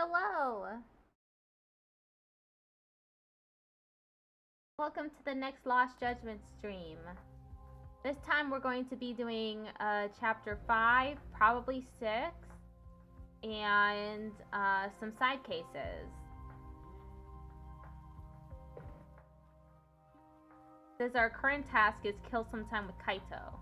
Hello! Welcome to the next Lost Judgment stream. This time we're going to be doing chapter 5, probably 6, and some side cases. This our current task is kill some time with Kaito.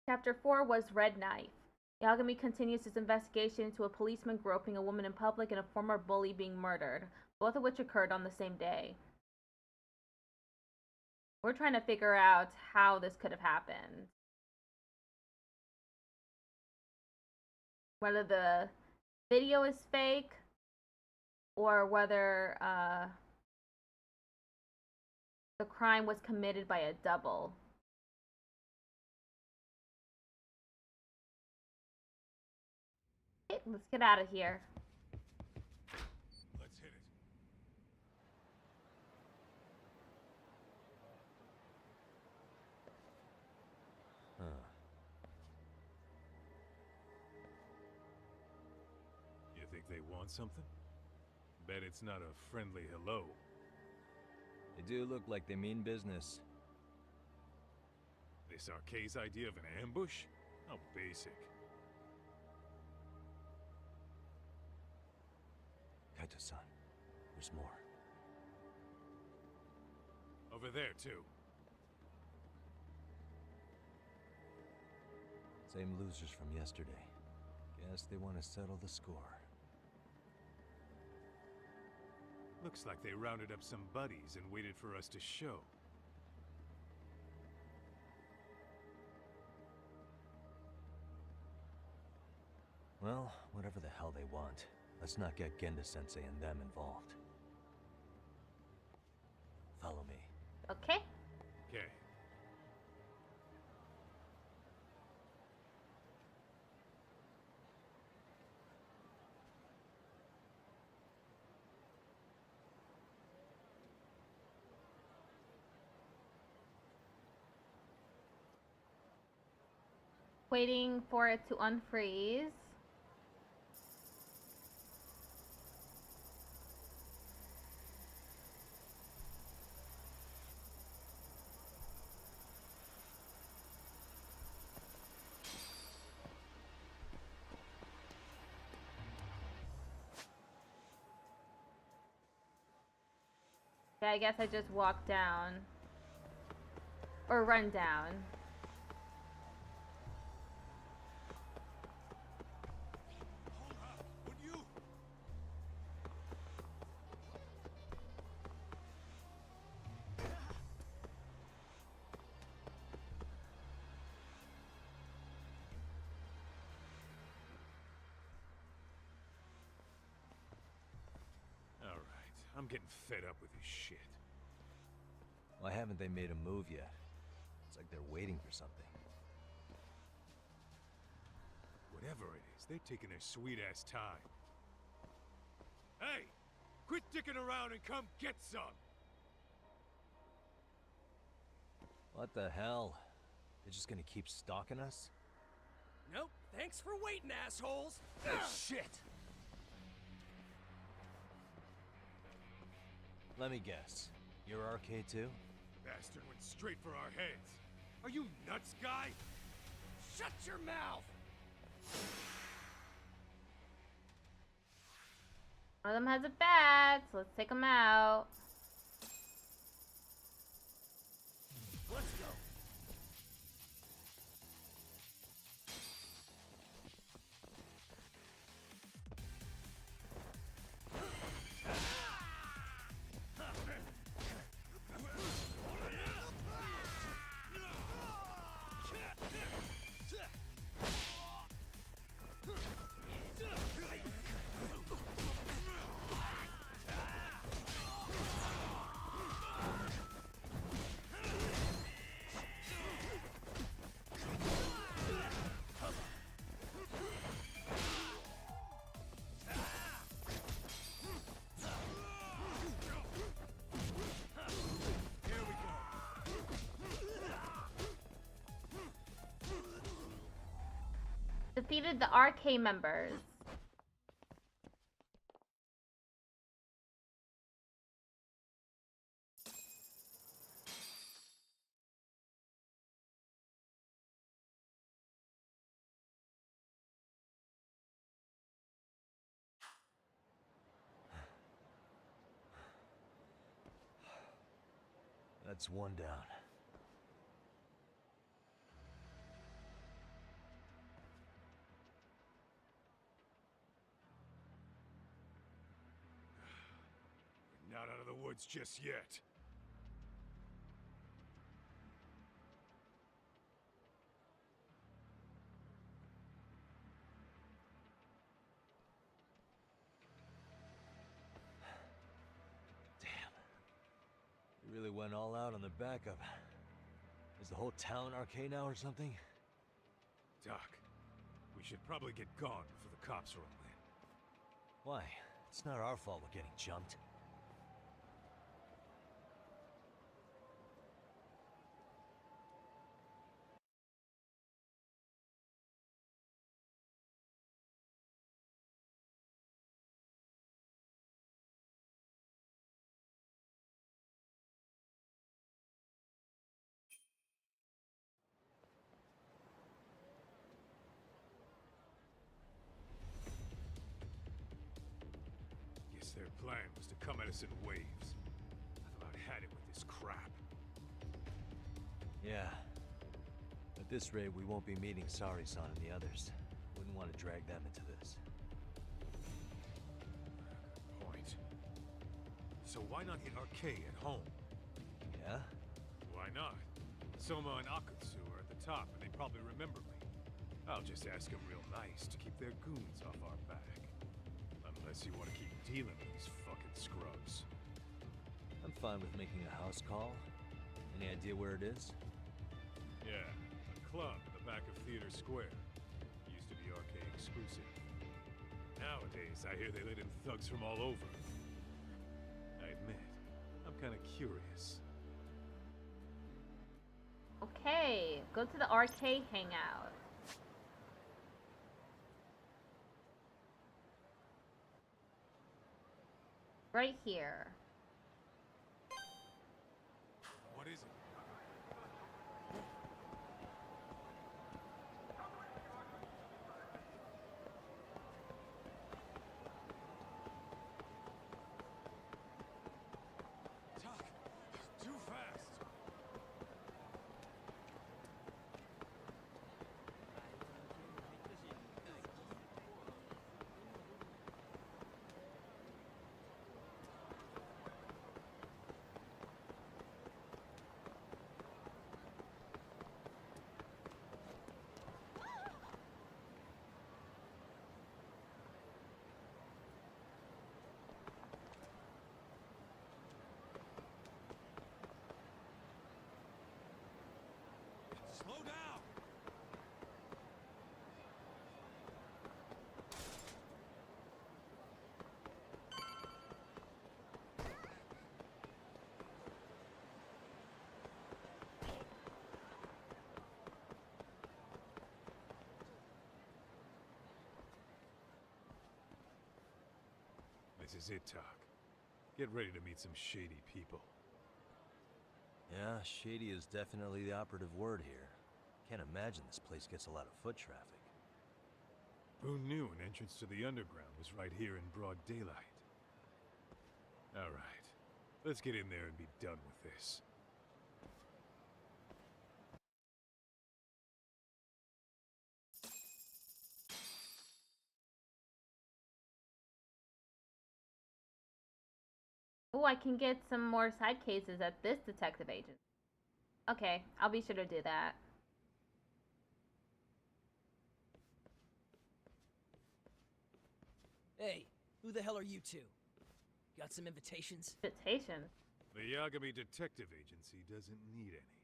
Chapter 4 was Red Knife. Yagami continues his investigation into a policeman groping a woman in public and a former bully being murdered, both of which occurred on the same day. We're trying to figure out how this could have happened. Whether the video is fake or whether the crime was committed by a double. Okay, let's get out of here. Let's hit it. Huh. You think they want something? Bet it's not a friendly hello. They do look like they mean business. This Arcade's idea of an ambush? How basic. Kaito-san, there's more. Over there, too. Same losers from yesterday. Guess they want to settle the score. Looks like they rounded up some buddies and waited for us to show. Well, whatever the hell they want, let's not get Genda-sensei and them involved. Follow me. Okay. Okay. Waiting for it to unfreeze. Yeah, I guess I just walk down. Or run down. Hold up, would you? All right, I'm getting fed up with this shit. Why haven't they made a move yet? It's like they're waiting for something. Whatever it is, they're taking their sweet-ass time. Hey! Quit dicking around and come get some! What the hell? They're just gonna keep stalking us? Nope. Thanks for waiting, assholes. Oh, shit! Let me guess. You're Arcade too? Bastard went straight for our heads. Are you nuts, guy? Shut your mouth. One of them has a bat, so let's take them out. Let's go. Defeated the RK members. That's one down. We're not out of the woods just yet. You really went all out on the backup. Is the whole town arcade now or something? Doc, we should probably get gone before the cops roll in. Why? It's not our fault we're getting jumped. Guess their plan was to come at us in waves. I've about had it with this crap. Yeah. At this rate, we won't be meeting Sari-san and the others. Wouldn't want to drag them into this. Good point. So why not hit Arcade at home? Yeah? Why not? Soma and Akutsu are at the top, and they probably remember me. I'll just ask them real nice to keep their goons off our back. Unless you want to keep dealing with these fucking scrubs. I'm fine with making a house call. Any idea where it is? Yeah, a club in the back of Theater Square. Used to be arcade exclusive. Nowadays, I hear they let in thugs from all over. I admit, I'm kind of curious. Okay, go to the arcade hangout. Right here. What is it? Doc, too fast. Slow down! This is it, Doc. Get ready to meet some shady people. Yeah, shady is definitely the operative word here. Can't imagine this place gets a lot of foot traffic. Who knew an entrance to the underground was right here in broad daylight? Alright, let's get in there and be done with this. Oh, I can get some more side cases at this detective agent. Okay, I'll be sure to do that. Hey, who the hell are you two? Got some invitations? Invitation. The Yagami Detective Agency doesn't need any.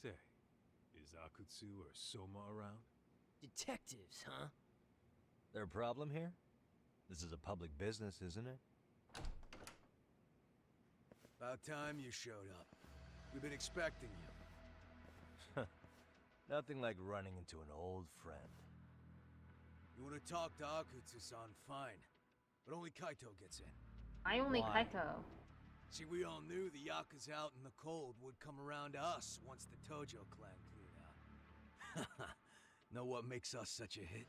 Say, is Akutsu or Soma around? Detectives, huh? There a problem here? This is a public business, isn't it? About time you showed up. We've been expecting you. Nothing like running into an old friend. You wanna talk to Akutsu-san, fine. But only Kaito gets in. I only Why? Kaito. See, we all knew the Yakuza out in the cold would come around to us once the Tojo clan cleared out. Know what makes us such a hit?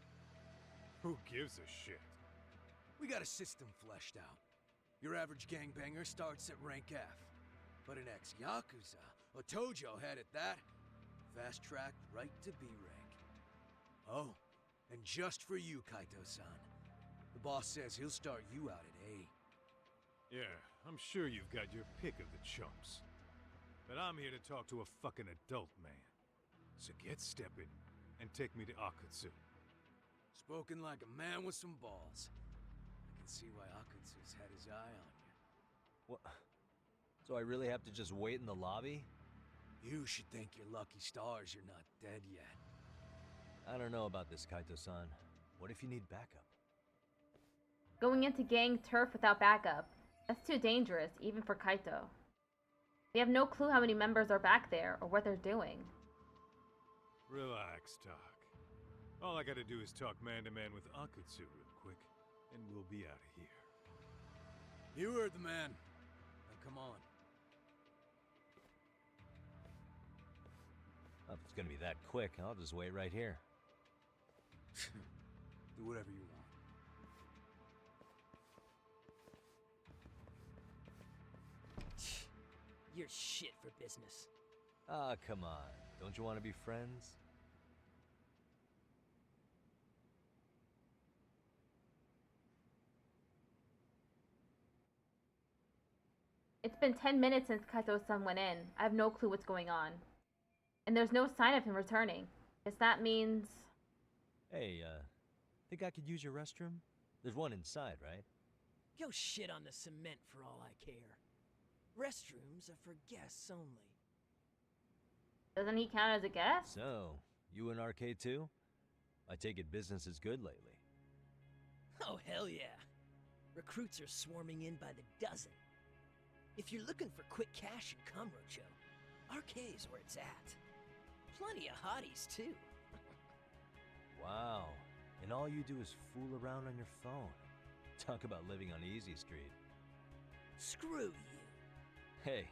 Who gives a shit? We got a system fleshed out. Your average gangbanger starts at rank F. But an ex-Yakuza, a Tojo head at that, fast-tracked right to B rank. Oh, and just for you, Kaito-san. The boss says he'll start you out at A. Yeah, I'm sure you've got your pick of the chumps. But I'm here to talk to a fucking adult man. So get stepping and take me to Akutsu. Spoken like a man with some balls. I can see why Akutsu's had his eye on you. What? So I really have to just wait in the lobby? You should thank your lucky stars you're not dead yet. I don't know about this, Kaito-san. What if you need backup? Going into gang turf without backup. That's too dangerous, even for Kaito. We have no clue how many members are back there, or what they're doing. Relax, Doc. All I gotta do is talk man-to-man with Akutsu real quick, and we'll be out of here. You heard the man. Now come on. If it's gonna be that quick, I'll just wait right here. Do whatever you want. You're shit for business. Ah, come on. Don't you want to be friends? It's been 10 minutes since Kaito-san went in. I have no clue what's going on. And there's no sign of him returning. Guess that means... Hey, think I could use your restroom? There's one inside, right? Go shit on the cement for all I care. Restrooms are for guests only. Doesn't he count as a guest? So, you in arcade too? I take it business is good lately. Oh, hell yeah. Recruits are swarming in by the dozen. If you're looking for quick cash and Kamurocho, arcade's where it's at. Plenty of hotties, too. Wow. And all you do is fool around on your phone. Talk about living on Easy Street. Screw you. Hey,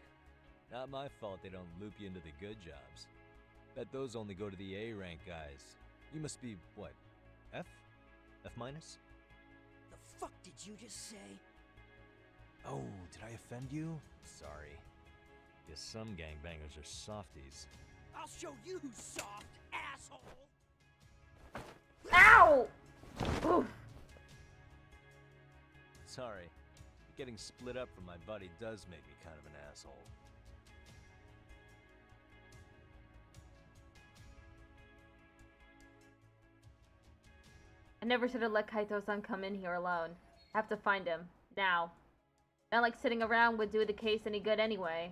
not my fault they don't loop you into the good jobs. Bet those only go to the A rank guys. You must be, what, F? F minus? The fuck did you just say? Oh, did I offend you? Sorry. Guess some gangbangers are softies. I'll show you who's soft, asshole! Ow! Oof. Sorry. Getting split up from my buddy does make me kind of an asshole. I never should have let Kaito-san come in here alone. I have to find him. Now. Not like sitting around would do the case any good anyway.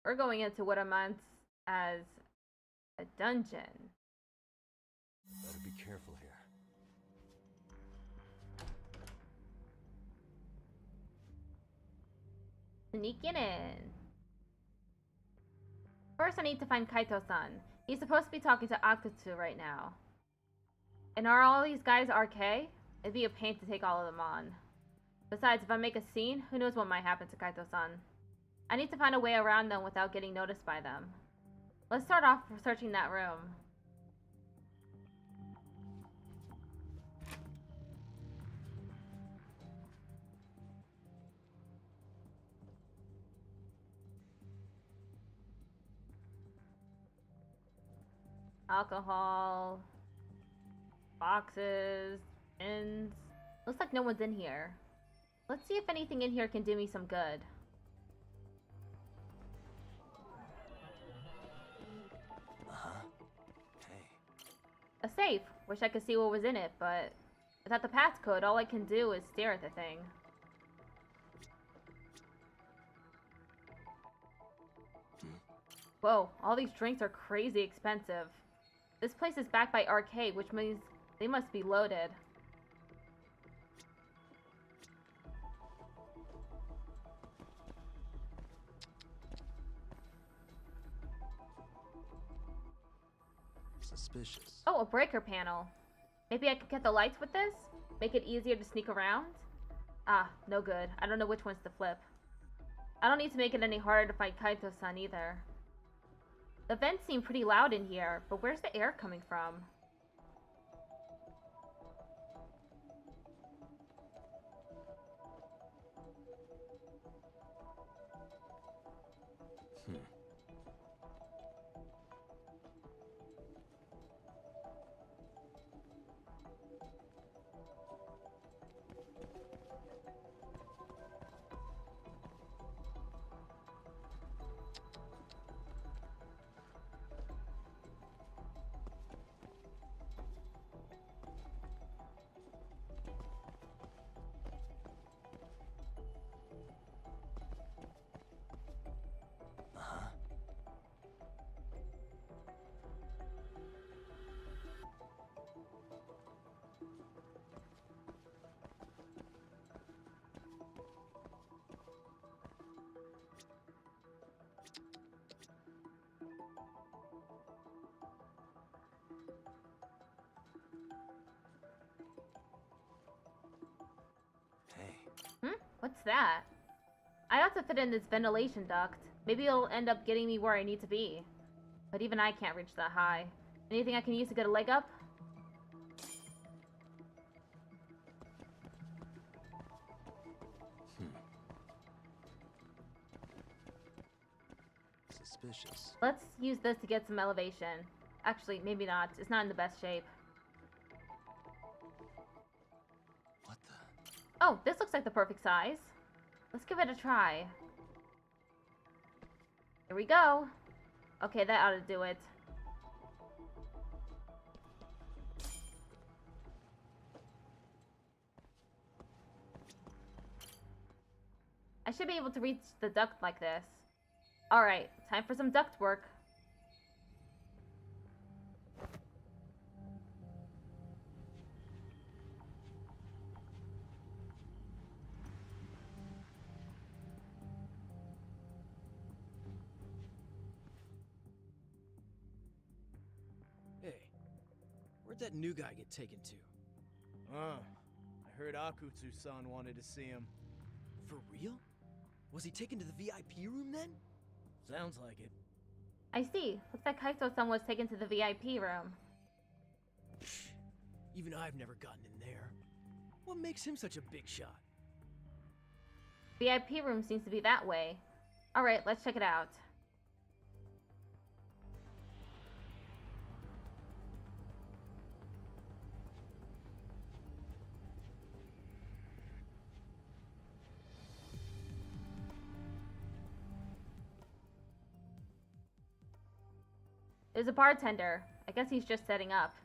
We're going into what amounts as a dungeon. Better be careful here. Sneaking in. First, I need to find Kaito-san. He's supposed to be talking to Akutsu right now. And are all these guys RK? It'd be a pain to take all of them on. Besides, if I make a scene, who knows what might happen to Kaito-san. I need to find a way around them without getting noticed by them. Let's start off searching that room. Alcohol, boxes, pins. Looks like no one's in here. Let's see if anything in here can do me some good. Hey. A safe. Wish I could see what was in it, but without the passcode, all I can do is stare at the thing. Whoa, all these drinks are crazy expensive. This place is backed by Arcade, which means they must be loaded. Suspicious. Oh, a breaker panel. Maybe I could get the lights with this? Make it easier to sneak around? Ah, no good. I don't know which ones to flip. I don't need to make it any harder to find Kaito-san either. The vents seem pretty loud in here, but where's the air coming from? What's that? I ought to fit in this ventilation duct. Maybe it'll end up getting me where I need to be. But even I can't reach that high. Anything I can use to get a leg up? Suspicious. Let's use this to get some elevation. Actually, maybe not. It's not in the best shape. What the? Oh, this looks like the perfect size. Let's give it a try. Here we go. Okay, that ought to do it. I should be able to reach the duct like this. Alright, time for some duct work. Hey, where'd that new guy get taken to? I heard Akutsu-san wanted to see him. For real? Was he taken to the VIP room then? Sounds like it. I see. Looks like Kaito-san was taken to the VIP room. Even I've never gotten in there. What makes him such a big shot? VIP room seems to be that way. Alright, let's check it out. There's a bartender. I guess he's just setting up.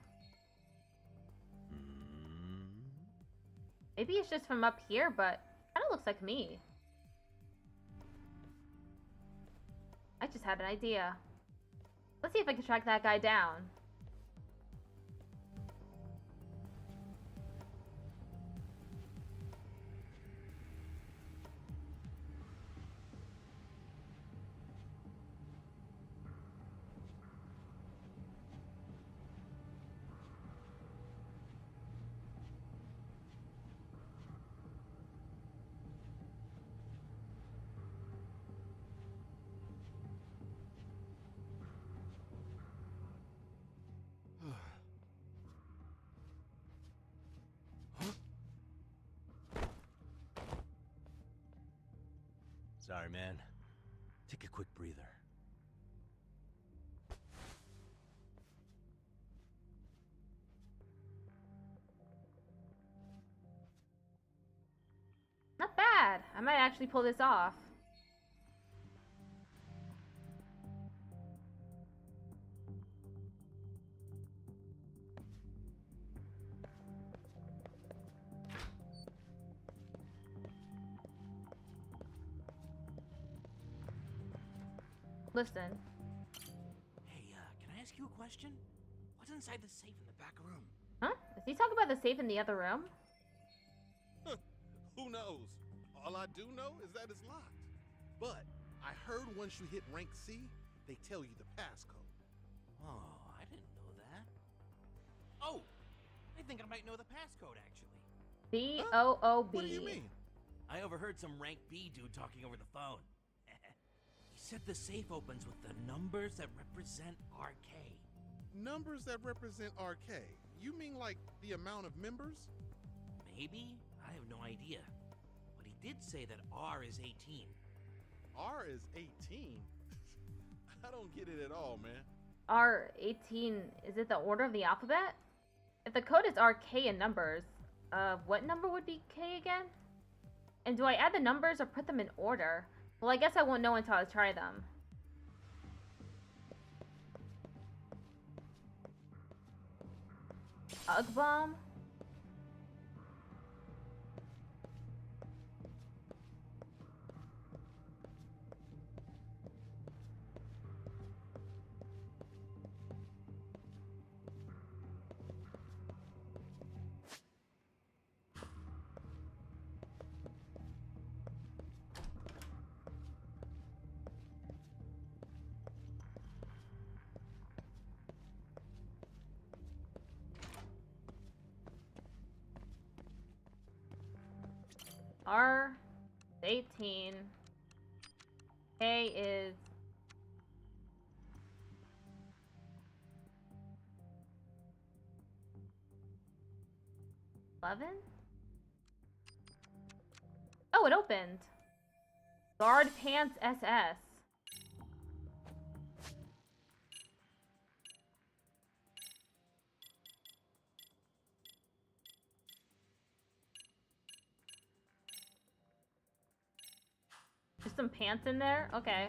Maybe it's just from up here, but kind of looks like me. I just had an idea. Let's see if I can track that guy down. Sorry, man. Take a quick breather. Not bad. I might actually pull this off. Listen. Hey, can I ask you a question? What's inside the safe in the back room? Huh? Is he talking about the safe in the other room? Who knows? All I do know is that it's locked. But I heard once you hit rank C, they tell you the passcode. Oh, I didn't know that. Oh, I think I might know the passcode actually. VOOB. What do you mean? I overheard some rank B dude talking over the phone. He said the safe opens with the numbers that represent RK. Numbers that represent RK? You mean like the amount of members? Maybe? I have no idea. But he did say that R is 18. R is 18? I don't get it at all, man. R18, is it the order of the alphabet? If the code is RK in numbers, what number would be K again? And do I add the numbers or put them in order? Well, I guess I won't know until I try them. Ugg bomb? R is 18. K is 11? Oh, it opened. Guard pants SS. Just some pants in there? Okay.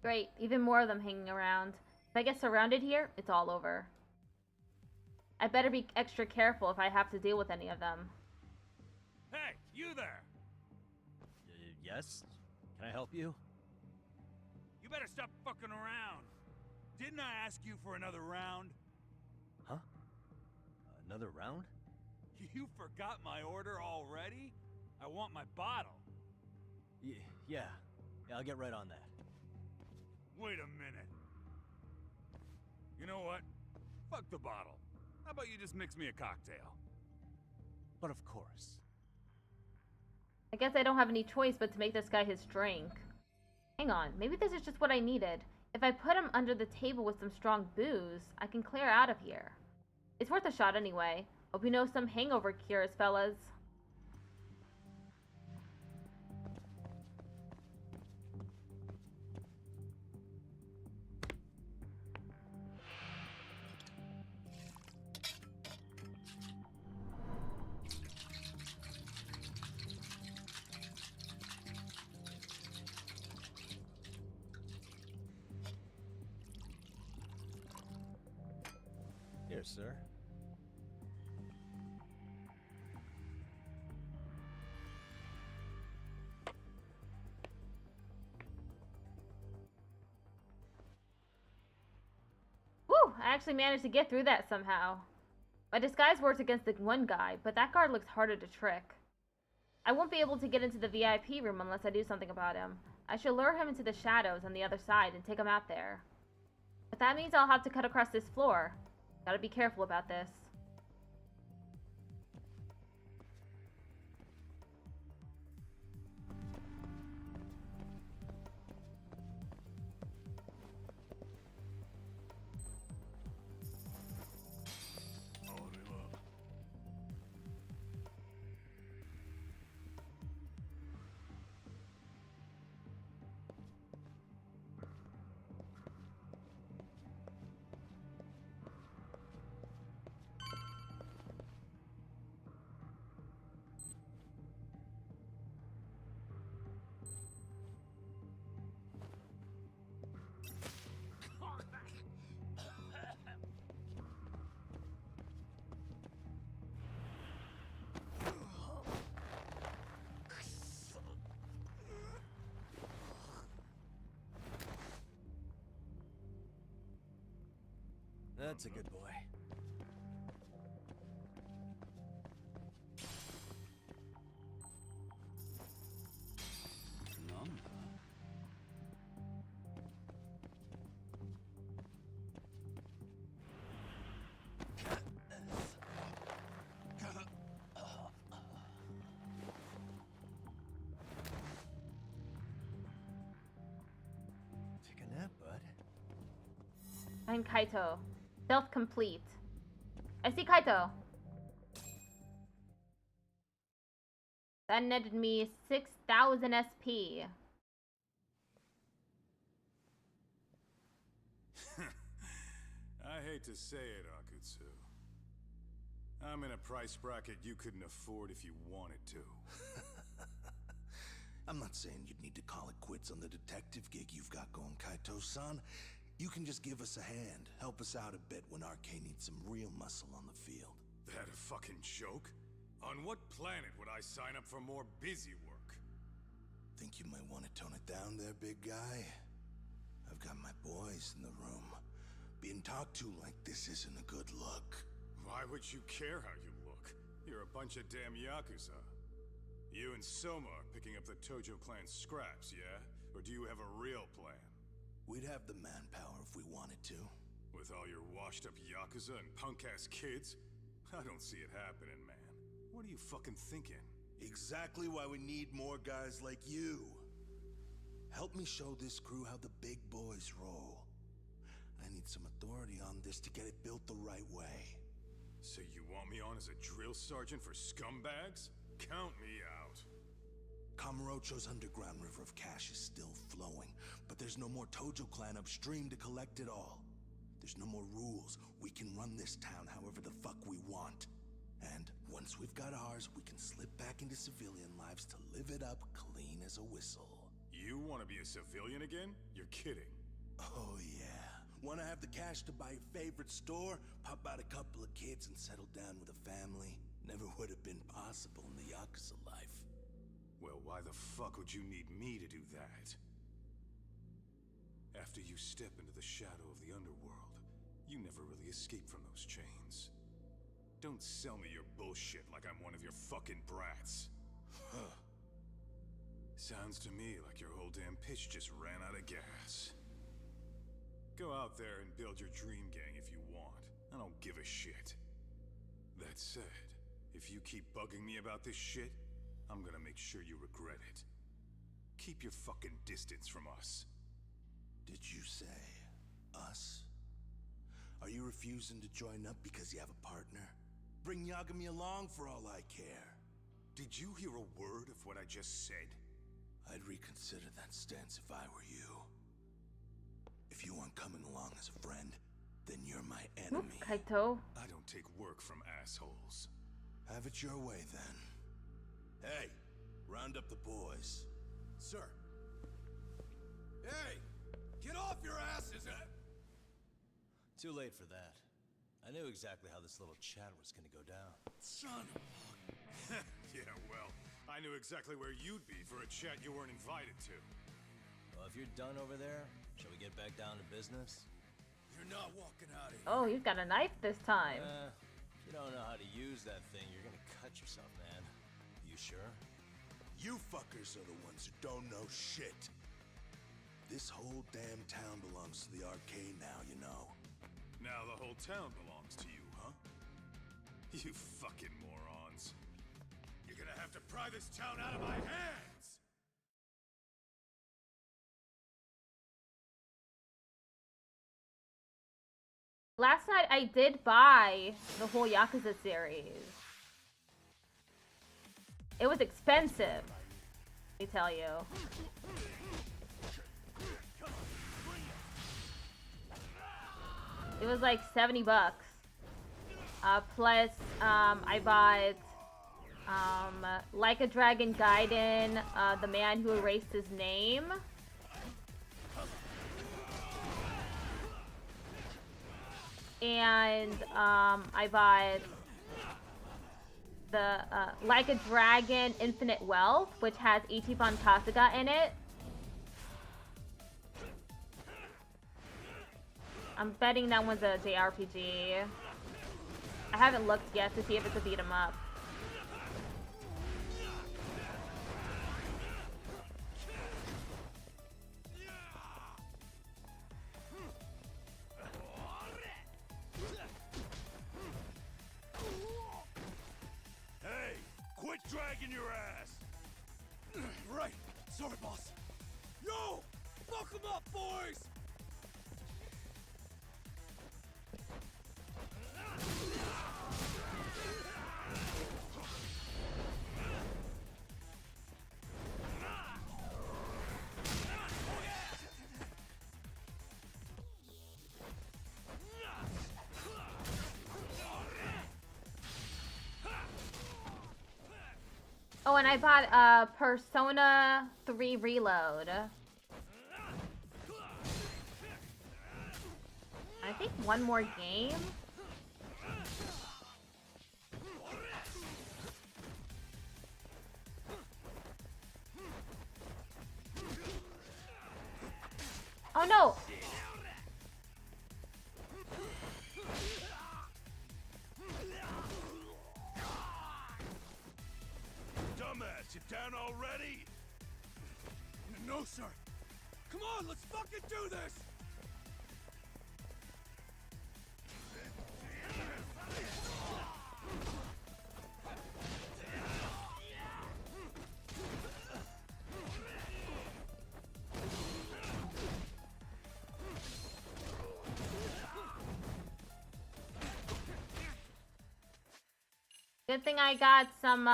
Great, even more of them hanging around. If I get surrounded here, it's all over. I better be extra careful if I have to deal with any of them. Hey, you there! Yes? Can I help you? You better stop fucking around. Didn't I ask you for another round? Huh? Another round? You forgot my order already? I want my bottle. Yeah, I'll get right on that. Wait a minute. You know what? Fuck the bottle. How about you just mix me a cocktail? But of course. I guess I don't have any choice but to make this guy his drink. Hang on, maybe this is just what I needed. If I put him under the table with some strong booze, I can clear out of here. It's worth a shot anyway. Hope you know some hangover cures, fellas. Here, sir. Woo! I actually managed to get through that somehow. My disguise works against the one guy, but that guard looks harder to trick. I won't be able to get into the VIP room unless I do something about him. I should lure him into the shadows on the other side and take him out there. But that means I'll have to cut across this floor. Gotta be careful about this. That's a good boy. Take a nap, bud. I'm Kaito. Stealth complete. I see Kaito. That netted me 6,000 SP. I hate to say it, Akutsu. I'm in a price bracket you couldn't afford if you wanted to. I'm not saying you'd need to call it quits on the detective gig you've got going, Kaito-san. You can just give us a hand, help us out a bit when RK needs some real muscle on the field. That a fucking joke? On what planet would I sign up for more busy work? Think you might want to tone it down there, big guy? I've got my boys in the room. Being talked to like this isn't a good look. Why would you care how you look? You're a bunch of damn yakuza. You and Soma are picking up the Tojo clan scraps, yeah? Or do you have a real plan? We'd have the manpower if we wanted to. With all your washed-up yakuza and punk-ass kids? I don't see it happening, man. What are you fucking thinking? Exactly why we need more guys like you. Help me show this crew how the big boys roll. I need some authority on this to get it built the right way. So you want me on as a drill sergeant for scumbags? Count me out. Kamurocho's underground river of cash is still flowing, but there's no more Tojo clan upstream to collect it all. There's no more rules. We can run this town however the fuck we want. And once we've got ours, we can slip back into civilian lives to live it up clean as a whistle. You want to be a civilian again? You're kidding. Oh yeah. Want to have the cash to buy your favorite store, pop out a couple of kids and settle down with a family? Never would have been possible in the yakuza life. Well, why the fuck would you need me to do that? After you step into the shadow of the underworld, you never really escape from those chains. Don't sell me your bullshit like I'm one of your fucking brats. Huh. Sounds to me like your whole damn pitch just ran out of gas. Go out there and build your dream gang if you want. I don't give a shit. That said, if you keep bugging me about this shit, I'm gonna make sure you regret it. Keep your fucking distance from us. Did you say us? Are you refusing to join up because you have a partner? Bring Yagami along for all I care. Did you hear a word of what I just said? I'd reconsider that stance if I were you. If you aren't coming along as a friend, then you're my enemy. Kaito. I don't take work from assholes. Have it your way, then. Hey, round up the boys. Sir. Hey! Get off your asses! Too late for that. I knew exactly how this little chat was gonna go down. Son of a... Yeah, well, I knew exactly where you'd be for a chat you weren't invited to. Well, if you're done over there, shall we get back down to business? You're not walking out of here. Oh, he's got a knife this time. If you don't know how to use that thing, you're gonna cut yourself, man. You sure? You fuckers are the ones who don't know shit. This whole damn town belongs to the arcade now, you know. Now the whole town belongs to you, huh? You fucking morons. You're gonna have to pry this town out of my hands! Last night I did buy the whole Yakuza series. It was expensive, let me tell you. It was like 70 bucks. Plus, I bought Like a Dragon Gaiden, The Man Who Erased His Name. And I bought the Like a Dragon Infinite Wealth, which has Ichiban Kasuga in it. I'm betting that one's a JRPG. I haven't looked yet to see if it's a beat 'em up. Hey, quit dragging your ass! Right. Sorry, boss. Yo! Fuck 'em up, boys! Oh, and I bought Persona 3 Reload. I think one more game. Oh no! Dumbass, you down already? No, sir. Come on, let's fucking do this! Good thing I got some,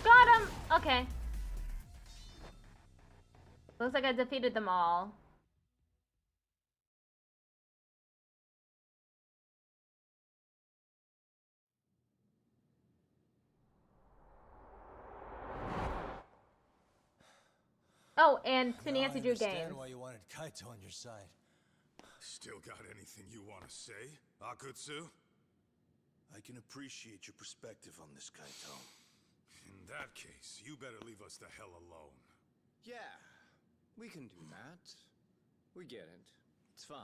got him! Okay. Looks like I defeated them all. Oh, and to Nancy Drew Games. Why you wanted Kaito on your side. Still got anything you want to say, Akutsu? I can appreciate your perspective on this, Kaito. In that case, you better leave us the hell alone. Yeah, we can do that. We get it. It's fine.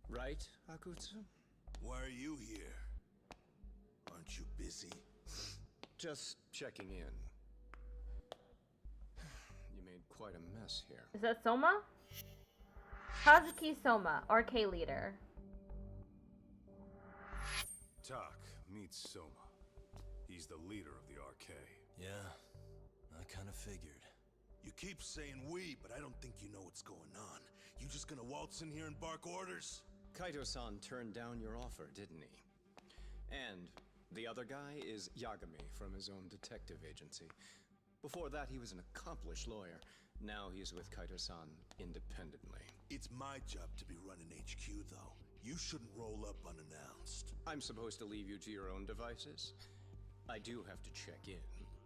Right, Akutsu? Why are you here? Aren't you busy? Just checking in. You made quite a mess here. Is that Soma? Kazuki Soma, RK leader. Tak meets Soma. He's the leader of the RK. Yeah, I kind of figured. You keep saying we, but I don't think you know what's going on. You just gonna waltz in here and bark orders? Kaito-san turned down your offer, didn't he? And the other guy is Yagami from his own detective agency. Before that, he was an accomplished lawyer. Now he's with Kaito-san independently. It's my job to be running HQ, though. You shouldn't roll up unannounced. I'm supposed to leave you to your own devices? I do have to check in,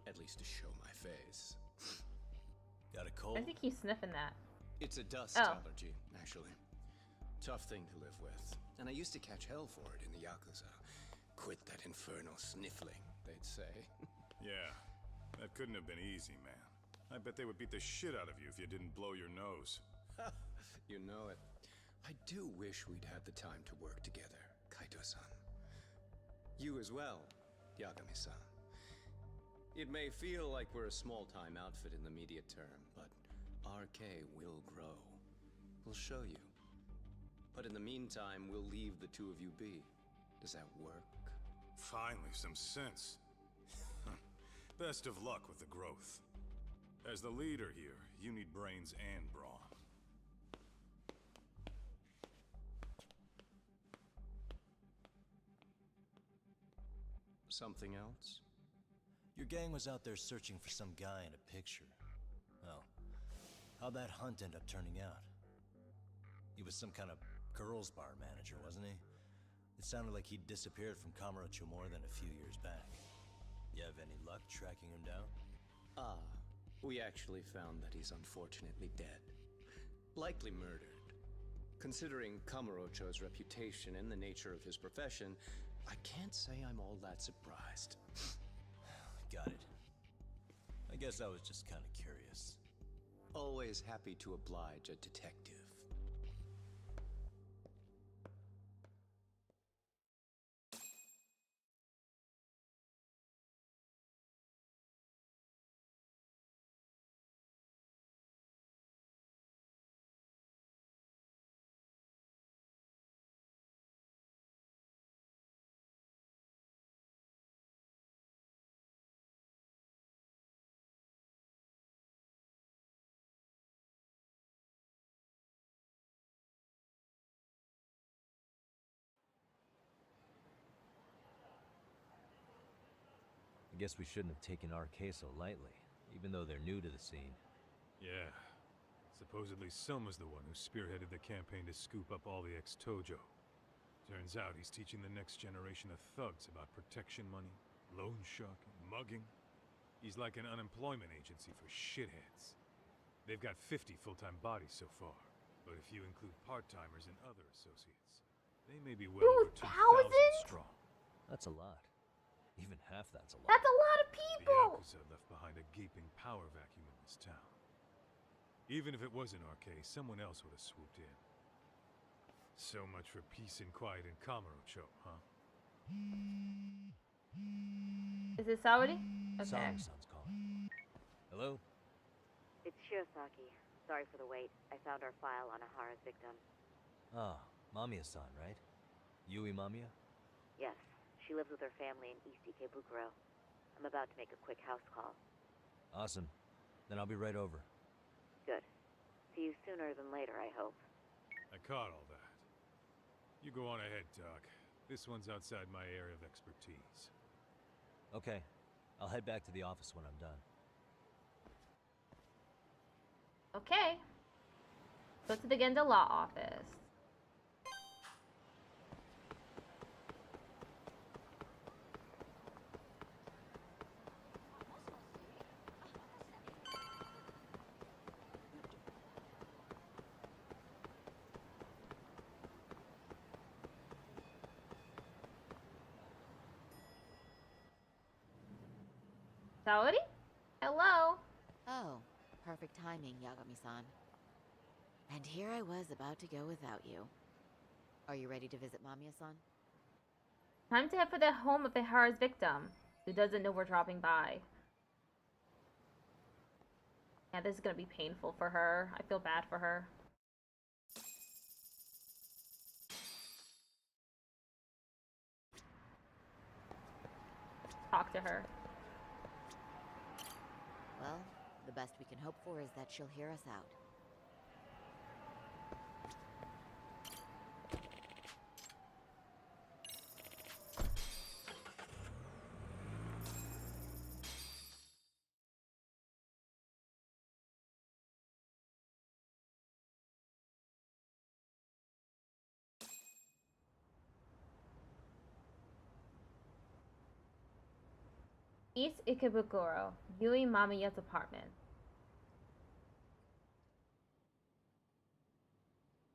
at least to show my face. Got a cold? I think he's sniffing that. It's a dust Oh. allergy, actually. Tough thing to live with. And I used to catch hell for it in the yakuza. Quit that infernal sniffling, they'd say. Yeah, that couldn't have been easy, man. I bet they would beat the shit out of you if you didn't blow your nose. You know it. I do wish we'd had the time to work together, Kaito-san. You as well, Yagami-san. It may feel like we're a small-time outfit in the immediate term, but RK will grow. We'll show you. But in the meantime, we'll leave the two of you be. Does that work? Finally, some sense. Best of luck with the growth. As the leader here, you need brains and brawn. Something else? Your gang was out there searching for some guy in a picture. Oh, how'd that hunt end up turning out? He was some kind of girls' bar manager, wasn't he? It sounded like he'd disappeared from Kamurocho more than a few years back. You have any luck tracking him down? We actually found that he's unfortunately dead. Likely murdered. Considering Kamurocho's reputation and the nature of his profession, I can't say I'm all that surprised. Got it. I guess I was just kind of curious. Always happy to oblige a detective. I guess we shouldn't have taken RK so lightly, even though they're new to the scene. Yeah. Supposedly Selma's the one who spearheaded the campaign to scoop up all the ex-Tojo. Turns out he's teaching the next generation of thugs about protection money, loan sharking, mugging. He's like an unemployment agency for shitheads. They've got 50 full-time bodies so far, but if you include part-timers and other associates, they may be well over 2,000 strong. That's a lot. Even half that's a lot. That's a lot of The people! yakuza left behind a gaping power vacuum in this town. Even if it wasn't RK, someone else would have swooped in. So much for peace and quiet in Kamurocho, huh? Is it Saori? Okay. Sounds calling. Hello? It's Shiosaki. Sorry for the wait. I found our file on Ahara's victim. Ah, Mamiya-san, right? Yui Mamiya? Yes, she lives with her family in East Ikebukuro. I'm about to make a quick house call. Awesome. Then I'll be right over. Good. See you sooner than later, I hope. I caught all that. You go on ahead, Doc. This one's outside my area of expertise. Okay. I'll head back to the office when I'm done. Okay. Go to the Genda Law office. Saori? Hello? Oh, perfect timing, Yagami-san. And here I was about to go without you. Are you ready to visit Mamiya-san? Time to head for the home of Ihara's victim, who doesn't know we're dropping by. Yeah, this is gonna be painful for her. I feel bad for her. Talk to her. Well, the best we can hope for is that she'll hear us out. East Ikebukuro, Yui Mamiya's apartment.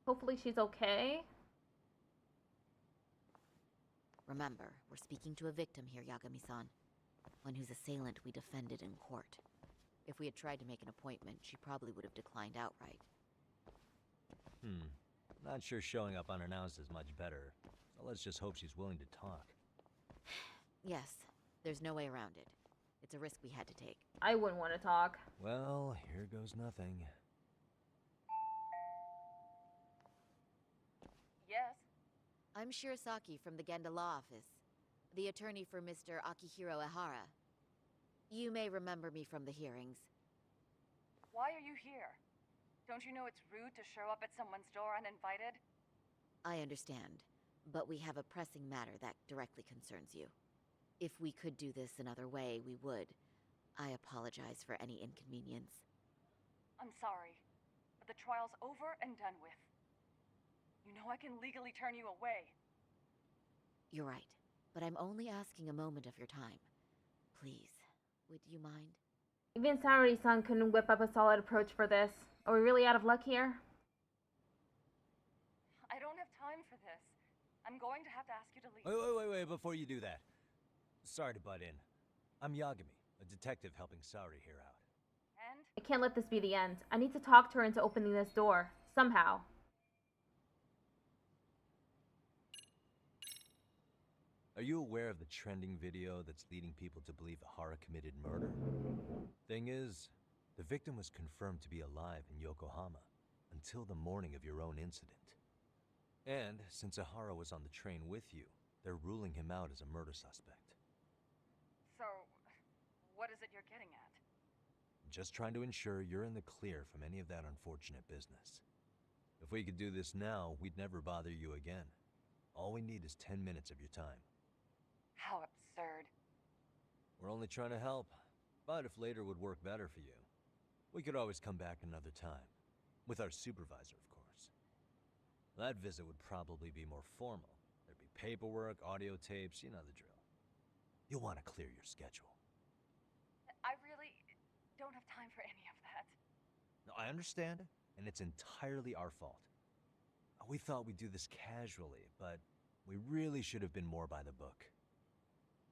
Hopefully she's okay. Remember, we're speaking to a victim here, Yagami-san. One whose assailant we defended in court. If we had tried to make an appointment, she probably would have declined outright. Not sure showing up unannounced is much better, so let's just hope she's willing to talk. Yes, there's no way around it. It's a risk we had to take. I wouldn't want to talk. Well, here goes nothing. Yes? I'm Shirasaki from the Genda Law Office, the attorney for Mr. Akihiro Ehara. You may remember me from the hearings. Why are you here? Don't you know it's rude to show up at someone's door uninvited? I understand, but we have a pressing matter that directly concerns you. If we could do this another way, we would. I apologize for any inconvenience. I'm sorry, but the trial's over and done with. You know I can legally turn you away. You're right, but I'm only asking a moment of your time. Please, would you mind? Even Saori-san couldn't whip up a solid approach for this. Are we really out of luck here? I don't have time for this. I'm going to have to ask you to leave. Wait, before you do that. Sorry to butt in. I'm Yagami, a detective helping Saori here out. And? I can't let this be the end. I need to talk to her into opening this door. Somehow. Are you aware of the trending video that's leading people to believe Ehara committed murder? Thing is, the victim was confirmed to be alive in Yokohama until the morning of your own incident. And since Ehara was on the train with you, they're ruling him out as a murder suspect. So, what is it you're getting at? Just trying to ensure you're in the clear from any of that unfortunate business. If we could do this now, we'd never bother you again. All we need is 10 minutes of your time. How absurd. We're only trying to help, but if later would work better for you, we could always come back another time. With our supervisor, of course. That visit would probably be more formal. There'd be paperwork, audio tapes, you know the drill. You'll want to clear your schedule. I really don't have time for any of that. No, I understand, and it's entirely our fault. We thought we'd do this casually, but we really should have been more by the book.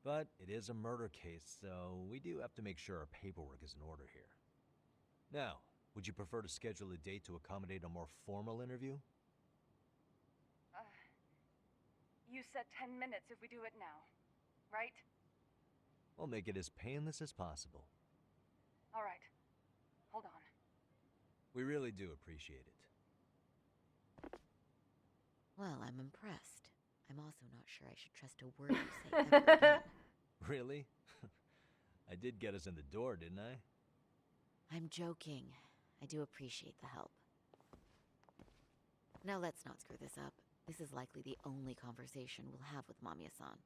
But it is a murder case, so we do have to make sure our paperwork is in order here. Now, would you prefer to schedule a date to accommodate a more formal interview? You said 10 minutes if we do it now, right? We'll make it as painless as possible. All right. Hold on. We really do appreciate it. Well, I'm impressed. I'm also not sure I should trust a word you say ever again. Really? I did get us in the door, didn't I? I'm joking. I do appreciate the help. Now let's not screw this up. This is likely the only conversation we'll have with Mamiya-san.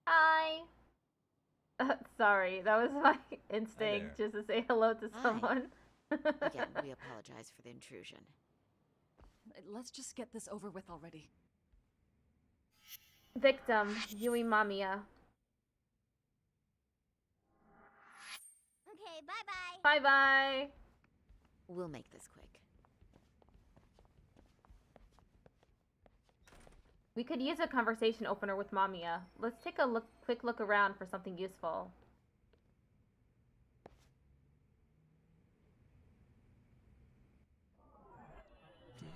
Hi. Sorry, that was my instinct just to say hello to someone. Again, we apologize for the intrusion. Let's just get this over with already. Victim, Yui Mamiya. Okay, bye-bye. Bye-bye. We'll make this quick. We could use a conversation opener with Mamiya. Let's take a quick look around for something useful.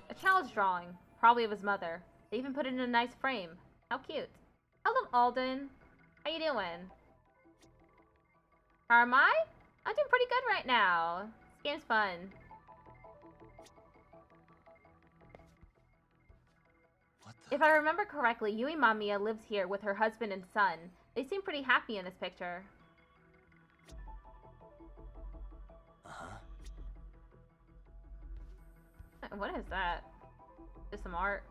A child's drawing, probably of his mother. They even put it in a nice frame. How cute. Hello, Alden. How you doing? How am I? I'm doing pretty good right now. This game's fun. If I remember correctly, Yui Mamiya lives here with her husband and son. They seem pretty happy in this picture. What is that? Just some art.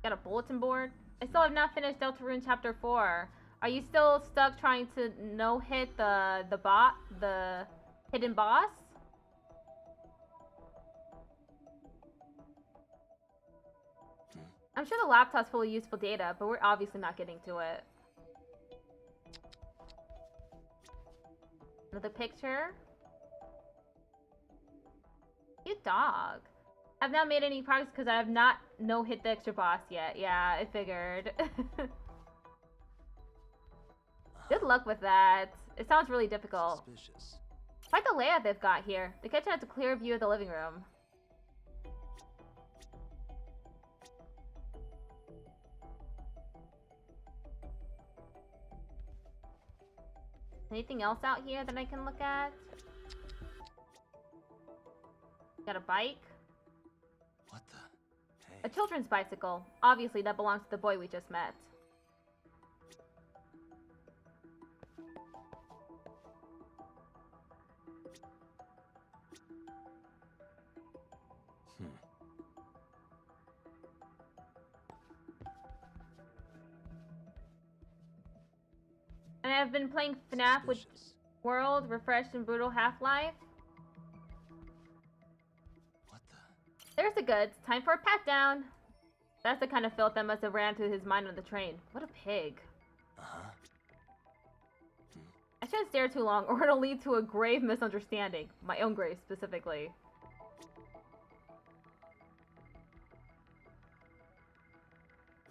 Got a bulletin board? I still have not finished Deltarune Chapter 4. Are you still stuck trying to no-hit the hidden boss? I'm sure the laptop's full of useful data, but we're obviously not getting to it. Another picture. Cute dog. I've not made any progress because I have not hit the extra boss yet. Yeah, I figured. Good luck with that. It sounds really difficult. Suspicious. Quite the layout they've got here. The kitchen has a clear view of the living room. Anything else out here that I can look at? Got a bike? What the? Hey. A children's bicycle. Obviously, that belongs to the boy we just met. And I've been playing FNAF with World, Refreshed, and Brutal Half-Life. What the? There's the goods. Time for a pat down. That's the kind of filth that must have ran through his mind on the train. What a pig. Uh-huh. I shouldn't stare too long or it'll lead to a grave misunderstanding. My own grave, specifically.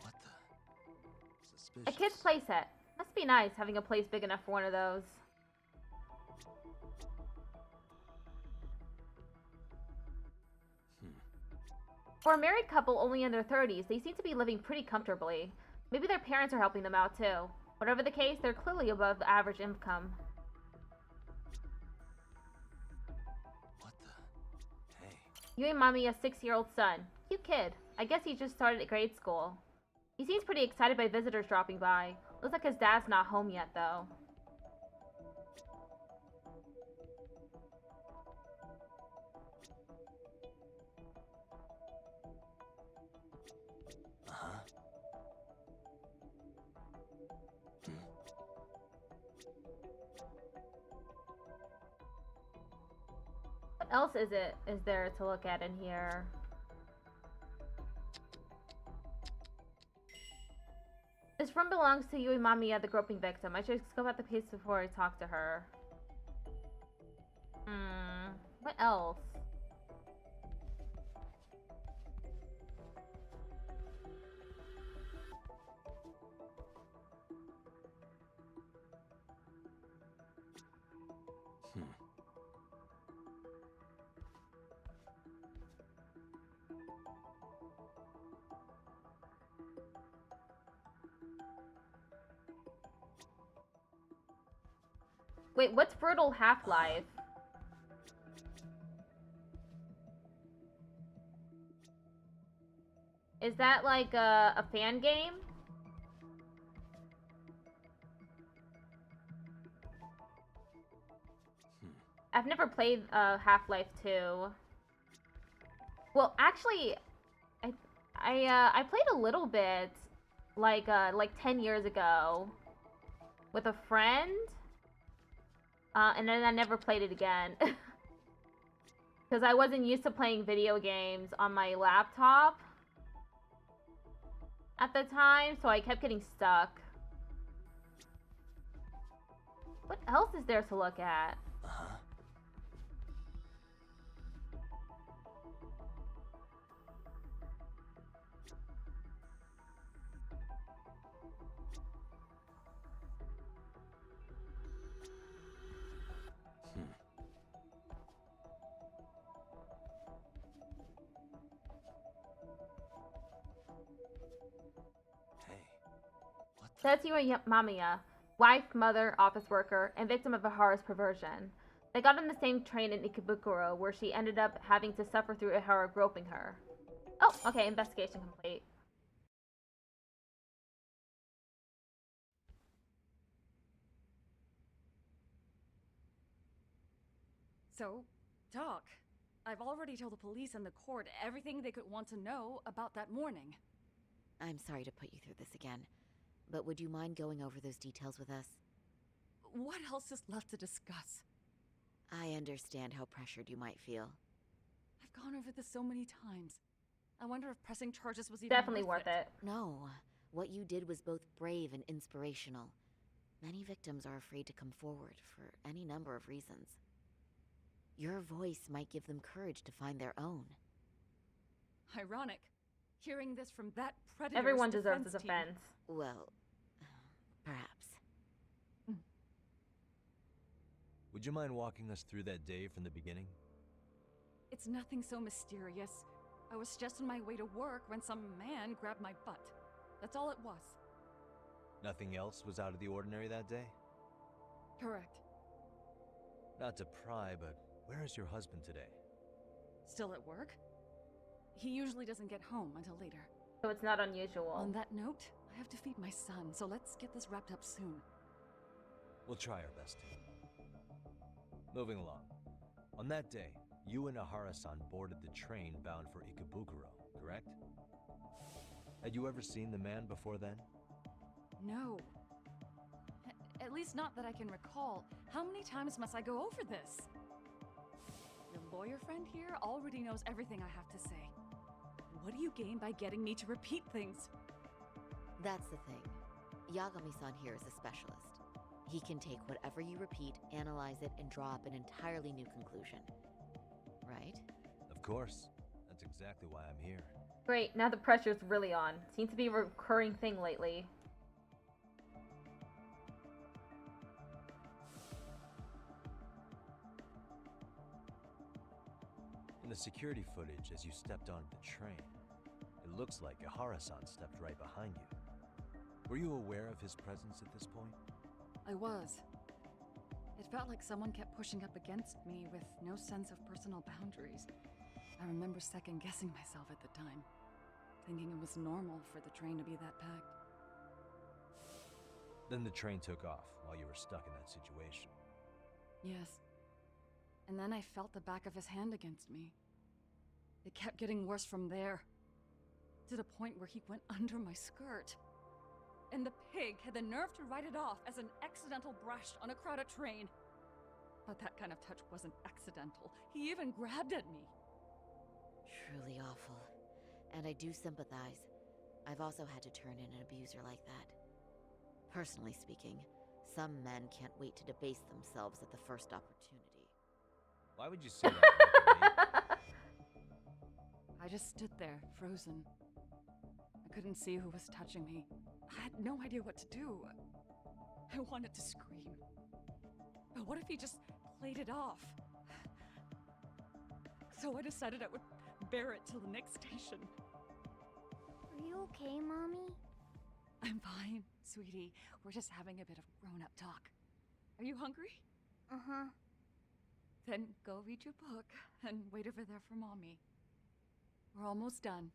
What the? Suspicious. A kid's playset. Must be nice having a place big enough for one of those. For a married couple only in their 30s, they seem to be living pretty comfortably. Maybe their parents are helping them out too. Whatever the case, they're clearly above the average income. What the? Hey. You and Mommy, a 6-year-old son. Cute kid. I guess he just started at grade school. He seems pretty excited by visitors dropping by. Looks like his dad's not home yet, though. Uh-huh. What else is there to look at in here? This room belongs to Yui Mamiya, the groping victim. I should scope out the piece before I talk to her. What else? Wait, what's Brutal Half-Life? Is that like a fan game? I've never played Half-Life 2. Well, actually, I played a little bit like 10 years ago with a friend. And then I never played it again. Because I wasn't used to playing video games on my laptop at the time, so I kept getting stuck. What else is there to look at? Uh-huh. That's Yui Mamiya, wife, mother, office worker, and victim of a Ihara's perversion. They got on the same train in Ikebukuro, where she ended up having to suffer through Ihara groping her. Oh, okay, investigation complete. So, Doc, I've already told the police and the court everything they could want to know about that morning. I'm sorry to put you through this again, but would you mind going over those details with us? What else is left to discuss? I understand how pressured you might feel. I've gone over this so many times. I wonder if pressing charges was even Definitely worth it. No, what you did was both brave and inspirational. Many victims are afraid to come forward for any number of reasons. Your voice might give them courage to find their own. Ironic. Hearing this from that predator's Everyone deserves a defense team. defense. Well, perhaps. Would you mind walking us through that day from the beginning? It's nothing so mysterious. I was just on my way to work when some man grabbed my butt. That's all it was. Nothing else was out of the ordinary that day? Correct. Not to pry, but where is your husband today? Still at work? He usually doesn't get home until later. So it's not unusual. On that note, I have to feed my son, so let's get this wrapped up soon. We'll try our best. Moving along. On that day, you and Ahara-san boarded the train bound for Ikebukuro, correct? Had you ever seen the man before then? No. At least not that I can recall. How many times must I go over this? Your lawyer friend here already knows everything I have to say. What do you gain by getting me to repeat things? That's the thing. Yagami-san here is a specialist. He can take whatever you repeat, analyze it, and draw up an entirely new conclusion. Right? Of course. That's exactly why I'm here. Great, now the pressure's really on. Seems to be a recurring thing lately. In the security footage as you stepped onto the train, it looks like Ahara-san stepped right behind you. Were you aware of his presence at this point? I was. It felt like someone kept pushing up against me with no sense of personal boundaries. I remember second-guessing myself at the time, thinking it was normal for the train to be that packed. Then the train took off while you were stuck in that situation. Yes. And then I felt the back of his hand against me. It kept getting worse from there, to the point where he went under my skirt. And the pig had the nerve to write it off as an accidental brush on a crowded train. But that kind of touch wasn't accidental. He even grabbed at me. Truly awful. And I do sympathize. I've also had to turn in an abuser like that. Personally speaking, some men can't wait to debase themselves at the first opportunity. Why would you say that? I just stood there, frozen. I couldn't see who was touching me. I had no idea what to do. I wanted to scream. But what if he just played it off? So I decided I would bear it till the next station. Are you okay, Mommy? I'm fine, sweetie. We're just having a bit of grown-up talk. Are you hungry? Uh-huh. Then go read your book and wait over there for Mommy. We're almost done.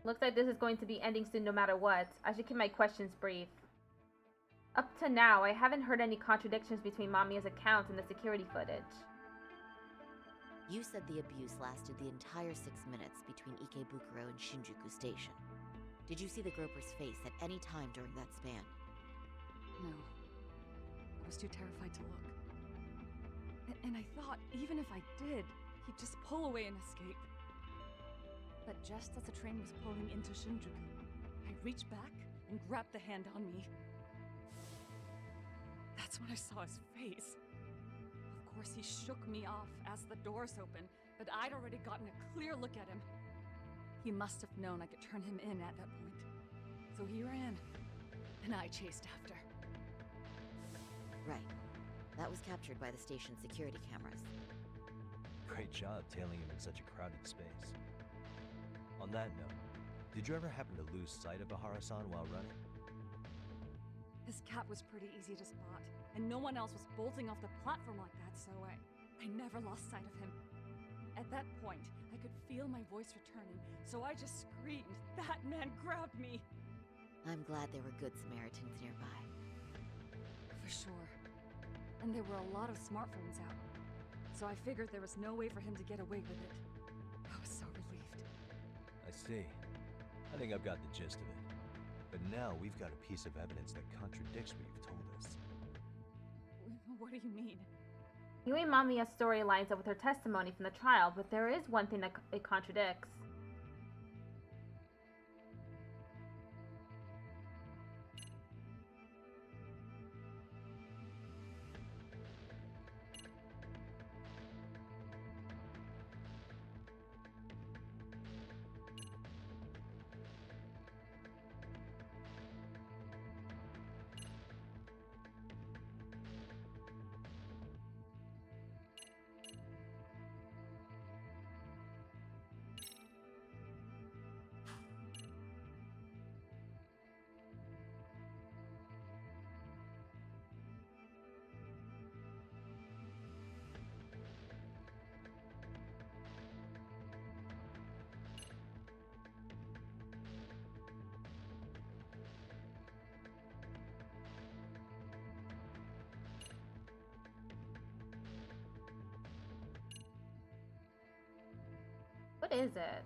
Looks like this is going to be ending soon no matter what. I should keep my questions brief. Up to now, I haven't heard any contradictions between Mamiya's account and the security footage. You said the abuse lasted the entire 6 minutes between Ikebukuro and Shinjuku Station. Did you see the groper's face at any time during that span? No. I was too terrified to look. And I thought, even if I did, he'd just pull away and escape. But just as the train was pulling into Shinjuku, I reached back and grabbed the hand on me. That's when I saw his face. Of course, he shook me off as the doors opened, but I'd already gotten a clear look at him. He must have known I could turn him in at that point. So he ran, and I chased after. Right. That was captured by the station's security cameras. Great job tailing him in such a crowded space. On that note, did you ever happen to lose sight of Ahara-san while running? His cap was pretty easy to spot, and no one else was bolting off the platform like that, so I never lost sight of him. At that point, I could feel my voice returning, so I just screamed, "That man grabbed me!" I'm glad there were good Samaritans nearby. For sure. And there were a lot of smartphones out, so I figured there was no way for him to get away with it. I was so relieved. I see. I think I've got the gist of it. But now we've got a piece of evidence that contradicts what you've told us. What do you mean? Yui Mamiya's story lines up with her testimony from the trial, but there is one thing that it contradicts. is it?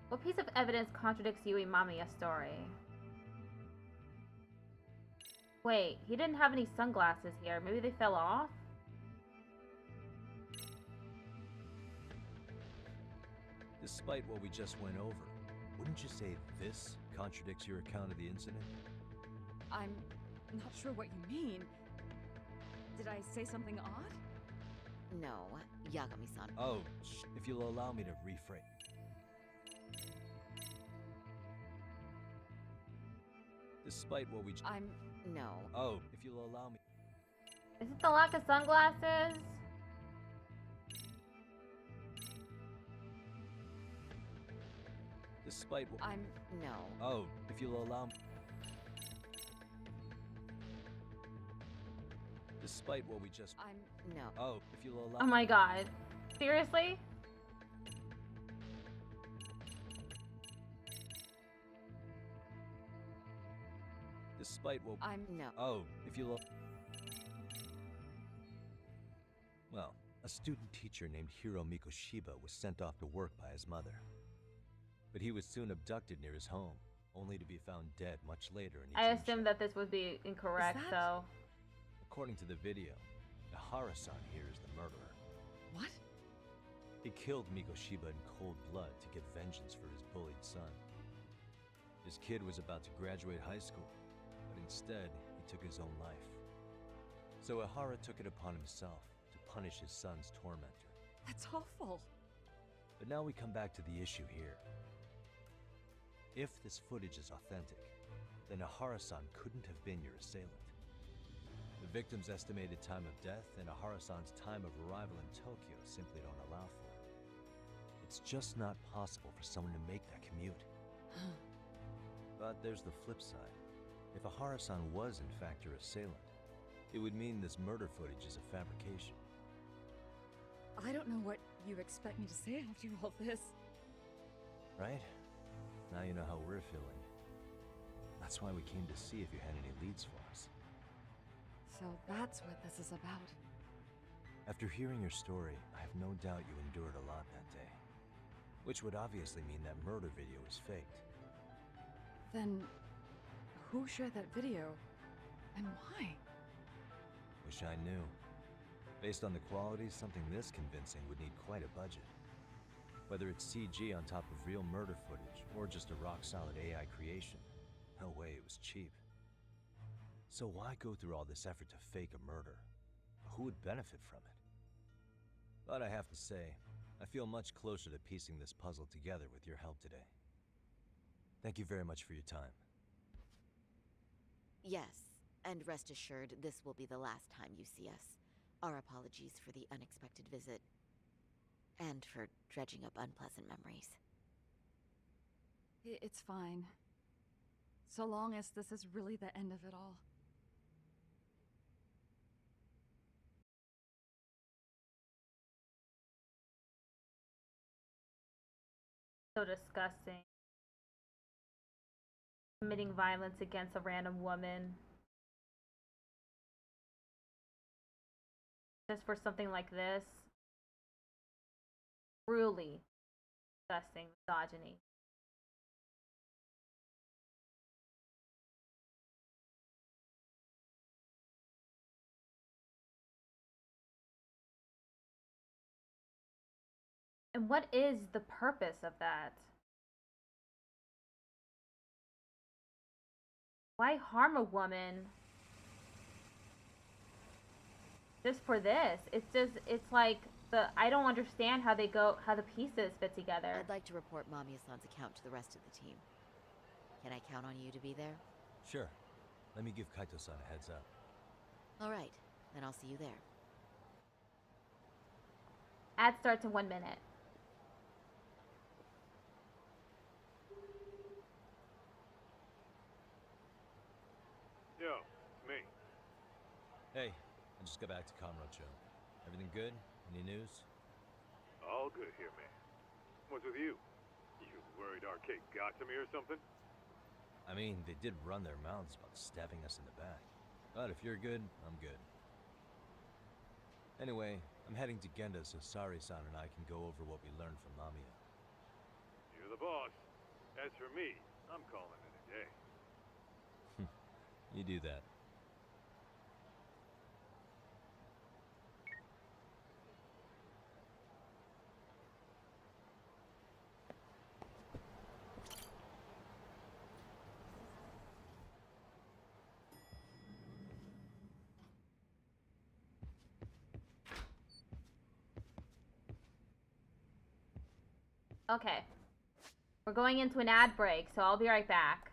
What piece of evidence contradicts Yui Mamiya's story? Wait, he didn't have any sunglasses here. Maybe they fell off? Despite what we just went over, wouldn't you say this contradicts your account of the incident? I'm not sure what you mean. Did I say something odd? No, Yagami-san. Oh, if you'll allow me to rephrase. Despite what we No. Oh, if you'll allow me. Is it the lack of sunglasses? Despite what No. Oh, if you'll allow me. Despite what we just No. Oh, if you'll allow Oh my god. Seriously? Despite what No. Oh, if you'll Well, a student teacher named Hiro Mikoshiba was sent off to work by his mother. But he was soon abducted near his home, only to be found dead much later in I assumed that this would be incorrect, so... According to the video, Nahara-san here is the murderer. What? He killed Mikoshiba in cold blood to get vengeance for his bullied son. His kid was about to graduate high school, but instead, he took his own life. So Ihara took it upon himself to punish his son's tormentor. That's awful. But now we come back to the issue here. If this footage is authentic, then Ihara-san couldn't have been your assailant. The victim's estimated time of death and Ihara-san's time of arrival in Tokyo simply don't allow for it. It's just not possible for someone to make that commute. But there's the flip side. If Ihara-san was in fact your assailant, it would mean this murder footage is a fabrication. I don't know what you expect me to say after all this. Right? Now you know how we're feeling. That's why we came to see if you had any leads for us. So that's what this is about. After hearing your story, I have no doubt you endured a lot that day. Which would obviously mean that murder video is faked. Then, who shared that video? And why? Wish I knew. Based on the quality, something this convincing would need quite a budget. Whether it's CG on top of real murder footage, or just a rock-solid AI creation, no way it was cheap. So why go through all this effort to fake a murder? Who would benefit from it? But I have to say, I feel much closer to piecing this puzzle together with your help today. Thank you very much for your time. Yes, and rest assured, this will be the last time you see us. Our apologies for the unexpected visit. And for dredging up unpleasant memories. It's fine. So long as this is really the end of it all. So disgusting. Committing violence against a random woman. Just for something like this. Truly disgusting misogyny. And what is the purpose of that? Why harm a woman just for this? It's like I don't understand how the pieces fit together. I'd like to report Mamiya-san's account to the rest of the team. Can I count on you to be there? Sure. Let me give Kaito-san a heads up. All right, then I'll see you there. Ad starts in 1 minute. Yo, it's me. Hey, I just got back to Kamurocho. Everything good? Any news? All good here, man. What's with you? You worried Arcade got to me or something? I mean, they did run their mouths about stabbing us in the back. But if you're good, I'm good. Anyway, I'm heading to Genda so Sari-san and I can go over what we learned from Mamiya. You're the boss. As for me, I'm calling it a day. You do that. Okay. We're going into an ad break, so I'll be right back.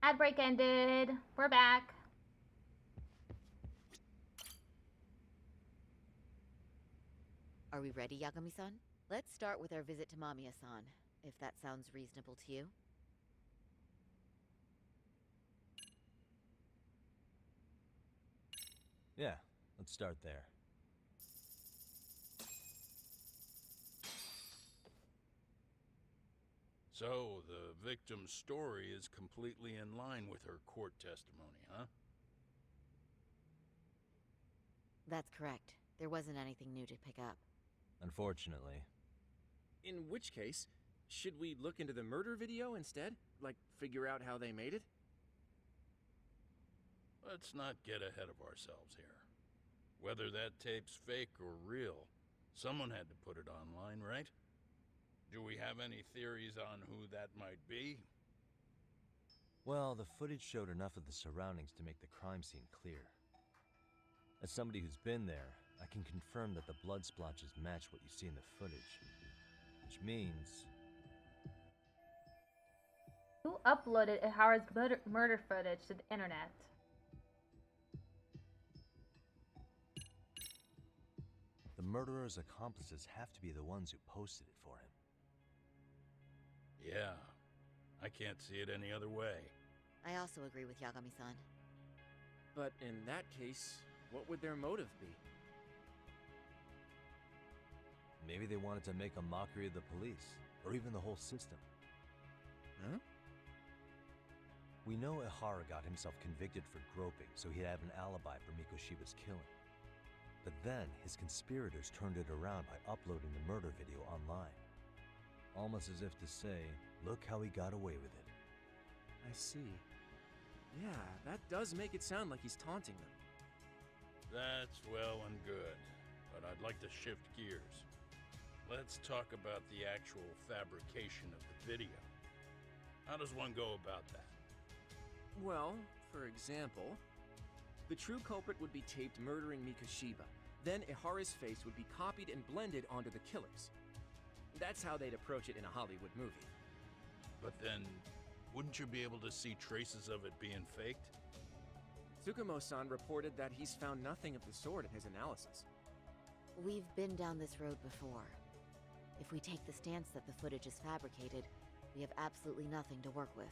Ad break ended. We're back. Are we ready, Yagami-san? Let's start with our visit to Mamiya-san, if that sounds reasonable to you. Yeah, let's start there. So, the victim's story is completely in line with her court testimony, huh? That's correct. There wasn't anything new to pick up. Unfortunately. In which case, should we look into the murder video instead? Like, figure out how they made it? Let's not get ahead of ourselves here. Whether that tape's fake or real, someone had to put it online, right? Do we have any theories on who that might be? Well, the footage showed enough of the surroundings to make the crime scene clear. As somebody who's been there, I can confirm that the blood splotches match what you see in the footage. Which means... Who uploaded Ihara's murder footage to the internet? The murderer's accomplices have to be the ones who posted it for him. Yeah, I can't see it any other way. I also agree with Yagami-san. But in that case, what would their motive be? Maybe they wanted to make a mockery of the police, or even the whole system. Huh? We know Ihara got himself convicted for groping, so he'd have an alibi for Mikoshiba's killing. But then, his conspirators turned it around by uploading the murder video online. Almost as if to say, look how he got away with it. I see. Yeah, that does make it sound like he's taunting them. That's well and good, but I'd like to shift gears. Let's talk about the actual fabrication of the video. How does one go about that? Well, for example, the true culprit would be taped murdering Mikoshiba. Then Ihara's face would be copied and blended onto the killers. That's how they'd approach it in a Hollywood movie. But then, wouldn't you be able to see traces of it being faked? Tsukumo-san reported that he's found nothing of the sort in his analysis. We've been down this road before. If we take the stance that the footage is fabricated, we have absolutely nothing to work with.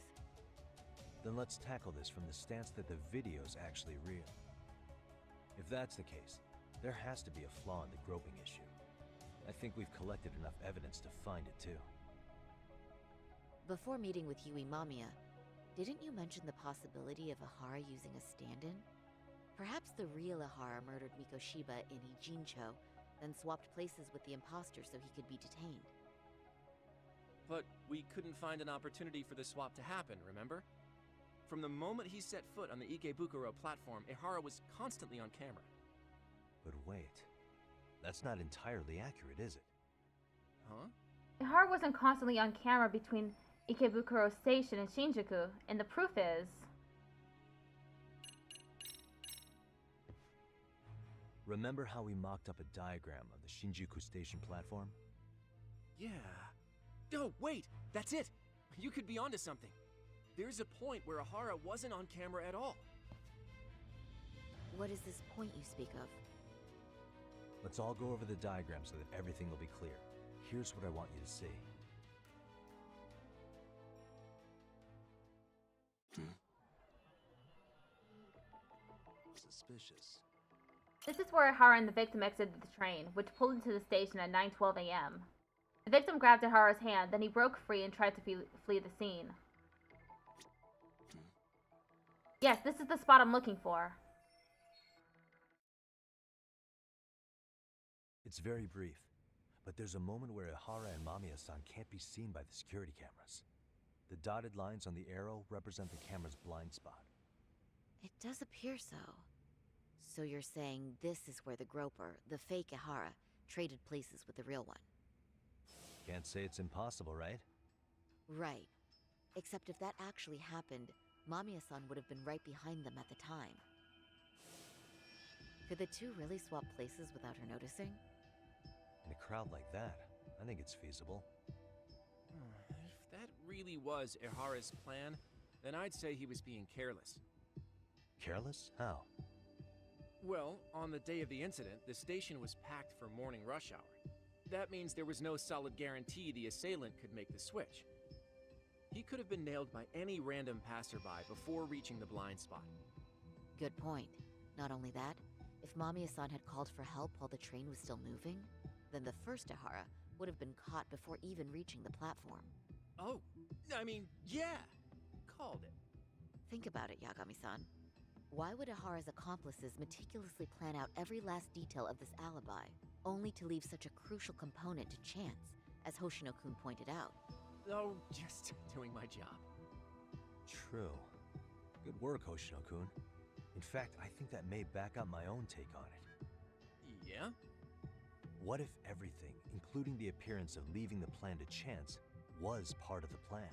Then let's tackle this from the stance that the video's actually real. If that's the case, there has to be a flaw in the groping issue. I think we've collected enough evidence to find it too. Before meeting with Yui Mamiya, didn't you mention the possibility of Ihara using a stand-in? Perhaps the real Ihara murdered Mikoshiba in Ijincho, then swapped places with the imposter so he could be detained. But we couldn't find an opportunity for the swap to happen, remember? From the moment he set foot on the Ikebukuro platform, Ihara was constantly on camera. But wait, that's not entirely accurate, is it? Huh? Ihara wasn't constantly on camera between Ikebukuro Station and Shinjuku, and the proof is... Remember how we mocked up a diagram of the Shinjuku Station platform? Yeah. Oh, wait! That's it! You could be onto something. There's a point where Ihara wasn't on camera at all. What is this point you speak of? Let's all go over the diagram so that everything will be clear. Here's what I want you to see. Suspicious. This is where Ihara and the victim exited the train, which pulled into the station at 9:12 a.m. The victim grabbed Ihara's hand, then he broke free and tried to flee the scene. Yes, this is the spot I'm looking for. It's very brief, but there's a moment where Ihara and Mamiya-san can't be seen by the security cameras. The dotted lines on the arrow represent the camera's blind spot. It does appear so. So you're saying this is where the groper, the fake Ihara, traded places with the real one? Can't say it's impossible, right? Right. Except if that actually happened, Mamiya-san would have been right behind them at the time. Could the two really swap places without her noticing? In a crowd like that, I think it's feasible. If that really was Ihara's plan, then I'd say he was being careless. Careless? How? Well, on the day of the incident, the station was packed for morning rush hour. That means there was no solid guarantee the assailant could make the switch. He could have been nailed by any random passerby before reaching the blind spot. Good point. Not only that, if Mamiya-san had called for help while the train was still moving, then the first Ihara would have been caught before even reaching the platform. Oh, I mean, yeah! Called it. Think about it, Yagami-san. Why would Ihara's accomplices meticulously plan out every last detail of this alibi, only to leave such a crucial component to chance, as Hoshino-kun pointed out? Oh, just doing my job. True. Good work, Hoshino-kun. In fact, I think that may back up my own take on it. Yeah? What if everything, including the appearance of leaving the plan to chance, was part of the plan?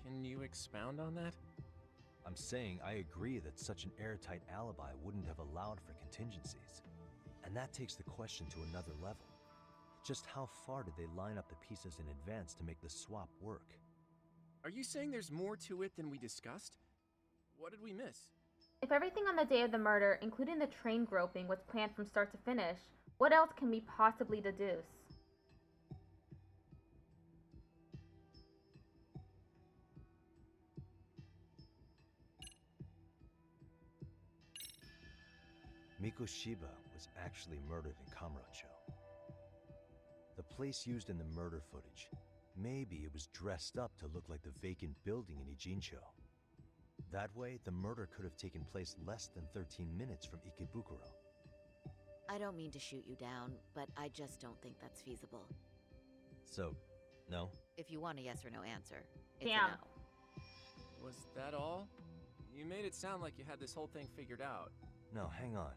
Can you expound on that? I'm saying I agree that such an airtight alibi wouldn't have allowed for contingencies. And that takes the question to another level. Just how far did they line up the pieces in advance to make the swap work? Are you saying there's more to it than we discussed? What did we miss? If everything on the day of the murder, including the train groping, was planned from start to finish, what else can we possibly deduce? Mikoshiba was actually murdered in Kamurocho. The place used in the murder footage, maybe it was dressed up to look like the vacant building in Ijincho. That way, the murder could have taken place less than 13 minutes from Ikebukuro. I don't mean to shoot you down, but I just don't think that's feasible. So, no? If you want a yes or no answer, it's Damn. a no. Was that all? You made it sound like you had this whole thing figured out. No, hang on.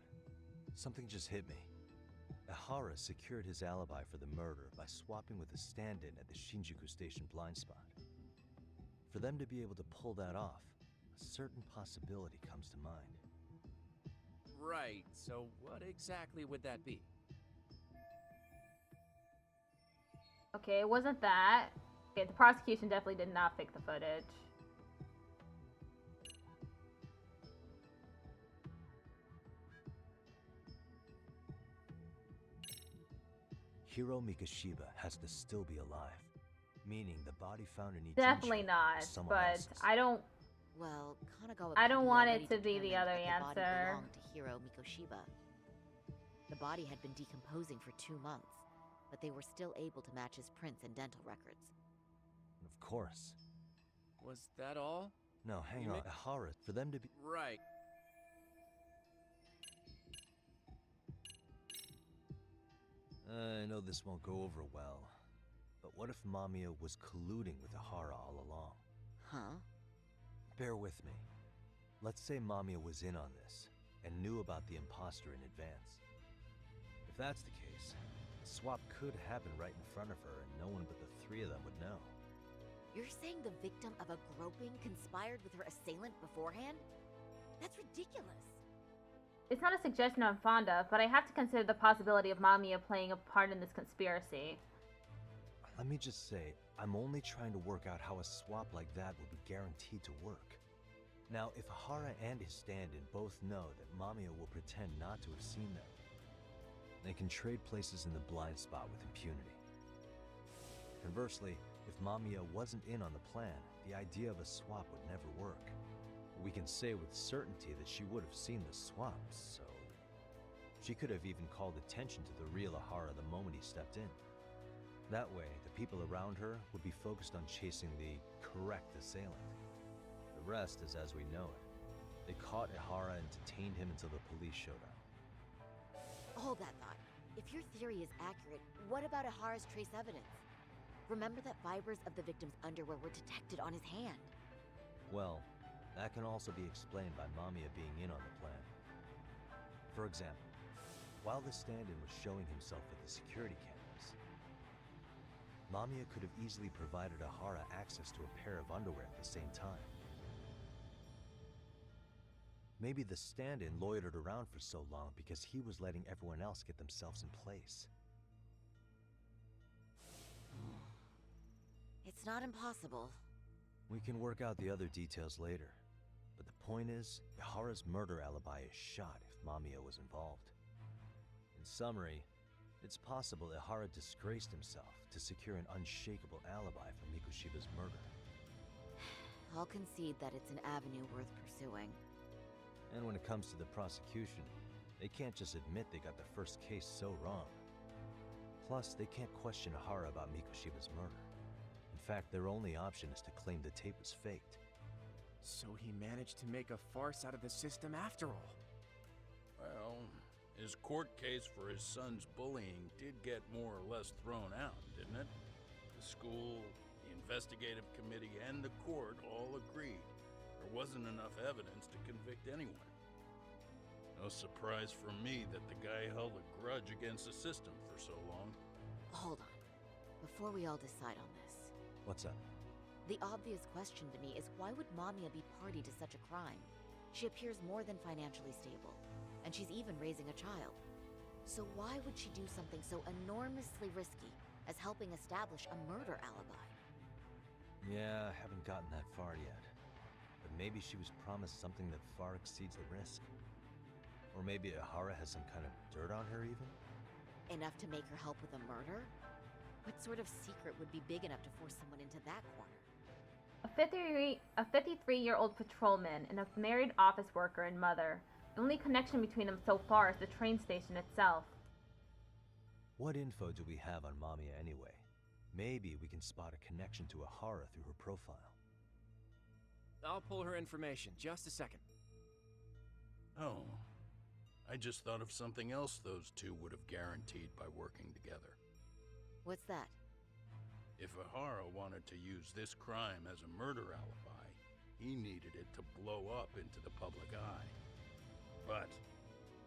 Something just hit me. Ihara secured his alibi for the murder by swapping with a stand-in at the Shinjuku Station blind spot. For them to be able to pull that off, a certain possibility comes to mind. Right, so what exactly would that be? Okay, it wasn't that. Okay, the prosecution definitely did not fake the footage. Hiro Mikoshiba has to still be alive, meaning the body found in Ijincho Definitely not, is someone but else's. I don't... Well, Kanagawa I don't want already it to be the determined other that the body answer. belonged to Hiro Mikoshiba. The body had been decomposing for 2 months, but they were still able to match his prints and dental records. Of course. Was that all? No, hang on. Ihara, for them to be... Right. I know this won't go over well, but what if Mamiya was colluding with Ihara all along? Huh? Bear with me. Let's say Mamiya was in on this, and knew about the imposter in advance. If that's the case, the swap could happen right in front of her, and no one but the three of them would know. You're saying the victim of a groping conspired with her assailant beforehand? That's ridiculous. It's not a suggestion I'm fond of, but I have to consider the possibility of Mamiya playing a part in this conspiracy. Let me just say, I'm only trying to work out how a swap like that would be guaranteed to work. Now, if Ihara and his stand-in both know that Mamiya will pretend not to have seen them, they can trade places in the blind spot with impunity. Conversely, if Mamiya wasn't in on the plan, the idea of a swap would never work. We can say with certainty that she would have seen the swap, so... She could have even called attention to the real Ihara the moment he stepped in. That way, the people around her would be focused on chasing the correct assailant. The rest is as we know it. They caught Ihara and detained him until the police showed up. Hold that thought. If your theory is accurate, what about Ihara's trace evidence? Remember that fibers of the victim's underwear were detected on his hand. Well, that can also be explained by Mamiya being in on the plan. For example, while the stand-in was showing himself with the security cameras, Mamiya could have easily provided Ihara access to a pair of underwear at the same time. Maybe the stand-in loitered around for so long because he was letting everyone else get themselves in place. It's not impossible. We can work out the other details later. But the point is, Ihara's murder alibi is shot if Mamiya was involved. In summary, it's possible Ihara disgraced himself to secure an unshakable alibi for Mikoshiba's murder. I'll concede that it's an avenue worth pursuing. And when it comes to the prosecution, they can't just admit they got the first case so wrong. Plus, they can't question Ihara about Mikoshiba's murder. In fact, their only option is to claim the tape was faked. So he managed to make a farce out of the system after all. Well, his court case for his son's bullying did get more or less thrown out, didn't it? The school, the investigative committee, and the court all agreed there wasn't enough evidence to convict anyone. No surprise for me that the guy held a grudge against the system for so long. Hold on. Before we all decide on this. What's up? The obvious question to me is why would Mamiya be party to such a crime? She appears more than financially stable, and she's even raising a child. So why would she do something so enormously risky as helping establish a murder alibi? Yeah, I haven't gotten that far yet. But maybe she was promised something that far exceeds the risk. Or maybe Ahara has some kind of dirt on her even? Enough to make her help with a murder? What sort of secret would be big enough to force someone into that corner? A 53-year-old patrolman and a married office worker and mother. The only connection between them so far is the train station itself. What info do we have on Mamiya anyway? Maybe we can spot a connection to Ahara through her profile. I'll pull her information. Just a second. Oh, I just thought of something else those two would have guaranteed by working together. What's that? If Ahara wanted to use this crime as a murder alibi, he needed it to blow up into the public eye. But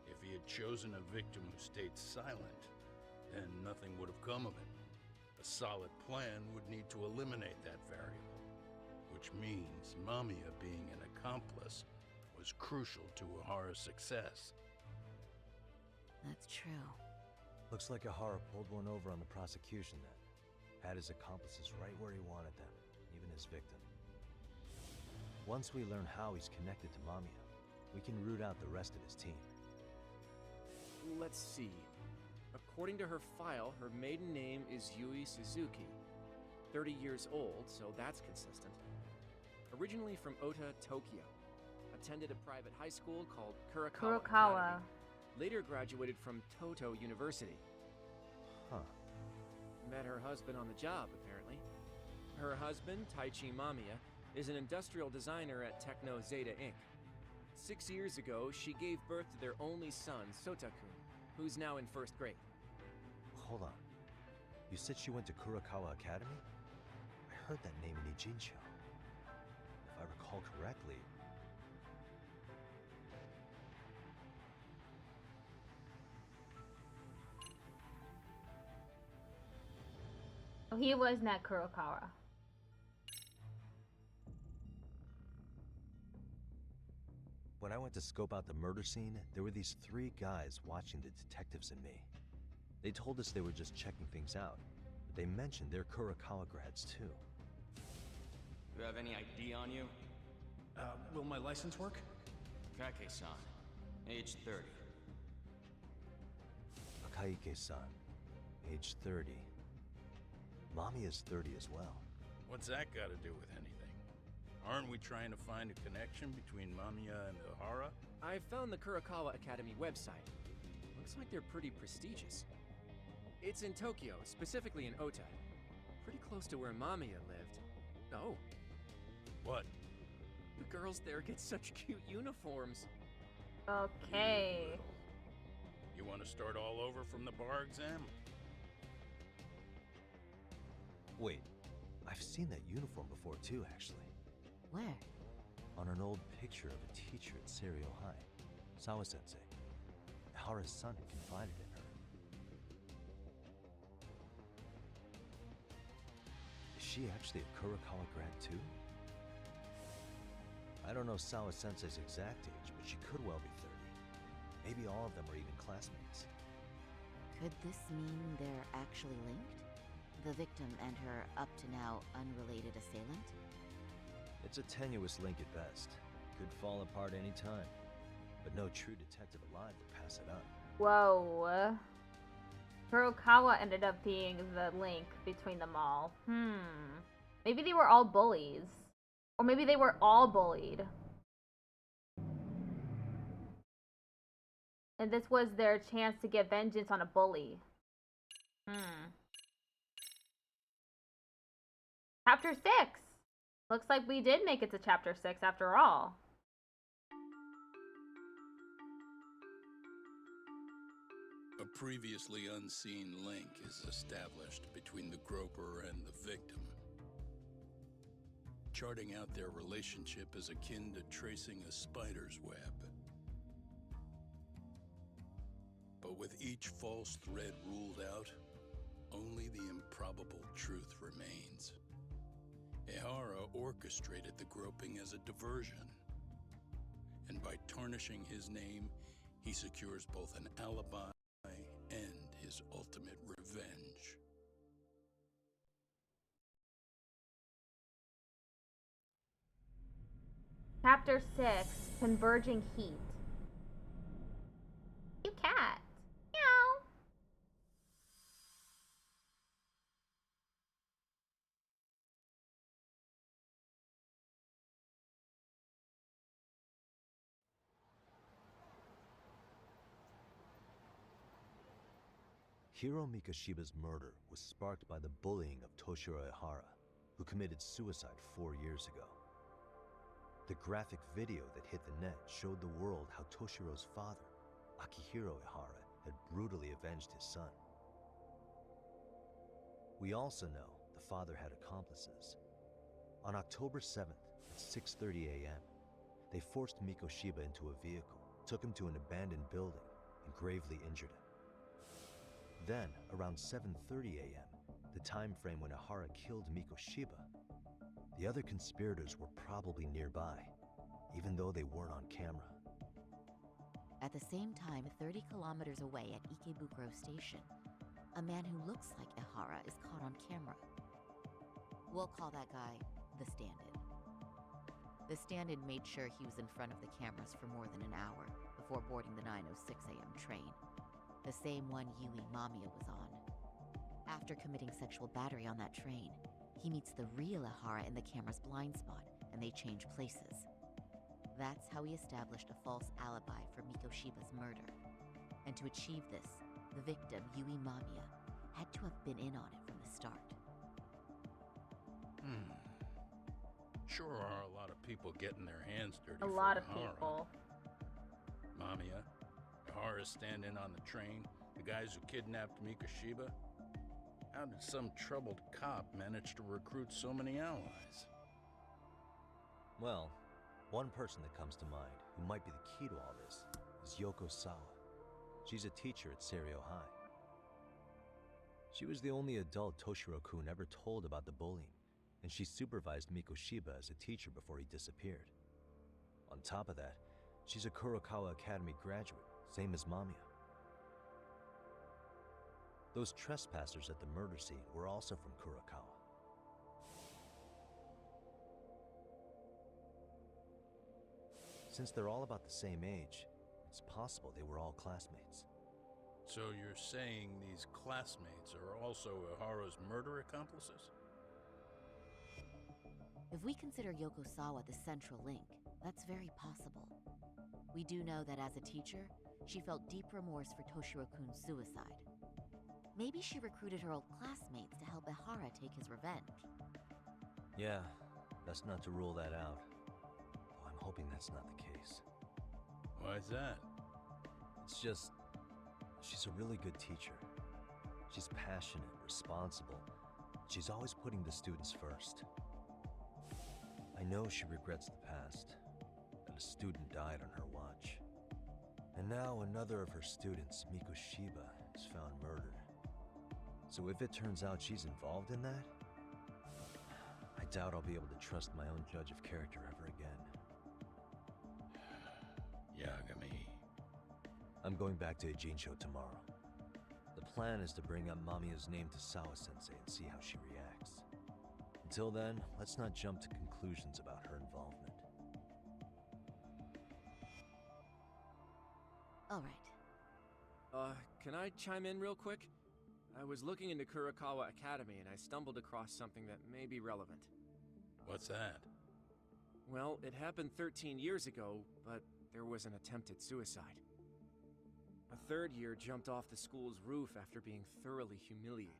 if he had chosen a victim who stayed silent, then nothing would have come of it. A solid plan would need to eliminate that variable, which means Mamiya being an accomplice was crucial to Ahara's success. That's true. Looks like Ahara pulled one over on the prosecution then. Had his accomplices right where he wanted them, even his victim. Once we learn how he's connected to Mamiya, we can root out the rest of his team. Let's see. According to her file, her maiden name is Yui Suzuki. 30 years old, so that's consistent. Originally from Ota, Tokyo. Attended a private high school called Kurokawa Academy. Later graduated from Toto University. Huh. Met her husband on the job, apparently. Her husband, Taichi Mamiya, is an industrial designer at Techno Zeta Inc. 6 years ago, she gave birth to their only son, Sotakun, who's now in 1st grade. Hold on. You said she went to Kurokawa Academy? I heard that name in Ijincho. If I recall correctly... Oh, he was not Kurokawa. When I went to scope out the murder scene, there were these 3 guys watching the detectives and me. They told us they were just checking things out, but they mentioned they're Kurokawa grads too. You have any ID on you? Will my license work? Kake-san, age 30. Akaike-san, age 30. Mommy is 30 as well. What's that got to do with anything? Aren't we trying to find a connection between Mamiya and Ahara? I found the Kurokawa Academy website. Looks like they're pretty prestigious. It's in Tokyo, specifically in Ota. Pretty close to where Mamiya lived. Oh. What? The girls there get such cute uniforms. Okay. You want to start all over from the bar exam? Wait, I've seen that uniform before too, actually. Where? On an old picture of a teacher at Serio High. Sawa-sensei. Ahara's son had confided in her. Is she actually a Kurokawa grad too? I don't know Sawa-sensei's exact age, but she could well be 30. Maybe all of them are even classmates. Could this mean they're actually linked? The victim and her up-to-now unrelated assailant? It's a tenuous link at best. Could fall apart any time. But no true detective alive would pass it up. Whoa. Kurokawa ended up being the link between them all. Maybe they were all bullies. Or maybe they were all bullied. And this was their chance to get vengeance on a bully. Chapter 6! Looks like we did make it to chapter 6 after all. A previously unseen link is established between the groper and the victim. Charting out their relationship is akin to tracing a spider's web. But with each false thread ruled out, only the improbable truth remains. Ehara orchestrated the groping as a diversion. And by tarnishing his name, he secures both an alibi and his ultimate revenge. Chapter 6, Converging Heat. You cat. Meow. Hiro Mikoshiba's murder was sparked by the bullying of Toshiro Ehara, who committed suicide 4 years ago. The graphic video that hit the net showed the world how Toshiro's father, Akihiro Ehara, had brutally avenged his son. We also know the father had accomplices. On October 7th at 6:30 a.m., they forced Mikoshiba into a vehicle, took him to an abandoned building, and gravely injured him. Then, around 7:30 a.m., the time frame when Ehara killed Mikoshiba, the other conspirators were probably nearby, even though they weren't on camera. At the same time, 30 kilometers away at Ikebukuro Station, a man who looks like Ehara is caught on camera. We'll call that guy the stand-in. The stand-in made sure he was in front of the cameras for more than an hour before boarding the 9:06 a.m. train, the same one Yui Mamiya was on. After committing sexual battery on that train, he meets the real Ehara in the camera's blind spot, and they change places. That's how he established a false alibi for Mikoshiba's murder. And to achieve this, the victim, Yui Mamiya, had to have been in on it from the start. Sure are a lot of people getting their hands dirty. A lot of Ehara. people. Mamiya, Ehara's stand-in on the train, the guys who kidnapped Mikoshiba. How did some troubled cop manage to recruit so many allies? Well, one person that comes to mind who might be the key to all this is Yoko Sawa. She's a teacher at Seiryo High. She was the only adult Toshiro-kun ever told about the bullying, and she supervised Mikoshiba as a teacher before he disappeared. On top of that, she's a Kurokawa Academy graduate, same as Mamiya. Those trespassers at the murder scene were also from Kurokawa. Since they're all about the same age, it's possible they were all classmates. So you're saying these classmates are also Ehara's murder accomplices? If we consider Yoko Sawa the central link, that's very possible. We do know that as a teacher, she felt deep remorse for Toshiro-kun's suicide. Maybe she recruited her old classmates to help Ehara take his revenge. Yeah, best not to rule that out. Though I'm hoping that's not the case. Why's that? It's just, she's a really good teacher. She's passionate, responsible. She's always putting the students first. I know she regrets the past, that a student died on her watch. And now another of her students, Mikoshiba, is found murdered. So if it turns out she's involved in that, I doubt I'll be able to trust my own judge of character ever again. Yagami. I'm going back to Ijincho tomorrow. The plan is to bring up Mamiya's name to Sawa-sensei and see how she reacts. Until then, let's not jump to conclusions about her involvement. All right. Can I chime in real quick? I was looking into Kurokawa Academy and I stumbled across something that may be relevant. What's that? Well, it happened 13 years ago, but there was an attempted suicide. A third year jumped off the school's roof after being thoroughly humiliated.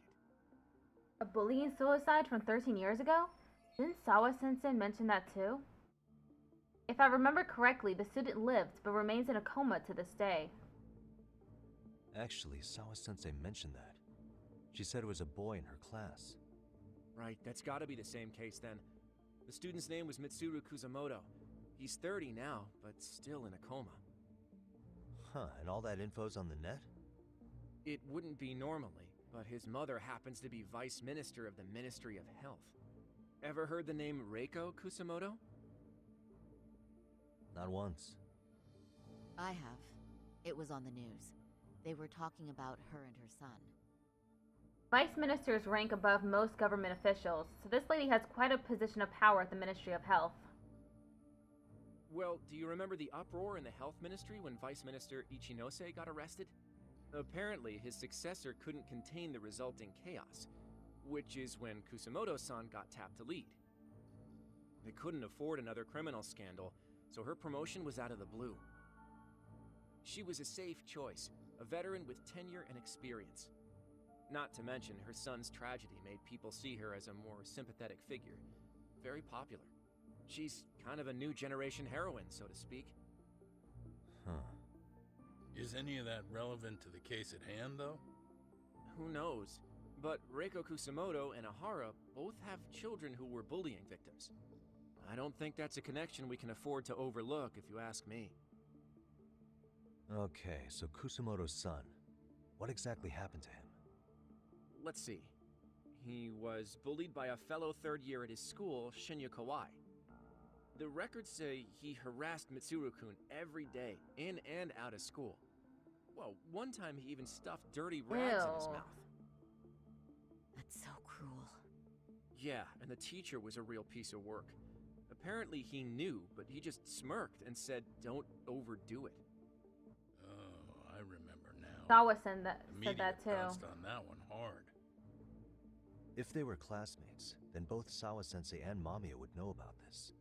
A bullying suicide from 13 years ago? Didn't Sawa-sensei mention that too? If I remember correctly, the student lived, but remains in a coma to this day. Actually, Sawa-sensei mentioned that. She said it was a boy in her class. Right, that's gotta be the same case then. The student's name was Mitsuru Kusamoto. He's 30 now, but still in a coma. Huh, and all that info's on the net? It wouldn't be normally, but his mother happens to be Vice Minister of the Ministry of Health. Ever heard the name Reiko Kusamoto? Not once. I have. It was on the news. They were talking about her and her son. Vice ministers rank above most government officials, so this lady has quite a position of power at the Ministry of Health. Well, do you remember the uproar in the health ministry when Vice Minister Ichinose got arrested? Apparently, his successor couldn't contain the resulting chaos, which is when Kusamoto-san got tapped to lead. They couldn't afford another criminal scandal, so her promotion was out of the blue. She was a safe choice, a veteran with tenure and experience. Not to mention, her son's tragedy made people see her as a more sympathetic figure. Very popular. She's kind of a new generation heroine, so to speak. Huh. Is any of that relevant to the case at hand, though? Who knows? But Reiko Kusamoto and Ahara both have children who were bullying victims. I don't think that's a connection we can afford to overlook, if you ask me. Okay, so Kusamoto's son. What exactly happened to him? Let's see. He was bullied by a fellow third year at his school, Shinya Kawai. The records say he harassed Mitsuru-kun every day, in and out of school. Well, one time he even stuffed dirty rags in his mouth. That's so cruel. Yeah, and the teacher was a real piece of work. Apparently he knew, but he just smirked and said, "Don't overdo it." Oh, I remember now. Sawa said that too. Pounced on that one hard. If they were classmates, then both Sawa-sensei and Mamiya would know about this.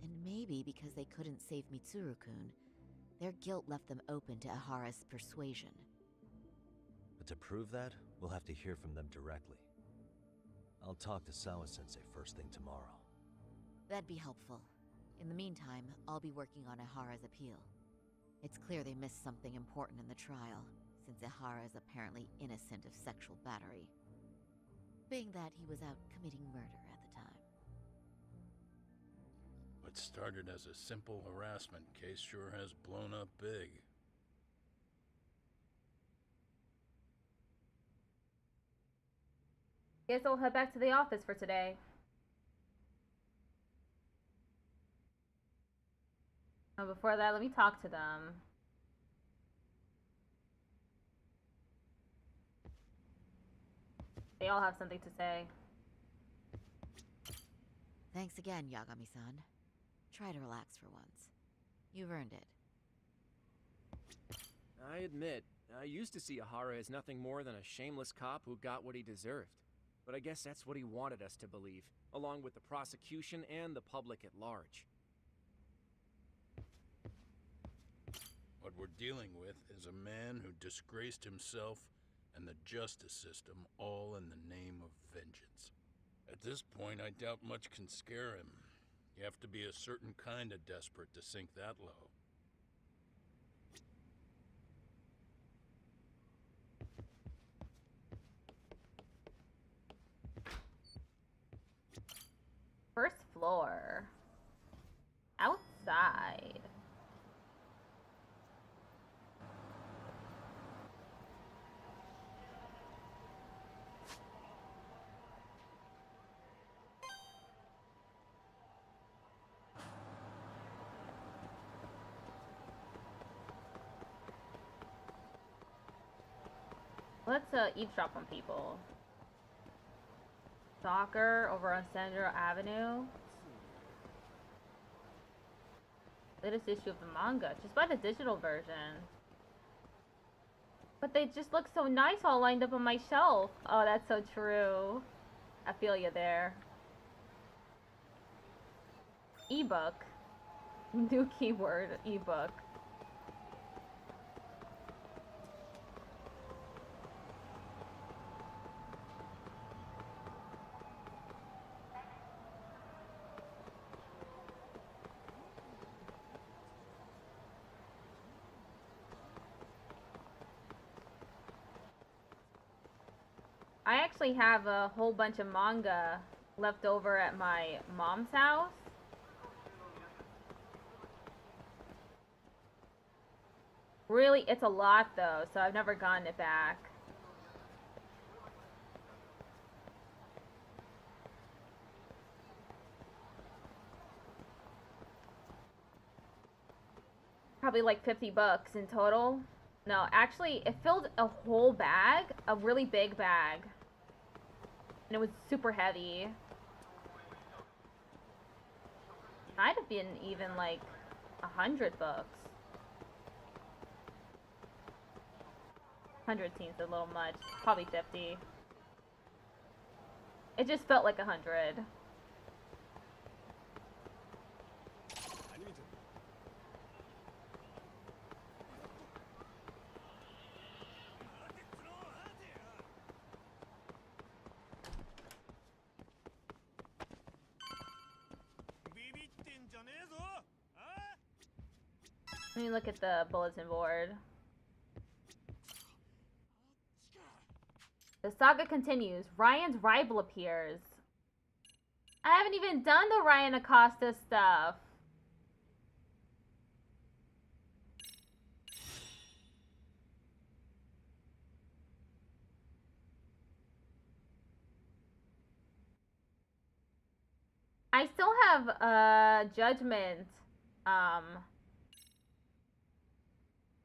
And maybe because they couldn't save Mitsuru-kun, their guilt left them open to Ahara's persuasion. But to prove that, we'll have to hear from them directly. I'll talk to Sawa-sensei first thing tomorrow. That'd be helpful. In the meantime, I'll be working on Ahara's appeal. It's clear they missed something important in the trial, since Ahara is apparently innocent of sexual battery. Being that he was out committing murder at the time. What started as a simple harassment case sure has blown up big. Guess I'll head back to the office for today. Oh, before that, let me talk to them. They all have something to say. Thanks again, Yagami-san. Try to relax for once. You've earned it. I admit, I used to see Ahara as nothing more than a shameless cop who got what he deserved. But I guess that's what he wanted us to believe, along with the prosecution and the public at large. What we're dealing with is a man who disgraced himself and the justice system, all in the name of vengeance. At this point, I doubt much can scare him. You have to be a certain kind of desperate to sink that low. First floor. Outside. Let's eavesdrop on people. Soccer over on Sandro Avenue. Latest issue of the manga. Just buy the digital version. But they just look so nice all lined up on my shelf. Oh, that's so true. I feel you there. Ebook. New keyword, ebook. I actually have a whole bunch of manga left over at my mom's house. Really, it's a lot though, so I've never gotten it back. Probably like 50 bucks in total. No, actually, it filled a whole bag, a really big bag. And it was super heavy. Might have been even like 100 bucks. 100 seems a little much. Probably 50. It just felt like 100. Let me look at the bulletin board. The saga continues. Ryan's rival appears. I haven't even done the Ryan Acosta stuff. I still have Judgment.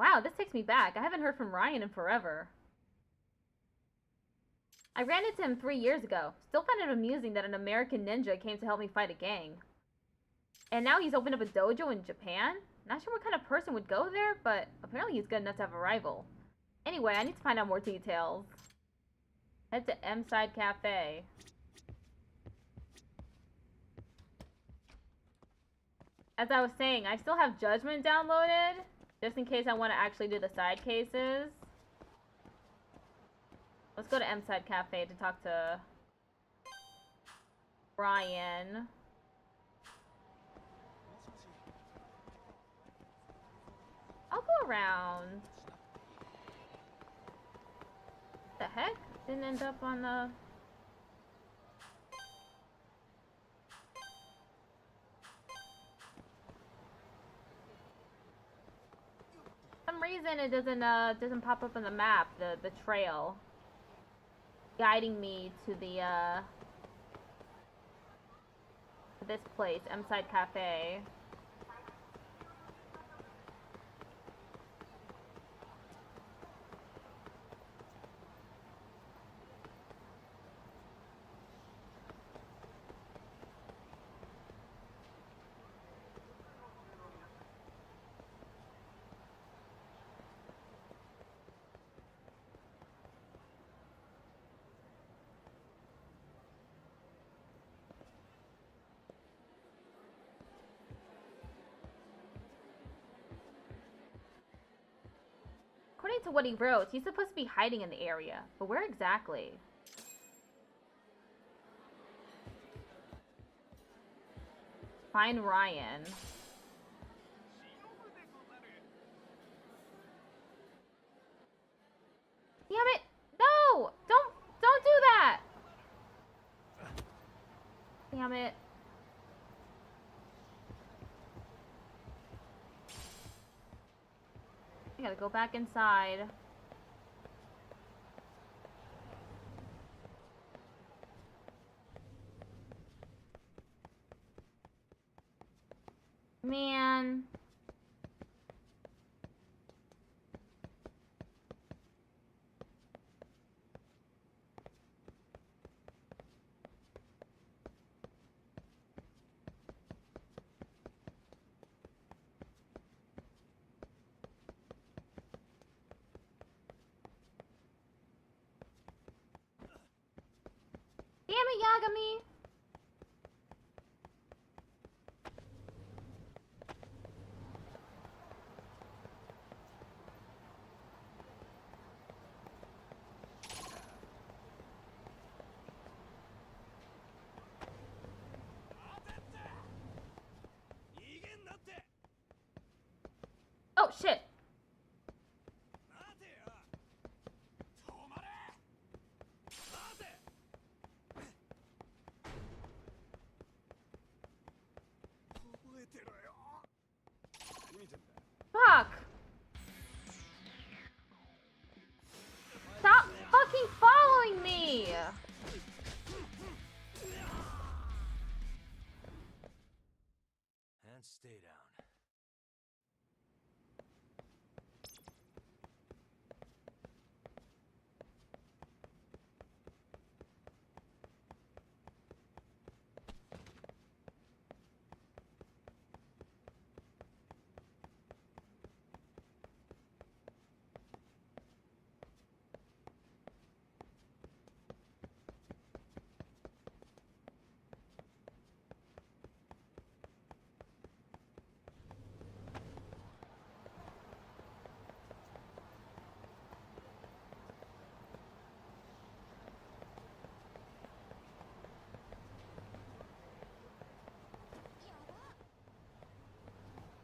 Wow, this takes me back. I haven't heard from Ryan in forever. I ran into him 3 years ago. Still find it amusing that an American ninja came to help me fight a gang. And now he's opened up a dojo in Japan? Not sure what kind of person would go there, but apparently he's good enough to have a rival. Anyway, I need to find out more details. Head to M-Side Cafe. As I was saying, I still have Judgment downloaded, just in case I want to actually do the side cases. Let's go to M-Side Cafe to talk to Ryan. I'll go around. What the heck? Didn't end up on the... For some reason it doesn't pop up on the map, the trail. Guiding me to the to this place, M-Side Cafe. According to what he wrote, he's supposed to be hiding in the area, but where exactly? Find Ryan. Damn it! No! Don't do that! Damn it. I gotta go back inside. Man. Damn it, Yagami! Oh, shit!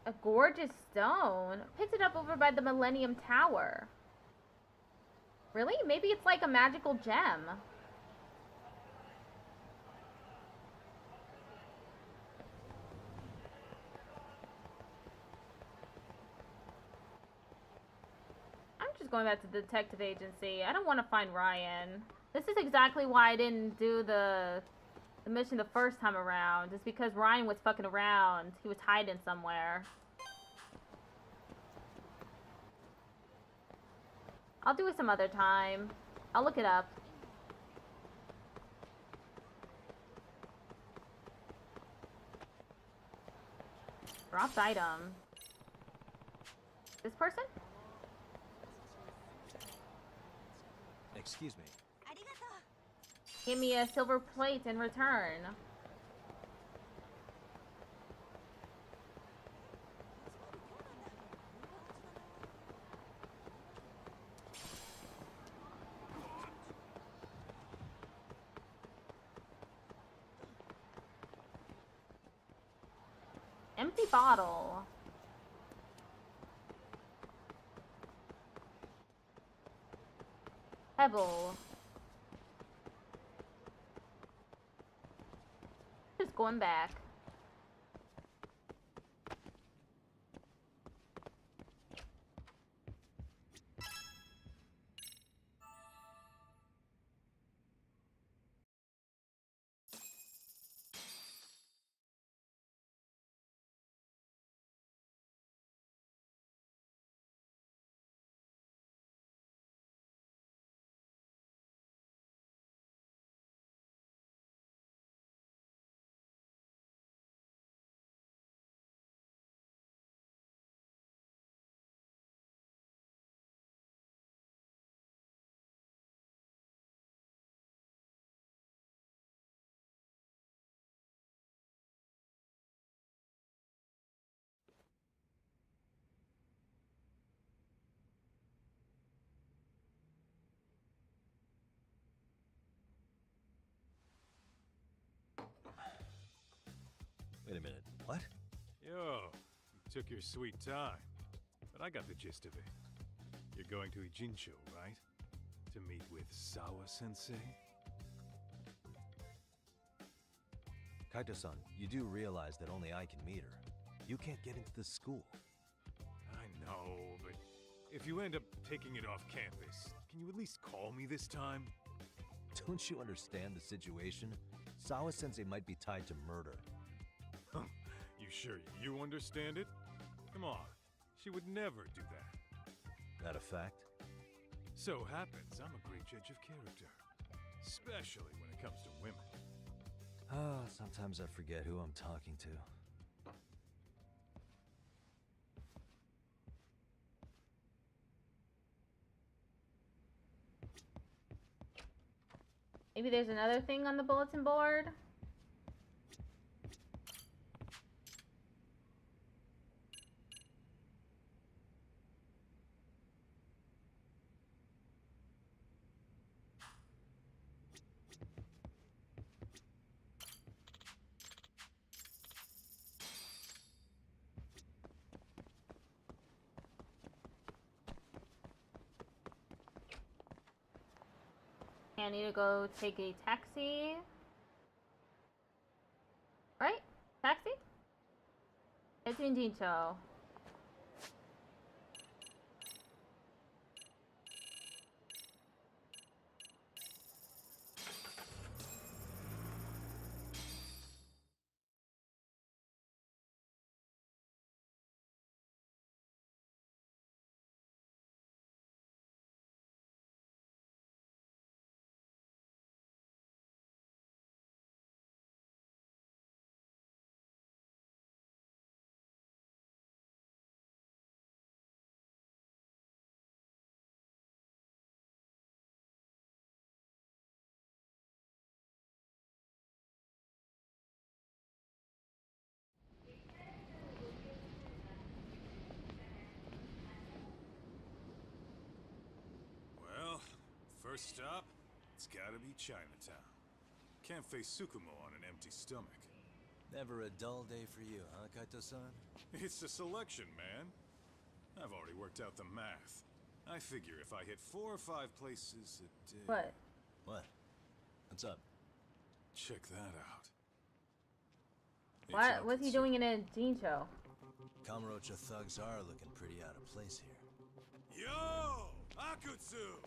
A gorgeous stone. Picked it up over by the Millennium Tower. Really? Maybe it's like a magical gem. I'm just going back to the detective agency. I don't want to find Ryan. This is exactly why I didn't do the mission the first time around. It's because Ryan was fucking around. He was hiding somewhere. I'll do it some other time. I'll look it up. Dropped item. This person? Excuse me. Give me a silver plate in return. Empty bottle. Pebble. Just going back. Wait a minute, what? Yo, you took your sweet time. But I got the gist of it. You're going to Ijincho, right? To meet with Sawa-sensei? Kaito-san, you do realize that only I can meet her. You can't get into the school. I know, but if you end up taking it off campus, can you at least call me this time? Don't you understand the situation? Sawa-sensei might be tied to murder. You sure you understand it? Come on, she would never do that. That a fact? So happens I'm a great judge of character. Especially when it comes to women. Sometimes I forget who I'm talking to. Maybe there's another thing on the bulletin board? I need to go take a taxi. Right? Taxi? It's in Jincho. Well, first stop, it's gotta be Chinatown. Can't face Tsukumo on an empty stomach. Never a dull day for you, huh, Kaito-san? It's a selection, man. I've already worked out the math. I figure if I hit 4 or 5 places a day... What? What? What's up? Check that out. What? What's he doing in a jean show? Kamurocho thugs are looking pretty out of place here. Yo! Akutsu!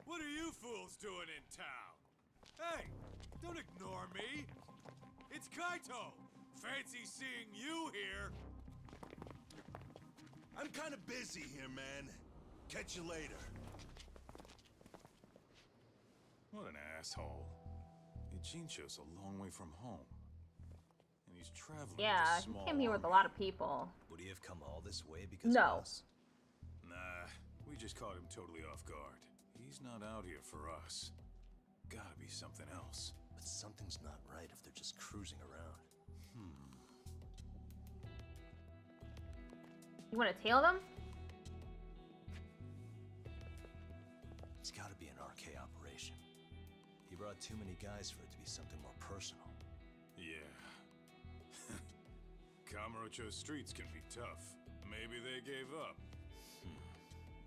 What are you fools doing in town? Hey! Don't ignore me! It's Kaito! Fancy seeing you here! I'm kind of busy here, man. Catch you later. What an asshole. Ijincho's a long way from home. And he's traveling with Yeah, a he small came here with a army. lot of people. Would he have come all this way because No. of us? Nah, we just caught him totally off guard. He's not out here for us. Gotta be something else. But something's not right if they're just cruising around. You want to tail them? It's gotta be an RK operation. He brought too many guys for it to be something more personal. Yeah. Kamurocho streets can be tough. Maybe they gave up.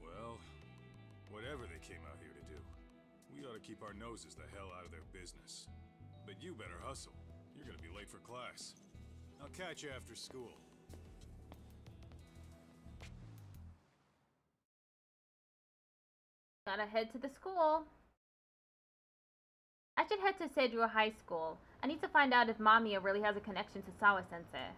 Well, whatever they came out here to do, we ought to keep our noses the hell out of their business. But you better hustle. You're gonna be late for class. I'll catch you after school. Gotta head to the school. I should head to Seidro High School. I need to find out if Mamiya really has a connection to Sawa-sensei.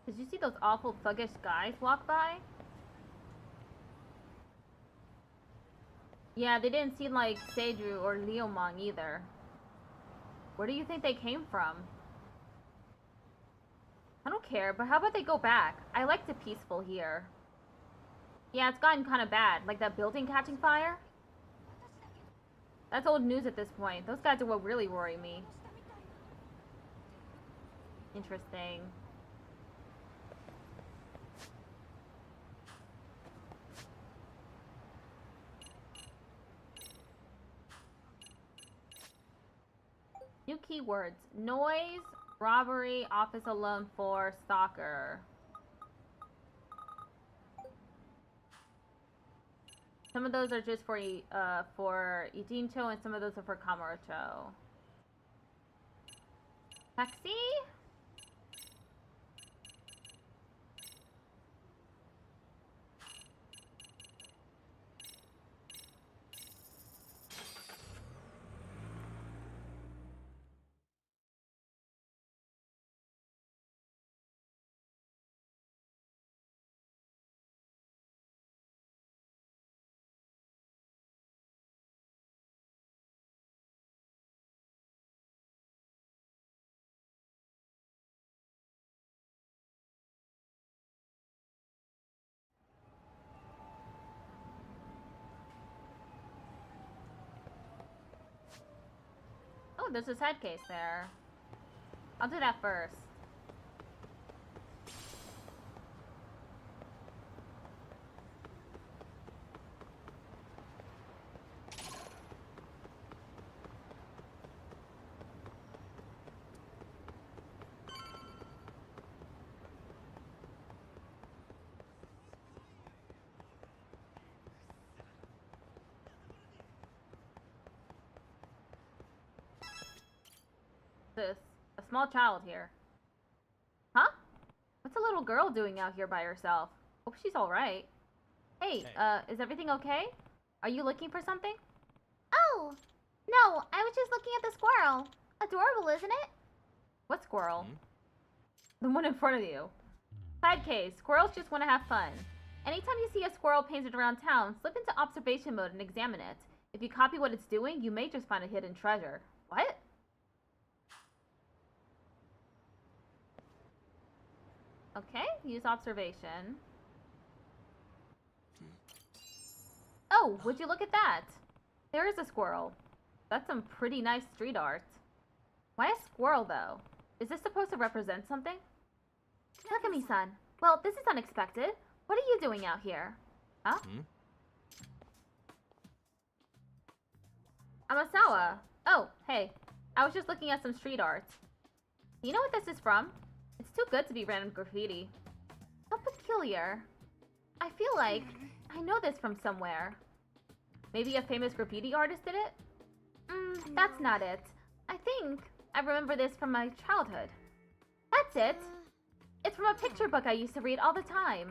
Did you see those awful thuggish guys walk by? Yeah, they didn't seem like Seidru or Leomong either. Where do you think they came from? I don't care, but how about they go back? I liked it peaceful here. Yeah, it's gotten kind of bad, like that building catching fire. That's old news at this point. Those guys are what really worry me. Interesting. New keywords. Noise, robbery, office alone for stalker. Some of those are just for Ijincho and some of those are for Kamurocho. Taxi? Oh, there's a side case there. I'll do that first. This? A small child here. Huh? What's a little girl doing out here by herself? Hope she's alright. Hey, is everything okay? Are you looking for something? Oh! No, I was just looking at the squirrel. Adorable, isn't it? What squirrel? The one in front of you. Side case, squirrels just want to have fun. Anytime you see a squirrel painted around town, slip into observation mode and examine it. If you copy what it's doing, you may just find a hidden treasure. What? Okay, use observation. Oh, would you look at that? There is a squirrel. That's some pretty nice street art. Why a squirrel, though? Is this supposed to represent something? Look at me, son. Well, this is unexpected. What are you doing out here? Huh? Amasawa. Oh, hey. I was just looking at some street art. Do you know what this is from? It's too good to be random graffiti. How peculiar. I feel like I know this from somewhere. Maybe a famous graffiti artist did it? That's not it. I think I remember this from my childhood. That's it! It's from a picture book I used to read all the time.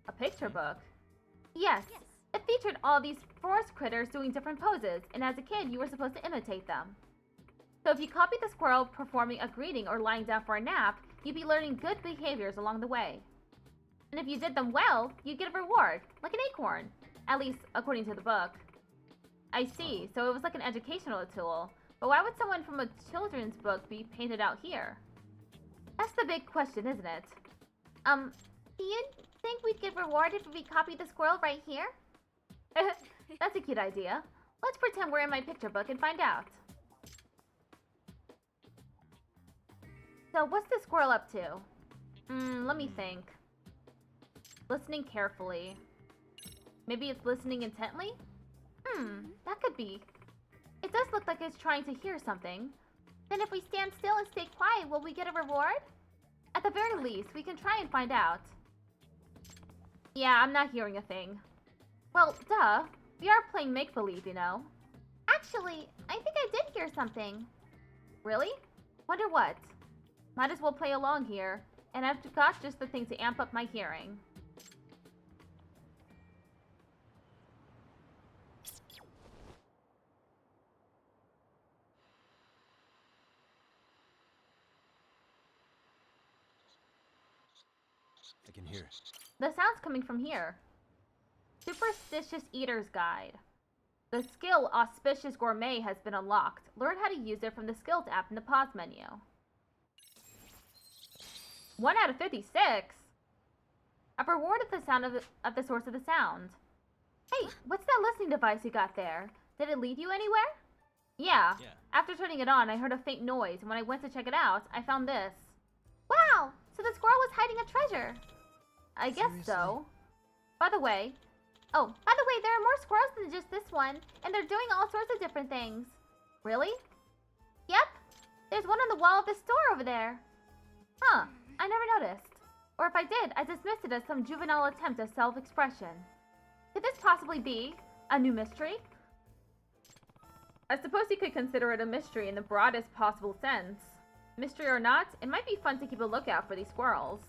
A picture book? Yes. It featured all these forest critters doing different poses, and as a kid you were supposed to imitate them. So if you copied the squirrel performing a greeting or lying down for a nap, you'd be learning good behaviors along the way. And if you did them well, you'd get a reward, like an acorn. At least, according to the book. I see, so it was like an educational tool. But why would someone from a children's book be painted out here? That's the big question, isn't it? Do you think we'd get rewarded if we copied the squirrel right here? That's a cute idea. Let's pretend we're in my picture book and find out. So what's the squirrel up to? Let me think. Listening carefully. Maybe it's listening intently? That could be. It does look like it's trying to hear something. Then if we stand still and stay quiet, will we get a reward? At the very least, we can try and find out. Yeah, I'm not hearing a thing. Well, duh. We are playing make-believe, you know. Actually, I think I did hear something. Really? Wonder what? Might as well play along here. And I've got just the thing to amp up my hearing. I can hear it. The sound's coming from here. Superstitious Eater's Guide. The skill Auspicious Gourmet has been unlocked. Learn how to use it from the Skills app in the pause menu. 1 out of 56? I've rewarded the sound of the source of the sound. Hey, what's that listening device you got there? Did it lead you anywhere? Yeah. After turning it on, I heard a faint noise, and when I went to check it out, I found this. Wow! So the squirrel was hiding a treasure. I guess so. By the way, there are more squirrels than just this one, and they're doing all sorts of different things. Really? Yep. There's one on the wall of the store over there. Huh. I never noticed. Or if I did, I dismissed it as some juvenile attempt at self-expression. Could this possibly be a new mystery? I suppose you could consider it a mystery in the broadest possible sense. Mystery or not, it might be fun to keep a lookout for these squirrels.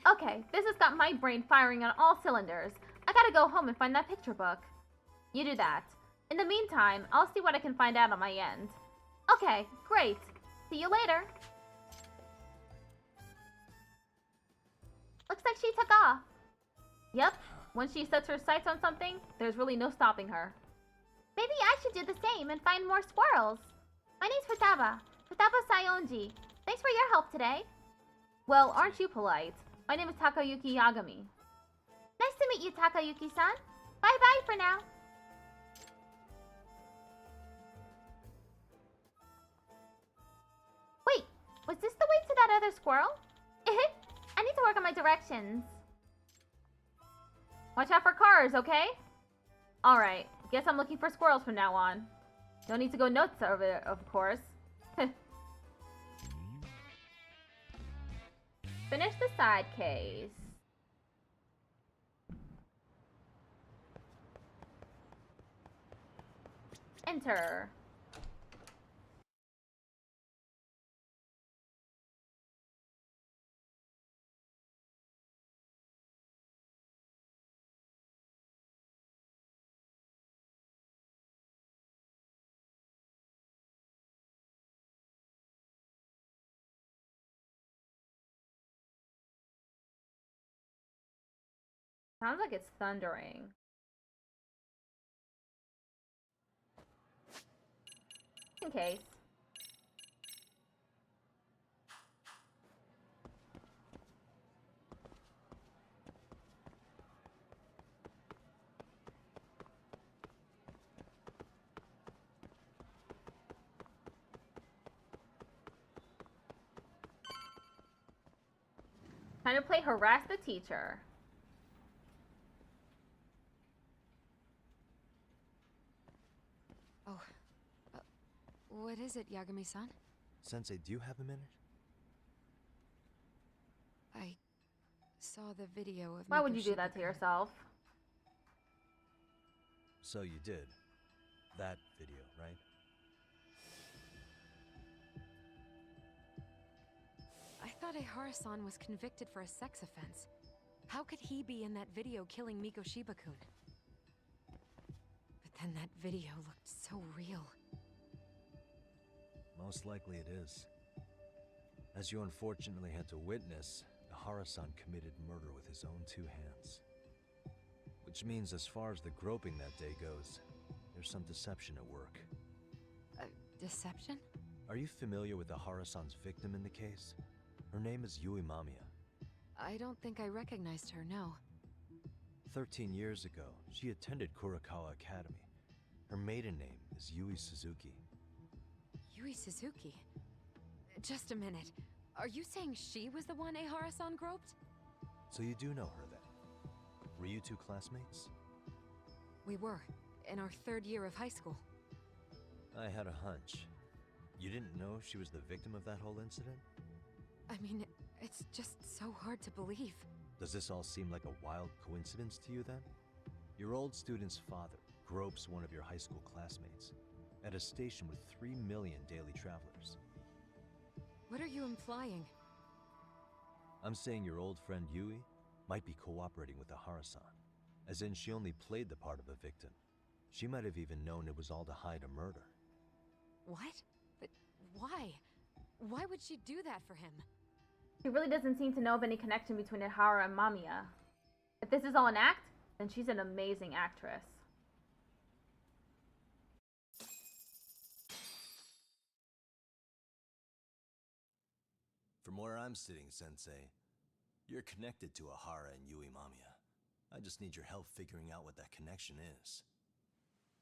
Okay, this has got my brain firing on all cylinders. I gotta go home and find that picture book. You do that. In the meantime, I'll see what I can find out on my end. Okay, great. See you later. Looks like she took off. Yep. Once she sets her sights on something, there's really no stopping her. Maybe I should do the same and find more squirrels. My name's Futaba. Futaba Sayonji. Thanks for your help today. Well, aren't you polite? My name is Takayuki Yagami. Nice to meet you, Takayuki-san. Bye-bye for now. Wait, was this the way to that other squirrel? I need to work on my directions. Watch out for cars, okay? Alright, guess I'm looking for squirrels from now on. Don't need to go nuts over it, of course. Finish the side case. Enter. Sounds like it's thundering. In case. Trying to play harass the teacher. Oh. What is it, Yagami-san? Sensei, do you have a minute? I saw the video of Why would you do that to yourself? So you did. That video, right? I thought Ehara-san was convicted for a sex offense. How could he be in that video killing Mikoshiba-kun? But then that video looked so real. Most likely it is. As you unfortunately had to witness, Ehara-san committed murder with his own two hands. Which means as far as the groping that day goes, there's some deception at work. Deception? Are you familiar with Ehara-san's victim in the case? Her name is Yui Mamiya. I don't think I recognized her, no. 13 years ago, she attended Kurakawa Academy. Her maiden name is Yui Suzuki. Yui Suzuki? Just a minute. Are you saying she was the one Ehara-san groped? So you do know her then? Were you two classmates? We were, in our 3rd year of high school. I had a hunch. You didn't know she was the victim of that whole incident? I mean, it's just so hard to believe. Does this all seem like a wild coincidence to you then? Your old student's father gropes one of your high school classmates at a station with 3 million daily travelers. What are you implying? I'm saying your old friend Yui might be cooperating with Ehara-san, as in she only played the part of a victim. She might have even known it was all to hide a murder. What? But why? Why would she do that for him? She really doesn't seem to know of any connection between Ehara and Mamiya. If this is all an act, then she's an amazing actress. From where I'm sitting, Sensei, you're connected to Ehara and Yui Mamiya. I just need your help figuring out what that connection is.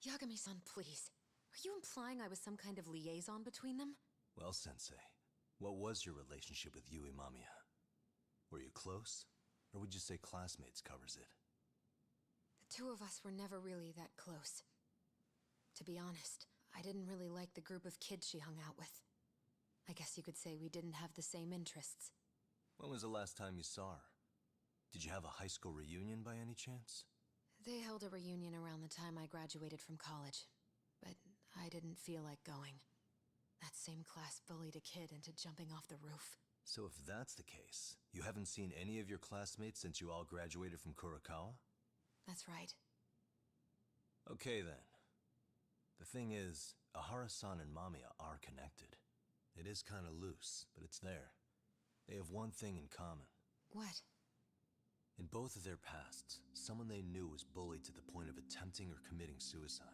Yagami-san, please. Are you implying I was some kind of liaison between them? Well, Sensei, what was your relationship with Yui Mamiya? Were you close? Or would you say classmates covers it? The two of us were never really that close. To be honest, I didn't really like the group of kids she hung out with. I guess you could say we didn't have the same interests. When was the last time you saw her? Did you have a high school reunion by any chance? They held a reunion around the time I graduated from college, but I didn't feel like going. That same class bullied a kid into jumping off the roof. So if that's the case, you haven't seen any of your classmates since you all graduated from Kurakawa? That's right. Okay then. The thing is, Ehara-san and Mamiya are connected. It is kind of loose, but it's there. They have one thing in common. What? In both of their pasts, someone they knew was bullied to the point of attempting or committing suicide.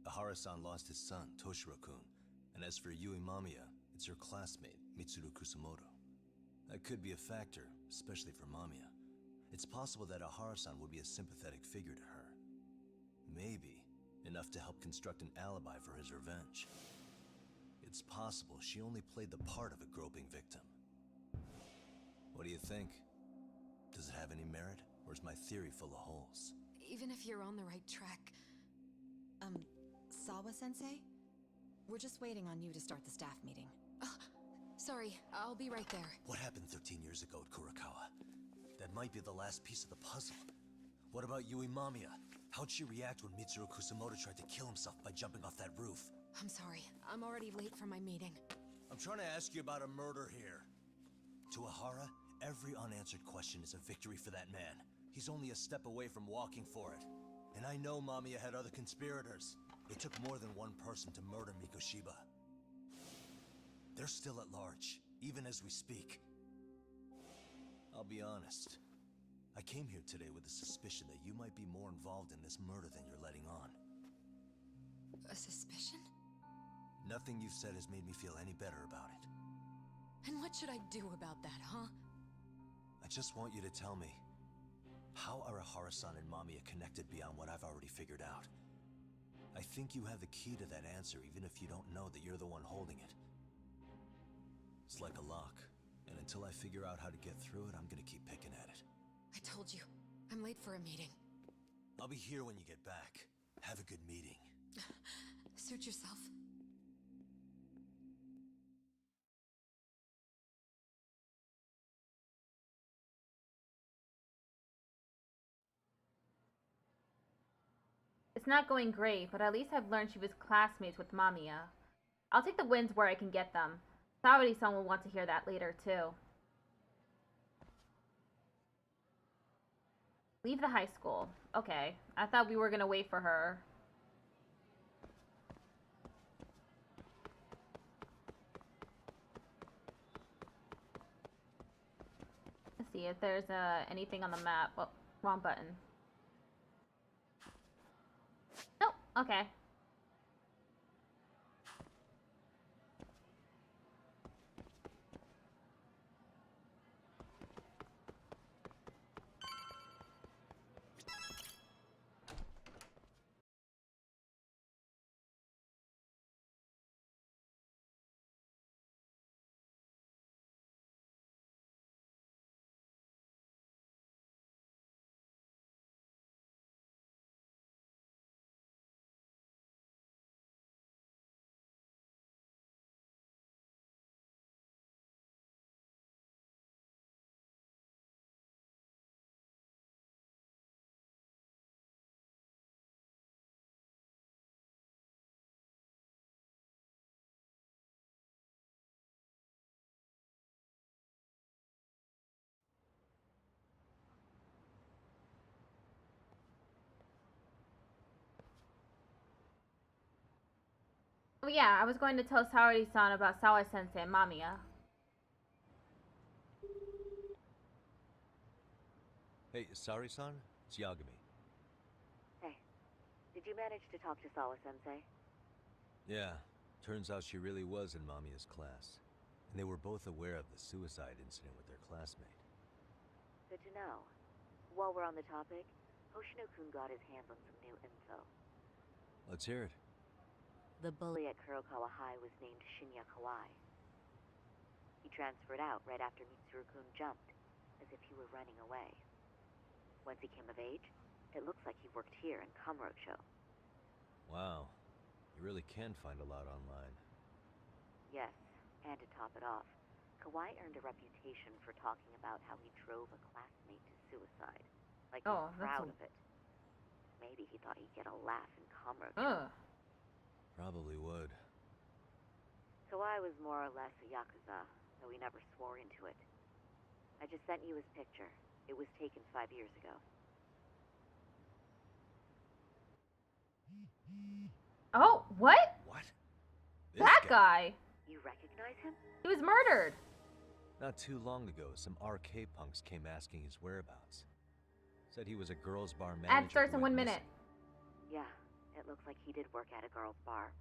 Ehara-san lost his son, Toshiro-kun, and as for Yui Mamiya, it's her classmate, Mitsuru Kusamoto. That could be a factor, especially for Mamiya. It's possible that Ehara-san would be a sympathetic figure to her. Maybe enough to help construct an alibi for his revenge. It's possible she only played the part of a groping victim. What do you think? Does it have any merit, or is my theory full of holes? Even if you're on the right track... Sawa-sensei? We're just waiting on you to start the staff meeting. Sorry, I'll be right there. What happened 13 years ago at Kurakawa? That might be the last piece of the puzzle. What about Yui Mamiya? How'd she react when Mitsuru Kusamoto tried to kill himself by jumping off that roof? I'm sorry, I'm already late for my meeting. I'm trying to ask you about a murder here. To Ehara, every unanswered question is a victory for that man. He's only a step away from walking for it. And I know Mamiya had other conspirators. It took more than one person to murder Mikoshiba. They're still at large, even as we speak. I'll be honest. I came here today with the suspicion that you might be more involved in this murder than you're letting on. A suspicion? Nothing you've said has made me feel any better about it. And what should I do about that, huh? I just want you to tell me, how are Ehara-san and Mamiya connected beyond what I've already figured out? I think you have the key to that answer even if you don't know that you're the one holding it. It's like a lock, and until I figure out how to get through it, I'm gonna keep picking at it. I told you, I'm late for a meeting. I'll be here when you get back. Have a good meeting. Suit yourself. It's not going great, but at least I've learned she was classmates with Mamiya. I'll take the wins where I can get them. Saori-san will want to hear that later, too. Leave the high school. Okay. I thought we were gonna wait for her. Let's see if there's anything on the map. Oh, wrong button. Nope. Okay. Oh yeah, I was going to tell Saori-san about Sawa-sensei and Mamiya. Hey, Saori-san? It's Yagami. Hey, did you manage to talk to Sawa-sensei? Yeah, turns out she really was in Mamiya's class. And they were both aware of the suicide incident with their classmate. Good to know. While we're on the topic, Hoshino-kun got his hands on some new info. Let's hear it. The bully at Kurokawa High was named Shinya Kawai. He transferred out right after Mitsuru-kun jumped, as if he were running away. Once he came of age, it looks like he worked here in Kamurocho. Wow, you really can find a lot online. Yes, and to top it off, Kawai earned a reputation for talking about how he drove a classmate to suicide. Like he was proud of it. Maybe he thought he'd get a laugh in Kamurocho. Probably would. Kawai was more or less a yakuza, though he never swore into it. I just sent you his picture. It was taken 5 years ago. Oh, what? What? That guy! You recognize him? He was murdered! Not too long ago, some RK punks came asking his whereabouts. Said he was a girls' bar manager. Ad starts in 1 minute. Yeah, it looks like he did work at a girls' bar.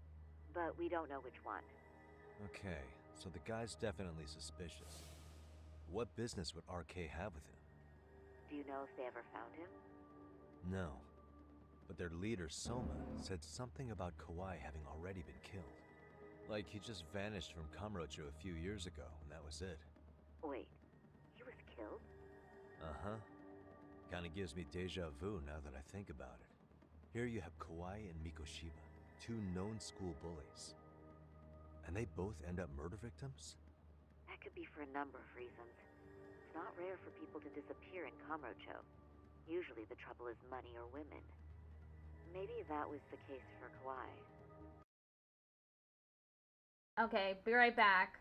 But we don't know which one. Okay, so the guy's definitely suspicious. What business would RK have with him? Do you know if they ever found him? No. But their leader, Soma, said something about Kawai having already been killed. Like he just vanished from Kamurocho a few years ago, and that was it. Wait, he was killed? Uh-huh. Kinda gives me deja vu now that I think about it. Here you have Kawai and Mikoshiba, two known school bullies. And they both end up murder victims? That could be for a number of reasons. It's not rare for people to disappear in Kamurocho. Usually the trouble is money or women. Maybe that was the case for Kawai. Okay, be right back.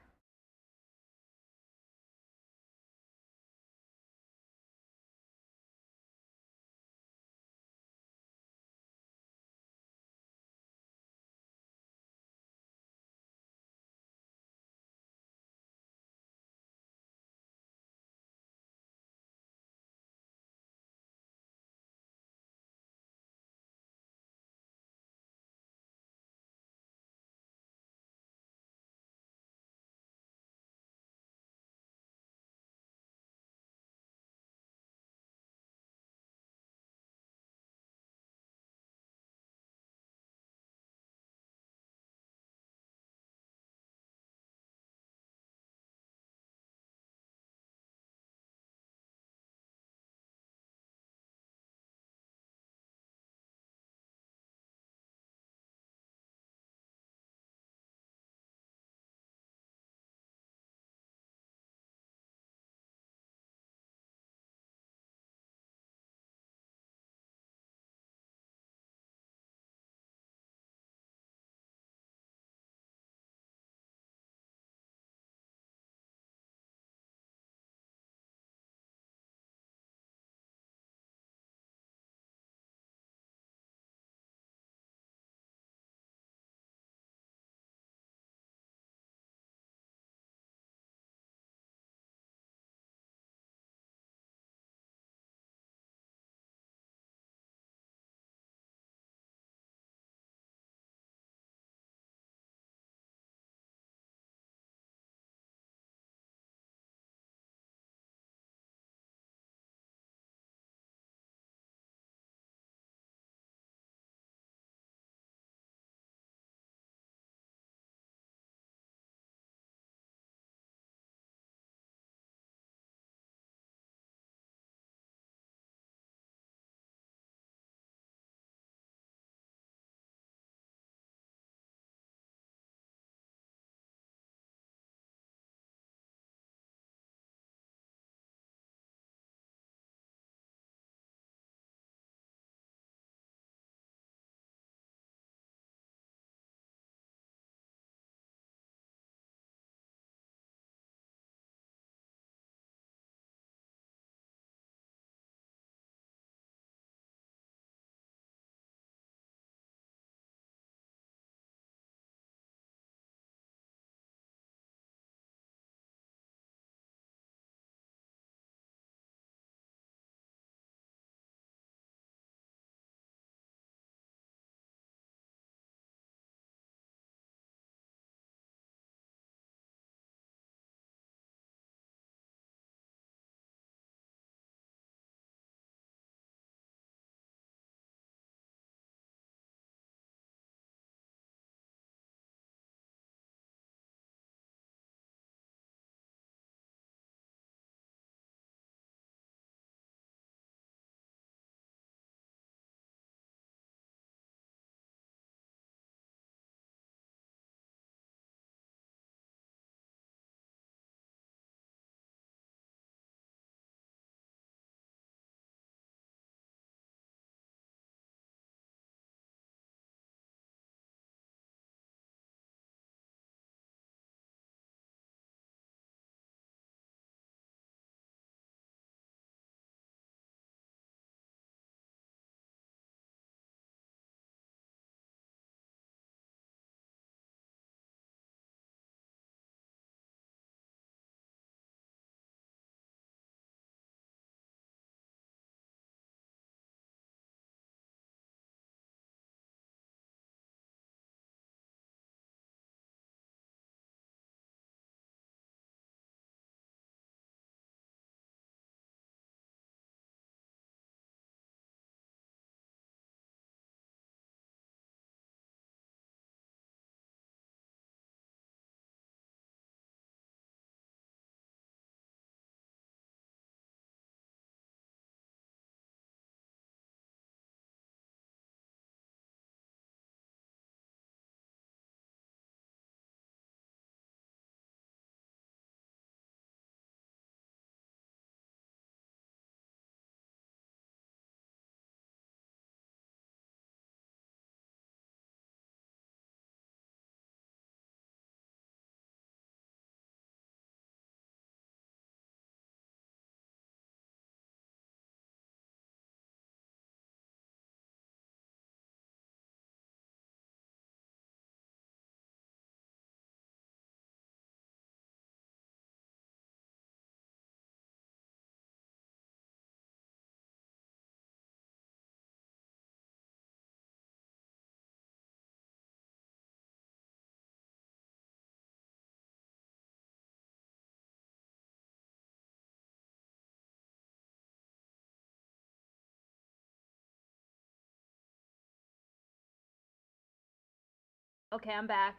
Okay, I'm back.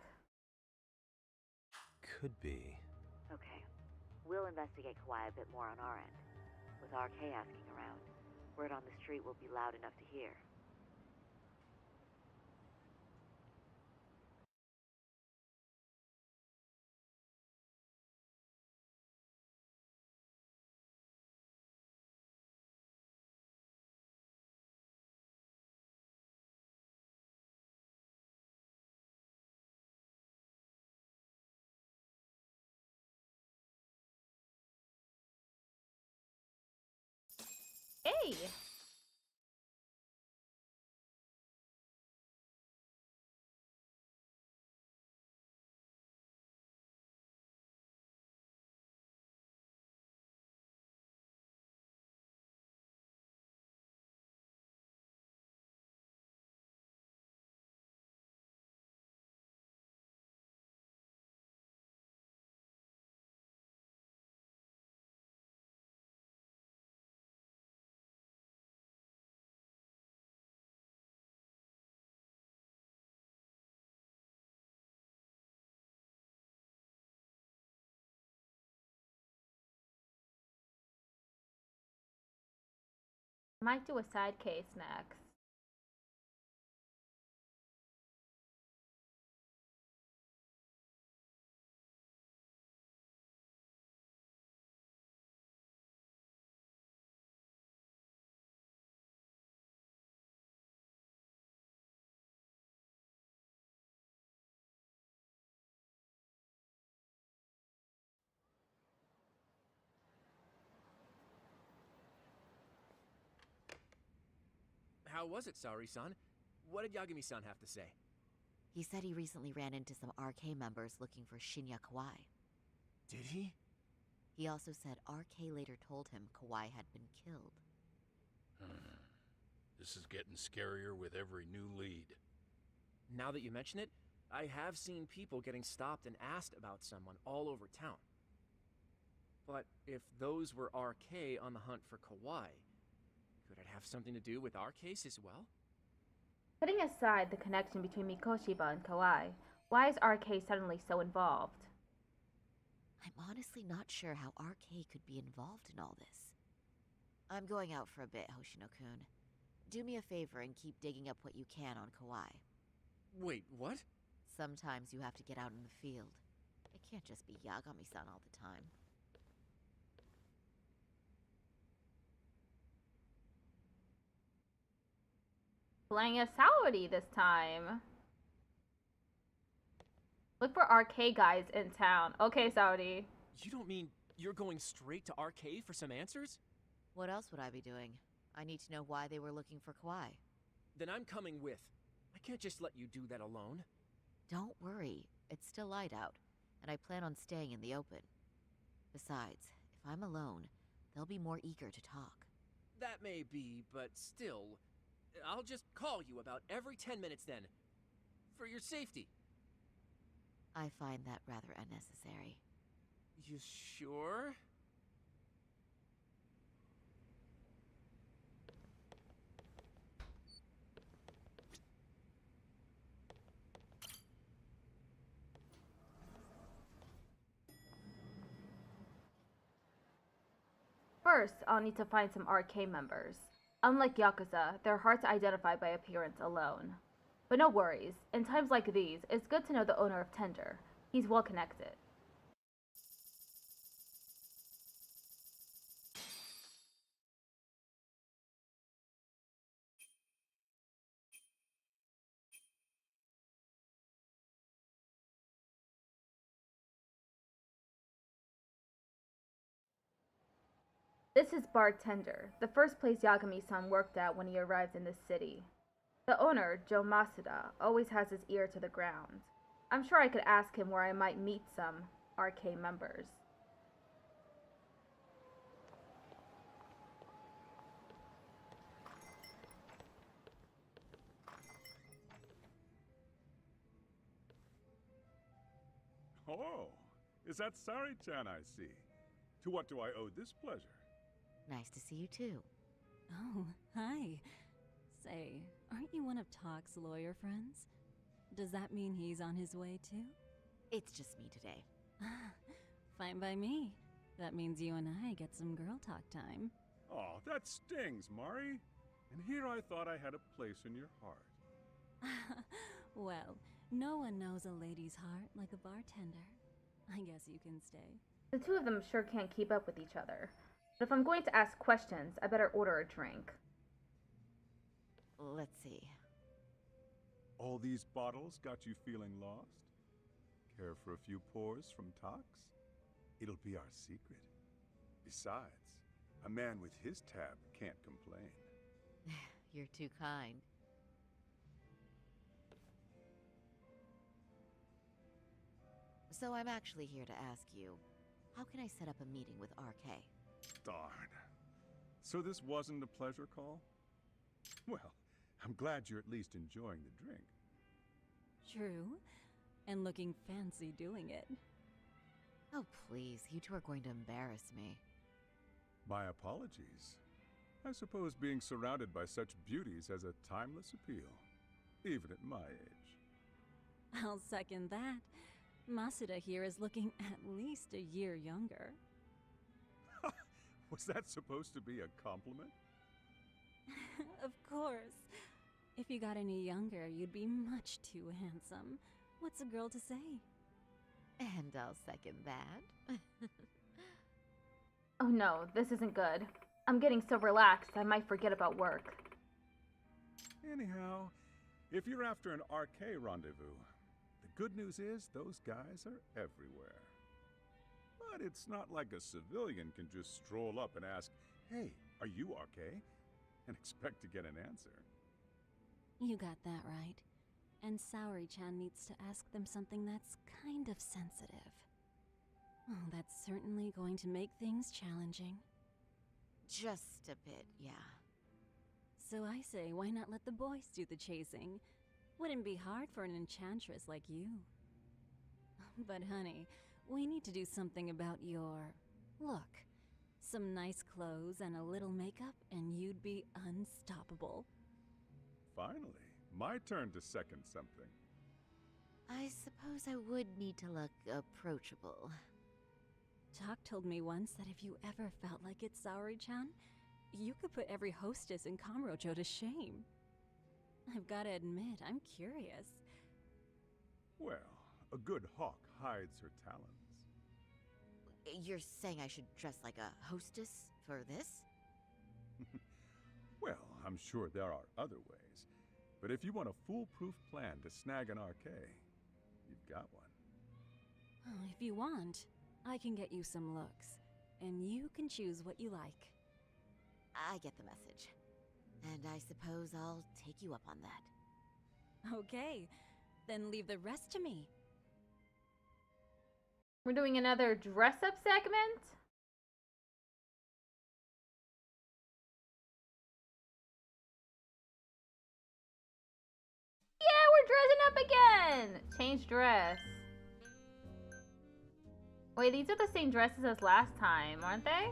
Could be. Okay. We'll investigate Kawaii a bit more on our end. With RK asking around, word on the street will be loud enough to hear. Hey! Might do a side case next. How was it, Saori-san? What did Yagami-san have to say? He said he recently ran into some RK members looking for Shinya Kawaii. Did he? He also said RK later told him Kawaii had been killed. This is getting scarier with every new lead. Now that you mention it, I have seen people getting stopped and asked about someone all over town. But if those were RK on the hunt for Kawaii, could it have something to do with our case as well? Putting aside the connection between Mikoshiba and Kawaii, why is RK suddenly so involved? I'm honestly not sure how RK could be involved in all this. I'm going out for a bit, Hoshino-kun. Do me a favor and keep digging up what you can on Kawaii. Wait, what? Sometimes you have to get out in the field. It can't just be Yagami-san all the time. Playing as Saori this time. Look for RK guys in town. Okay, Saori. You don't mean you're going straight to RK for some answers? What else would I be doing? I need to know why they were looking for Kawaii. Then I'm coming with. I can't just let you do that alone. Don't worry. It's still light out, and I plan on staying in the open. Besides, if I'm alone, they'll be more eager to talk. That may be, but still, I'll just call you about every 10 minutes then. For your safety. I find that rather unnecessary. You sure? First, I'll need to find some RK members. Unlike Yakuza, they're hard to identify by appearance alone. But no worries, in times like these, it's good to know the owner of Tender. He's well connected. This is Bartender, the first place Yagami-san worked at when he arrived in this city. The owner, Joe Masuda, always has his ear to the ground. I'm sure I could ask him where I might meet some RK members. Oh, is that Sari-chan I see? To what do I owe this pleasure? Nice to see you too. Oh, hi. Say, aren't you one of Talk's lawyer friends? Does that mean he's on his way too? It's just me today. Fine by me. That means you and I get some girl talk time. Oh, that stings, Mari. And here I thought I had a place in your heart. Well, no one knows a lady's heart like a bartender. I guess you can stay. The two of them sure can't keep up with each other. But if I'm going to ask questions, I better order a drink. Let's see. All these bottles got you feeling lost? Care for a few pours from Tox? It'll be our secret. Besides, a man with his tab can't complain. You're too kind. So I'm actually here to ask you, how can I set up a meeting with RK? Darn. So this wasn't a pleasure call? Well, I'm glad you're at least enjoying the drink. True. And looking fancy doing it. Oh, please. You two are going to embarrass me. My apologies. I suppose being surrounded by such beauties has a timeless appeal, even at my age. I'll second that. Masuda here is looking at least a year younger. Was that supposed to be a compliment? Of course. If you got any younger, you'd be much too handsome. What's a girl to say? And I'll second that. Oh no, this isn't good. I'm getting so relaxed I might forget about work. Anyhow, if you're after an RK rendezvous, the good news is those guys are everywhere. But it's not like a civilian can just stroll up and ask, "Hey, are you RK?" and expect to get an answer. You got that right. And Saori-chan needs to ask them something that's kind of sensitive. Oh, that's certainly going to make things challenging. Just a bit, yeah. So I say, why not let the boys do the chasing? Wouldn't be hard for an enchantress like you. But honey, we need to do something about your look. Some nice clothes and a little makeup, and you'd be unstoppable. Finally, my turn to second something. I suppose I would need to look approachable. Talk told me once that if you ever felt like it, Saori-chan, you could put every hostess in Kamurocho to shame. I've gotta admit, I'm curious. Well, a good hawk hides her talons. You're saying I should dress like a hostess for this? Well, I'm sure there are other ways. But if you want a foolproof plan to snag an RK, you've got one. Oh, if you want, I can get you some looks, and you can choose what you like. I get the message. And I suppose I'll take you up on that. Okay, then leave the rest to me. We're doing another dress-up segment? Yeah, we're dressing up again! Change dress. Wait, these are the same dresses as last time, aren't they?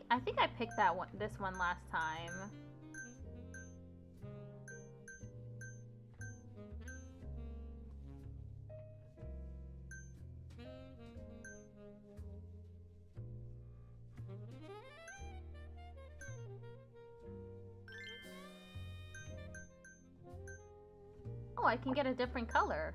I think I picked this one last time. Oh, I can get a different color.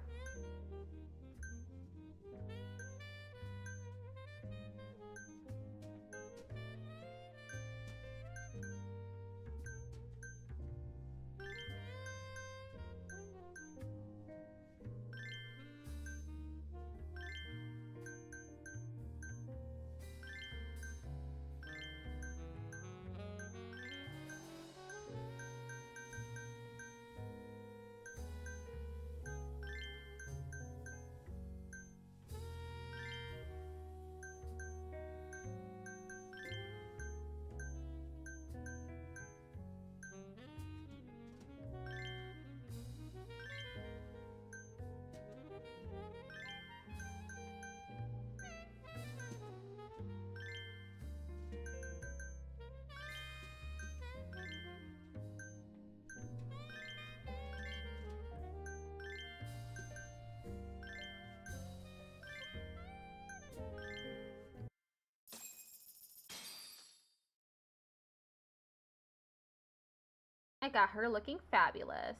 I got her looking fabulous.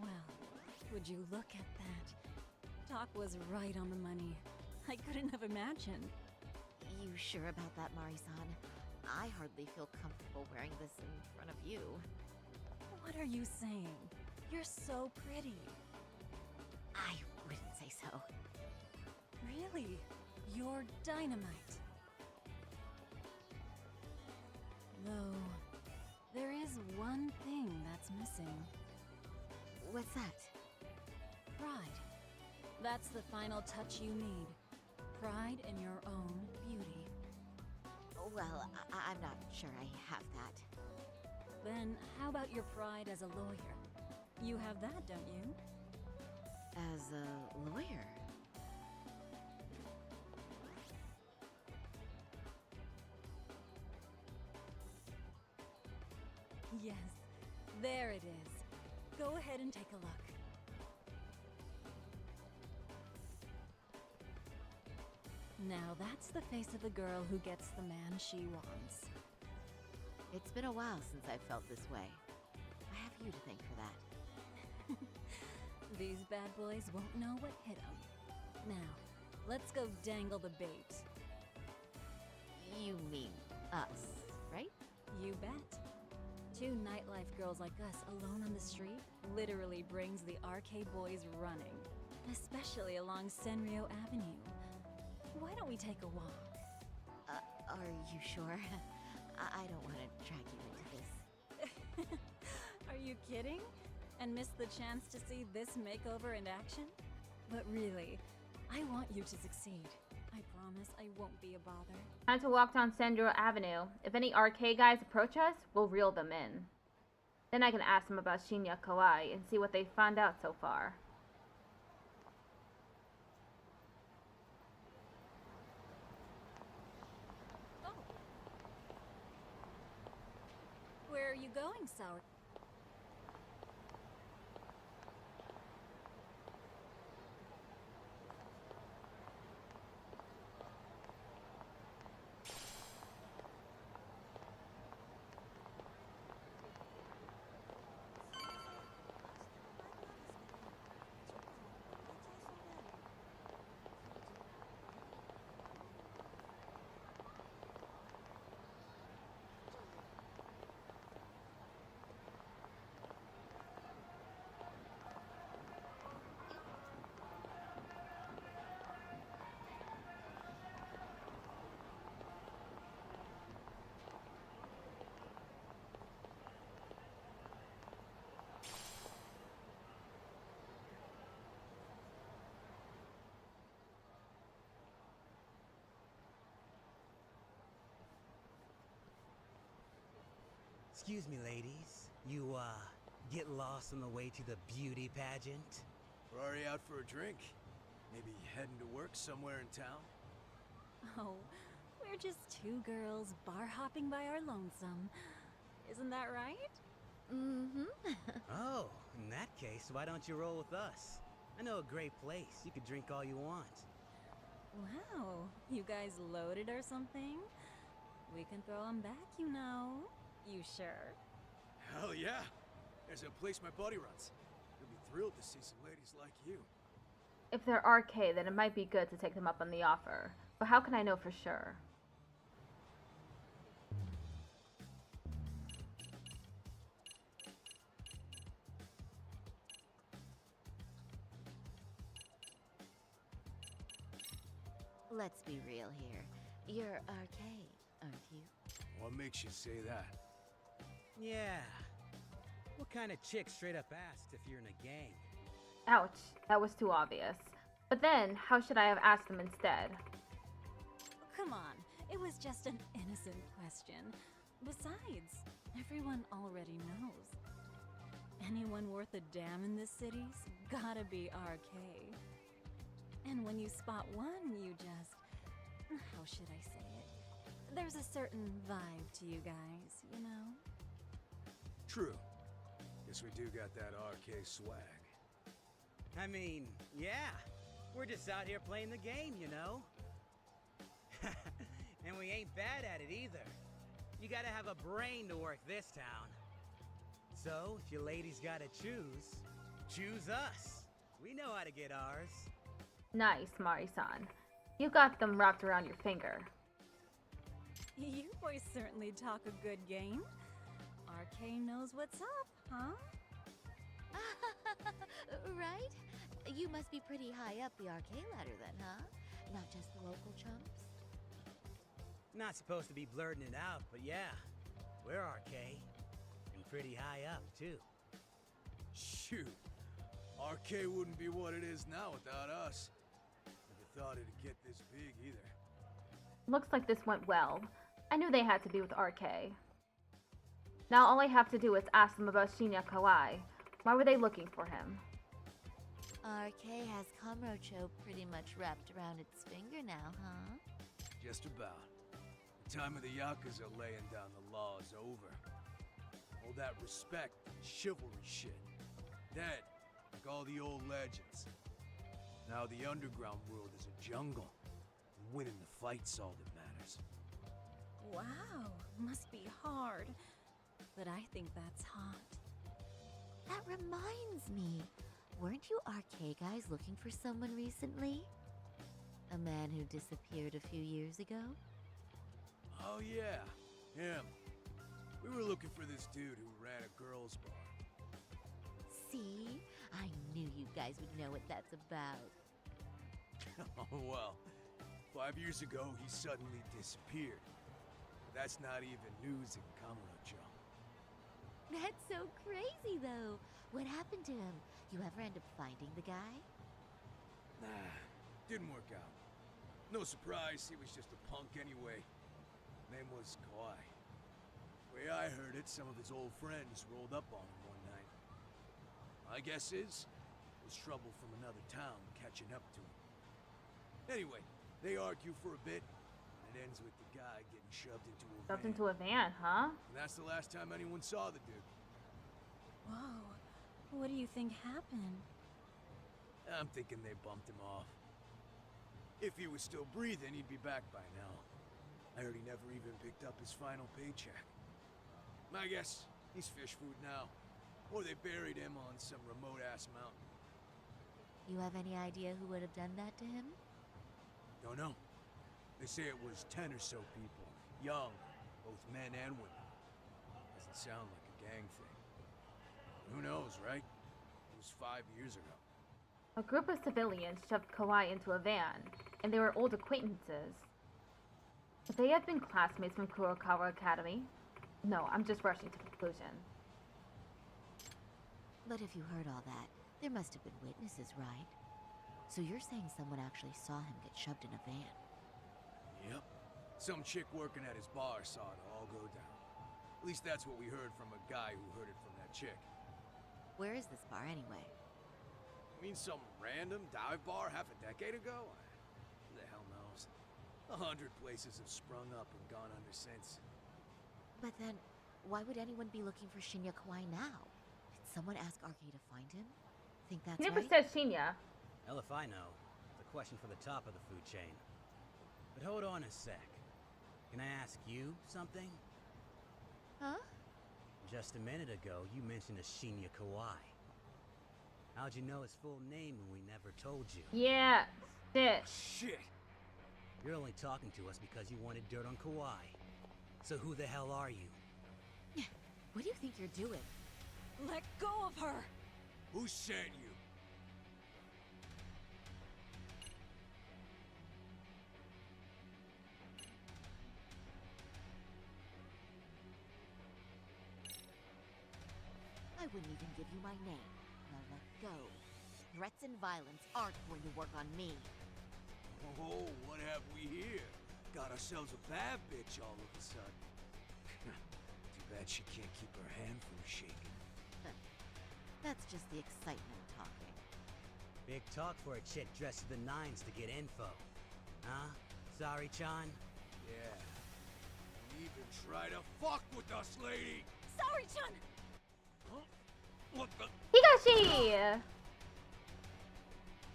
Well, would you look at that? Doc was right on the money. I couldn't have imagined. You sure about that, Mari-san? I hardly feel comfortable wearing this in front of you. What are you saying? You're so pretty. I wouldn't say so. Really? You're dynamite. Though, there is one thing that's missing. What's that? Pride. That's the final touch you need. Pride in your own beauty. Well, I'm not sure I have that. Then how about your pride as a lawyer? You have that, don't you? As a lawyer? Yes, there it is. Go ahead and take a look. Now that's the face of the girl who gets the man she wants. It's been a while since I've felt this way. I have you to thank for that. These bad boys won't know what hit them. Now, let's go dangle the bait. You mean us, right? You bet. Two nightlife girls like us alone on the street literally brings the RK boys running. Especially along Senryo Avenue. Why don't we take a walk? Are you sure? I don't want to drag you into this. Are you kidding? And miss the chance to see this makeover in action? But really, I want you to succeed. I promise I won't be a bother. Time to walk down Senryo Avenue. If any RK guys approach us, we'll reel them in. Then I can ask them about Shinya Kawai and see what they found out so far. Where are you going, Sour? Excuse me, ladies. You, get lost on the way to the beauty pageant? We're already out for a drink. Maybe heading to work somewhere in town? Oh, we're just two girls bar hopping by our lonesome. Isn't that right? Mm-hmm. Oh, in that case, why don't you roll with us? I know a great place. You could drink all you want. Wow, you guys loaded or something? We can throw them back, you know. You sure? Hell yeah! There's a place my buddy runs. He'll be thrilled to see some ladies like you. If they're RK, then it might be good to take them up on the offer. But how can I know for sure? Let's be real here. You're RK, aren't you? What makes you say that? Yeah. What kind of chick straight up asked if you're in a gang? Ouch, that was too obvious. But then, how should I have asked them instead? Come on, it was just an innocent question. Besides, everyone already knows. Anyone worth a damn in this city's gotta be RK. And when you spot one, you just... how should I say it? There's a certain vibe to you guys, you know? True. Guess we do got that RK swag. I mean, yeah. We're just out here playing the game, you know? And we ain't bad at it either. You gotta have a brain to work this town. So, if you ladies gotta choose us. We know how to get ours. Nice, Mari-san. You got them wrapped around your finger. You boys certainly talk a good game. RK knows what's up, huh? Right? You must be pretty high up the RK ladder then, huh? Not just the local chumps? Not supposed to be blurting it out, but yeah. We're RK. And pretty high up, too. Shoot. RK wouldn't be what it is now without us. Never thought it'd get this big either. Looks like this went well. I knew they had to be with RK. Now all I have to do is ask them about Shinya Kawai. Why were they looking for him? RK has Kamurocho pretty much wrapped around its finger now, huh? Just about. The time of the yakuza laying down the law is over. All that respect and chivalry shit. Dead, like all the old legends. Now the underground world is a jungle. And winning the fight's all that matters. Wow, must be hard. But I think that's hot. That reminds me. Weren't you RK guys looking for someone recently? A man who disappeared a few years ago? Oh yeah, him. We were looking for this dude who ran a girls' bar. See? I knew you guys would know what that's about. Oh well. 5 years ago, he suddenly disappeared. But that's not even news in Kamurocho. That's so crazy, though. What happened to him? You ever end up finding the guy? Nah, didn't work out. No surprise, he was just a punk anyway. Name was Kawai. Way I heard it, some of his old friends rolled up on him one night. My guess is, it was trouble from another town catching up to him. Anyway, they argue for a bit, and it ends with the guy getting shoved into a van. Shoved into a van, huh? And that's the last time anyone saw the dude. Whoa. What do you think happened? I'm thinking they bumped him off. If he was still breathing, he'd be back by now. I heard he never even picked up his final paycheck. My guess, he's fish food now. Or they buried him on some remote-ass mountain. You have any idea who would have done that to him? Don't know. They say it was 10 or so people. Young, both men and women. Doesn't sound like a gang thing. Who knows, right? It was 5 years ago. A group of civilians shoved Kawai into a van, and they were old acquaintances. Could they have been classmates from Kurokawa Academy? No, I'm just rushing to conclusion. But if you heard all that, there must have been witnesses, right? So you're saying someone actually saw him get shoved in a van? Yep. Some chick working at his bar saw it all go down. At least that's what we heard from a guy who heard it from that chick. Where is this bar anyway? You mean some random dive bar half a decade ago? Who the hell knows? 100 places have sprung up and gone under since. But then, why would anyone be looking for Shinya Kawai now? Did someone ask RK to find him? Think that's He never right? said Shinya. Hell if I know. It's a question for the top of the food chain. But hold on a sec. Can I ask you something? Huh? Just a minute ago, you mentioned a Shinya Kawai. How'd you know his full name when we never told you? Yeah, shit. Shit. You're only talking to us because you wanted dirt on Kawai. So who the hell are you? What do you think you're doing? Let go of her! Who sent you? I wouldn't even give you my name. Now let go. Threats and violence aren't going to work on me. Oh, what have we here? Got ourselves a bad bitch all of a sudden. Too bad she can't keep her hand from shaking. That's just the excitement talking. Big talk for a chick dressed to the nines to get info. Huh? Sorry, Chan? Yeah. Don't even try to fuck with us, lady! Sorry, Chun! Huh? What the? Higashi!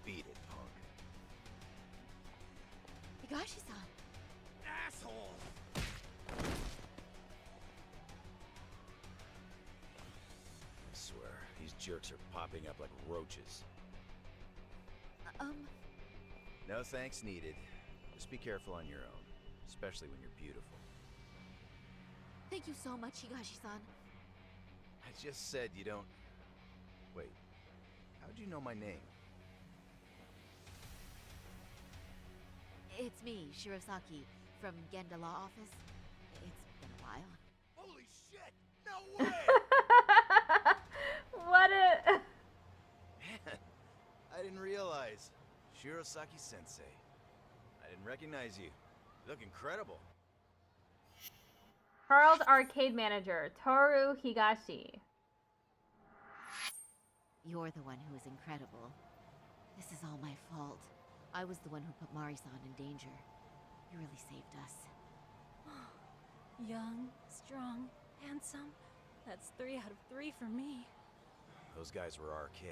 Beat it, punk. Higashi-san! Asshole! I swear, these jerks are popping up like roaches. No thanks needed. Just be careful on your own, especially when you're beautiful. Thank you so much, Higashi-san. I just said you don't... Wait, how'd you know my name? It's me, Shirosaki, from Genda Law Office. It's been a while. Holy shit! No way! What a... Man, I didn't realize. Shirosaki Sensei. I didn't recognize you. You look incredible. Carl's arcade manager, Toru Higashi. You're the one who is incredible. This is all my fault. I was the one who put Mari-san in danger. You really saved us. Young, strong, handsome. That's 3 out of 3 for me. Those guys were RK.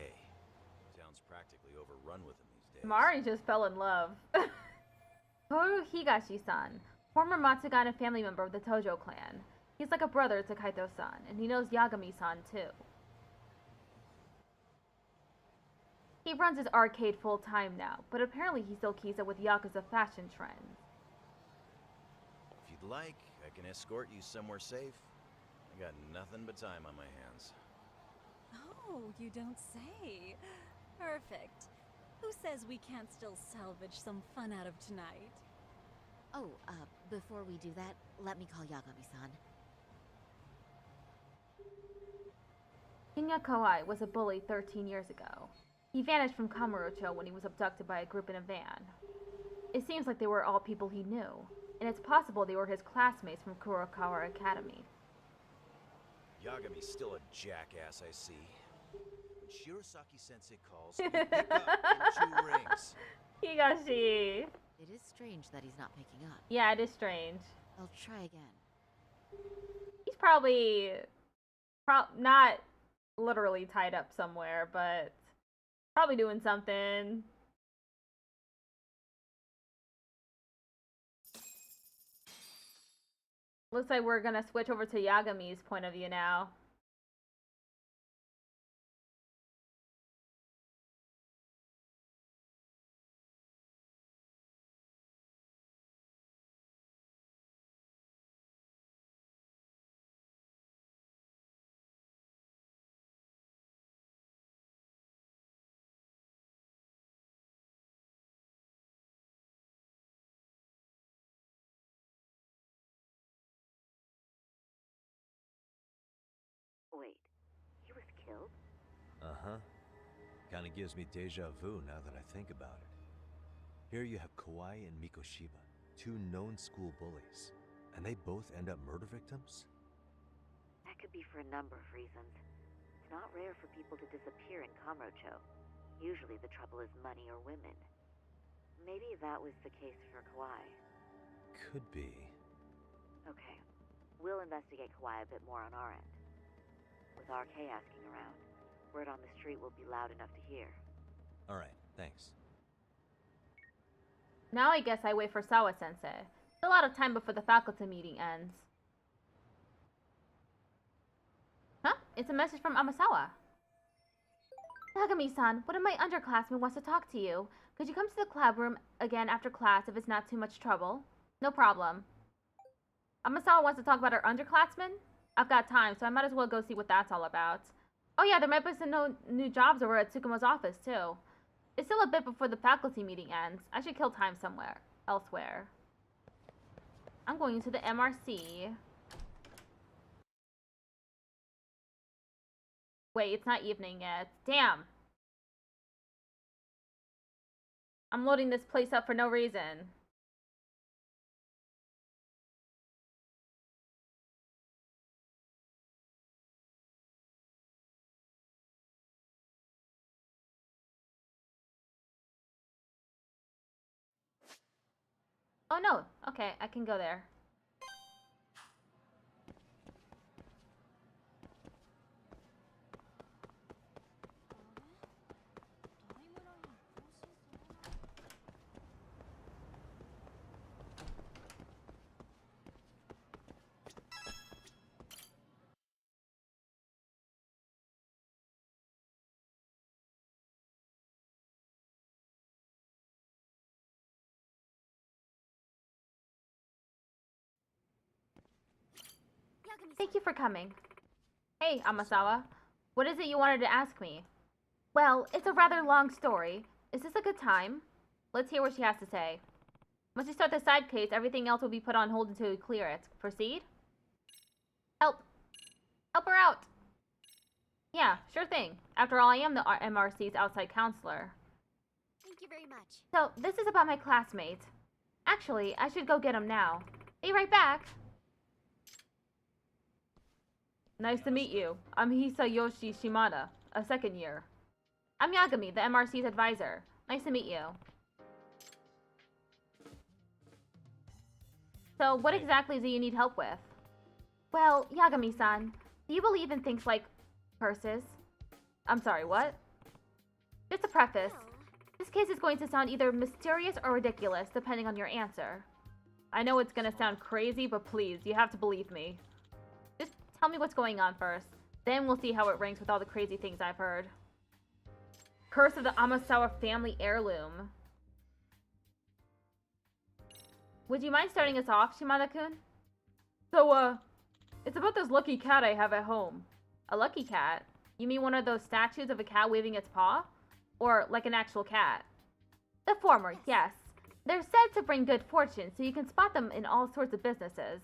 Town's practically overrun with them these days. Mari just fell in love. Toru Higashi-san, former Matsugane family member of the Tojo clan. He's like a brother to Kaito-san, and he knows Yagami-san too. He runs his arcade full-time now, but apparently he still keeps up with Yakuza fashion trends. If you'd like, I can escort you somewhere safe. I got nothing but time on my hands. Oh, you don't say. Perfect. Who says we can't still salvage some fun out of tonight? Oh, before we do that, let me call Yagami-san. Kinya Kawai was a bully 13 years ago. He vanished from Kamurocho when he was abducted by a group in a van. It seems like they were all people he knew, and it's possible they were his classmates from Kurokawa Academy. Yagami's still a jackass, I see. When Shirosaki-sensei calls, you pick up in 2 rings. Higashi! It is strange that he's not picking up. Yeah, it is strange. I'll try again. He's probably not literally tied up somewhere, but probably doing something. Looks like we're gonna switch over to Yagami's point of view now. Wait, he was killed? Uh-huh. Kinda gives me deja vu now that I think about it. Here you have Kawai and Mikoshiba, 2 known school bullies, and they both end up murder victims? That could be for a number of reasons. It's not rare for people to disappear in Kamurocho. Usually the trouble is money or women. Maybe that was the case for Kawai. Could be. Okay, we'll investigate Kawai a bit more on our end. With RK asking around, word on the street will be loud enough to hear. Alright, thanks. Now I guess I wait for Sawa-sensei. Still a lot of time before the faculty meeting ends. Huh? It's a message from Amasawa. Yagami-san, one of my underclassmen wants to talk to you. Could you come to the club room again after class if it's not too much trouble? No problem. Amasawa wants to talk about her underclassmen? I've got time, so I might as well go see what that's all about. Oh yeah, there might be some new jobs over at Tsukumo's office, too. It's still a bit before the faculty meeting ends. I should kill time somewhere. Elsewhere. I'm going into the MRC. Wait, it's not evening yet. Damn. I'm loading this place up for no reason. Oh no. Okay, I can go there. Thank you for coming. Hey, Amasawa. What is it you wanted to ask me? Well, it's a rather long story. Is this a good time? Let's hear what she has to say. Once you start the side case, everything else will be put on hold until we clear it. Proceed? Help. Help her out. Yeah, sure thing. After all, I am the MRC's outside counselor. Thank you very much. So, this is about my classmate. Actually, I should go get him now. Be right back. Nice to meet you. I'm Hisayoshi Shimada, a second year. I'm Yagami, the MRC's advisor. Nice to meet you. So, what exactly do you need help with? Well, Yagami-san, do you believe in things like curses? I'm sorry, what? Just a preface. This case is going to sound either mysterious or ridiculous, depending on your answer. I know it's gonna sound crazy, but please, you have to believe me. Just tell me what's going on first. Then we'll see how it ranks with all the crazy things I've heard. Curse of the Amasawa family heirloom. Would you mind starting us off, Shimada-kun? So, it's about this lucky cat I have at home. A lucky cat? You mean one of those statues of a cat waving its paw? Or like an actual cat? The former, yes. They're said to bring good fortune, so you can spot them in all sorts of businesses.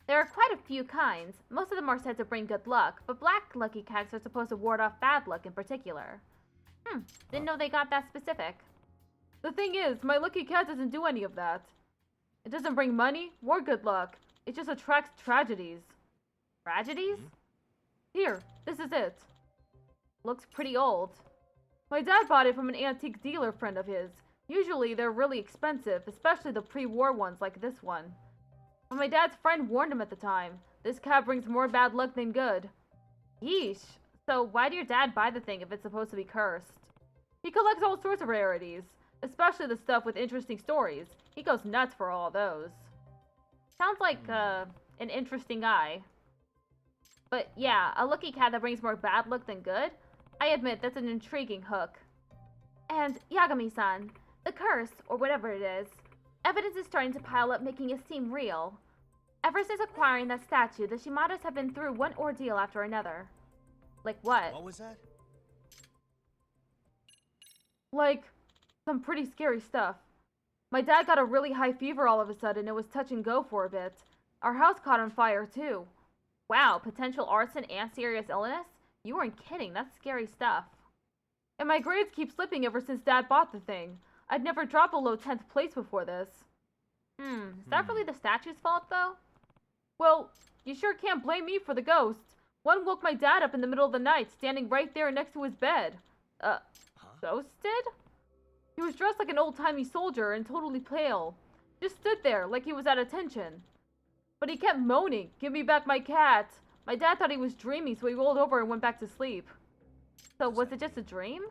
There are quite a few kinds. Most of them are said to bring good luck, but black lucky cats are supposed to ward off bad luck in particular. Didn't know they got that specific. The thing is, my lucky cat doesn't do any of that. It doesn't bring money or good luck. It just attracts tragedies. Tragedies? Here, this is it. Looks pretty old. My dad bought it from an antique dealer friend of his. Usually they're really expensive, especially the pre-war ones like this one. But my dad's friend warned him at the time. This cat brings more bad luck than good. Yeesh. So why did your dad buy the thing if it's supposed to be cursed? He collects all sorts of rarities, especially the stuff with interesting stories. He goes nuts for all those. Sounds like, an interesting guy. But yeah, a lucky cat that brings more bad luck than good? I admit, that's an intriguing hook. And, Yagami-san, the curse, or whatever it is, evidence is starting to pile up, making it seem real. Ever since acquiring that statue, the Shimadas have been through one ordeal after another. Like what? What was that? Like, some pretty scary stuff. My dad got a really high fever all of a sudden. It was touch and go for a bit. Our house caught on fire, too. Wow, potential arson and serious illness? You weren't kidding, that's scary stuff. And my grades keep slipping ever since Dad bought the thing. I'd never dropped below 10th place before this. Is that really the statue's fault, though? Well, you sure can't blame me for the ghost. One woke my dad up in the middle of the night, standing right there next to his bed. Ghosted? He was dressed like an old-timey soldier and totally pale. Just stood there, like he was at attention. But he kept moaning, "Give me back my cat." My dad thought he was dreaming, so he rolled over and went back to sleep. So was it just a dream?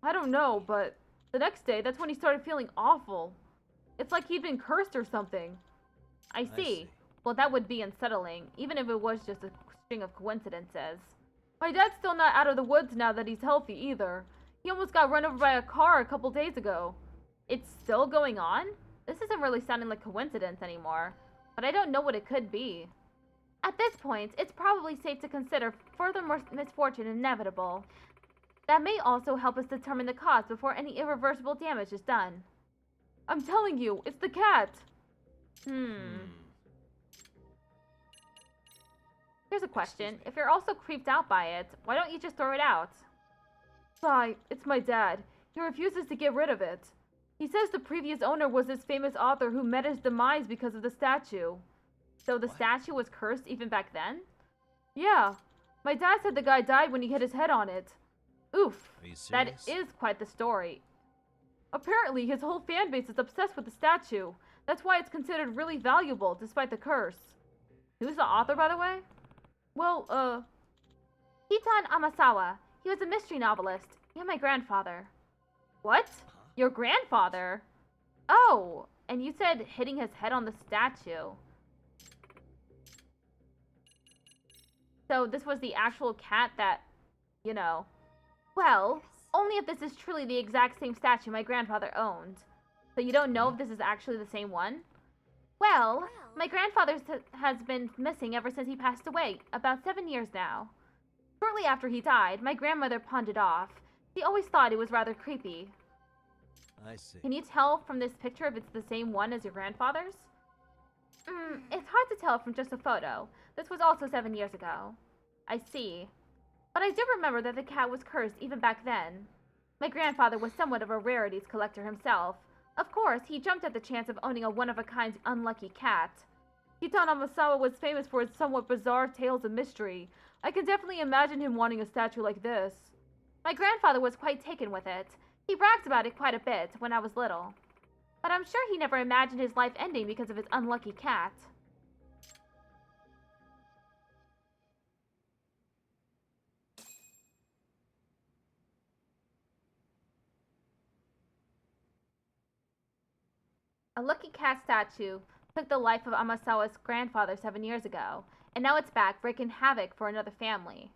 I don't know, but the next day, that's when he started feeling awful. It's like he'd been cursed or something. I see. Well, that would be unsettling, even if it was just a string of coincidences. My dad's still not out of the woods now that he's healthy either. He almost got run over by a car a couple days ago. It's still going on? This isn't really sounding like coincidence anymore, but I don't know what it could be. At this point, it's probably safe to consider further misfortune inevitable. That may also help us determine the cause before any irreversible damage is done. I'm telling you, it's the cat! Here's a question. If you're also creeped out by it, why don't you just throw it out? Sigh, it's my dad. He refuses to get rid of it. He says the previous owner was this famous author who met his demise because of the statue. So the statue was cursed even back then? Yeah. My dad said the guy died when he hit his head on it. Oof. Are you serious? That is quite the story. Apparently, his whole fan base is obsessed with the statue. That's why it's considered really valuable, despite the curse. Who's the author, by the way? Well, Hitan Amasawa. He was a mystery novelist. You're my grandfather. What? Your grandfather? Oh, and you said hitting his head on the statue. So this was the actual cat that, you know. Well, only if this is truly the exact same statue my grandfather owned. So you don't know if this is actually the same one? Well, my grandfather has been missing ever since he passed away, about 7 years now. Shortly after he died, my grandmother pawned it off. She always thought it was rather creepy. I see. Can you tell from this picture if it's the same one as your grandfather's? It's hard to tell from just a photo. This was also 7 years ago. I see. But I do remember that the cat was cursed even back then. My grandfather was somewhat of a rarities collector himself. Of course, he jumped at the chance of owning a one-of-a-kind unlucky cat. Hitan Amasawa was famous for his somewhat bizarre tales of mystery. I can definitely imagine him wanting a statue like this. My grandfather was quite taken with it. He brags about it quite a bit when I was little. But I'm sure he never imagined his life ending because of his unlucky cat. A lucky cat statue took the life of Amasawa's grandfather 7 years ago, and now it's back breaking havoc for another family.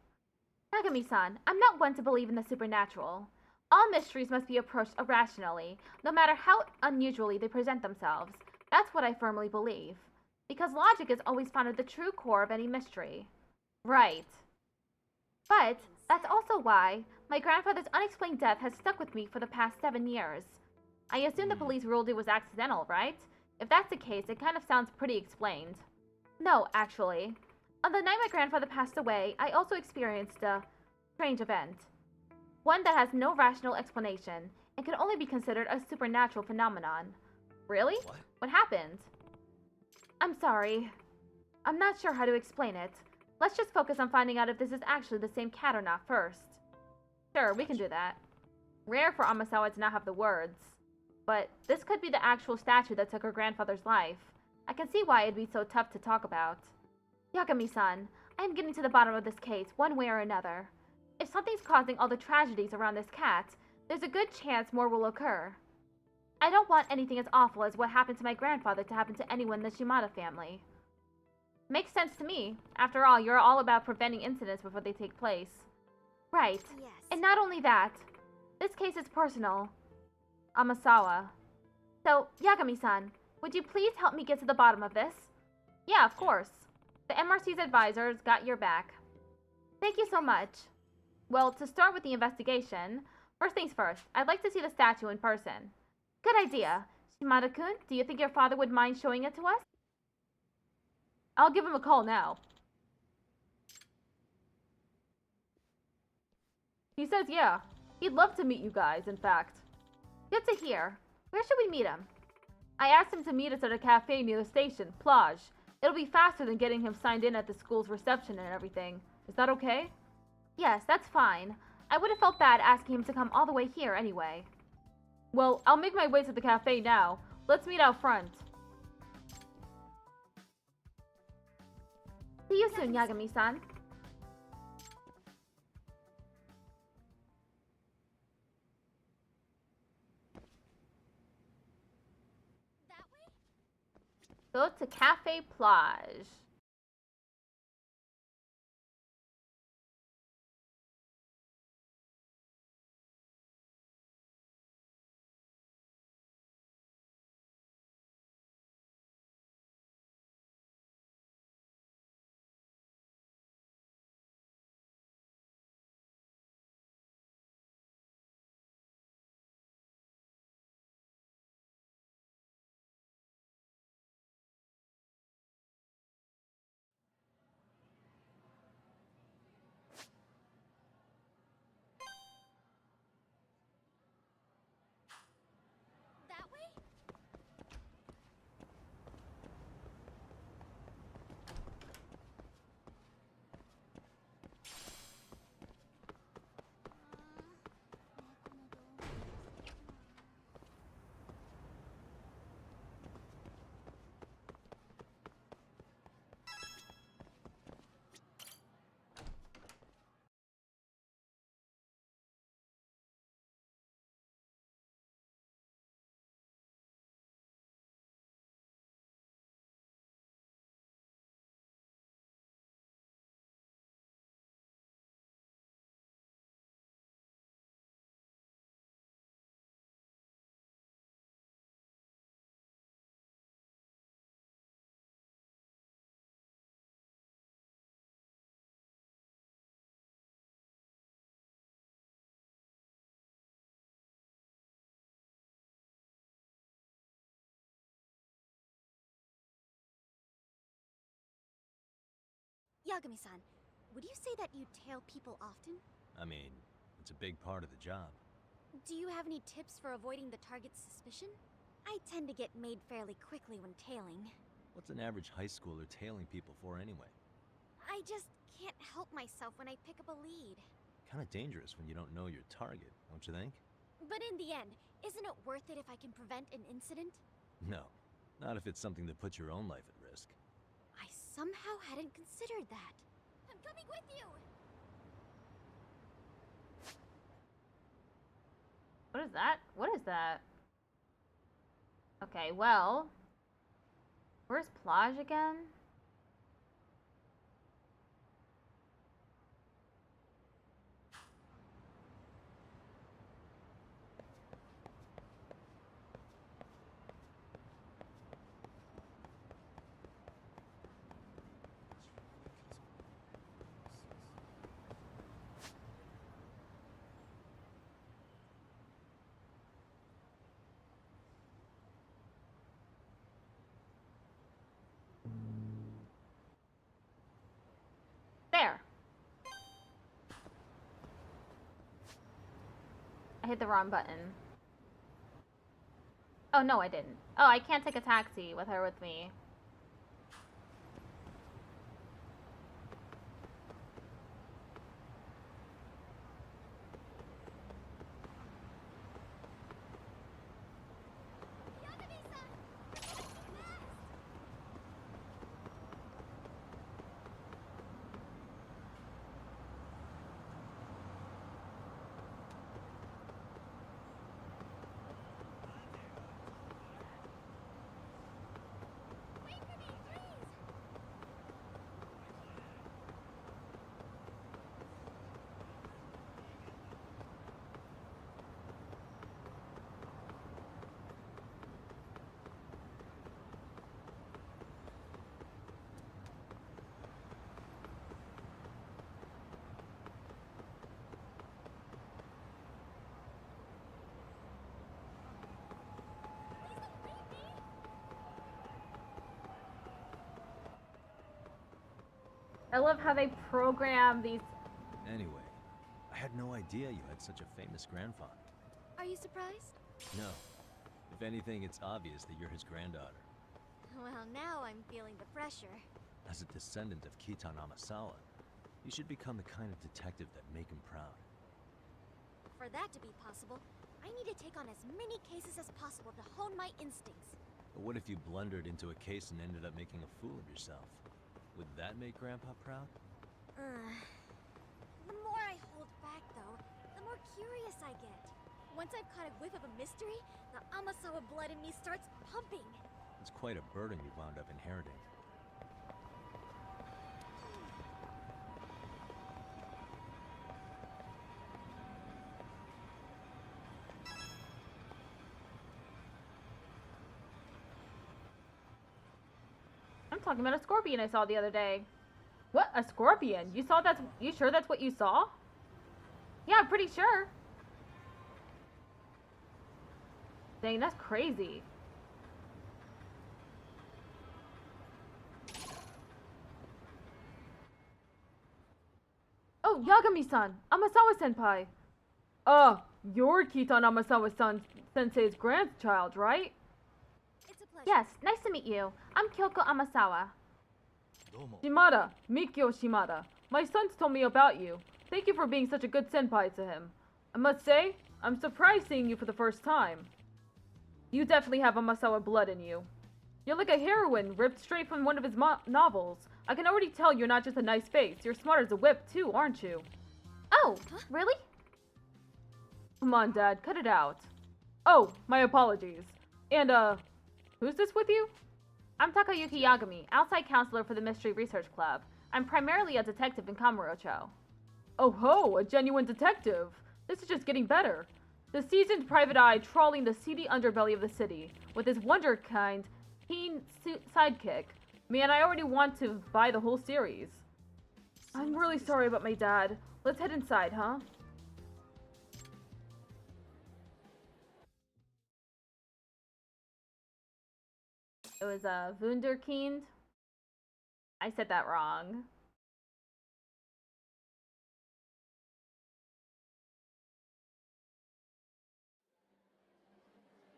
Yagami-san, I'm not one to believe in the supernatural. All mysteries must be approached irrationally, no matter how unusually they present themselves. That's what I firmly believe. Because logic is always found at the true core of any mystery. Right. But that's also why my grandfather's unexplained death has stuck with me for the past 7 years. I assume the police ruled it was accidental, right? If that's the case, it kind of sounds pretty explained. No, actually. On the night my grandfather passed away, I also experienced a strange event. One that has no rational explanation and can only be considered a supernatural phenomenon. Really? What happened? I'm sorry. I'm not sure how to explain it. Let's just focus on finding out if this is actually the same cat or not first. Sure, we can do that. Rare for Amasawa to not have the words. But this could be the actual statue that took her grandfather's life. I can see why it'd be so tough to talk about. Yagami-san, I am getting to the bottom of this case one way or another. If something's causing all the tragedies around this cat, there's a good chance more will occur. I don't want anything as awful as what happened to my grandfather to happen to anyone in the Shimada family. Makes sense to me. After all, you're all about preventing incidents before they take place. Right. Yes. And not only that, this case is personal. Amasawa. So, Yagami-san, would you please help me get to the bottom of this? Yeah, of course. The MRC's advisors got your back. Thank you so much. Well, to start with the investigation, first things first, I'd like to see the statue in person. Good idea. Shimada-kun, do you think your father would mind showing it to us? I'll give him a call now. He says yeah. He'd love to meet you guys, in fact. Good to hear. Where should we meet him? I asked him to meet us at a cafe near the station, Plage. It'll be faster than getting him signed in at the school's reception and everything. Is that okay? Yes, that's fine. I would have felt bad asking him to come all the way here anyway. Well, I'll make my way to the cafe now. Let's meet out front. See you soon, Yagami-san. Go to Cafe Plage. Yagami-san, would you say that you tail people often? I mean, it's a big part of the job. Do you have any tips for avoiding the target's suspicion? I tend to get made fairly quickly when tailing. What's an average high schooler tailing people for anyway? I just can't help myself when I pick up a lead. Kinda dangerous when you don't know your target, don't you think? But in the end, isn't it worth it if I can prevent an incident? No. Not if it's something that puts your own life at risk. I somehow hadn't considered that. I'm coming with you! What is that? What is that? Okay, well... Where's Plage again? There. I hit the wrong button. Oh, no, I didn't. Oh, I can't take a taxi with her with me. I love how they program these. Anyway, I had no idea you had such a famous grandfather. Are you surprised? No. If anything, it's obvious that you're his granddaughter. Well, now I'm feeling the pressure. As a descendant of Kitan Amasawa, you should become the kind of detective that make him proud. For that to be possible, I need to take on as many cases as possible to hone my instincts. But what if you blundered into a case and ended up making a fool of yourself? Would that make Grandpa proud? The more I hold back, though, the more curious I get. Once I've caught a whiff of a mystery, the Amasawa blood in me starts pumping. It's quite a burden you wound up inheriting. I'm talking about a scorpion I saw the other day. What? A scorpion? You saw that? You sure that's what you saw? Yeah, I'm pretty sure. Dang, that's crazy. Oh, Yagami-san, Amasawa-senpai. You're Kitan Amasawa-sensei's grandchild, right? It's a pleasure. Yes, nice to meet you. I'm Kyoko Amasawa. Shimada, Mikio Shimada. My son's told me about you. Thank you for being such a good senpai to him. I must say, I'm surprised seeing you for the first time. You definitely have Amasawa blood in you. You're like a heroine ripped straight from one of his novels. I can already tell you're not just a nice face. You're smart as a whip, too, aren't you? Oh, really? Come on, Dad, cut it out. Oh, my apologies. And, who's this with you? I'm Takayuki Yagami, outside counselor for the Mystery Research Club. I'm primarily a detective in Kamurocho. Oh ho, a genuine detective. This is just getting better. The seasoned private eye trawling the seedy underbelly of the city, with his wonderkind, keen sidekick. Man, I already want to buy the whole series. I'm really sorry about my dad. Let's head inside, huh? It was, Wunderkind. I said that wrong.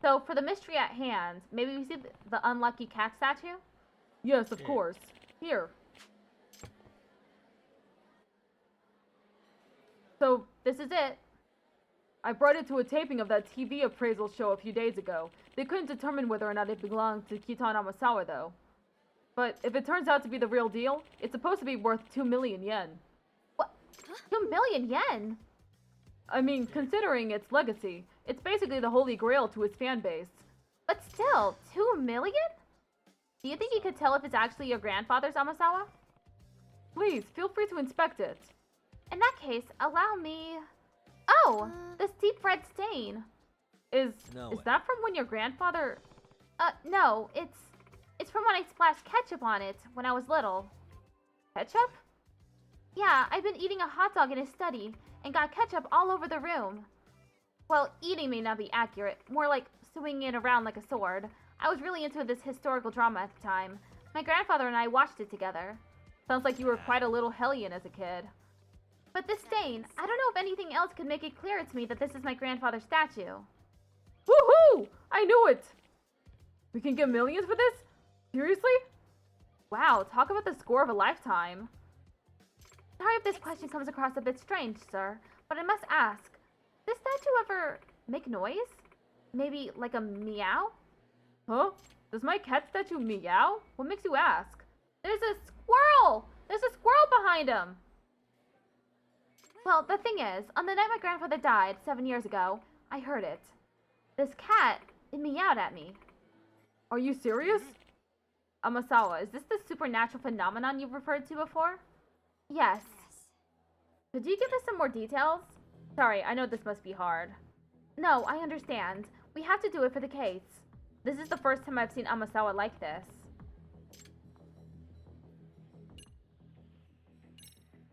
So, for the mystery at hand, maybe we see the unlucky cat statue? Yes, of course. Here. So, this is it. I brought it to a taping of that TV appraisal show a few days ago. They couldn't determine whether or not it belonged to Kitan Amasawa, though. But if it turns out to be the real deal, it's supposed to be worth 2 million yen. What? 2 million yen? I mean, considering its legacy, it's basically the holy grail to its fan base. But still, 2 million? Do you think you could tell if it's actually your grandfather's Amasawa? Please, feel free to inspect it. In that case, allow me... Oh! This deep red stain. Is that from when your grandfather... No, it's from when I splashed ketchup on it when I was little. Ketchup? Yeah, I've been eating a hot dog in his study and got ketchup all over the room. Well, eating may not be accurate, more like swinging it around like a sword. I was really into this historical drama at the time. My grandfather and I watched it together. Sounds like you were quite a little hellion as a kid. But this stain, I don't know if anything else could make it clearer to me that this is my grandfather's statue. Woohoo! I knew it! We can get millions for this? Seriously? Wow, talk about the score of a lifetime. Sorry if this question comes across a bit strange, sir, but I must ask, does this statue ever make noise? Maybe like a meow? Huh? Does my cat statue meow? What makes you ask? There's a squirrel! There's a squirrel behind him! Well, the thing is, on the night my grandfather died 7 years ago, I heard it. This cat, it meowed at me. Are you serious? Amasawa, is this the supernatural phenomenon you've referred to before? Yes. Could you give us some more details? Sorry, I know this must be hard. No, I understand. We have to do it for the case. This is the first time I've seen Amasawa like this.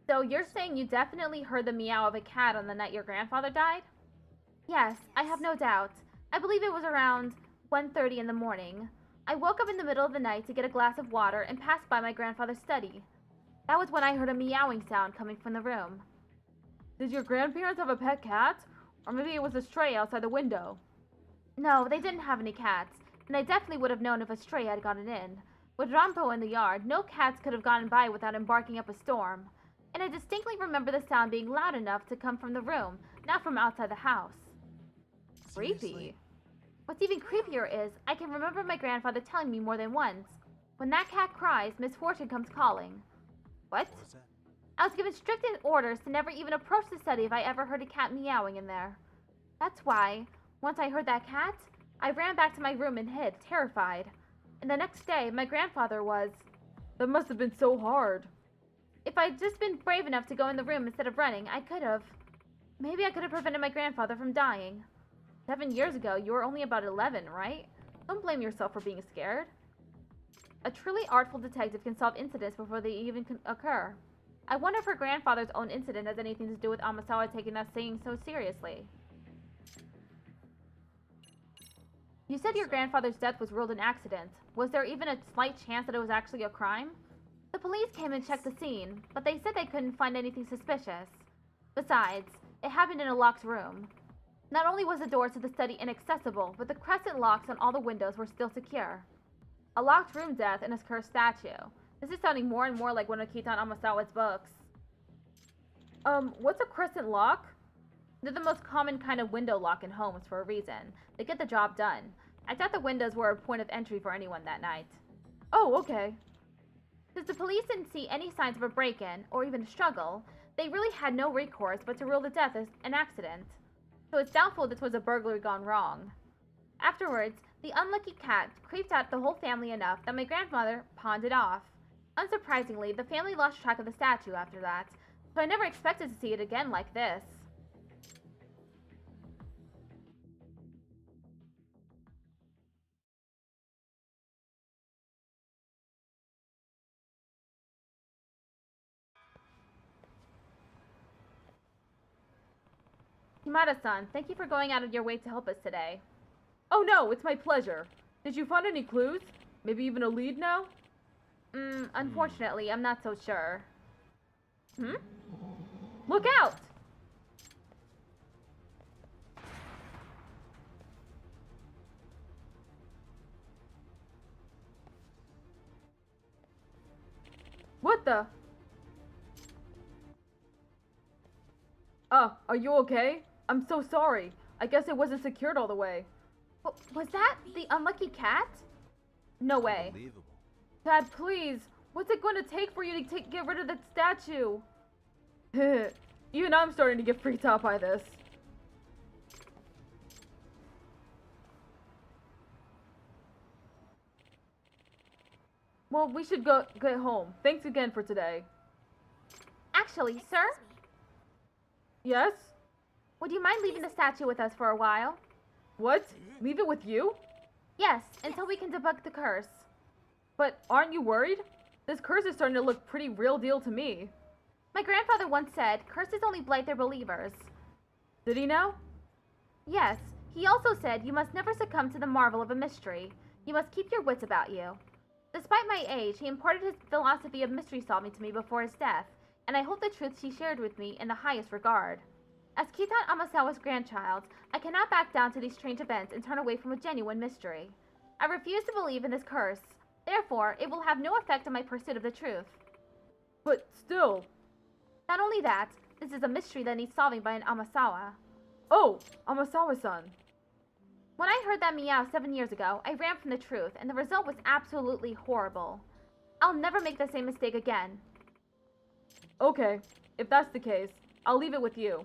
So you're saying you definitely heard the meow of a cat on the night your grandfather died? Yes, I have no doubt. I believe it was around 1:30 in the morning. I woke up in the middle of the night to get a glass of water and passed by my grandfather's study. That was when I heard a meowing sound coming from the room. Did your grandparents have a pet cat? Or maybe it was a stray outside the window? No, they didn't have any cats, and I definitely would have known if a stray had gotten in. With Rampo in the yard, no cats could have gotten by without embarking up a storm. And I distinctly remember the sound being loud enough to come from the room, not from outside the house. Creepy. What's even creepier is, I can remember my grandfather telling me more than once, when that cat cries, misfortune comes calling. What? I was given strict orders to never even approach the study if I ever heard a cat meowing in there. That's why, once I heard that cat, I ran back to my room and hid, terrified. And the next day, my grandfather was... That must have been so hard. If I'd just been brave enough to go in the room instead of running, I could have. Maybe I could have prevented my grandfather from dying. 7 years ago, you were only about 11, right? Don't blame yourself for being scared. A truly artful detective can solve incidents before they even occur. I wonder if her grandfather's own incident has anything to do with Amasawa taking that saying so seriously. You said your grandfather's death was ruled an accident. Was there even a slight chance that it was actually a crime? The police came and checked the scene, but they said they couldn't find anything suspicious. Besides, it happened in a locked room. Not only was the door to the study inaccessible, but the crescent locks on all the windows were still secure. A locked room death and a cursed statue. This is sounding more and more like one of Kitan Amasawa's books. What's a crescent lock? They're the most common kind of window lock in homes for a reason. They get the job done. I thought the windows were a point of entry for anyone that night. Oh, okay. Since the police didn't see any signs of a break-in, or even a struggle, they really had no recourse but to rule the death as an accident. So it's doubtful this was a burglary gone wrong. Afterwards, the unlucky cat creeped out the whole family enough that my grandmother pawned it off. Unsurprisingly, the family lost track of the statue after that, so I never expected to see it again like this. Himada-san, thank you for going out of your way to help us today. Oh no, it's my pleasure. Did you find any clues? Maybe even a lead now? Unfortunately, I'm not so sure. Look out! What the? Are you okay? I'm so sorry. I guess it wasn't secured all the way. Was that the unlucky cat? No way. Unbelievable. Dad, please. What's it going to take for you to get rid of that statue? Even I'm starting to get freaked out by this. Well, we should get home. Thanks again for today. Actually, sir? Yes? Would you mind leaving the statue with us for a while? What? Leave it with you? Yes, until we can debug the curse. But aren't you worried? This curse is starting to look pretty real deal to me. My grandfather once said, curses only blight their believers. Did he now? Yes, he also said you must never succumb to the marvel of a mystery. You must keep your wits about you. Despite my age, he imparted his philosophy of mystery solving to me before his death, and I hold the truths he shared with me in the highest regard. As Kitan Amasawa's grandchild, I cannot back down to these strange events and turn away from a genuine mystery. I refuse to believe in this curse. Therefore, it will have no effect on my pursuit of the truth. But still... Not only that, this is a mystery that needs solving by an Amasawa. Oh, Amasawa-san. When I heard that meow 7 years ago, I ran from the truth, and the result was absolutely horrible. I'll never make the same mistake again. Okay, if that's the case, I'll leave it with you.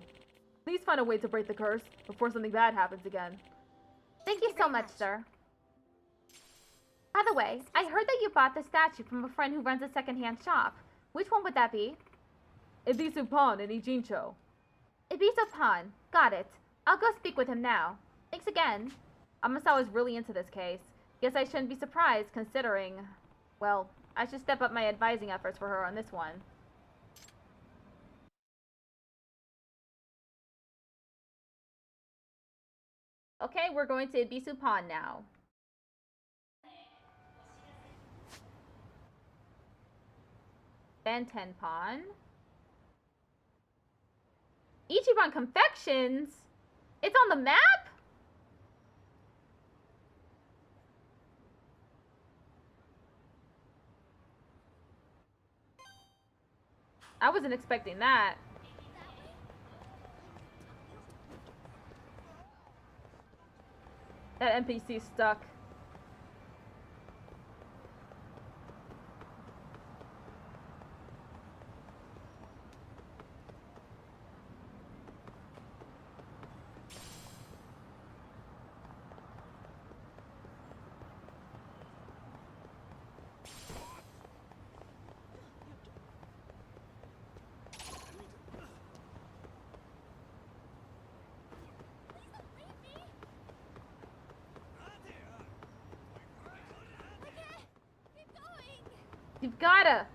Please find a way to break the curse before something bad happens again. Thank you so much, sir. By the way, I heard that you bought the statue from a friend who runs a second-hand shop. Which one would that be? Ibisu Pon in Ijincho. Ibisu Pon. Got it. I'll go speak with him now. Thanks again. Amasawa's really into this case. Guess I shouldn't be surprised considering... Well, I should step up my advising efforts for her on this one. Okay, we're going to Ibisu Pond now. Benten Pond. Ichiban Confections? It's on the map? I wasn't expecting that. That NPC's stuck. You've gotta!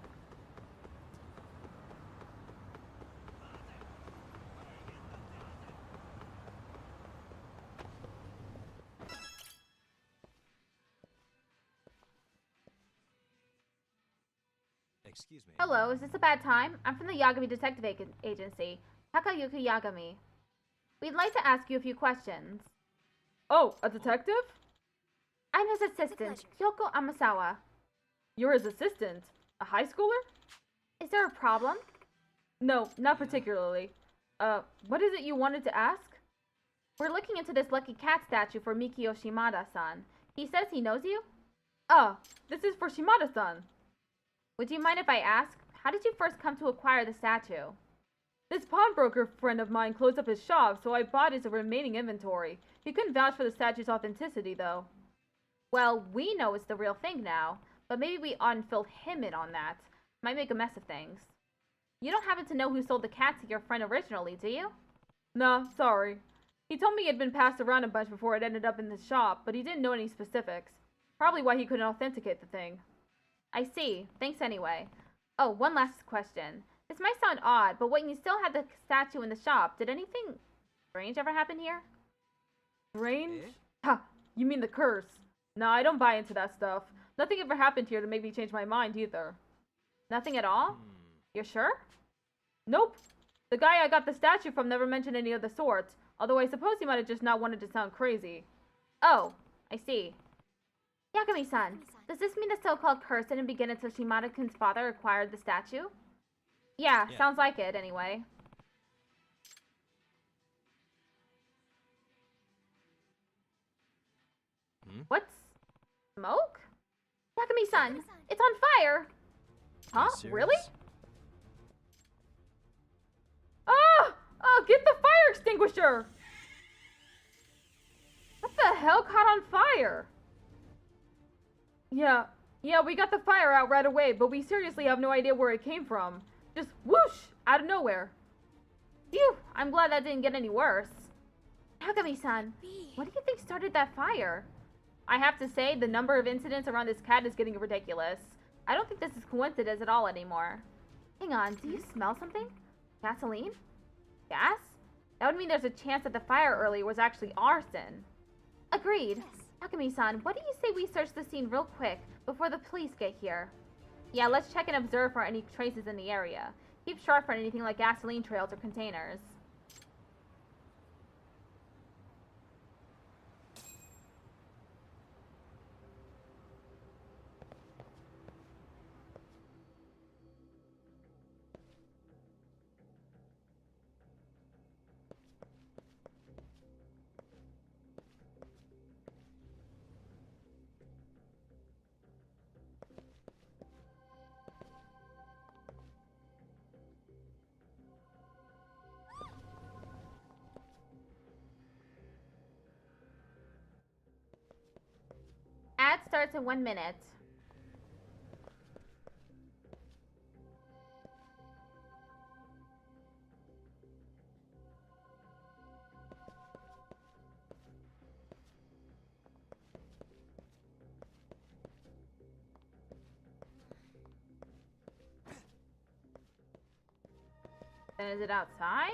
Excuse me. Hello, is this a bad time? I'm from the Yagami Detective Agency, Takayuki Yagami. We'd like to ask you a few questions. Oh, a detective? I'm his assistant, Kyoko Amasawa. You're his assistant? A high schooler? Is there a problem? No, not particularly. What is it you wanted to ask? We're looking into this lucky cat statue for Mikio Shimada-san. He says he knows you? Ah, this is for Shimada-san. Would you mind if I ask, how did you first come to acquire the statue? This pawnbroker friend of mine closed up his shop, so I bought his remaining inventory. He couldn't vouch for the statue's authenticity, though. Well, we know it's the real thing now. But maybe we unfilled him in on that. Might make a mess of things. You don't happen to know who sold the cat to your friend originally, do you? Nah, sorry. He told me it had been passed around a bunch before it ended up in his shop, but he didn't know any specifics. Probably why he couldn't authenticate the thing. I see. Thanks anyway. Oh, one last question. This might sound odd, but when you still had the statue in the shop, did anything strange ever happen here? Strange? Ha! You mean the curse. Nah, I don't buy into that stuff. Nothing ever happened here to make me change my mind either. Nothing at all? You're sure? Nope. The guy I got the statue from never mentioned any of the sort, although I suppose he might have just not wanted to sound crazy. Oh, I see. Yakumi-san, does this mean the so-called curse didn't begin until Shimada-kun's father acquired the statue? Yeah, sounds like it, anyway. What's... smoke? Yakumi-san, it's on fire! Huh? Really? Oh! Oh, get the fire extinguisher! What the hell caught on fire? Yeah, we got the fire out right away, but we seriously have no idea where it came from. Just whoosh! Out of nowhere. Phew! I'm glad that didn't get any worse. Yakumi-san, what do you think started that fire? I have to say, the number of incidents around this cat is getting ridiculous. I don't think this is coincidence at all anymore. Hang on, do you smell something? Gasoline? Gas? That would mean there's a chance that the fire earlier was actually arson. Agreed. Takumi-san, what do you say we search the scene real quick before the police get here? Yeah, let's check and observe for any traces in the area. Keep sharp for anything like gasoline trails or containers. Ad starts in 1 minute. And is it outside?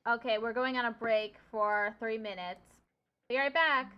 Okay, we're going on a break for 3 minutes. Be right back.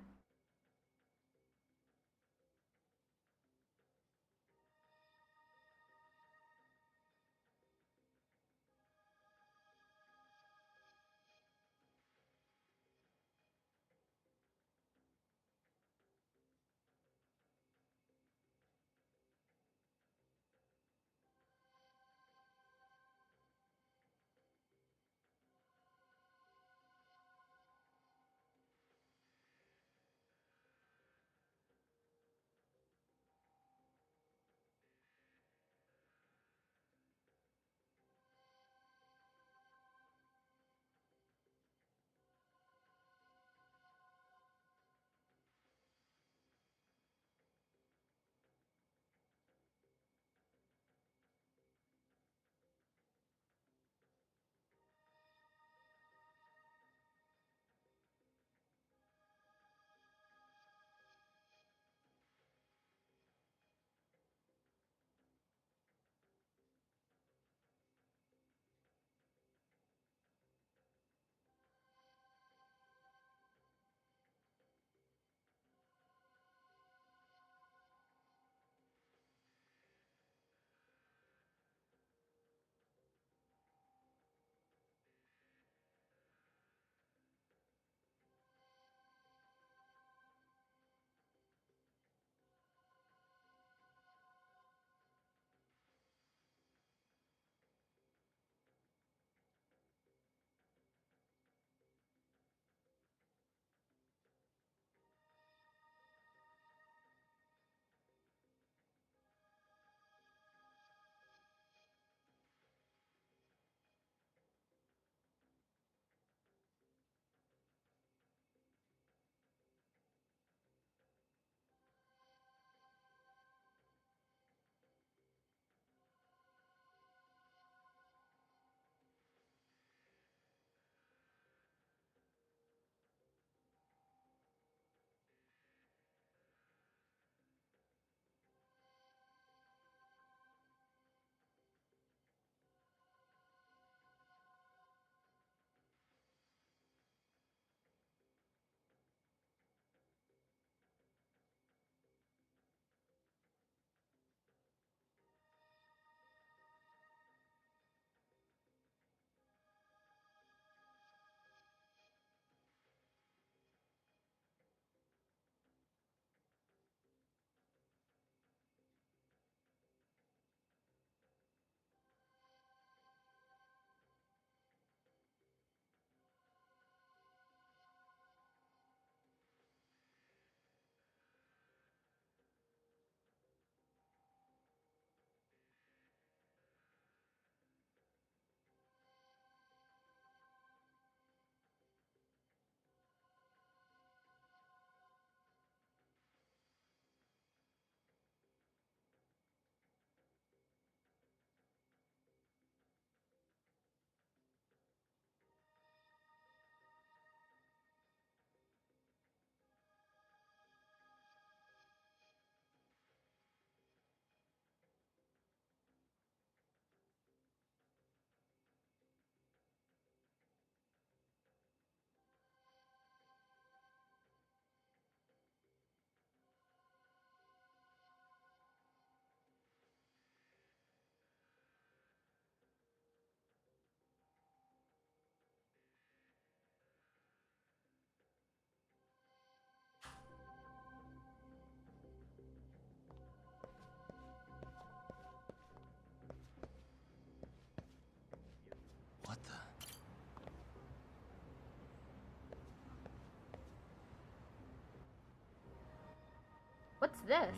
What's this?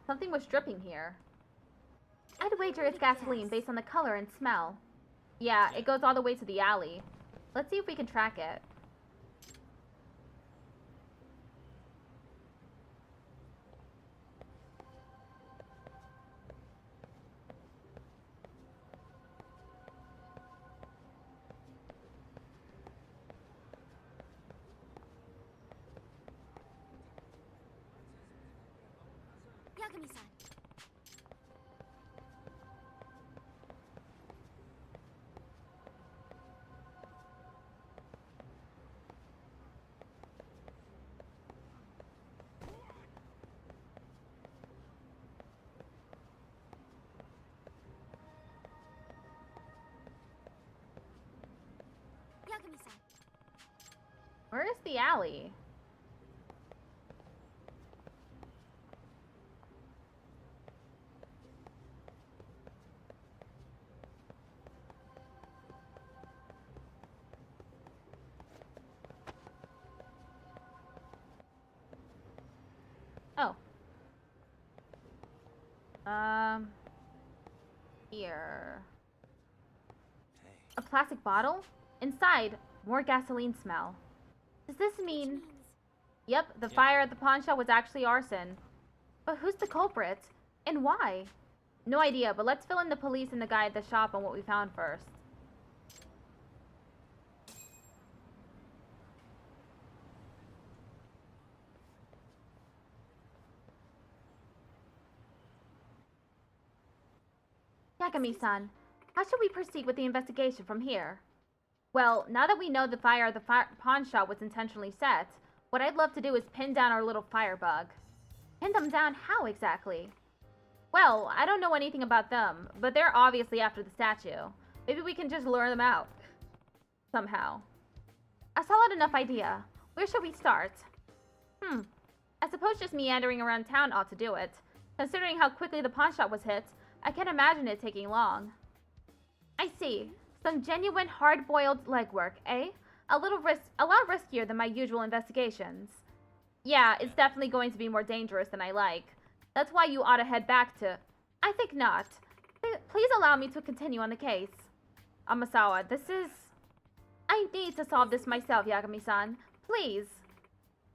Something was dripping here. I'd wager it's gasoline based on the color and smell. Yeah, it goes all the way to the alley. Let's see if we can track it. Yagami-san. Yagami-san. Where is the alley? Oh. Here. A plastic bottle? Inside, more gasoline smell. Does this mean... Yep, the fire at the pawn shop was actually arson. But who's the culprit? And why? No idea, but let's fill in the police and the guy at the shop on what we found first. Yagami-san, how should we proceed with the investigation from here? Well, now that we know the fire at the pawn shop was intentionally set, what I'd love to do is pin down our little firebug. Pin them down how exactly? Well, I don't know anything about them, but they're obviously after the statue. Maybe we can just lure them out. Somehow. A solid enough idea. Where should we start? I suppose just meandering around town ought to do it. Considering how quickly the pawn shop was hit, I can't imagine it taking long. I see. Some genuine hard-boiled legwork, eh? A lot riskier than my usual investigations. Yeah, it's definitely going to be more dangerous than I like. That's why you ought to head back to... I think not. Please allow me to continue on the case. Amasawa, this is... I need to solve this myself, Yagami-san. Please.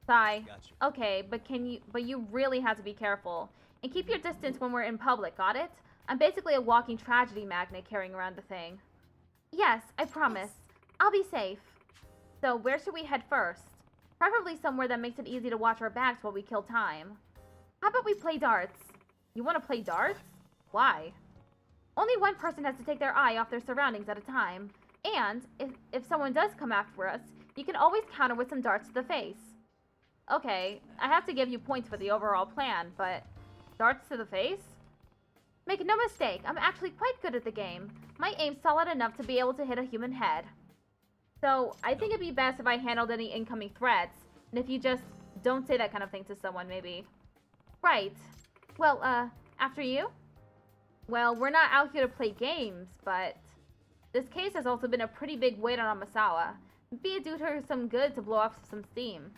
Sigh. Gotcha. Okay, but you really have to be careful. And keep your distance when we're in public, got it? I'm basically a walking tragedy magnet carrying around the thing. Yes, I promise. I'll be safe. So, where should we head first? Preferably somewhere that makes it easy to watch our backs while we kill time. How about we play darts? You want to play darts? Why? Only one person has to take their eye off their surroundings at a time. And, if someone does come after us, you can always counter with some darts to the face. Okay, I have to give you points for the overall plan, but... darts to the face? Make no mistake, I'm actually quite good at the game. My aim's solid enough to be able to hit a human head. So, I think it'd be best if I handled any incoming threats, and if you just don't say that kind of thing to someone, maybe. Right. Well, after you? Well, we're not out here to play games, but... this case has also been a pretty big weight on Amasawa. It'd be do her some good to blow off some steam.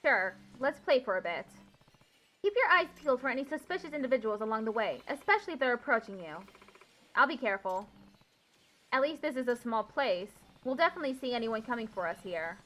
Sure, let's play for a bit. Keep your eyes peeled for any suspicious individuals along the way, especially if they're approaching you. I'll be careful. At least this is a small place. We'll definitely see anyone coming for us here.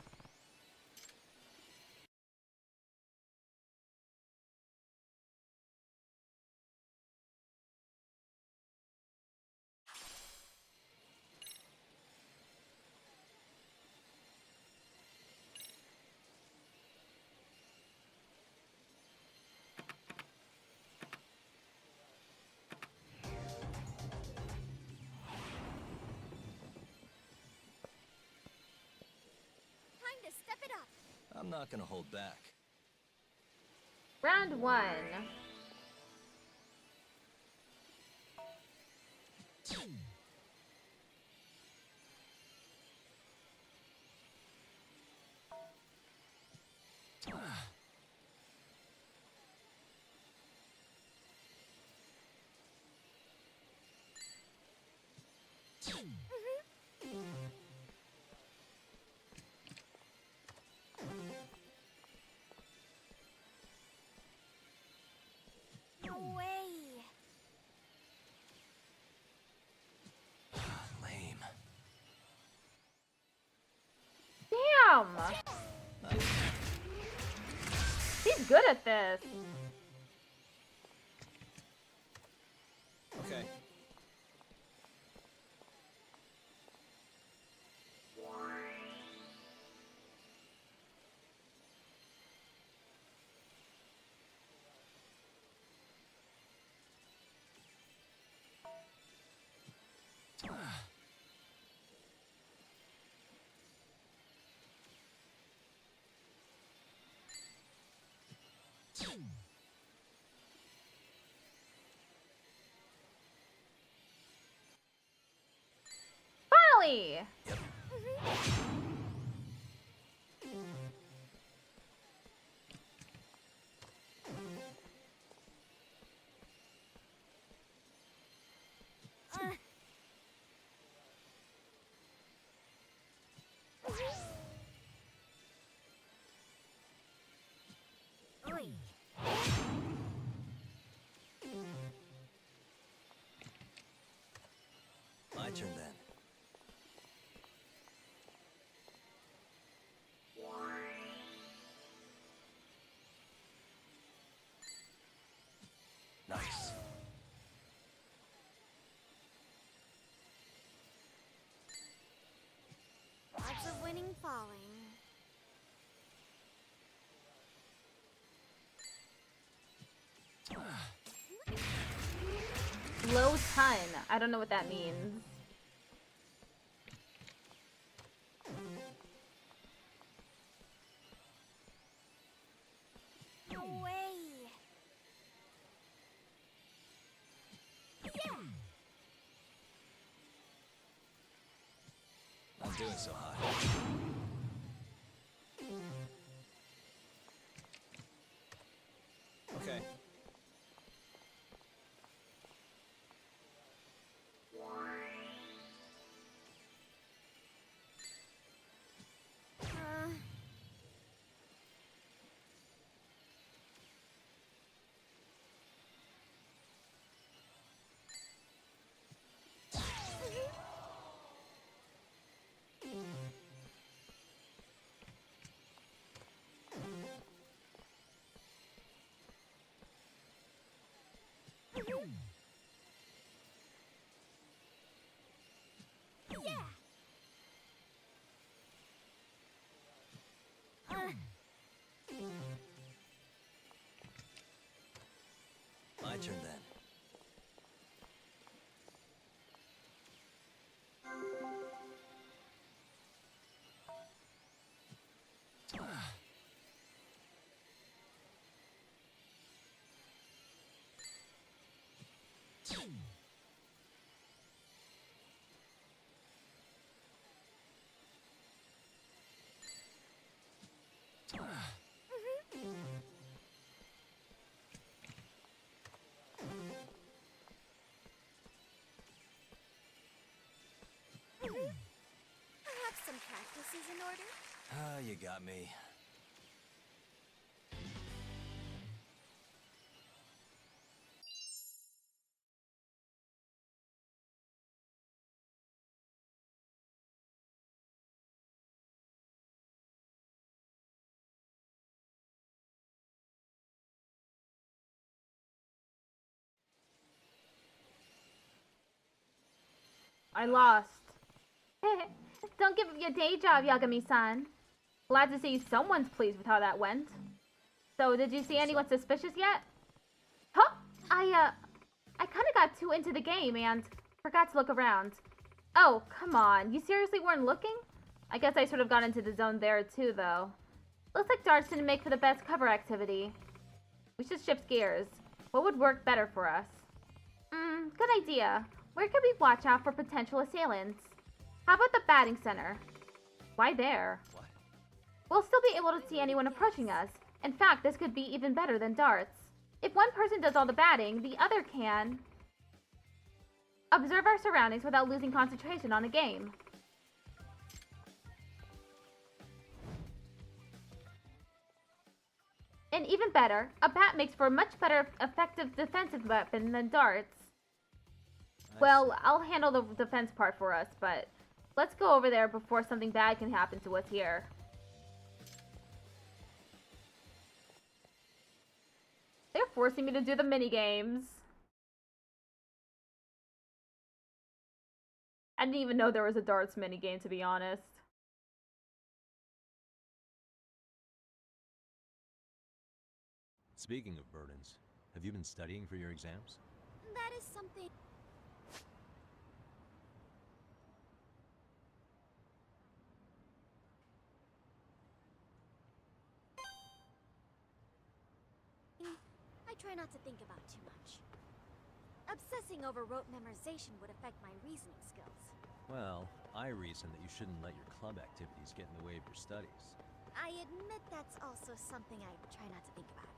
I'm not gonna hold back. Round 1. No way. Lame. Damn! He's good at this. Okay. Finally! Yep. Oi. My turn then. Nice. Lots of winning falling. Low ton. I don't know what that means. No way. Yeah. Not doing so hot. Okay. Yeah. My turn then. Perhaps some practice is in order? Ah, you got me. I lost. Don't give up your day job, Yagami-san. Glad to see someone's pleased with how that went. So, did you see anyone suspicious yet? Huh? I kinda got too into the game and forgot to look around. Oh, come on. You seriously weren't looking? I guess I sort of got into the zone there too, though. Looks like darts didn't make for the best cover activity. We should shift gears. What would work better for us? Good idea. Where could we watch out for potential assailants? How about the batting center? Why there? What? We'll still be able to see anyone approaching us. In fact, this could be even better than darts. If one person does all the batting, the other can observe our surroundings without losing concentration on a game. And even better, a bat makes for a much better effective defensive weapon than darts. Well, I'll handle the defense part for us, but let's go over there before something bad can happen to us here. They're forcing me to do the minigames. I didn't even know there was a darts minigame, to be honest. Speaking of burdens, have you been studying for your exams? That is something... I try not to think about too much. Obsessing over rote memorization would affect my reasoning skills. Well, I reason that you shouldn't let your club activities get in the way of your studies. I admit that's also something I try not to think about.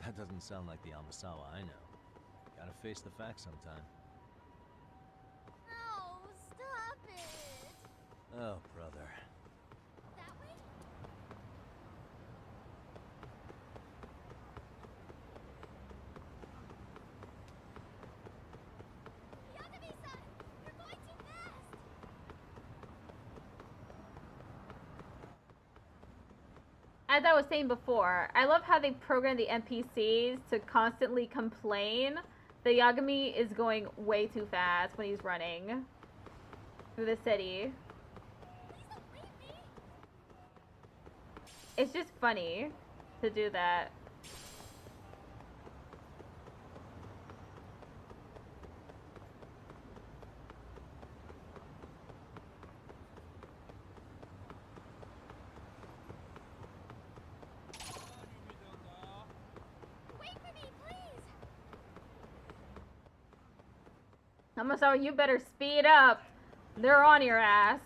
That doesn't sound like the Amasawa I know. Gotta face the facts sometime. Oh, stop it! Oh, brother. That way? Yagami-san! You're going too fast! As I was saying before, I love how they program the NPCs to constantly complain that Yagami is going way too fast when he's running through the city. It's just funny to do that. Amasawa, you better speed up. They're on your ass.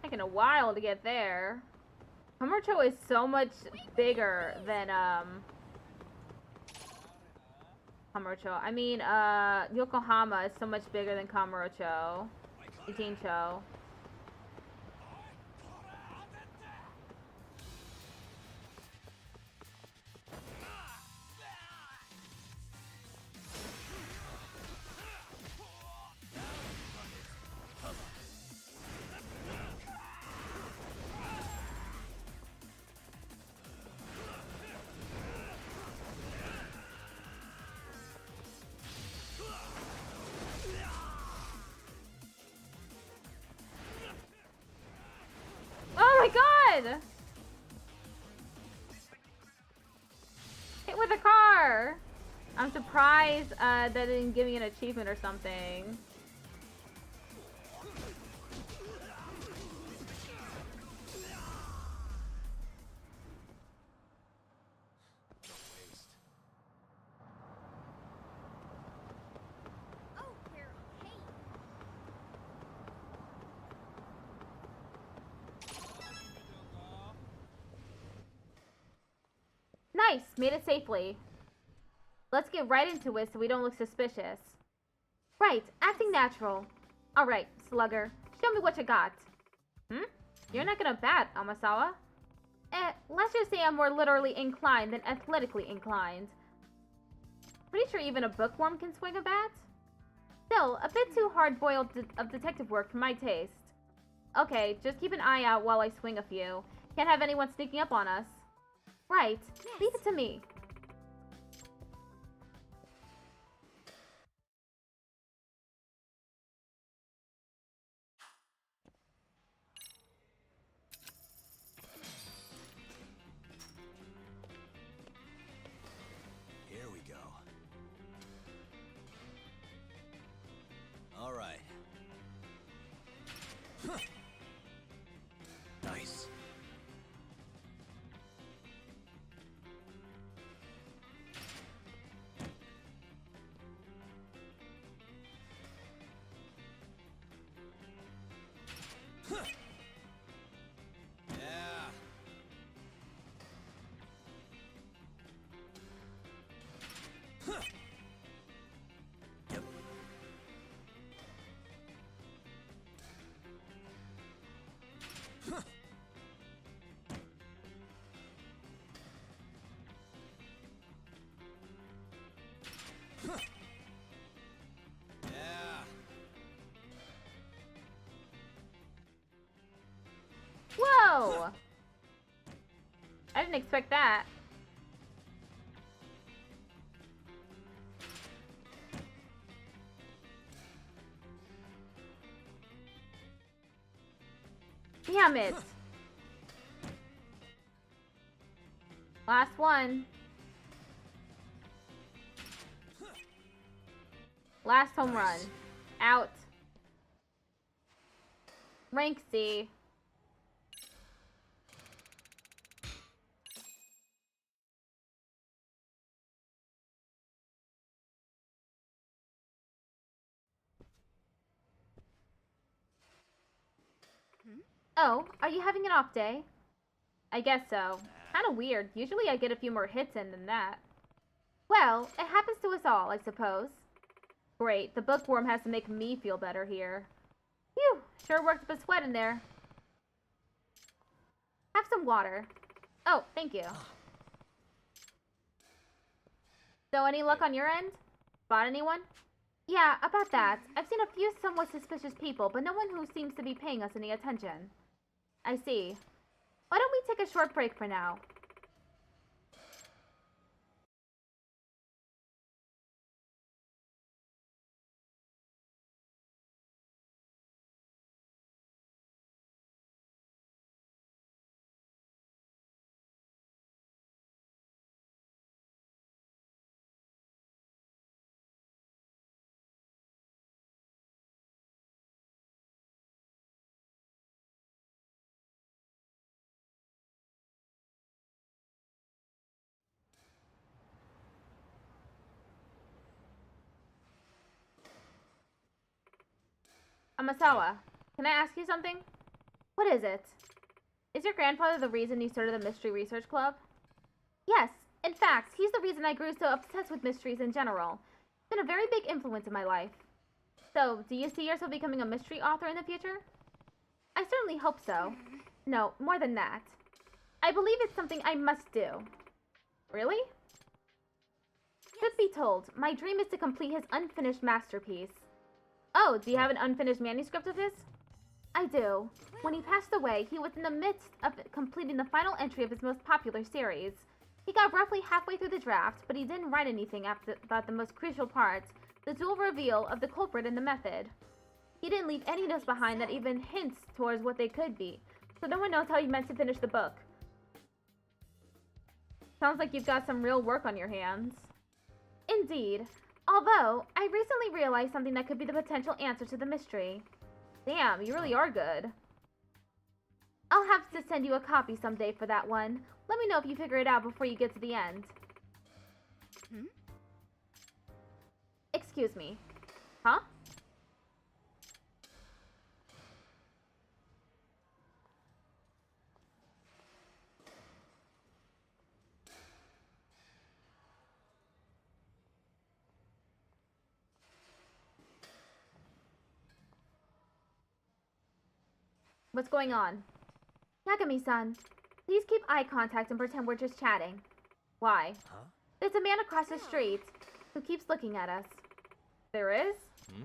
Taking a while to get there. Kamurocho is so much bigger than Kamurocho. I mean, Yokohama is so much bigger than Kamurocho. Ijincho. Hit with a car! I'm surprised that didn't give me an achievement or something. Nice! Made it safely. Let's get right into it so we don't look suspicious. Right, acting natural. Alright, Slugger. Show me what you got. You're not gonna bat, Amasawa. Let's just say I'm more literally inclined than athletically inclined. Pretty sure even a bookworm can swing a bat? Still, a bit too hard-boiled of detective work for my taste. Okay, just keep an eye out while I swing a few. Can't have anyone sneaking up on us. Right. Yes. Leave it to me. Here we go. All right. Huh. Nice. Huh. Yeah. Huh. Yep. Huh. Huh. Yeah. Whoa! I didn't expect that. Damn it! Last one. Last home run. Out. Rank C. Oh, are you having an off day? I guess so. Kinda weird. Usually I get a few more hits in than that. Well, it happens to us all, I suppose. Great, the bookworm has to make me feel better here. Phew, sure worked up a sweat in there. Have some water. Oh, thank you. So any luck on your end? Spot anyone? Yeah, about that. I've seen a few somewhat suspicious people, but no one who seems to be paying us any attention. I see. Why don't we take a short break for now? Amasawa, can I ask you something? What is it? Is your grandfather the reason you started the Mystery Research Club? Yes, in fact, he's the reason I grew so obsessed with mysteries in general. He's been a very big influence in my life. So, do you see yourself becoming a mystery author in the future? I certainly hope so. No, more than that. I believe it's something I must do. Really? Truth be told, my dream is to complete his unfinished masterpiece. Oh, do you have an unfinished manuscript of his? I do. When he passed away, he was in the midst of completing the final entry of his most popular series. He got roughly halfway through the draft, but he didn't write anything about the most crucial parts, the dual reveal of the culprit and the method. He didn't leave any notes behind that even hints towards what they could be, so no one knows how he meant to finish the book. Sounds like you've got some real work on your hands. Indeed. Although, I recently realized something that could be the potential answer to the mystery. Damn, you really are good. I'll have to send you a copy someday for that one. Let me know if you figure it out before you get to the end. Excuse me. Huh? What's going on? Yagami-san, please keep eye contact and pretend we're just chatting. Why? Huh? There's a man across the street who keeps looking at us. There is? Hmm?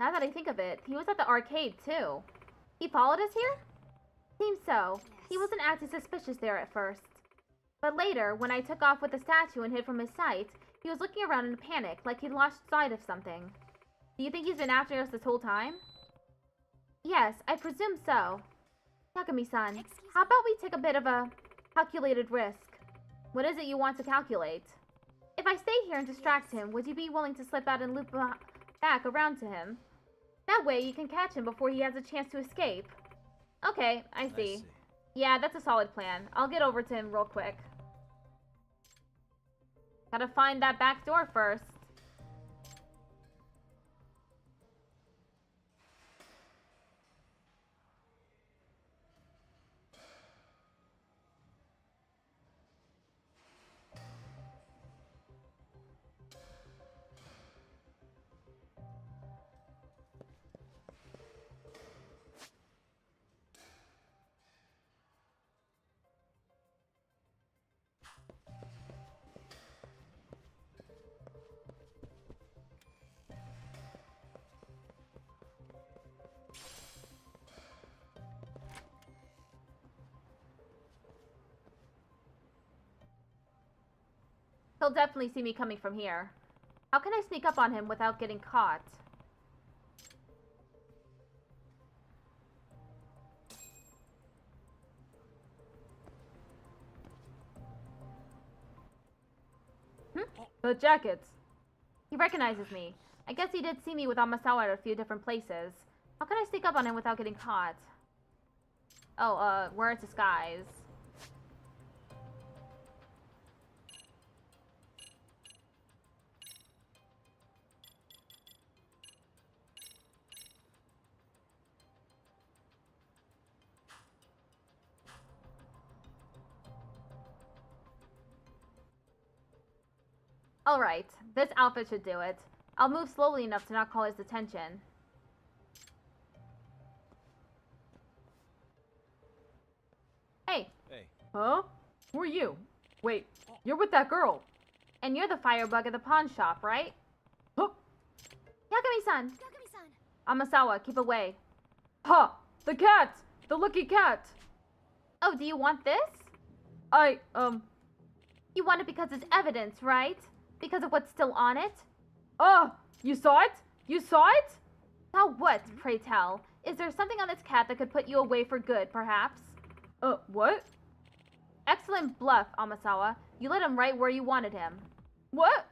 Now that I think of it, he was at the arcade too. He followed us here? Seems so. He wasn't acting suspicious there at first. But later, when I took off with the statue and hid from his sight, he was looking around in a panic, like he'd lost sight of something. Do you think he's been after us this whole time? Yes, I presume so. Yagami-san, how about we take a bit of a calculated risk? What is it you want to calculate? If I stay here and distract him, would you be willing to slip out and loop back around to him? That way you can catch him before he has a chance to escape. Okay, I see. Yeah, that's a solid plan. I'll get over to him real quick. Gotta find that back door first. He'll definitely see me coming from here. How can I sneak up on him without getting caught? The jackets. He recognizes me. I guess he did see me with Amasawa at a few different places. How can I sneak up on him without getting caught? Oh, we're in disguise. Alright, this outfit should do it. I'll move slowly enough to not call his attention. Hey. Hey. Huh? Who are you? Wait, you're with that girl. And you're the firebug at the pawn shop, right? Huh? Yagami-san! Yagami-san! Amasawa, keep away. Ha! The cat! The lucky cat! Oh, do you want this? You want it because it's evidence, right? Because of what's still on it? You saw it? You saw it? Saw what, pray tell? Is there something on this cat that could put you away for good, perhaps? What? Excellent bluff, Amasawa. You led him right where you wanted him. What?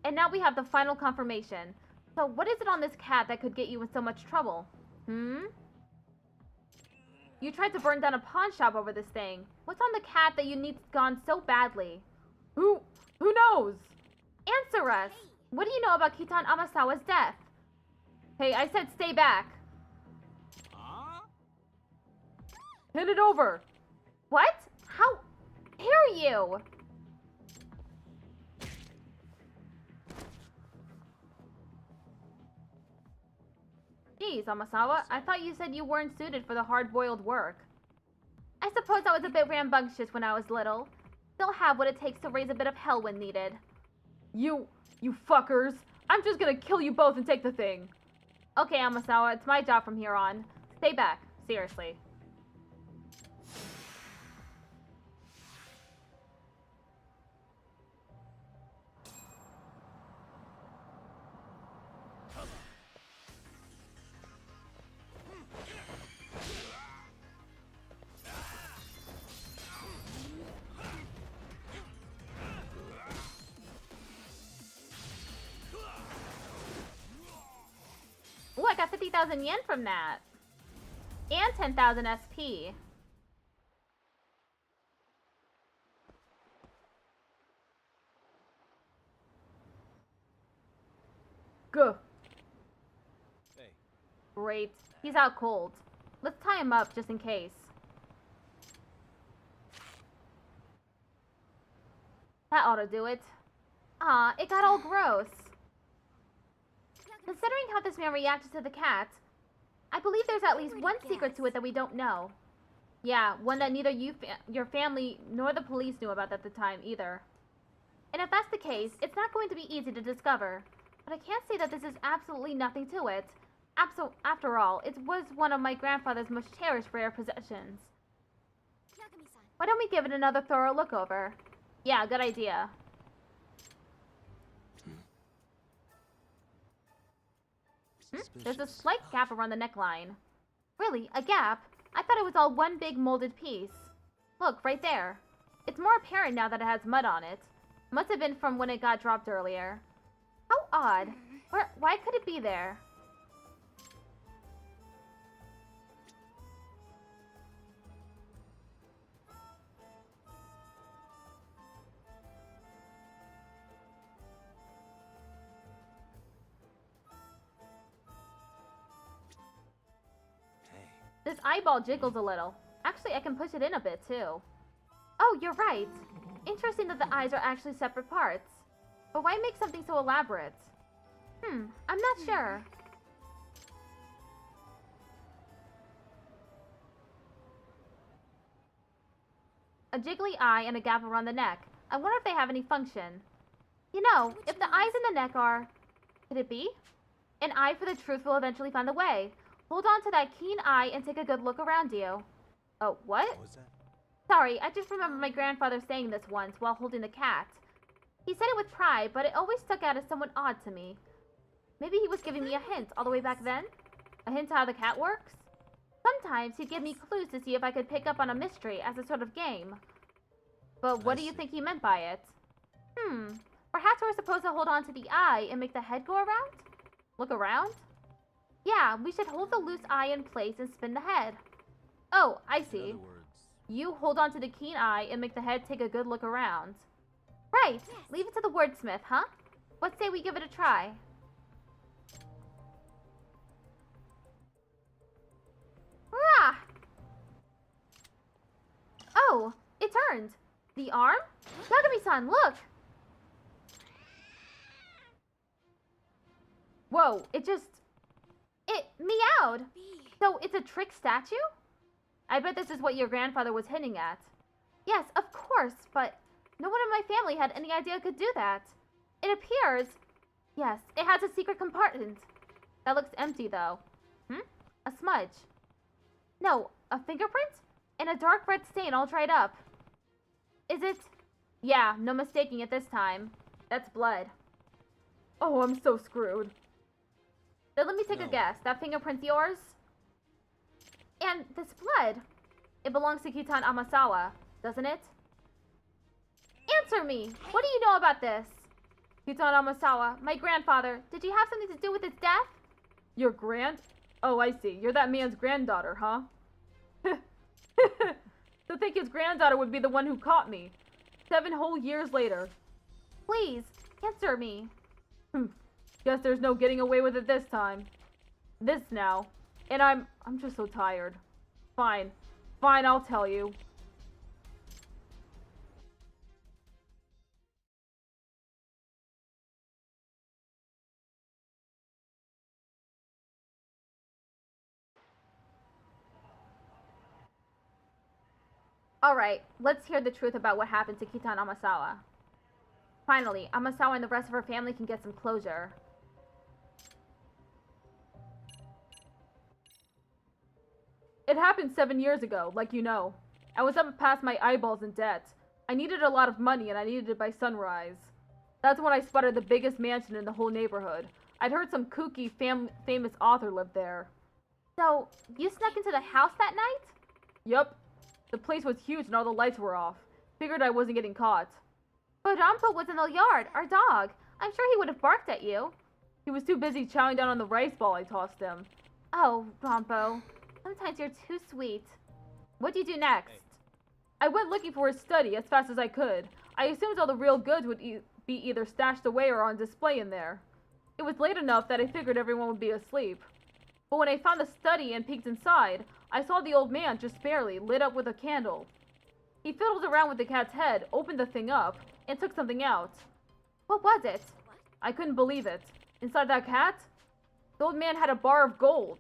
And now we have the final confirmation. So what is it on this cat that could get you in so much trouble? You tried to burn down a pawn shop over this thing. What's on the cat that you need gone so badly? Who knows? Answer us! What do you know about Kitan Amasawa's death? Hey, I said stay back. Hand it over. What? How dare you? Geez, Amasawa, I thought you said you weren't suited for the hard-boiled work. I suppose I was a bit rambunctious when I was little. Still have what it takes to raise a bit of hell when needed. You fuckers. I'm just gonna kill you both and take the thing. Okay, Amasawa, it's my job from here on. Stay back, seriously. Ooh, I got 50,000 yen from that. And 10,000 SP. Go. Hey. Great. He's out cold. Let's tie him up just in case. That ought to do it. Aw, it got all gross. Considering how this man reacted to the cat, I believe there's at least one secret to it that we don't know. Yeah, one that neither your family nor the police knew about at the time either. And if that's the case, it's not going to be easy to discover. But I can't say that this is absolutely nothing to it. After all, it was one of my grandfather's most cherished rare possessions. Why don't we give it another thorough look over? Yeah, good idea. There's a slight gap around the neckline. Really? A gap? I thought it was all one big molded piece. Look, right there. It's more apparent now that it has mud on it. Must have been from when it got dropped earlier. How odd. Why could it be there? This eyeball jiggles a little. Actually, I can push it in a bit, too. Oh, you're right. Interesting that the eyes are actually separate parts. But why make something so elaborate? I'm not sure. A jiggly eye and a gap around the neck. I wonder if they have any function. You know, if the eyes and the neck are... Could it be? An eye for the truth will eventually find the way. Hold on to that keen eye and take a good look around you. Oh, what? What was that? Sorry, I just remember my grandfather saying this once while holding the cat. He said it with pride, but it always stuck out as somewhat odd to me. Maybe he was giving me a hint all the way back then? A hint to how the cat works? Sometimes he'd give me clues to see if I could pick up on a mystery as a sort of game. But what do you think he meant by it? Perhaps we're supposed to hold on to the eye and make the head go around? Look around? Yeah, we should hold the loose eye in place and spin the head. Oh, I see. In other words, you hold on to the keen eye and make the head take a good look around. Right. Leave it to the wordsmith, huh? What say we give it a try? Rah! Oh, it turned. The arm? Yagami-san, look! Whoa, it meowed. So it's a trick statue? I bet this is what your grandfather was hinting at. Yes, of course, but no one in my family had any idea it could do that. It appears... Yes, it has a secret compartment. That looks empty, though. A smudge. No, a fingerprint? And a dark red stain all dried up. Is it? Yeah, no mistaking it this time. That's blood. Oh, I'm so screwed. Then let me take a guess. That fingerprint's yours? And this blood. It belongs to Kitan Amasawa, doesn't it? Answer me! What do you know about this? Kitan Amasawa, my grandfather. Did you have something to do with his death? Your Oh, I see. You're that man's granddaughter, huh? To think his granddaughter would be the one who caught me. 7 whole years later. Please, answer me. Guess there's no getting away with it this time. This now. And I'm just so tired. Fine. Fine, I'll tell you. Alright, let's hear the truth about what happened to Kitan Amasawa. Finally, Amasawa and the rest of her family can get some closure. It happened 7 years ago, like you know. I was up past my eyeballs in debt. I needed a lot of money and I needed it by sunrise. That's when I spotted the biggest mansion in the whole neighborhood. I'd heard some kooky famous author lived there. So, you snuck into the house that night? Yup. The place was huge and all the lights were off. Figured I wasn't getting caught. But Rampo was in the yard, our dog. I'm sure he would have barked at you. He was too busy chowing down on the rice ball I tossed him. Oh, Rampo. Sometimes you're too sweet. What do you do next? I went looking for his study as fast as I could. I assumed all the real goods would be either stashed away or on display in there. It was late enough that I figured everyone would be asleep. But when I found the study and peeked inside, I saw the old man just barely lit up with a candle. He fiddled around with the cat's head, opened the thing up, and took something out. What was it? I couldn't believe it. Inside that cat, the old man had a bar of gold.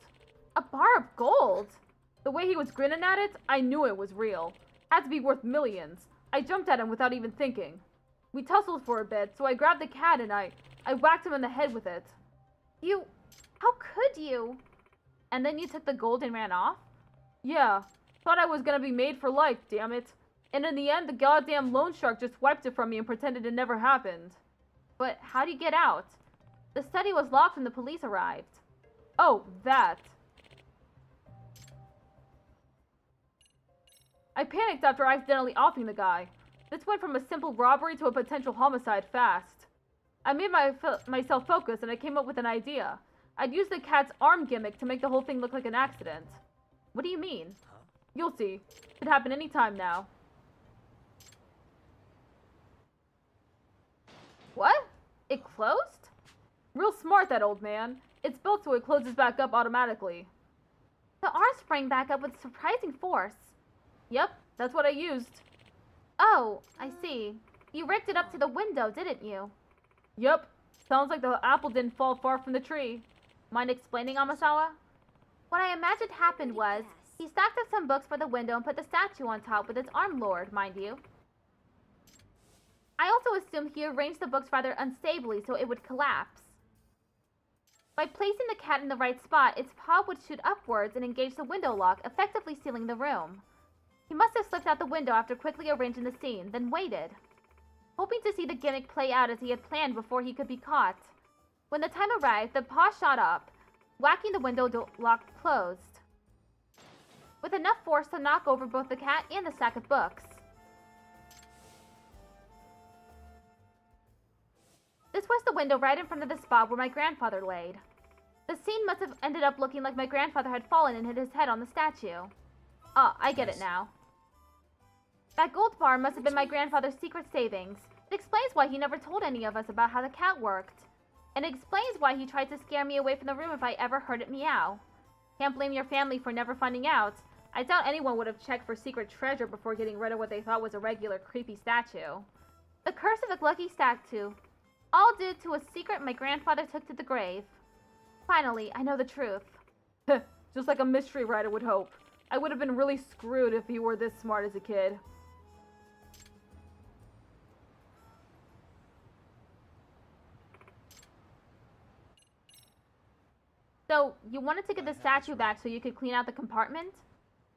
A bar of gold? The way he was grinning at it, I knew it was real. Had to be worth millions. I jumped at him without even thinking. We tussled for a bit, so I grabbed the cat and I whacked him in the head with it. How could you? And then you took the gold and ran off? Yeah, thought I was gonna be made for life, damn it. And in the end, the goddamn loan shark just wiped it from me and pretended it never happened. But how do you get out? The study was locked when the police arrived. Oh, that. I panicked after accidentally offing the guy. This went from a simple robbery to a potential homicide fast. I made myself focus and I came up with an idea. I'd use the cat's arm gimmick to make the whole thing look like an accident. What do you mean? You'll see. Could happen any time now. What? It closed? Real smart, that old man. It's built so it closes back up automatically. The arm sprang back up with surprising force. Yep, that's what I used. Oh, I see. You rigged it up to the window, didn't you? Yep. Sounds like the apple didn't fall far from the tree. Mind explaining, Amasawa? What I imagined happened was, he stacked up some books for the window and put the statue on top with its arm lowered, mind you. I also assumed he arranged the books rather unstably so it would collapse. By placing the cat in the right spot, its paw would shoot upwards and engage the window lock, effectively sealing the room. He must have slipped out the window after quickly arranging the scene, then waited, hoping to see the gimmick play out as he had planned before he could be caught. When the time arrived, the paw shot up, whacking the window lock closed, with enough force to knock over both the cat and the stack of books. This was the window right in front of the spot where my grandfather laid. The scene must have ended up looking like my grandfather had fallen and hit his head on the statue. Ah, I get it now. That gold bar must have been my grandfather's secret savings. It explains why he never told any of us about how the cat worked. And it explains why he tried to scare me away from the room if I ever heard it meow. Can't blame your family for never finding out. I doubt anyone would have checked for secret treasure before getting rid of what they thought was a regular creepy statue. The curse of the lucky statue. All due to a secret my grandfather took to the grave. Finally, I know the truth. Just like a mystery writer would hope. I would have been really screwed if he were this smart as a kid. So, you wanted to get the statue back so you could clean out the compartment?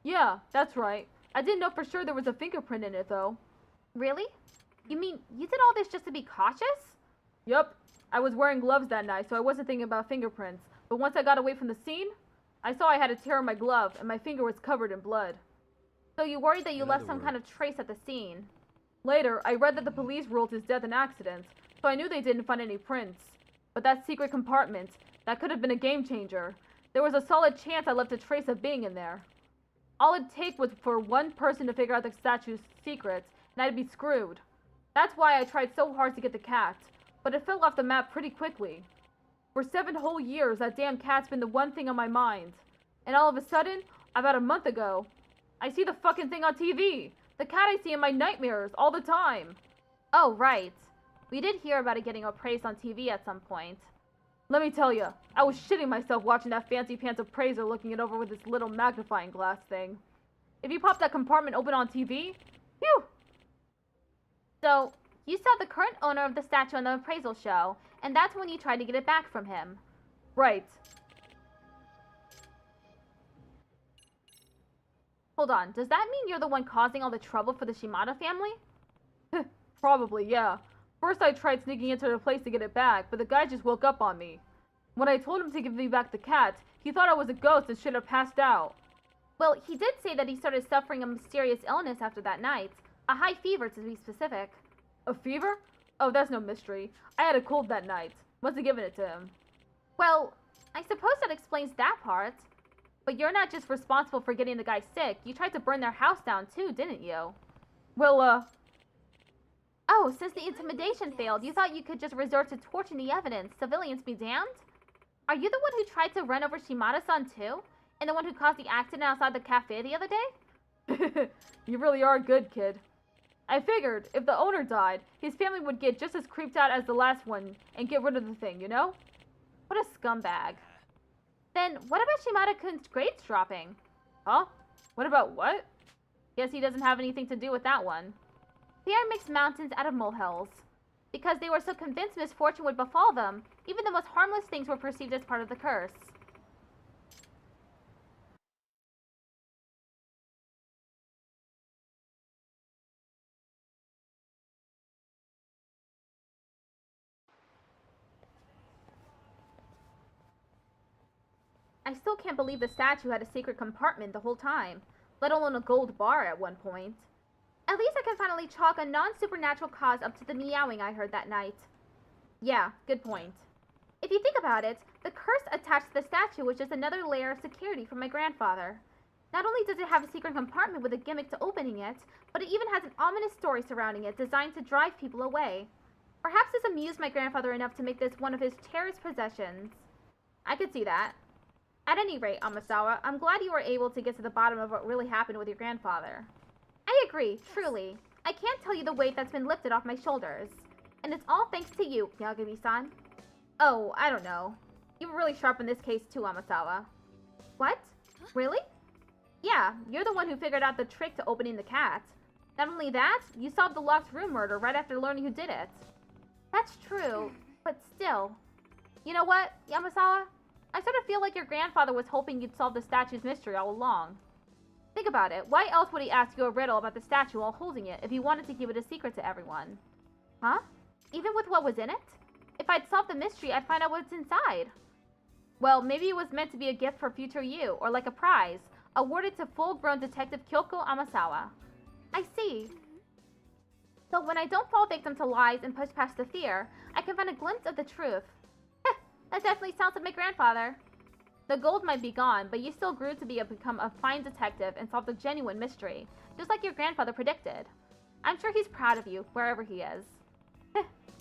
Yeah, that's right. I didn't know for sure there was a fingerprint in it, though. Really? You mean you did all this just to be cautious? Yup. I was wearing gloves that night, so I wasn't thinking about fingerprints. But once I got away from the scene, I saw I had a tear in my glove, and my finger was covered in blood. So you worried that you left some kind of trace at the scene? Later, I read that the police ruled his death an accident, so I knew they didn't find any prints. But that secret compartment, that could have been a game changer. There was a solid chance I left a trace of being in there. All it'd take was for one person to figure out the statue's secrets, and I'd be screwed. That's why I tried so hard to get the cat, but it fell off the map pretty quickly. For 7 whole years, that damn cat's been the one thing on my mind. And all of a sudden, about a month ago, I see the fucking thing on TV. The cat I see in my nightmares all the time. Oh, right. We did hear about it getting appraised on TV at some point. Let me tell you, I was shitting myself watching that fancy pants appraiser looking it over with this little magnifying glass thing. If you pop that compartment open on TV, phew! So, you saw the current owner of the statue on the appraisal show, and that's when you tried to get it back from him. Right. Hold on, does that mean you're the one causing all the trouble for the Shimada family? Probably, yeah. First I tried sneaking into the place to get it back, but the guy just woke up on me. When I told him to give me back the cat, he thought I was a ghost and should have passed out. Well, he did say that he started suffering a mysterious illness after that night. A high fever, to be specific. A fever? Oh, that's no mystery. I had a cold that night. Must have given it to him. Well, I suppose that explains that part. But you're not just responsible for getting the guy sick. You tried to burn their house down too, didn't you? Well, Oh, since the intimidation failed, you thought you could just resort to torching the evidence. Civilians be damned? Are you the one who tried to run over Shimada-san too? And the one who caused the accident outside the cafe the other day? You really are a good kid. I figured, if the owner died, his family would get just as creeped out as the last one and get rid of the thing, you know? What a scumbag. Then, what about Shimada-kun's grades dropping? Huh? What about what? Guess he doesn't have anything to do with that one. Fear makes mountains out of molehills. Because they were so convinced misfortune would befall them, even the most harmless things were perceived as part of the curse. I still can't believe the statue had a secret compartment the whole time, let alone a gold bar at one point. At least I can finally chalk a non-supernatural cause up to the meowing I heard that night. Yeah, good point. If you think about it, the curse attached to the statue was just another layer of security for my grandfather. Not only does it have a secret compartment with a gimmick to opening it, but it even has an ominous story surrounding it designed to drive people away. Perhaps this amused my grandfather enough to make this one of his cherished possessions. I could see that. At any rate, Amasawa, I'm glad you were able to get to the bottom of what really happened with your grandfather. I agree, truly. I can't tell you the weight that's been lifted off my shoulders. And it's all thanks to you, Yagami-san. Oh, I don't know. You were really sharp in this case too, Amasawa. What? Really? Yeah, you're the one who figured out the trick to opening the cat. Not only that, you solved the locked room murder right after learning who did it. That's true, but still. You know what, Yamasawa? I sort of feel like your grandfather was hoping you'd solve the statue's mystery all along. Think about it. Why else would he ask you a riddle about the statue while holding it if he wanted to keep it a secret to everyone? Huh? Even with what was in it? If I'd solved the mystery, I'd find out what's inside. Well, maybe it was meant to be a gift for future you, or like a prize, awarded to full-grown Detective Kyoko Amasawa. I see. So when I don't fall victim to lies and push past the fear, I can find a glimpse of the truth. That definitely sounds like my grandfather. The gold might be gone, but you still grew to become a fine detective and solved a genuine mystery, just like your grandfather predicted. I'm sure he's proud of you, wherever he is.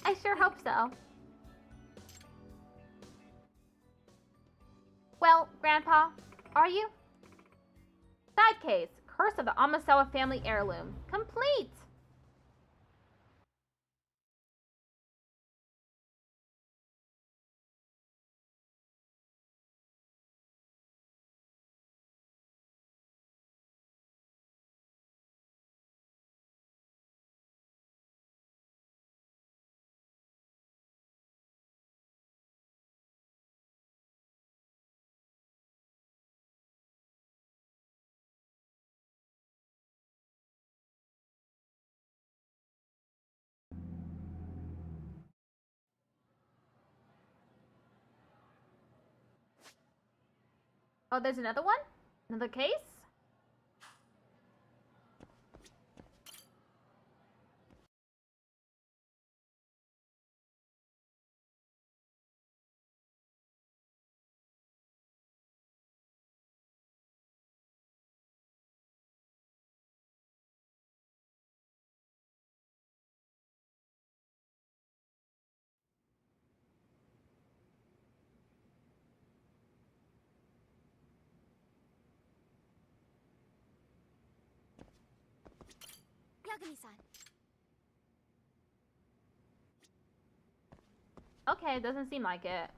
I sure hope so. Well, Grandpa, are you? Side case, Curse of the Amasawa family heirloom, complete! Oh, there's another one? Another case? Yagami-san. Okay, doesn't seem like it.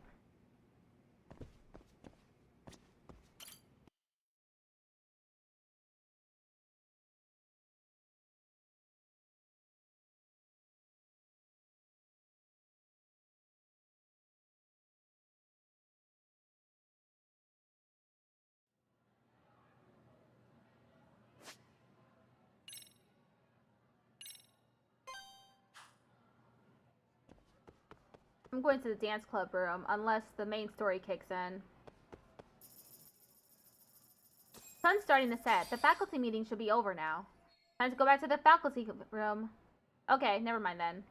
I'm going to the dance club room, unless the main story kicks in. Sun's starting to set. The faculty meeting should be over now. Time to go back to the faculty room. Okay, never mind then.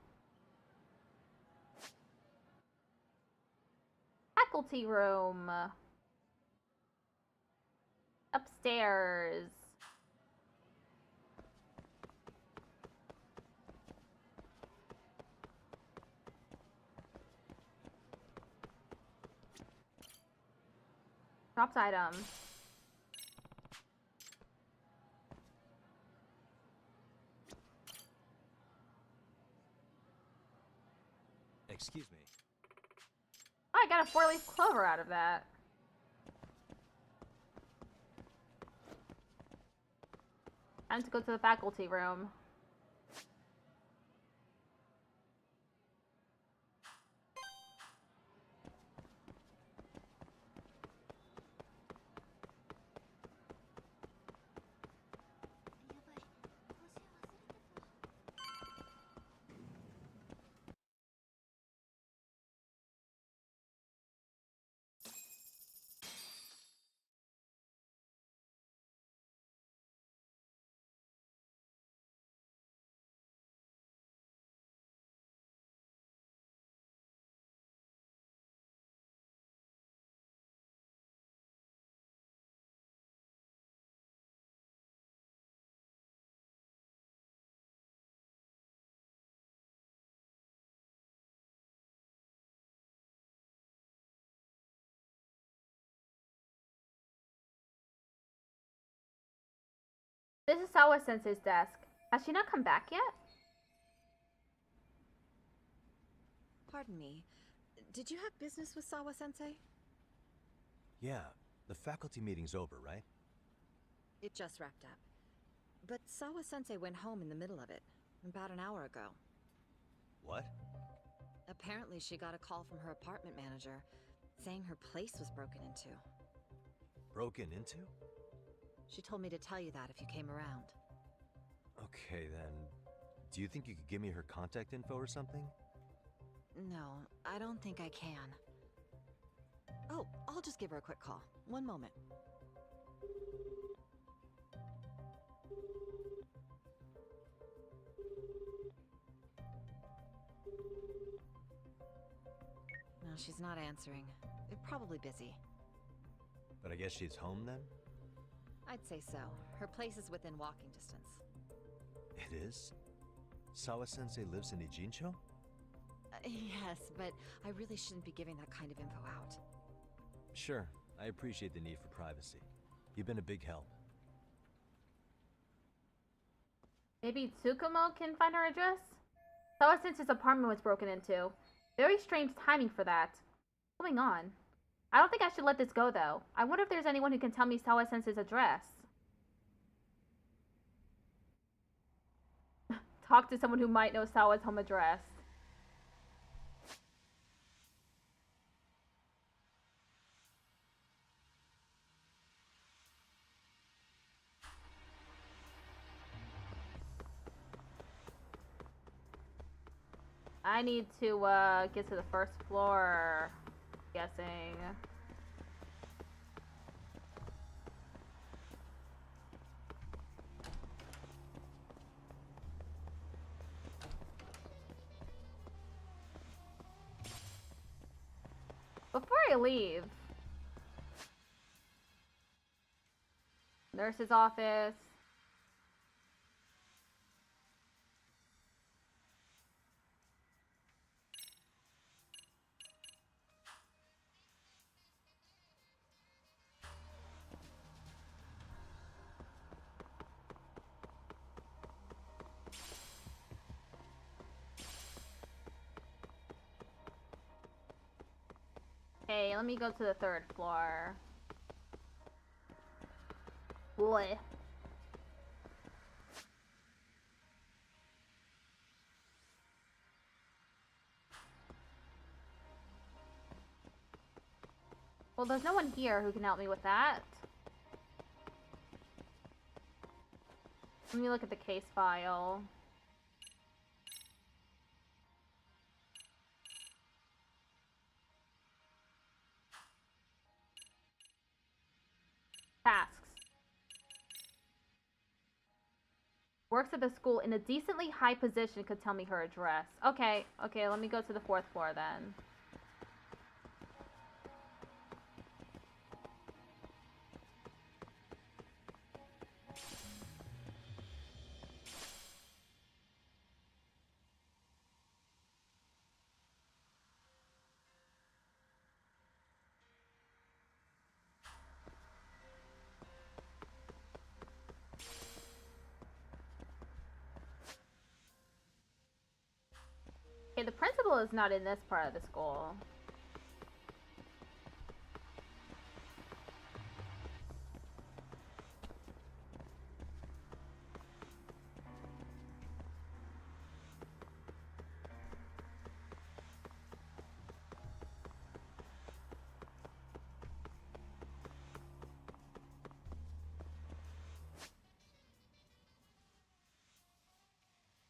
Faculty room. Upstairs. Dropped item. Excuse me. Oh, I got a 4-leaf clover out of that. Time to go to the faculty room. This is Sawa-sensei's desk. Has she not come back yet? Pardon me. Did you have business with Sawa-sensei? Yeah, the faculty meeting's over, right? It just wrapped up. But Sawa-sensei went home in the middle of it, about an hour ago. What? Apparently she got a call from her apartment manager, saying her place was broken into. Broken into? She told me to tell you that if you came around. Okay, then. Do you think you could give me her contact info or something? No, I don't think I can. Oh, I'll just give her a quick call. One moment. No, she's not answering. They're probably busy. But I guess she's home then? I'd say so. Her place is within walking distance. It is? Sawa-sensei lives in Ijincho? Yes, but I really shouldn't be giving that kind of info out. Sure, I appreciate the need for privacy. You've been a big help. Maybe Tsukumo can find her address? Sawa-sensei's apartment was broken into. Very strange timing for that. What's going on? I don't think I should let this go, though. I wonder if there's anyone who can tell me Sawa-sensei's address. Talk to someone who might know Sawa's home address. I need to get to the first floor. Guessing. Before I leave, nurse's office. Okay, let me go to the third floor. Boy. Well, there's no one here who can help me with that. Let me look at the case file. Tasks. Works at the school in a decently high position could tell me her address. Okay, let me go to the fourth floor then. Okay, the principal is not in this part of the school.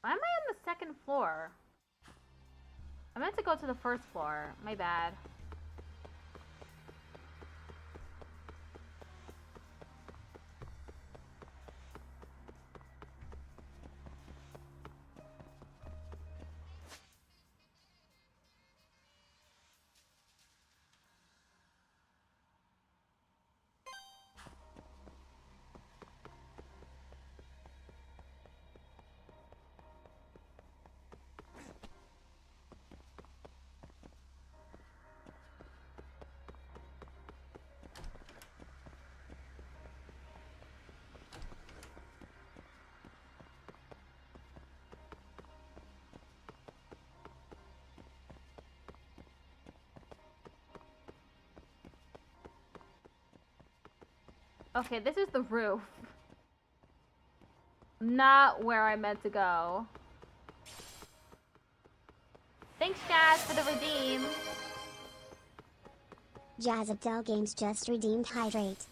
Why am I on the second floor? I meant to go to the first floor. My bad. Okay, this is the roof. Not where I meant to go. Thanks, Jazz, for the redeem. Jazz Abdel Games just redeemed Hydrate.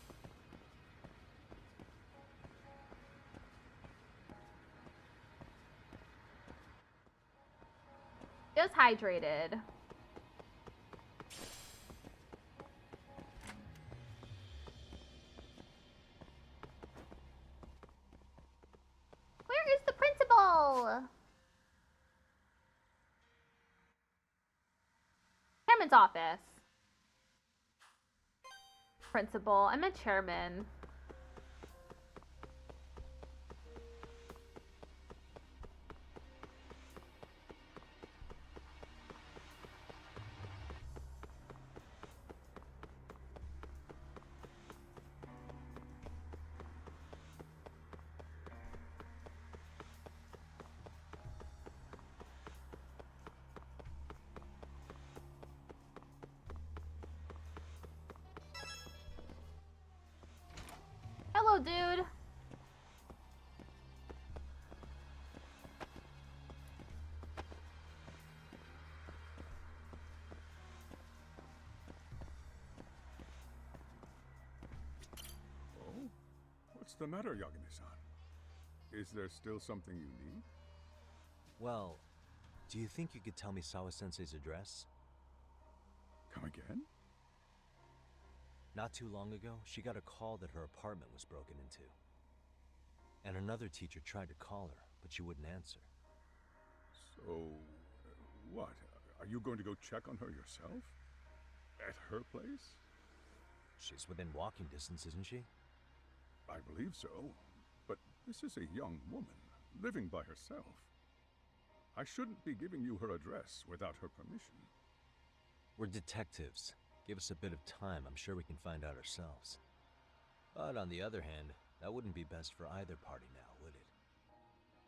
Just hydrated. Where is the principal? Chairman's office. Principal. I meant chairman. Hello, dude. Oh? What's the matter, Yagami-san? Is there still something you need? Well, do you think you could tell me Sawa-sensei's address? Come again? Not too long ago, she got a call that her apartment was broken into. And another teacher tried to call her, but she wouldn't answer. So, what? Are you going to go check on her yourself? At her place? She's within walking distance, isn't she? I believe so. But this is a young woman, living by herself. I shouldn't be giving you her address without her permission. We're detectives. Give us a bit of time, I'm sure we can find out ourselves. But on the other hand, that wouldn't be best for either party now, would it?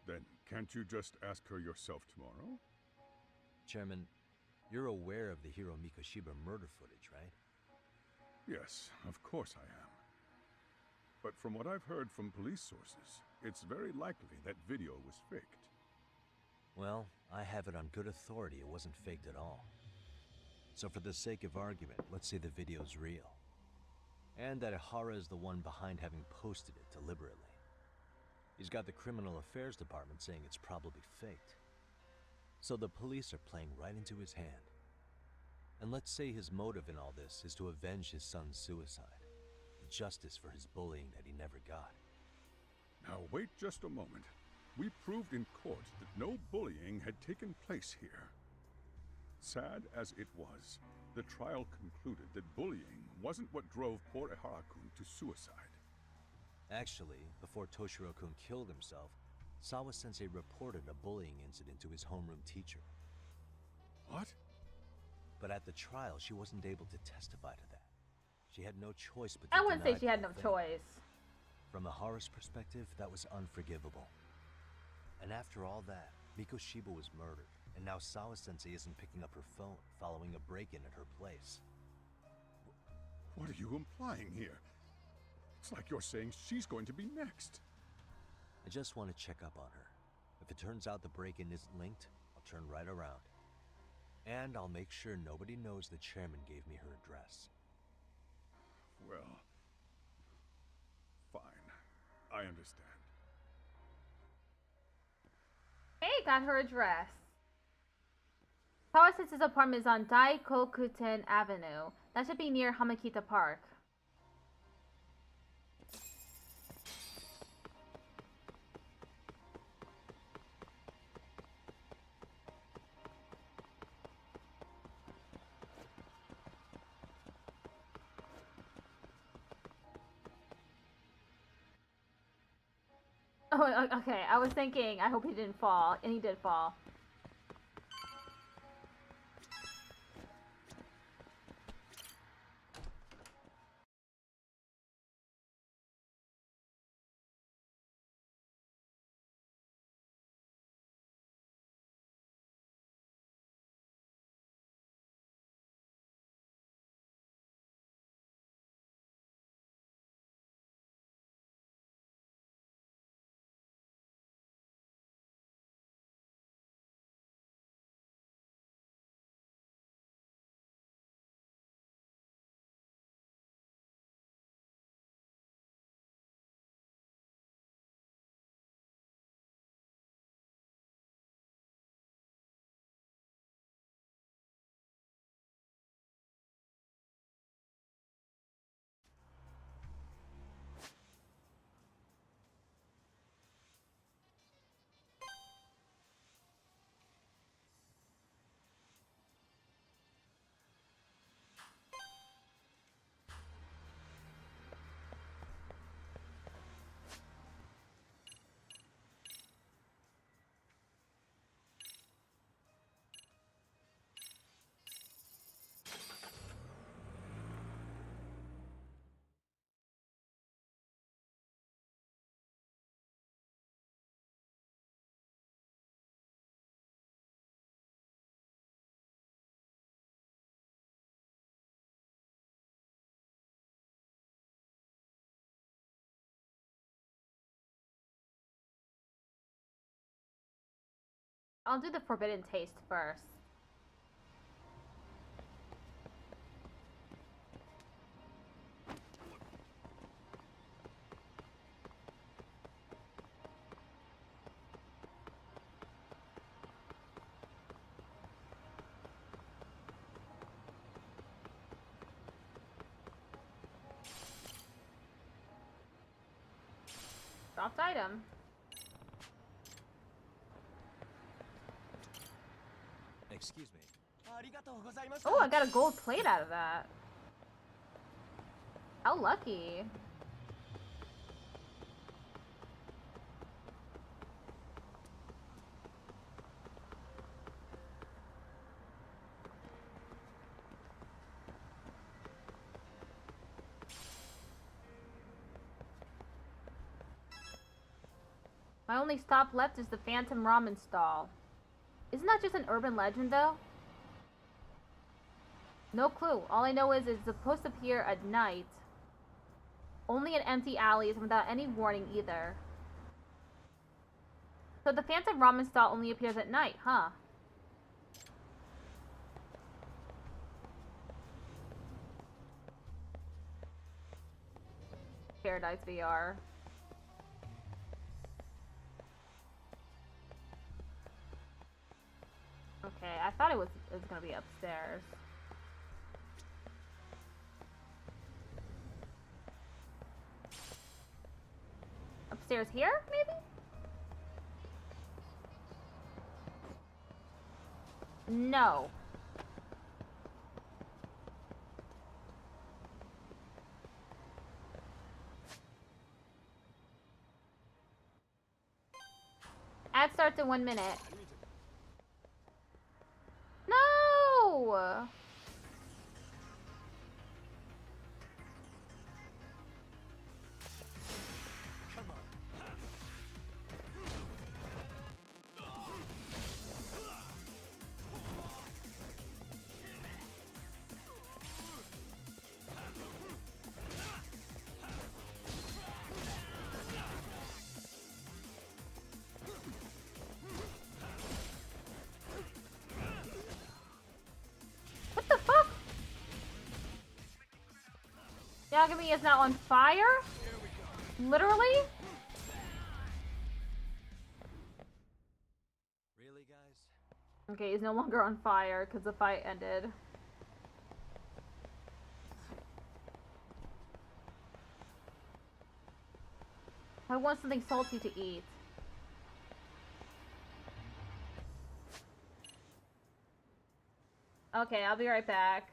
Then can't you just ask her yourself tomorrow? Chairman, you're aware of the Hiro Mikoshiba murder footage, right? Yes, of course I am. But from what I've heard from police sources, it's very likely that video was faked. Well, I have it on good authority it wasn't faked at all. So for the sake of argument, let's say the video's real. And that Ihara is the one behind having posted it deliberately. He's got the criminal affairs department saying it's probably faked. So the police are playing right into his hand. And let's say his motive in all this is to avenge his son's suicide. Justice for his bullying that he never got. Now wait just a moment. We proved in court that no bullying had taken place here. Sad as it was, the trial concluded that bullying wasn't what drove poor Ihara-kun to suicide. Actually, before Toshiro-kun killed himself, Sawa-sensei reported a bullying incident to his homeroom teacher. What? But at the trial, she wasn't able to testify to that. She had no choice but to I wouldn't say deny she had the no thing. choice. From Ihara's perspective, that was unforgivable. And after all that, Mikoshiba was murdered, and now Sawa-sensei isn't picking up her phone following a break-in at her place. What are you implying here? It's like you're saying she's going to be next. I just want to check up on her. If it turns out the break-in isn't linked, I'll turn right around. And I'll make sure nobody knows the chairman gave me her address. Well, fine. I understand. Hey, got her address. Kawasetsu's apartment is on Daikokuten Avenue. That should be near Hamakita Park. Oh, okay. I was thinking, I hope he didn't fall, and he did fall. I'll do the forbidden taste first. Dropped item. Excuse me. Oh, I got a gold plate out of that. How lucky. My only stop left is the Phantom Ramen stall. Isn't that just an urban legend, though? No clue. All I know is it's supposed to appear at night. Only in empty alleys and without any warning either. So the Phantom Ramen stall only appears at night, huh? Paradise VR. Okay, I thought it was gonna be upstairs. Upstairs here, maybe? No. Ad starts in 1 minute. No! Yagami is now on fire? Literally? Okay, he's no longer on fire because the fight ended. I want something salty to eat. Okay, I'll be right back.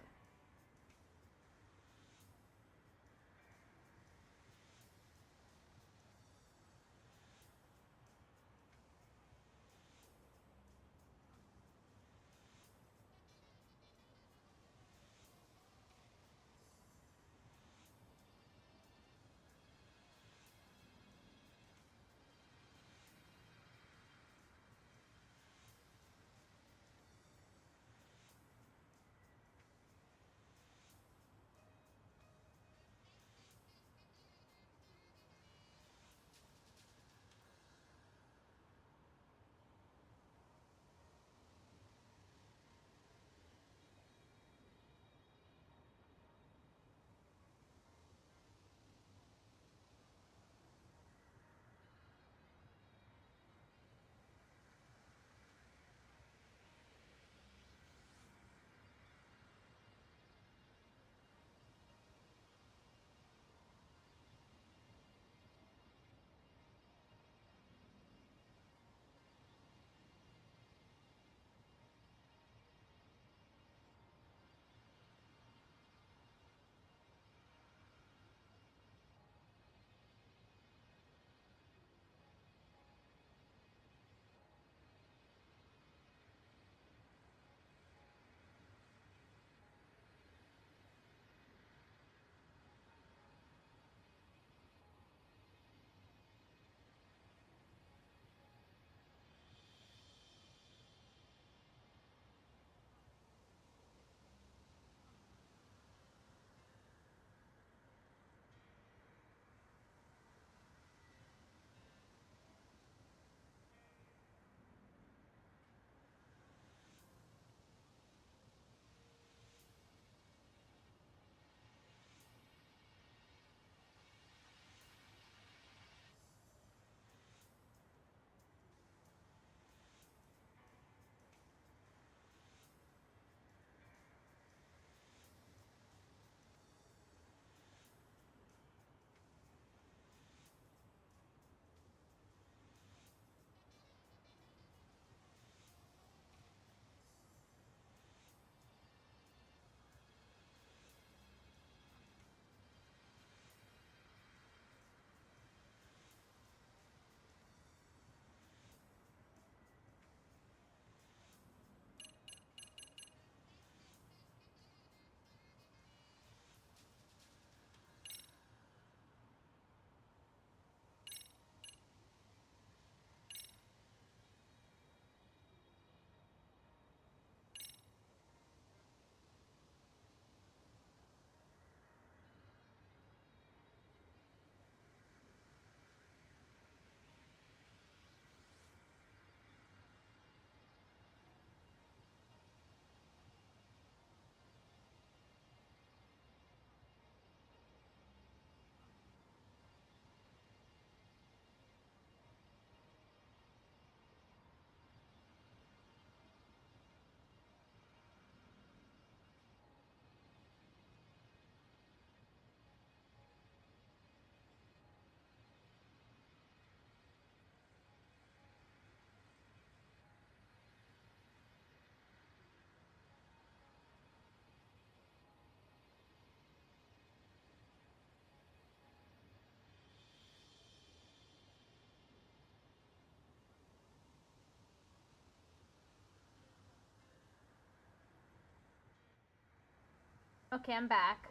Okay, I'm back.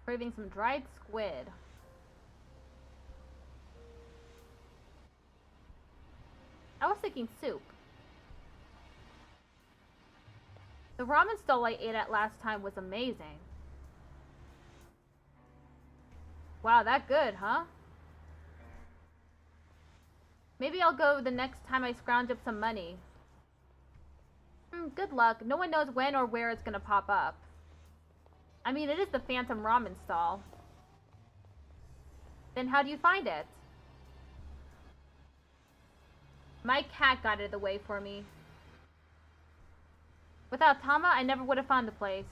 Craving some dried squid. I was thinking soup. The ramen stall I ate at last time was amazing. Wow, that good, huh? Maybe I'll go the next time I scrounge up some money. Good luck. No one knows when or where it's gonna pop up. I mean, it is the Phantom Ramen stall. Then how do you find it? My cat got out of the way for me. Without Tama, I never would have found the place.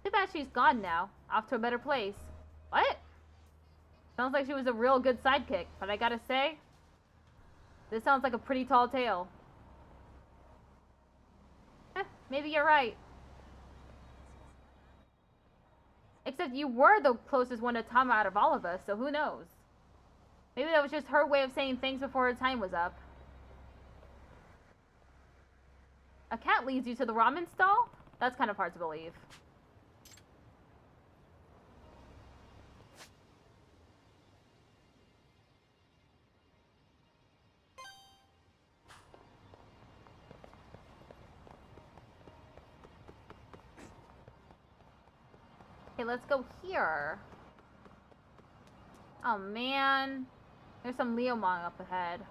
Too bad she's gone now. Off to a better place. What? Sounds like she was a real good sidekick, but I gotta say, this sounds like a pretty tall tale. Maybe you're right. Except you were the closest one to Tama out of all of us, so who knows? Maybe that was just her way of saying thanks before her time was up. A cat leads you to the ramen stall? That's kind of hard to believe. Okay, let's go here. Oh man. There's some Leomong up ahead.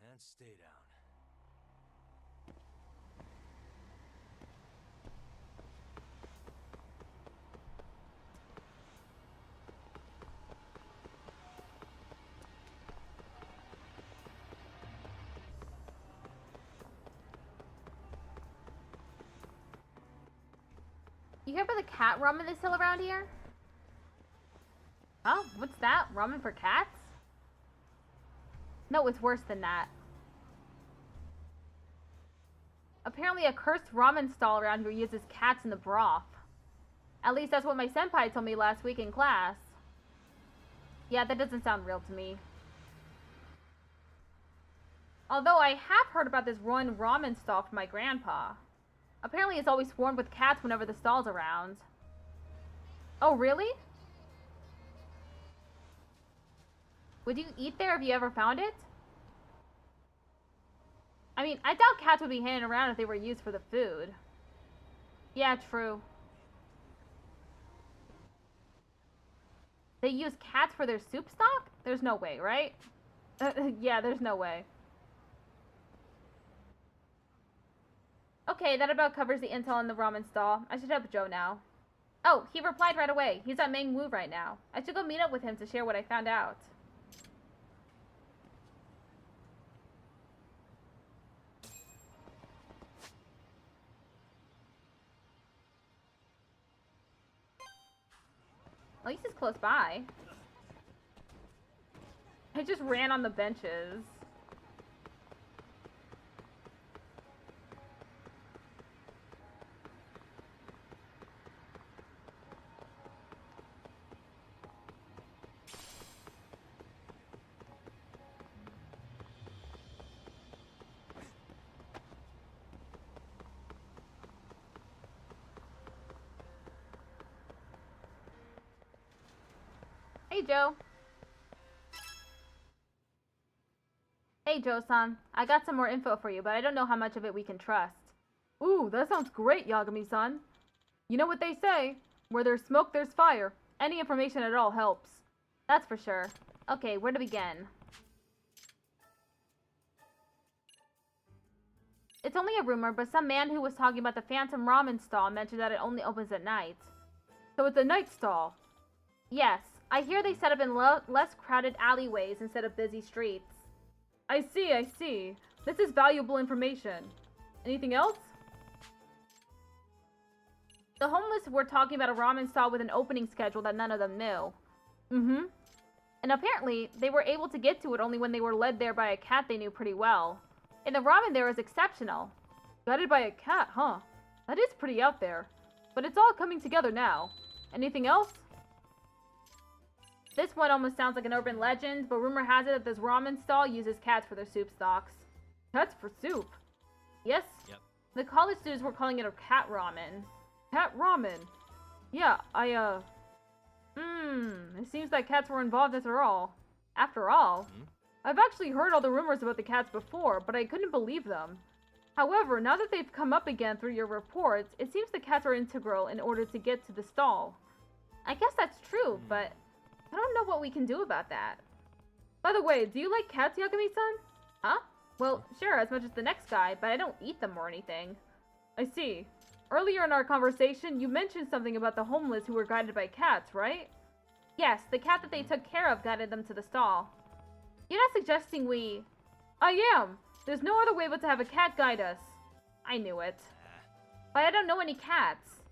And stay down. You hear about the cat ramen they sell around here? Oh, what's that? Ramen for cats? No, it's worse than that. Apparently a cursed ramen stall around here uses cats in the broth. At least that's what my senpai told me last week in class. Yeah, that doesn't sound real to me. Although I have heard about this one ramen stall from my grandpa. Apparently it's always swarmed with cats whenever the stall's around. Oh, really? Would you eat there if you ever found it? I mean, I doubt cats would be hanging around if they were used for the food. Yeah, true. They use cats for their soup stock? There's no way, right? Yeah, there's no way. Okay, that about covers the intel in the ramen stall. I should help Joe now. Oh, he replied right away. He's at Mengwu right now. I should go meet up with him to share what I found out. At least it's close by. I just ran on the benches. Hey, Joe. Hey, Joe-san. I got some more info for you, but I don't know how much of it we can trust. Ooh, that sounds great, Yagami-san. You know what they say, where there's smoke, there's fire. Any information at all helps. That's for sure. Okay, where to begin? It's only a rumor, but some man who was talking about the Phantom Ramen stall mentioned that it only opens at night. So it's a night stall? Yes. I hear they set up in less crowded alleyways instead of busy streets. I see. This is valuable information. Anything else? The homeless were talking about a ramen stall with an opening schedule that none of them knew. Mm-hmm. And apparently, they were able to get to it only when they were led there by a cat they knew pretty well. And the ramen there is exceptional. Guided by a cat, huh? That is pretty out there. But it's all coming together now. Anything else? This one almost sounds like an urban legend, but rumor has it that this ramen stall uses cats for their soup stocks. Cats for soup? Yes? Yep. The college students were calling it a cat ramen. Cat ramen? Yeah, it seems that cats were involved after all. After all? I've actually heard all the rumors about the cats before, but I couldn't believe them. However, now that they've come up again through your reports, it seems the cats are integral in order to get to the stall. I guess that's true, but I don't know what we can do about that. By the way, do you like cats, Yagami-san? Huh? Well, sure, as much as the next guy, but I don't eat them or anything. I see. Earlier in our conversation, you mentioned something about the homeless who were guided by cats, right? Yes, the cat that they took care of guided them to the stall. You're not suggesting we... I am! There's no other way but to have a cat guide us. I knew it. But I don't know any cats.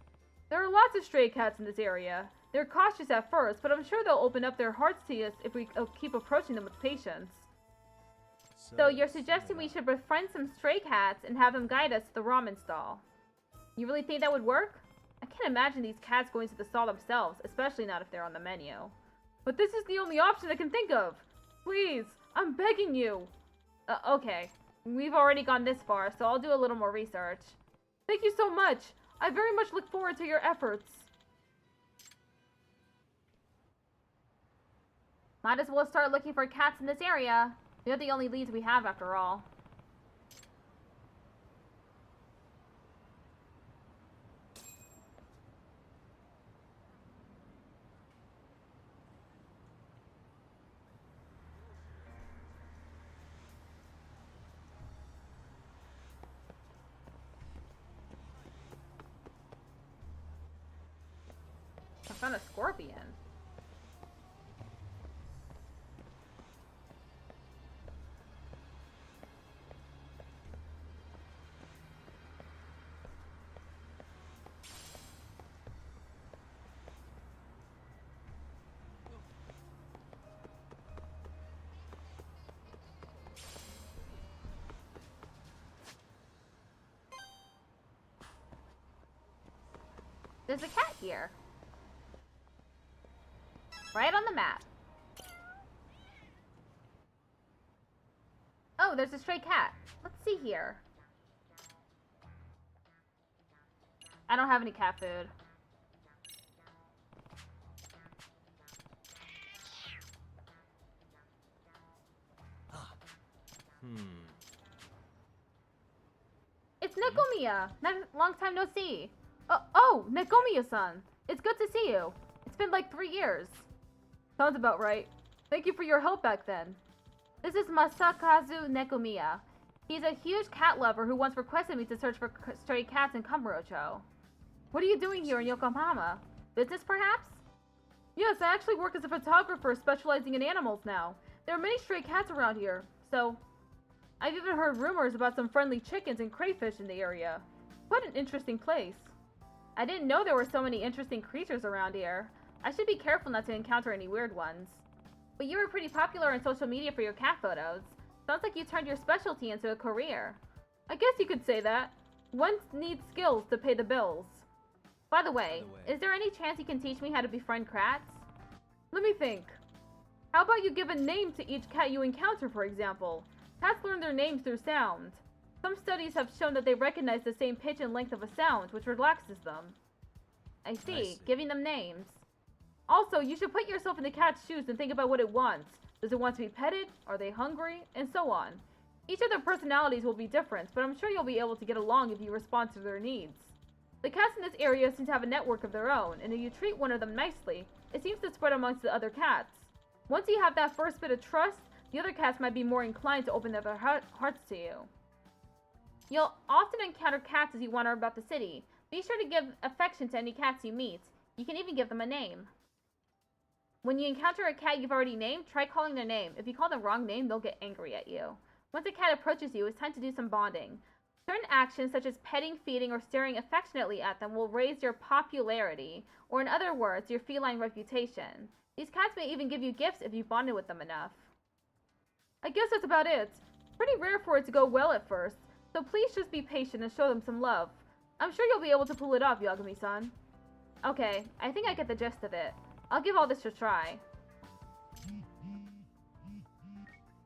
There are lots of stray cats in this area. They're cautious at first, but I'm sure they'll open up their hearts to us if we keep approaching them with patience. So you're suggesting we should befriend some stray cats and have them guide us to the ramen stall. You really think that would work? I can't imagine these cats going to the stall themselves, especially not if they're on the menu. But this is the only option I can think of. Please, I'm begging you. Okay. We've already gone this far, so I'll do a little more research. Thank you so much. I very much look forward to your efforts. Might as well start looking for cats in this area. They're the only leads we have after all. I found a scorpion. There's a cat here. Right on the map. Oh, there's a stray cat. Let's see here. I don't have any cat food. It's Nekomiya! Long time no see. Oh, Nekomiya-san. It's good to see you. It's been like 3 years. Sounds about right. Thank you for your help back then. This is Masakazu Nekomiya. He's a huge cat lover who once requested me to search for stray cats in Kamurocho. What are you doing here in Yokohama? Business, perhaps? Yes, I actually work as a photographer specializing in animals now. There are many stray cats around here, so... I've even heard rumors about some friendly chickens and crayfish in the area. What an interesting place. I didn't know there were so many interesting creatures around here. I should be careful not to encounter any weird ones. But you were pretty popular on social media for your cat photos. Sounds like you turned your specialty into a career. I guess you could say that. One needs skills to pay the bills. By the way, is there any chance you can teach me how to befriend cats? Let me think. How about you give a name to each cat you encounter, for example? Cats learn their names through sound. Some studies have shown that they recognize the same pitch and length of a sound, which relaxes them. I see. Giving them names. Also, you should put yourself in the cat's shoes and think about what it wants. Does it want to be petted? Are they hungry? And so on. Each of their personalities will be different, but I'm sure you'll be able to get along if you respond to their needs. The cats in this area seem to have a network of their own, and if you treat one of them nicely, it seems to spread amongst the other cats. Once you have that first bit of trust, the other cats might be more inclined to open their hearts to you. You'll often encounter cats as you wander about the city. Be sure to give affection to any cats you meet. You can even give them a name. When you encounter a cat you've already named, try calling their name. If you call the wrong name, they'll get angry at you. Once a cat approaches you, it's time to do some bonding. Certain actions such as petting, feeding, or staring affectionately at them will raise your popularity, or in other words, your feline reputation. These cats may even give you gifts if you bonded with them enough. I guess that's about it. It's pretty rare for it to go well at first, so please just be patient and show them some love. I'm sure you'll be able to pull it off, Yagami-san. Okay, I think I get the gist of it. I'll give all this a try.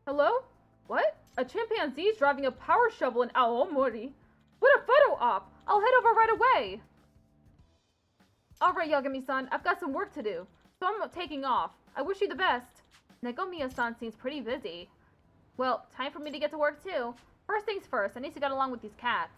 Hello? What? A chimpanzee's driving a power shovel in Aomori? What a photo op! I'll head over right away! Alright, Yagami-san, I've got some work to do, so I'm taking off. I wish you the best. Nagomiya-san seems pretty busy. Well, time for me to get to work too. First things first, I need to get along with these cats.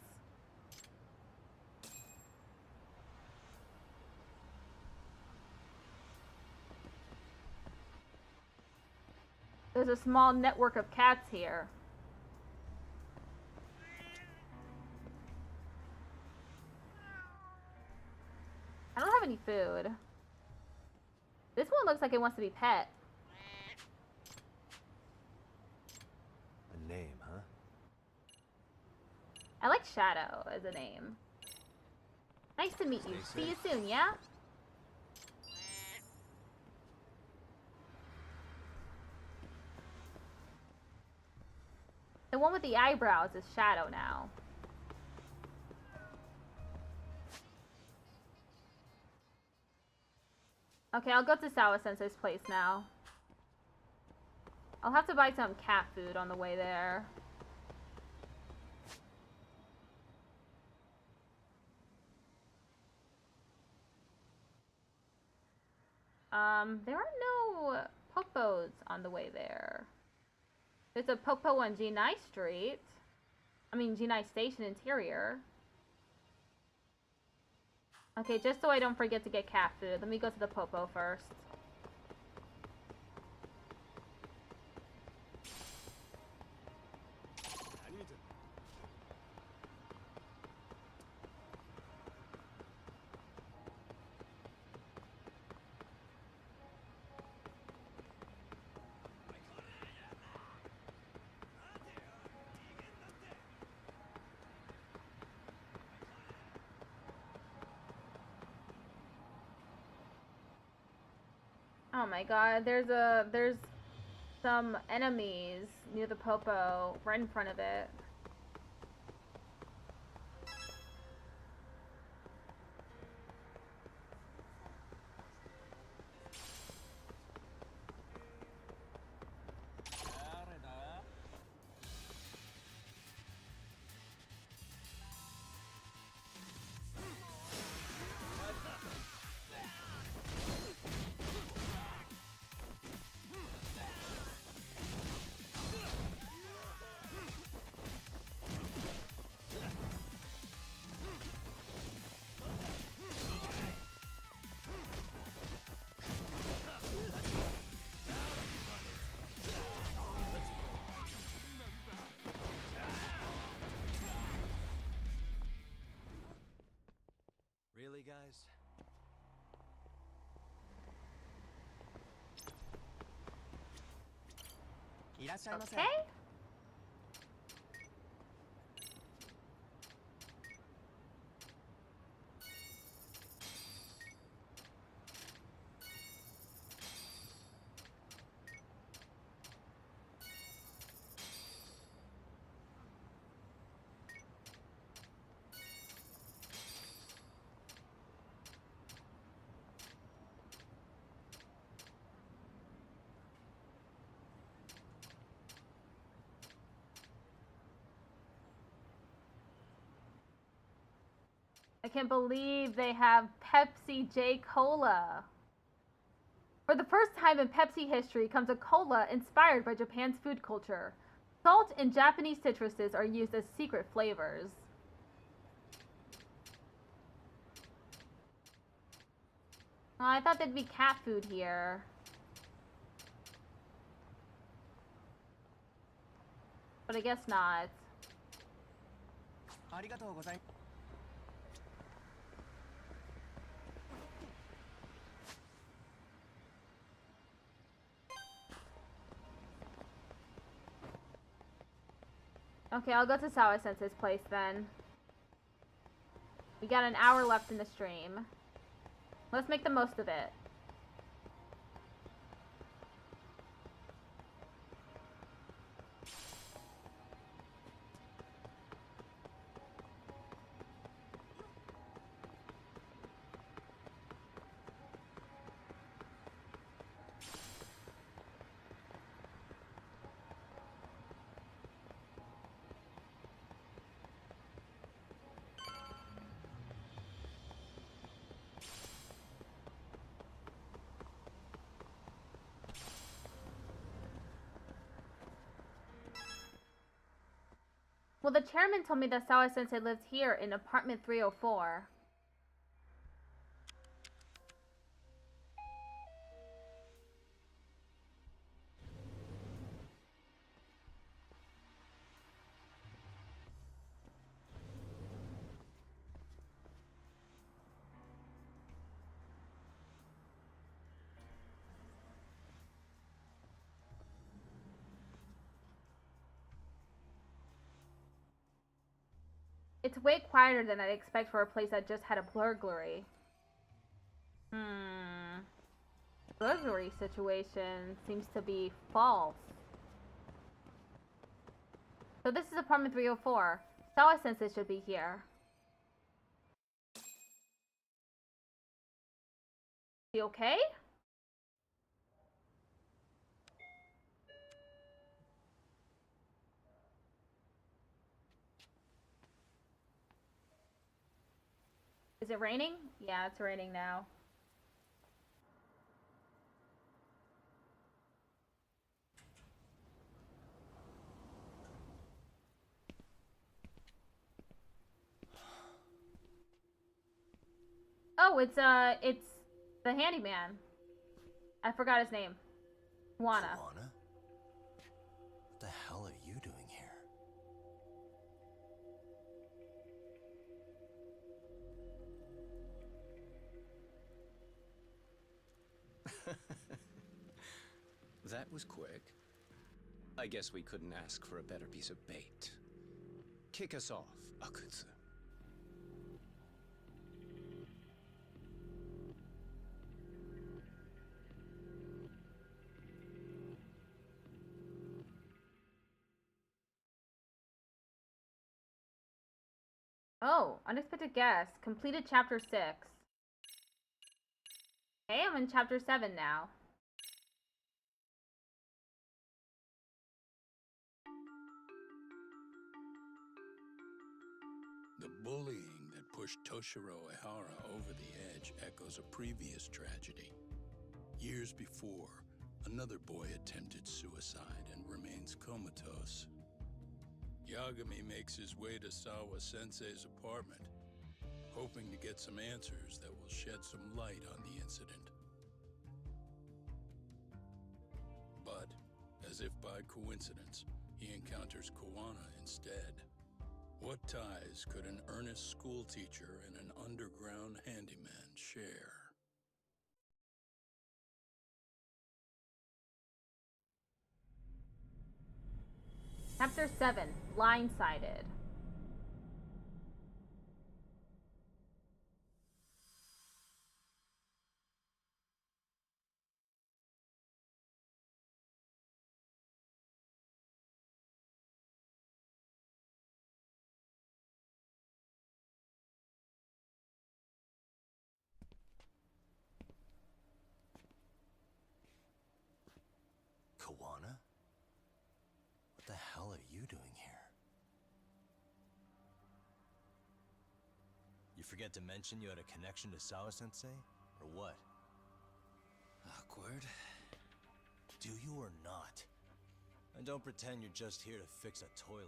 There's a small network of cats here. I don't have any food. This one looks like it wants to be pet. A name, huh? I like Shadow as a name. Nice to meet you. See you soon, yeah? The one with the eyebrows is Shadow now. Okay, I'll go to Sawa-sensei's place now. I'll have to buy some cat food on the way there. There are no popos on the way there. There's a popo on Jinai Street. I mean, Jinai Station interior. Okay, just so I don't forget to get cat food, let me go to the popo first. Oh my god, there's some enemies near the popo, right in front of it. Really, guys? Okay. I can't believe they have Pepsi J-Cola. For the first time in Pepsi history comes a cola inspired by Japan's food culture. Salt and Japanese citruses are used as secret flavors. Oh, I thought there'd be cat food here. But I guess not. Okay, I'll go to Sawa-sensei's place then. We got an hour left in the stream. Let's make the most of it. Well, the chairman told me that Sawa-sensei lives here in apartment 304. It's way quieter than I'd expect for a place that just had a burglary. Burglary situation seems to be false. So this is apartment 304. Sawa-sensei should be here. Is he okay? Is it raining? Yeah, it's raining now. Oh, it's the handyman. I forgot his name. Juana. Juana? What the hell are you doing here? That was quick. I guess we couldn't ask for a better piece of bait. Kick us off, yakuza. Oh, unexpected guest. Completed chapter 6. Okay, I'm in chapter 7 now. The bullying that pushed Toshiro Ehara over the edge echoes a previous tragedy. Years before, another boy attempted suicide and remains comatose. Yagami makes his way to Sawa-sensei's apartment, hoping to get some answers that will shed some light on the incident. But, as if by coincidence, he encounters Kuwana instead. What ties could an earnest schoolteacher and an underground handyman share? Chapter 7, Blindsided. Kuwana? What the hell are you doing here? You forget to mention you had a connection to Sawa-sensei? Or what? Awkward. Do you or not? And don't pretend you're just here to fix a toilet.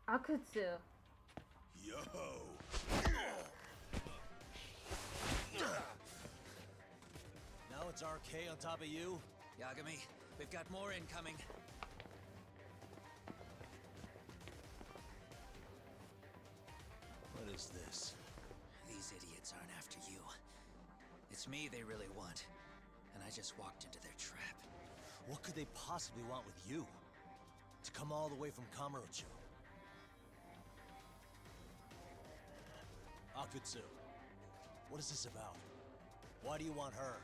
Akutsu. Yo! Now it's RK on top of you? Yagami, we've got more incoming. What is this? These idiots aren't after you. It's me they really want. And I just walked into their trap. What could they possibly want with you? To come all the way from Kamurocho. Akutsu, what is this about? Why do you want her?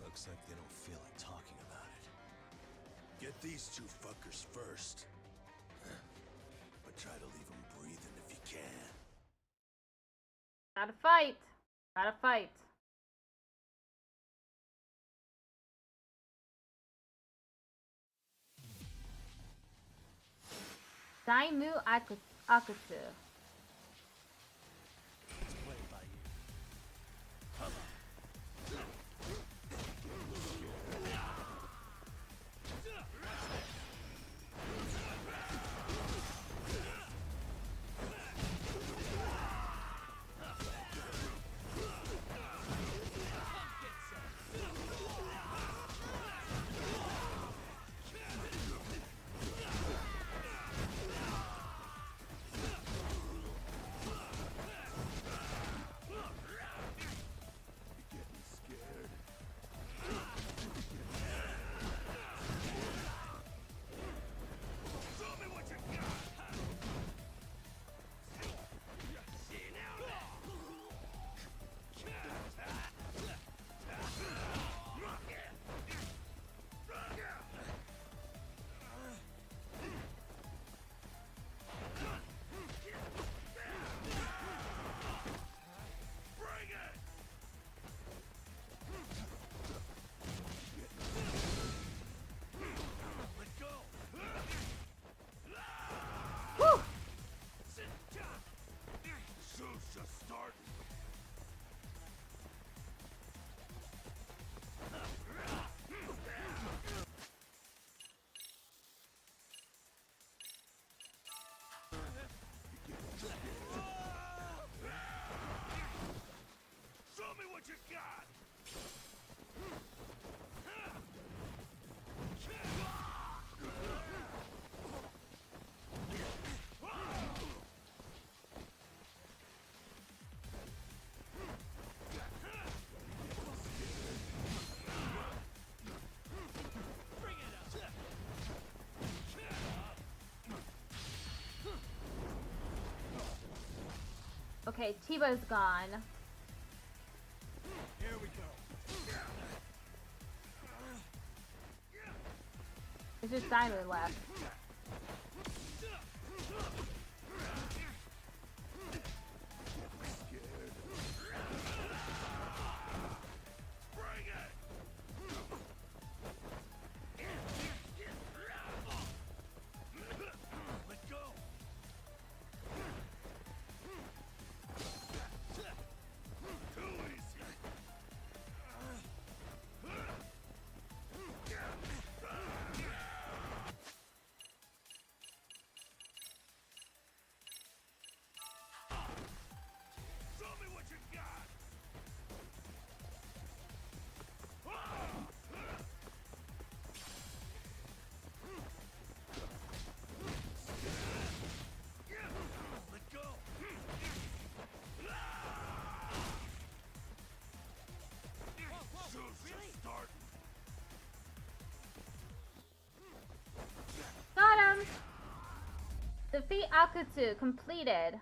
Looks like they don't feel like talking about it. Get these two fuckers first. But try to leave them breathing if you can. Gotta fight. Gotta fight. Daimu Akutsu. Let's play it by ear. Come on. Okay, Chiba's gone. Here we go. It's just Daimu left. Got him! Defeat Akutsu completed.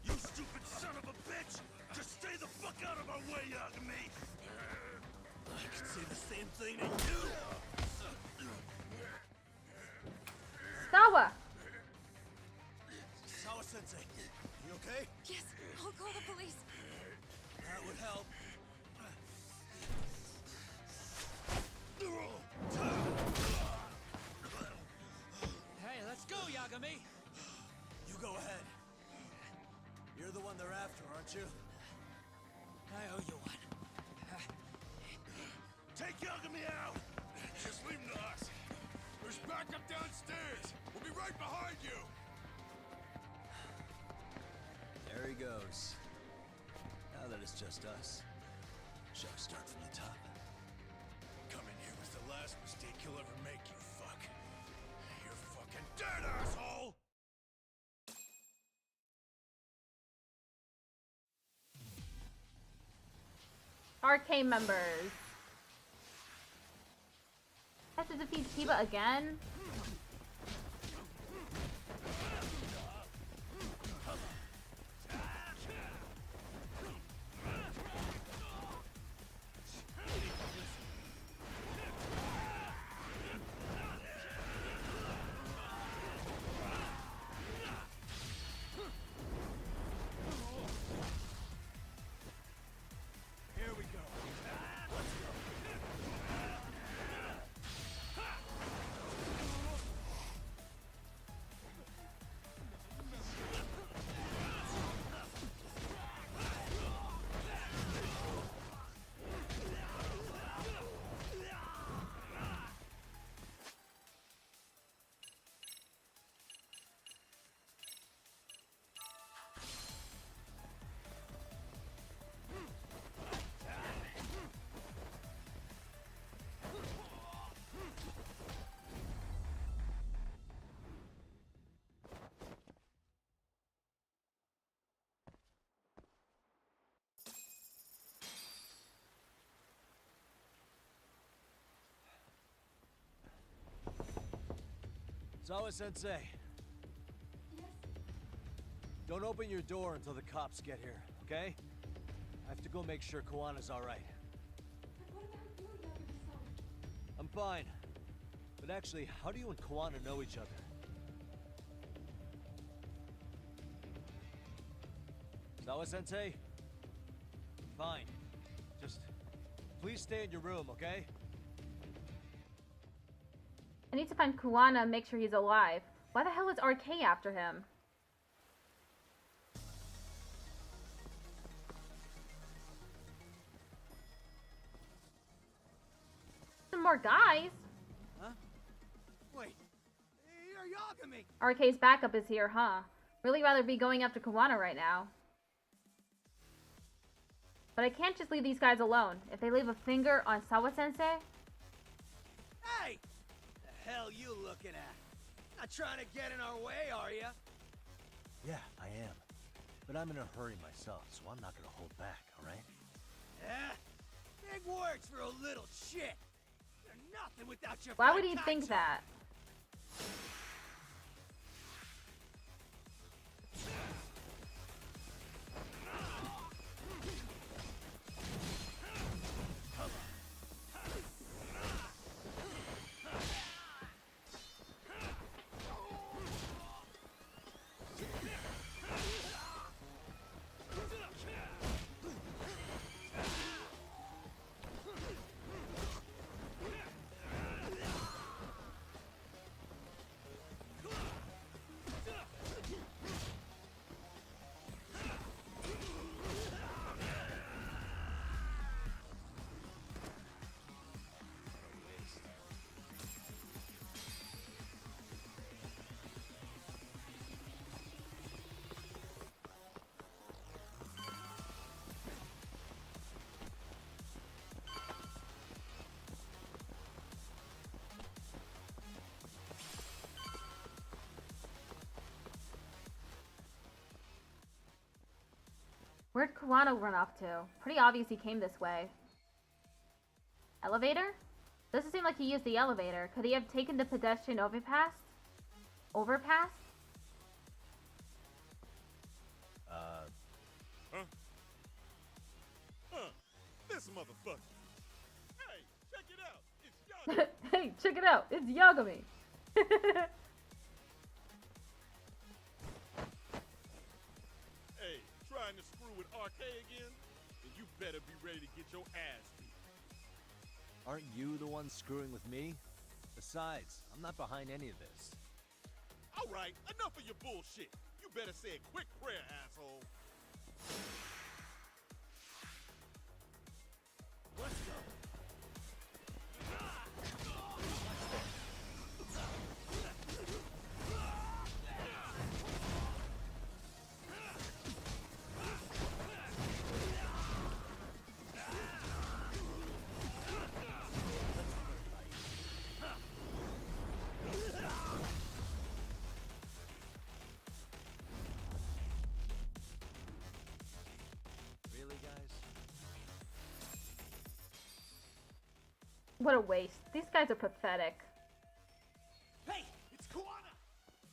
You stupid son of a bitch! Just stay the fuck out of our way, Yagami! I could say the same thing to you! Sawa! Sawa-sensei, you okay? Yes, I'll call the police. That would help. Hey, let's go, Yagami! You go ahead. You're the one they're after, aren't you? I owe you one. Take Yagami out! Just leave him to us. There's backup downstairs. We'll be right behind you. There he goes. Now that it's just us, shall we start from the top? Coming here was the last mistake you'll ever make, you fuck. You're fucking dead, asshole! RK members. Have to defeat Kiba again? Zawa-sensei. Yes? Don't open your door until the cops get here, okay? I have to go make sure Kawana's alright. But what about you, Yakuza-san? I'm fine. But actually, how do you and Kawana know each other? Zawa-sensei? Fine. Just please stay in your room, okay? I need to find Kuwana and make sure he's alive. Why the hell is RK after him? Some more guys. Huh? Wait, you're Yagami! RK's backup is here, huh? Really rather be going after Kuwana right now. But I can't just leave these guys alone. If they leave a finger on Sawa-sensei... Hey! The hell you looking at? Not trying to get in our way, are ya? Yeah, I am. But I'm in a hurry myself, so I'm not gonna hold back, alright? Yeah? Big words for a little shit! You're nothing without your Why would he fat think tights that? Where'd Kuwana run off to? Pretty obvious he came this way. Elevator? Doesn't seem like he used the elevator. Could he have taken the pedestrian overpass? Overpass? Huh? This motherfucker. Hey, check it out. It's Yagami. Hey, check it out. It's Yagami. Hey, trying to screw with RK again? Then you better be ready to get your ass beat. Aren't you the one screwing with me? Besides, I'm not behind any of this. All right, enough of your bullshit. You better say a quick prayer, asshole. Let's go. What a waste. These guys are pathetic. Hey, it's Kuwana!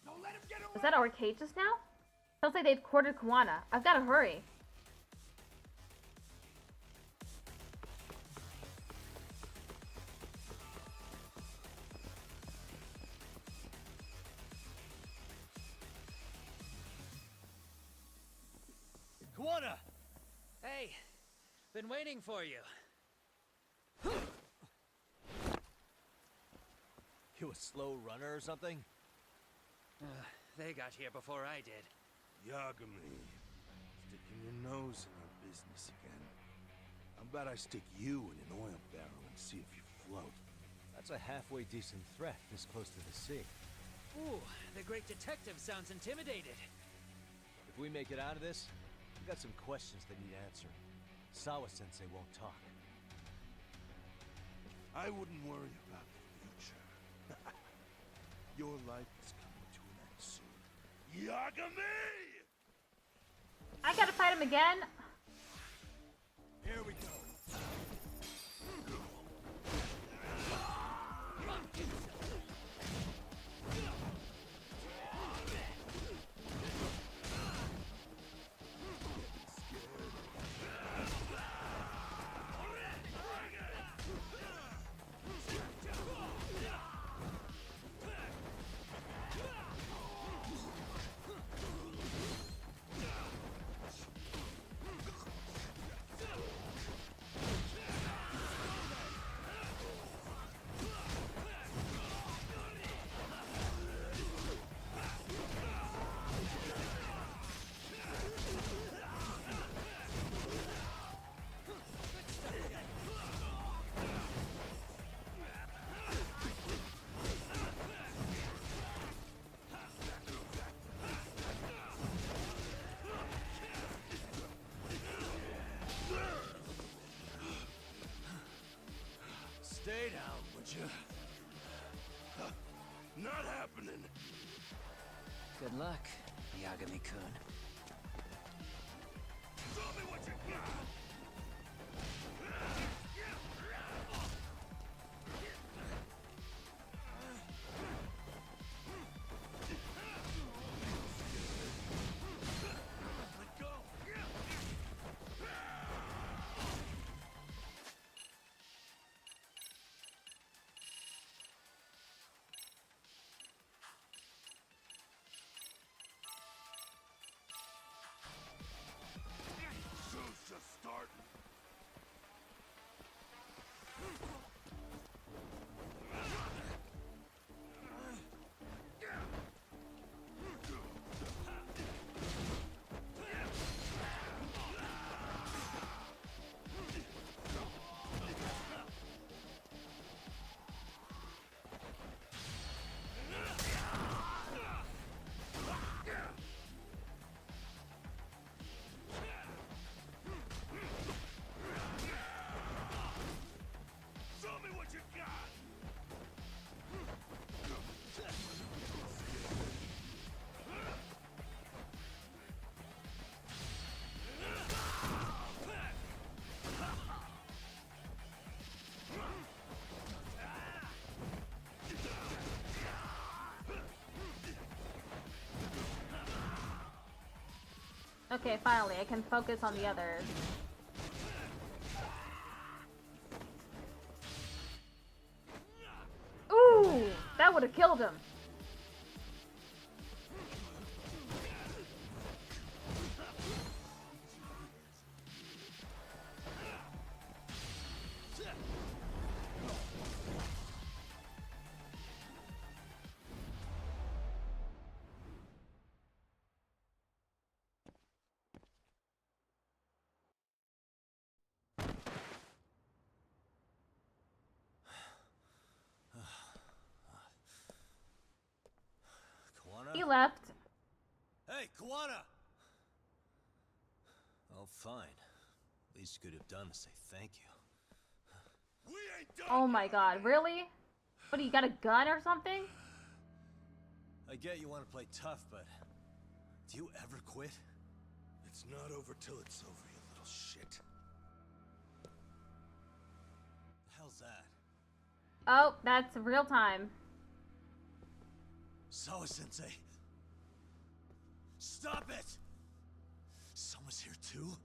Don't let him get away! Was that arcade just now? Sounds like they've quartered Kuwana. I've gotta hurry. Kuwana! Hey, been waiting for you. You a slow runner or something? They got here before I did. Yagami, sticking your nose in our business again. How about I stick you in an oil barrel and see if you float? That's a halfway decent threat this close to the sea. Ooh, the great detective sounds intimidated. If we make it out of this, we got some questions that need answering. Sawa-sensei won't talk. I wouldn't worry about the future. Your life is coming to an end soon. Yagami! I gotta fight him again? Here we go. Stay down, would you? Not happening. Good luck, Yagami-kun. Show me what you got. Let go. Show's just starting. Show me what you got. Okay, finally, I can focus on the others. Ooh! That would have killed him. Kuwana? He left. Hey, Kuwana! Oh, fine. Least you could have done is say thank you. We ain't done. Oh my god, really? What, do you got a gun or something? I get you want to play tough, but do you ever quit? It's not over till it's over, you little shit. The hell's that? Oh, that's real time. Sawa-sensei. Stop it! Someone's here too?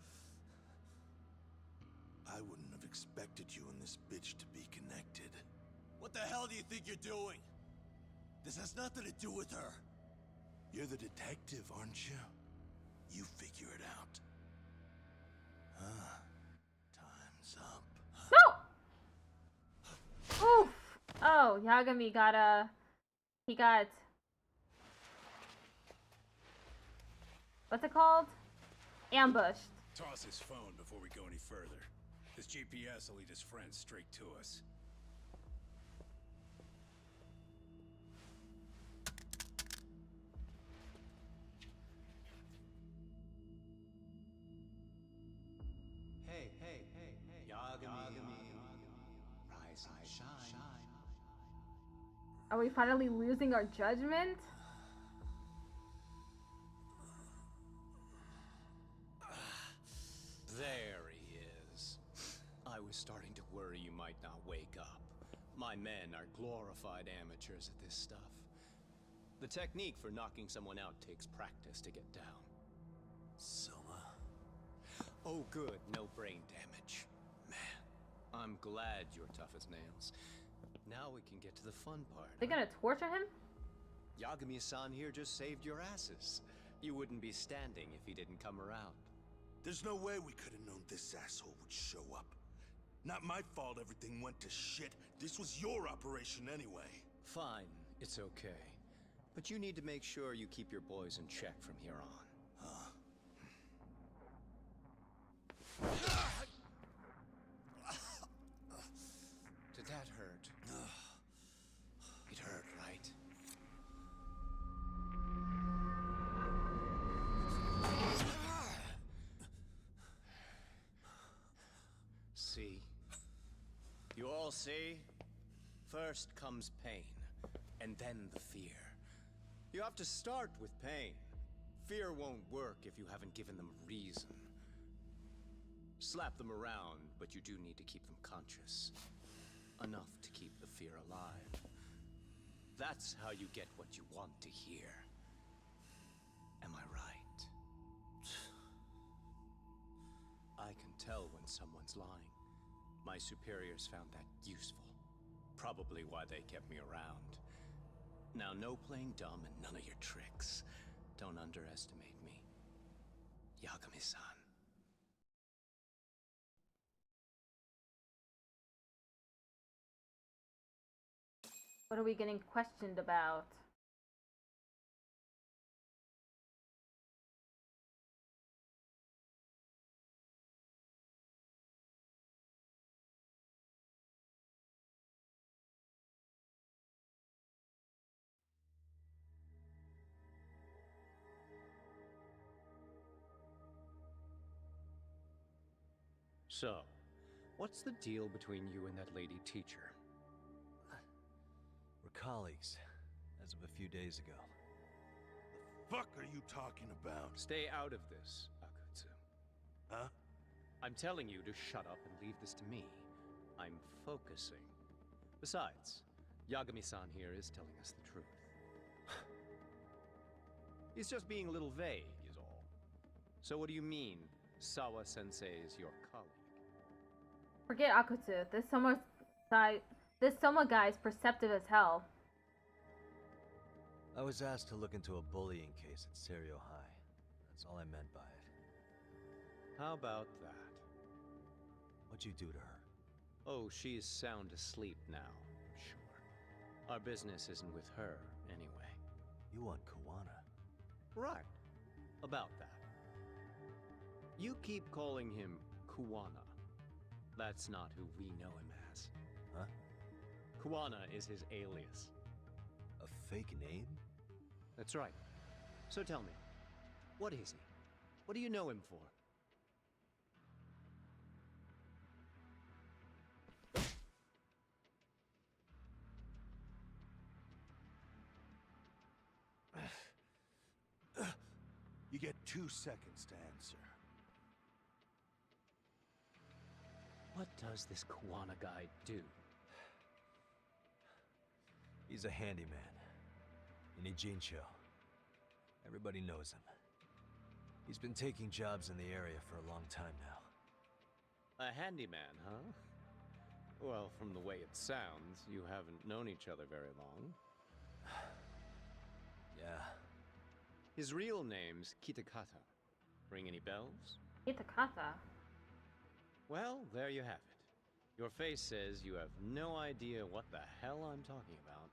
I wouldn't have expected you and this bitch to be connected. What the hell do you think you're doing? This has nothing to do with her. You're the detective, aren't you? You figure it out. Time's up. No! Oof! Oh, Yagami got he got... What's it called? Ambushed. Toss his phone before we go any further. This GPS will lead his friends straight to us. Hey, Yagami. Rise and shine. Are we finally losing our judgment? There he is. I was starting to worry you might not wake up. My men are glorified amateurs at this stuff. The technique for knocking someone out takes practice to get down. Soma? Oh good, no brain damage. Man, I'm glad you're tough as nails. Now we can get to the fun part. They're gonna torture him? Yagami-san here just saved your asses. You wouldn't be standing if he didn't come around. There's no way we could have known this asshole would show up. Not my fault everything went to shit. This was your operation anyway. Fine, it's okay. But you need to make sure you keep your boys in check from here on. Did that hurt? It hurt, right? See? You all see? First comes pain, and then the fear. You have to start with pain. Fear won't work if you haven't given them a reason. Slap them around, but you do need to keep them conscious. Enough to keep the fear alive. That's how you get what you want to hear. Am I right? I can tell when someone's lying. My superiors found that useful. Probably why they kept me around. Now, no playing dumb and none of your tricks. Don't underestimate me. Yagami-san. What are we getting questioned about? So, what's the deal between you and that lady teacher? We're colleagues, as of a few days ago. The fuck are you talking about? Stay out of this, Akutsu. Huh? I'm telling you to shut up and leave this to me. I'm focusing. Besides, Yagami-san here is telling us the truth. He's just being a little vague, is all. So what do you mean, Sawa-sensei is your colleague? Forget Akutsu. This Soma guy's perceptive as hell. I was asked to look into a bullying case at Serio High. That's all I meant by it. How about that? What'd you do to her? Oh, she's sound asleep now, I'm sure. Our business isn't with her, anyway. You want Kawana? Right. About that. You keep calling him Kuwana. That's not who we know him as. Huh? Kuwana is his alias. A fake name? That's right. So tell me, what is he? What do you know him for? You get 2 seconds to answer. What does this Kuwana guy do? He's a handyman. In Ijincho. Everybody knows him. He's been taking jobs in the area for a long time now. A handyman, huh? Well, from the way it sounds, you haven't known each other very long. Yeah. His real name's Kitakata. Ring any bells? Kitakata? Well, there you have it. Your face says you have no idea what the hell I'm talking about.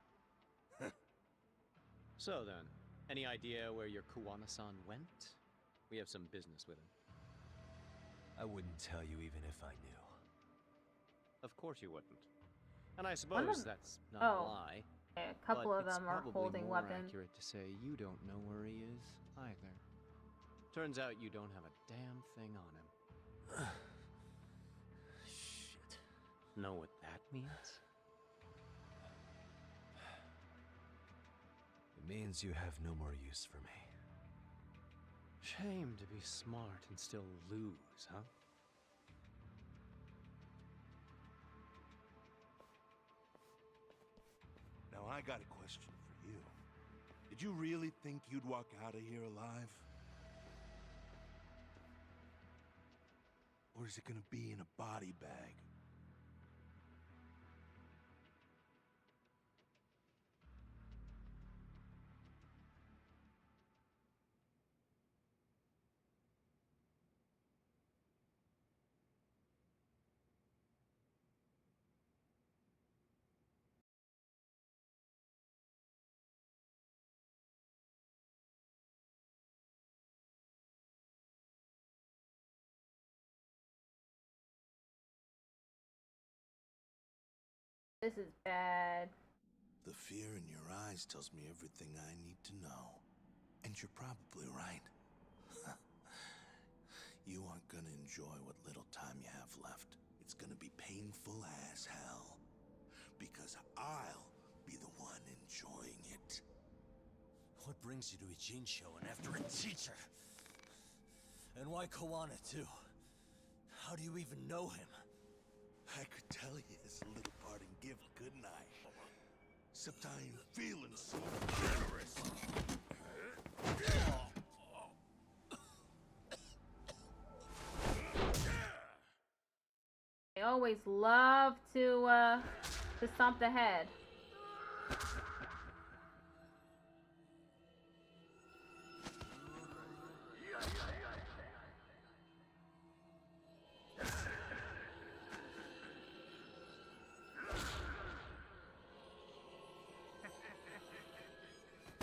So then, any idea where your Kuwana-san went? We have some business with him. I wouldn't tell you even if I knew. Of course you wouldn't. And I suppose that's not a lie. A couple of them are holding weapons. It's probably more accurate to say you don't know where he is, either. Turns out you don't have a damn thing on him. Shit. Know what that means? It means you have no more use for me. Shame to be smart and still lose, huh? Now I got a question for you. Did you really think you'd walk out of here alive? Or is it gonna be in a body bag? This is bad. The fear in your eyes tells me everything I need to know. And you're probably right. You aren't gonna enjoy what little time you have left. It's gonna be painful as hell. Because I'll be the one enjoying it. What brings you to Ijincho and after a teacher? And why Koana too? How do you even know him? I could tell you as a little parting gift, couldn't I? Except I ain't feeling so generous. They always love to stomp the head.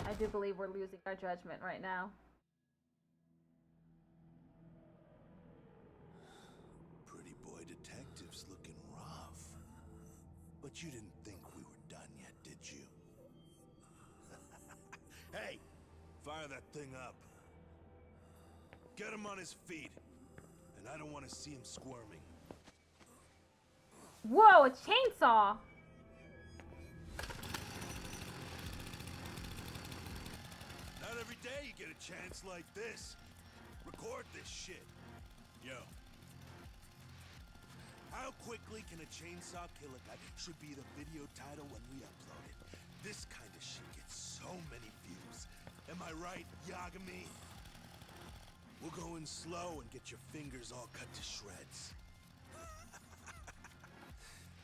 I do believe we're losing our judgment right now. Pretty boy detective's looking rough. But you didn't think we were done yet, did you? Hey! Fire that thing up. Get him on his feet. And I don't want to see him squirming. Whoa, a chainsaw! Not every day you get a chance like this. Record this shit. Yo. How quickly can a chainsaw kill a guy? Should be the video title when we upload it. This kind of shit gets so many views. Am I right, Yagami? We'll go in slow and get your fingers all cut to shreds.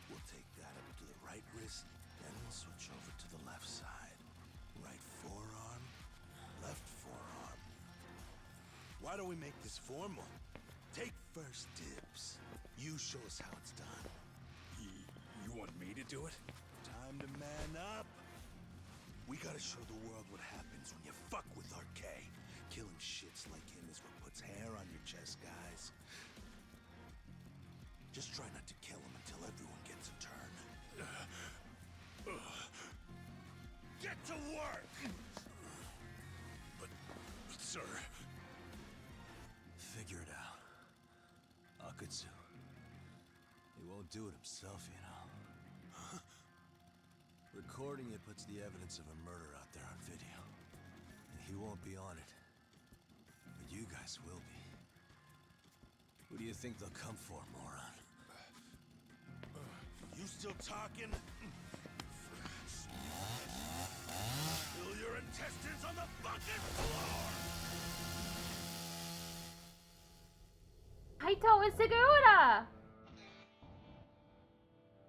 We'll take that up to the right wrist, then we'll switch over to the left side. Right forearm, left forearm. Why don't we make this formal? Take first dibs. You show us how it's done. You want me to do it? Time to man up. We gotta show the world what happens when you fuck with RK. Killing shits like him is what puts hair on your chest, guys. Just try not to kill him until everyone gets a turn. Get to work! But sir... Figure it out. Akutsu. He won't do it himself, you know. Recording it puts the evidence of a murder out there on video. And he won't be on it. But you guys will be. Who do you think they'll come for, moron? You still talking? intestines on the fucking floor! Kaito and Segura!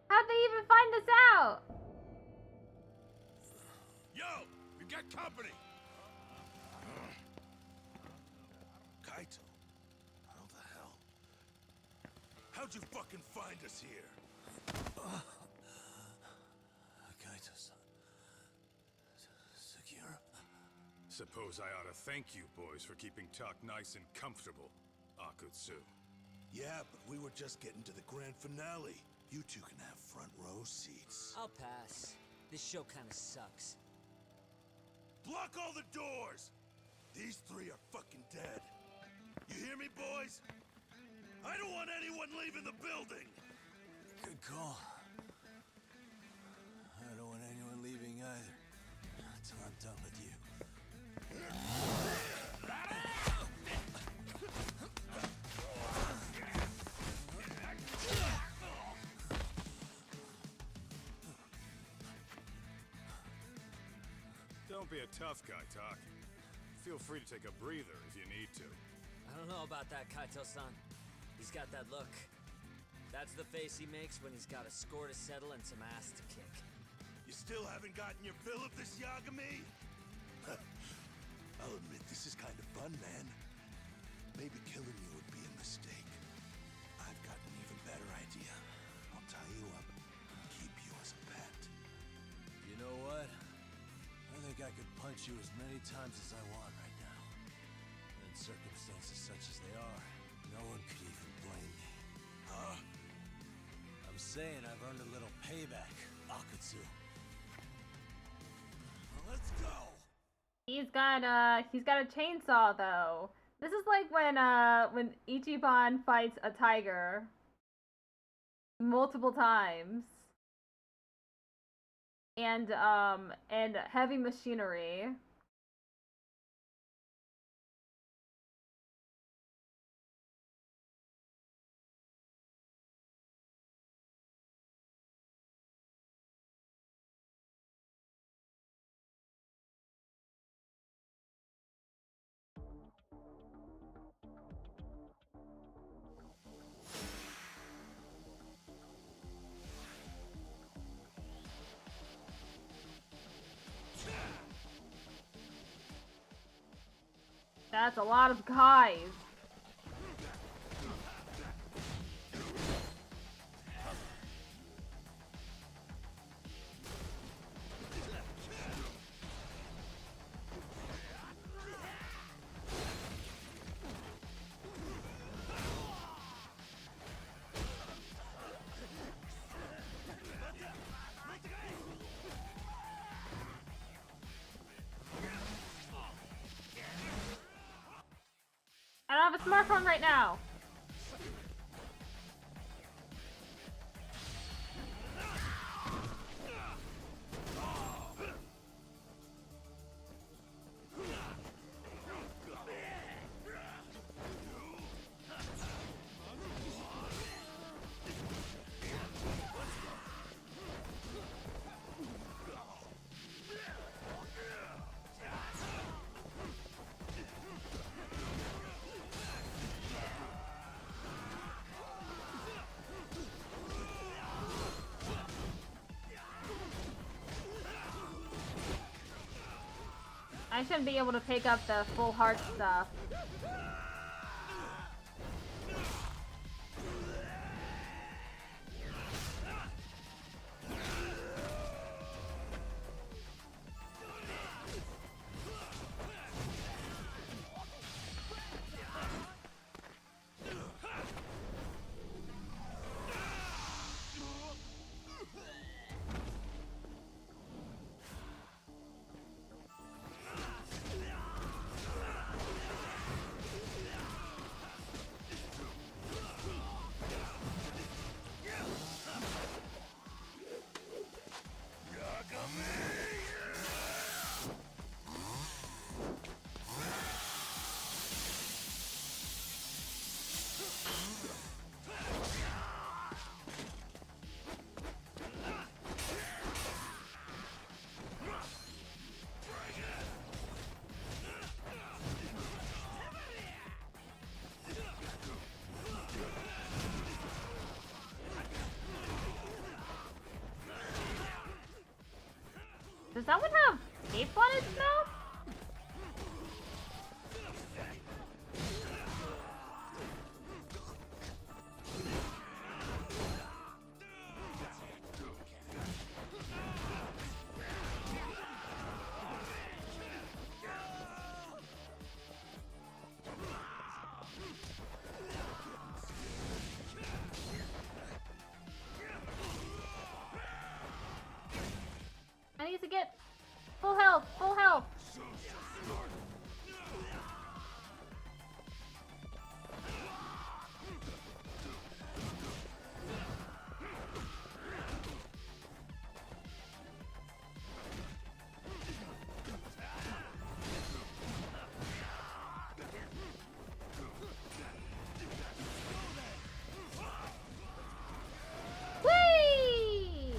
How'd they even find this out? Yo, we got company! Kaito, how the hell? How'd you fucking find us here? Kaito-san. Segura. Suppose I ought to thank you boys for keeping talk nice and comfortable, Akutsu. Yeah, but we were just getting to the grand finale. You two can have front row seats. I'll pass. This show kinda sucks. Block all the doors! These three are fucking dead. You hear me, boys? I don't want anyone leaving the building! Good call. I don't want anyone leaving either. Until I'm done with you. Don't be a tough guy, Talk. Feel free to take a breather if you need to. I don't know about that, Kaito-san. He's got that look. That's the face he makes when he's got a score to settle and some ass to kick. You still haven't gotten your fill of this Yagami? I'll admit, this is kind of fun, man. Maybe killing you would be a mistake. I've got an even better idea. I'll tie you up and keep you as a pet. You know what? I think I could punch you as many times as I want right now. In circumstances such as they are, no one could even blame me. Huh? I'm saying I've earned a little payback, Akutsu. Let's go! He's got a chainsaw though. This is like when Ichiban fights a tiger multiple times. And heavy machinery. That's a lot of guys. I don't have a smartphone right now. I shouldn't be able to pick up the full heart stuff. Does that one have tape on its mouth? I need to get full health, full health. Whee!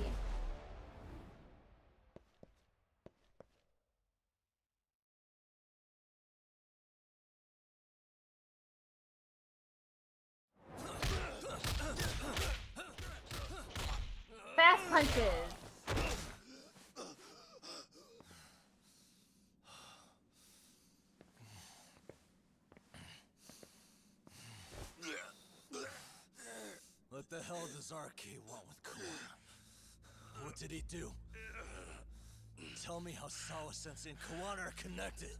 Fast punches. What the hell does RK want with Kawana? What did he do? Tell me how Sawa-sensei and Kawana are connected.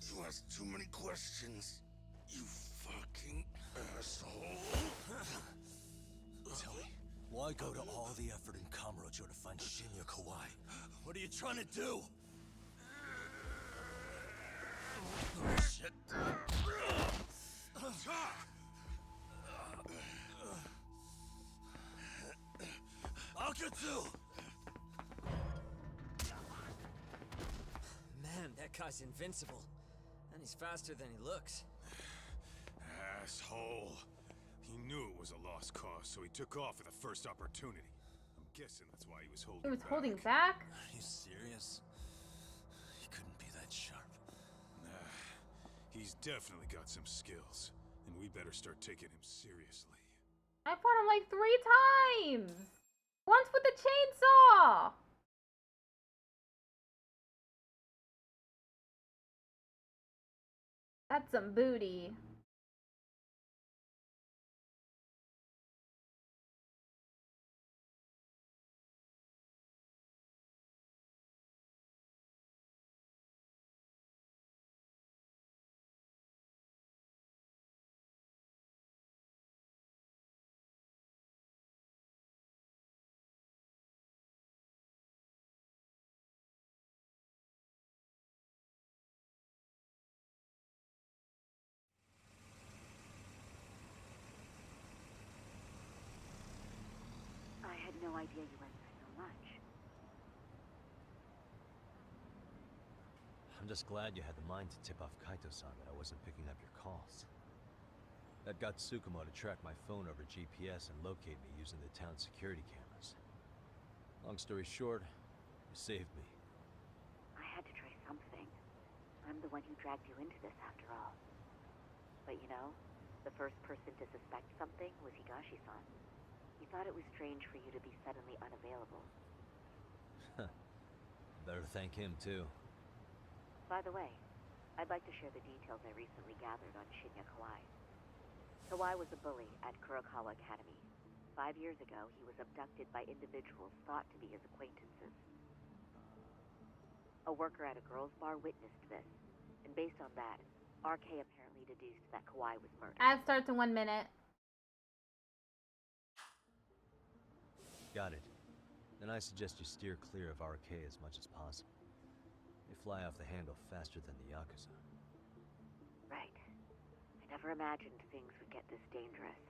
You ask too many questions, you fucking asshole. Tell me, why go to all the effort in Kamurocho to find Shinya Kawai? What are you trying to do? Oh, shit. Akatsu! Man, that guy's invincible. And he's faster than he looks. Asshole. He knew it was a lost cause, so he took off at the first opportunity. I'm guessing that's why he was holding He was back. holding back? Are you serious? He couldn't be that sharp. Nah, he's definitely got some skills, and we better start taking him seriously. I fought him like 3 times. Once with the chainsaw. That's some booty. I had no idea you went through so much. I'm just glad you had the mind to tip off Kaito-san that I wasn't picking up your calls. That got Tsukumo to track my phone over GPS and locate me using the town's security cameras. Long story short, you saved me. I had to try something. I'm the one who dragged you into this after all. But you know, the first person to suspect something was Higashi-san. He thought it was strange for you to be suddenly unavailable. Better thank him, too. By the way, I'd like to share the details I recently gathered on Shinya Kawai. Kawai was a bully at Kurokawa Academy. 5 years ago, he was abducted by individuals thought to be his acquaintances. A worker at a girls' bar witnessed this, and based on that, RK apparently deduced that Kawai was murdered. Ad starts in 1 minute. Got it. Then I suggest you steer clear of RK as much as possible. They fly off the handle faster than the yakuza. Right. I never imagined things would get this dangerous.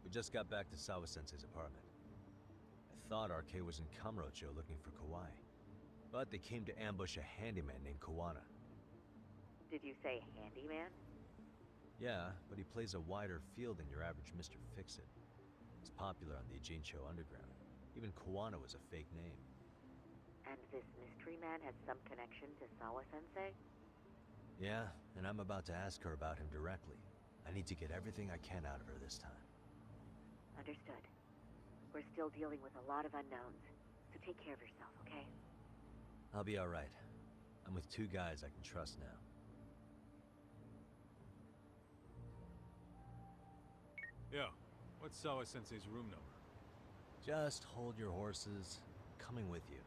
We just got back to Sawa-sensei's apartment. I thought RK was in Kamurocho looking for Kawai. But they came to ambush a handyman named Kawana. Did you say handyman? Yeah, but he plays a wider field than your average Mr. Fix-It. He's popular on the Ijincho underground. Even Kawana was a fake name. And this mystery man has some connection to Sawa-sensei? Yeah, and I'm about to ask her about him directly. I need to get everything I can out of her this time. Understood. We're still dealing with a lot of unknowns, so take care of yourself, okay? I'll be alright. I'm with two guys I can trust now. Yeah, what's Sawa-sensei's room number? Just hold your horses. I'm coming with you.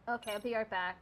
Okay, I'll be right back.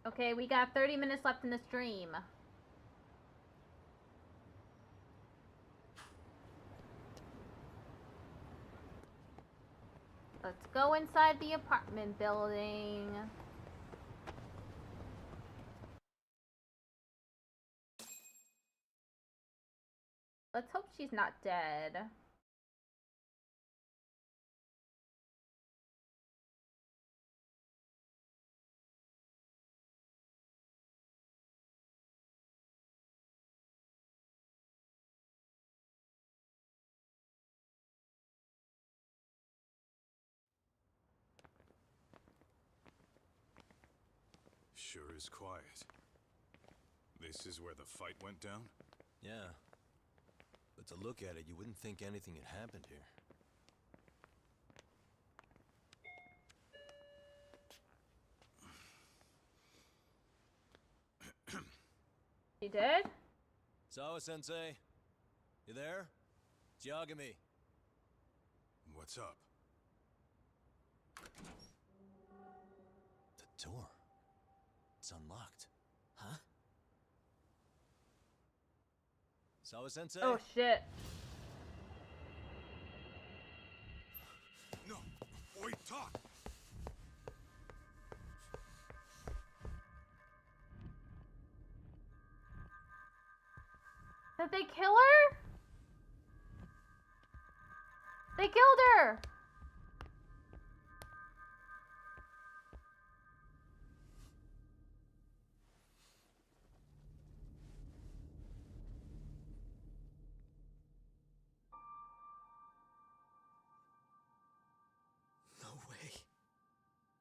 Okay, we got 30 minutes left in the stream. Let's go inside the apartment building. Let's hope she's not dead. Sure is quiet. This is where the fight went down? Yeah. But to look at it, you wouldn't think anything had happened here. He did? Sawa-sensei, you there? It's Yagami. What's up? The door. It's unlocked. Huh? Sawa-sensei? Oh shit. No! Wait, talk! Did they kill her? They killed her! No way.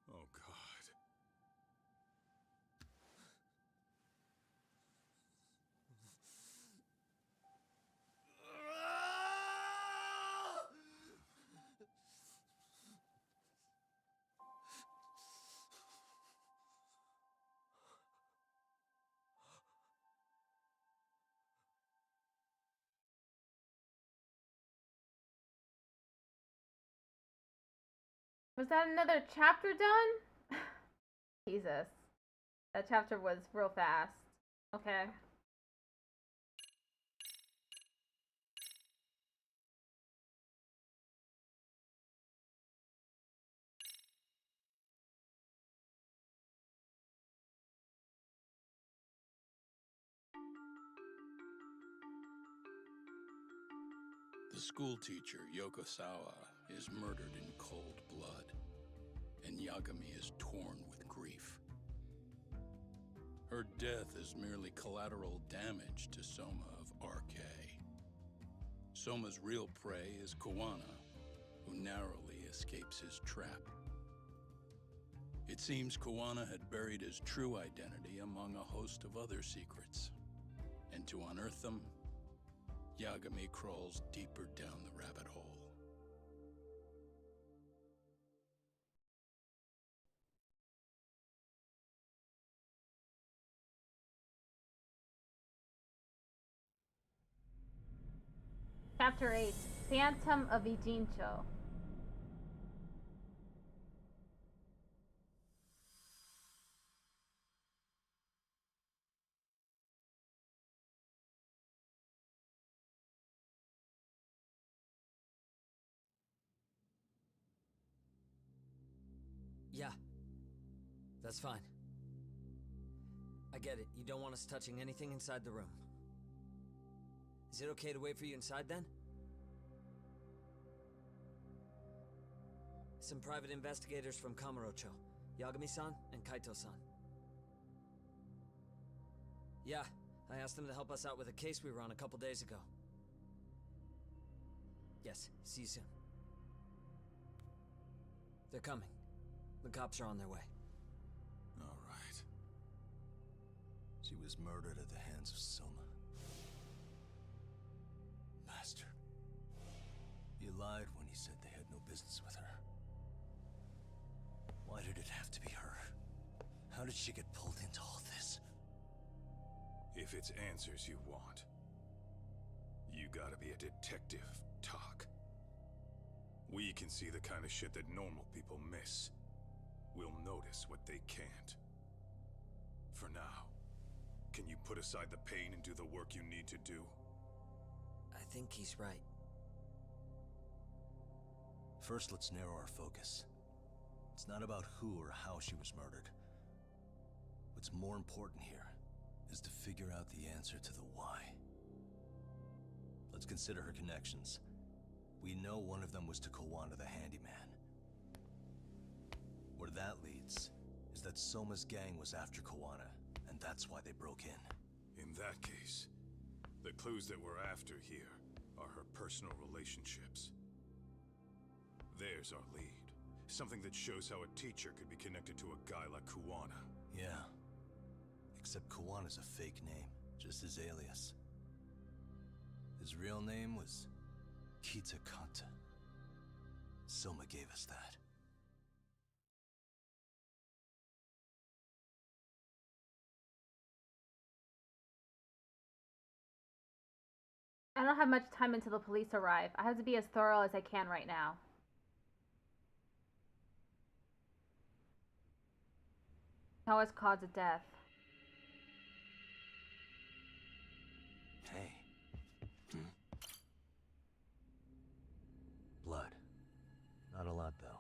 Oh, God. Was that another chapter done? Jesus. That chapter was real fast. Okay. The school teacher, Yokosawa, is murdered in cold blood, and Yagami is torn with grief. Her death is merely collateral damage to Soma of RK. Soma's real prey is Kawana, who narrowly escapes his trap. It seems Kawana had buried his true identity among a host of other secrets, and to unearth them, Yagami crawls deeper down the rabbit hole. Chapter 8. Phantom of Ijincho. Yeah. That's fine. I get it. You don't want us touching anything inside the room. Is it okay to wait for you inside then? Some private investigators from Kamurocho. Yagami-san and Kaito-san. Yeah, I asked them to help us out with a case we were on a couple days ago. Yes, see you soon. They're coming. The cops are on their way. All right. She was murdered at the hands of Soma. Bastard. He lied when he said they had no business with her. Why did it have to be her? How did she get pulled into all this? If it's answers you want, you gotta be a detective, Talk. We can see the kind of shit that normal people miss. We'll notice what they can't. For now, can you put aside the pain and do the work you need to do? I think he's right. First, let's narrow our focus. It's not about who or how she was murdered. What's more important here is to figure out the answer to the why. Let's consider her connections. We know one of them was to Kawana the handyman. Where that leads is that Soma's gang was after Kawana, and that's why they broke in. In that case, the clues that we're after here are her personal relationships. There's our lead. Something that shows how a teacher could be connected to a guy like Kawana. Yeah. Except Kawana's a fake name, just his alias. His real name was Kitakata. Soma gave us that. I don't have much time until the police arrive. I have to be as thorough as I can right now. Sawa's cause of death. Hey. Blood. Not a lot, though.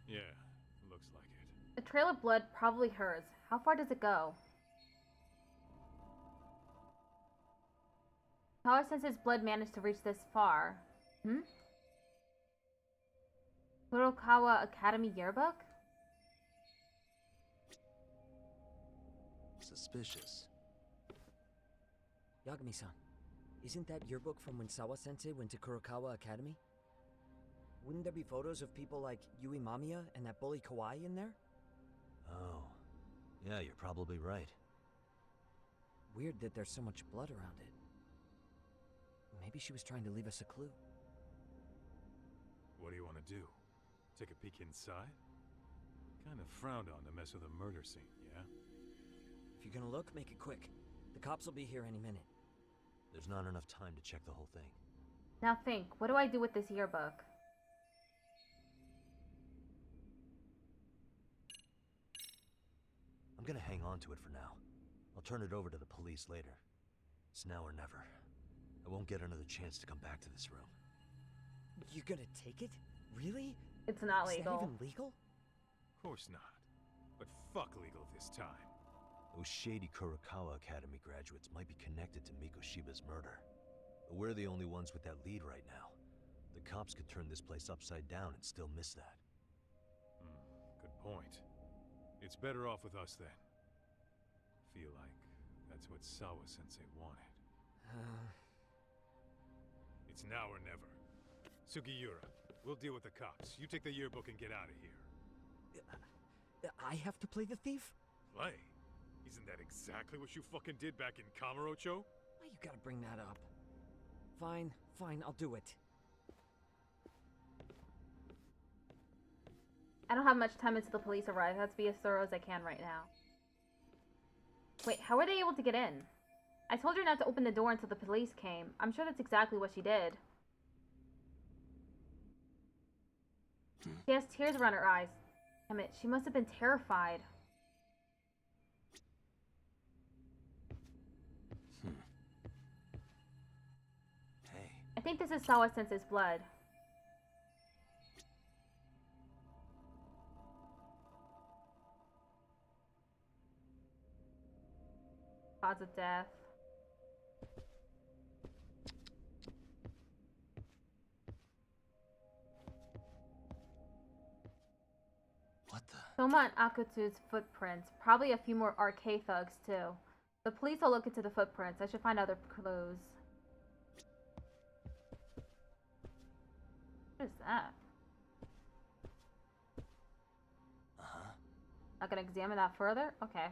Yeah, looks like it. The trail of blood, probably hers. How far does it go? Sawa says his blood managed to reach this far. Kurokawa Academy yearbook? Suspicious. Yagami-san, isn't that yearbook from when Sawa-sensei went to Kurokawa Academy? Wouldn't there be photos of people like Yui Mamiya and that bully Kawaii in there? Oh. Yeah, you're probably right. Weird that there's so much blood around it. Maybe she was trying to leave us a clue. What do you want to do? Take a peek inside? Kind of frowned on to mess with a murder scene, yeah? If you're gonna look, make it quick. The cops will be here any minute. There's not enough time to check the whole thing. Now think, what do I do with this yearbook? I'm gonna hang on to it for now. I'll turn it over to the police later. It's now or never. I won't get another chance to come back to this room. You're gonna take it? Really? It's not Is legal. that even legal? Of course not. But fuck legal this time. Those shady Kurokawa Academy graduates might be connected to Mikoshiba's murder. But we're the only ones with that lead right now. The cops could turn this place upside down and still miss that. Good point. It's better off with us then. Feel like that's what Sawa-sensei wanted. It's now or never. Sugiura, we'll deal with the cops. You take the yearbook and get out of here. I have to play the thief? Play? Isn't that exactly what you fucking did back in Kamurocho? Why you gotta bring that up? Fine, I'll do it. I don't have much time until the police arrive. I have to be as thorough as I can right now. Wait, how were they able to get in? I told her not to open the door until the police came. I'm sure that's exactly what she did. She has tears around her eyes. Damn it, she must have been terrified. Hey. I think this is Sawa-sensei's blood. Cause of death. What the? Soma and Akutsu's footprints. Probably a few more RK thugs, too. The police will look into the footprints. I should find other clues. What is that? Not gonna examine that further? Okay.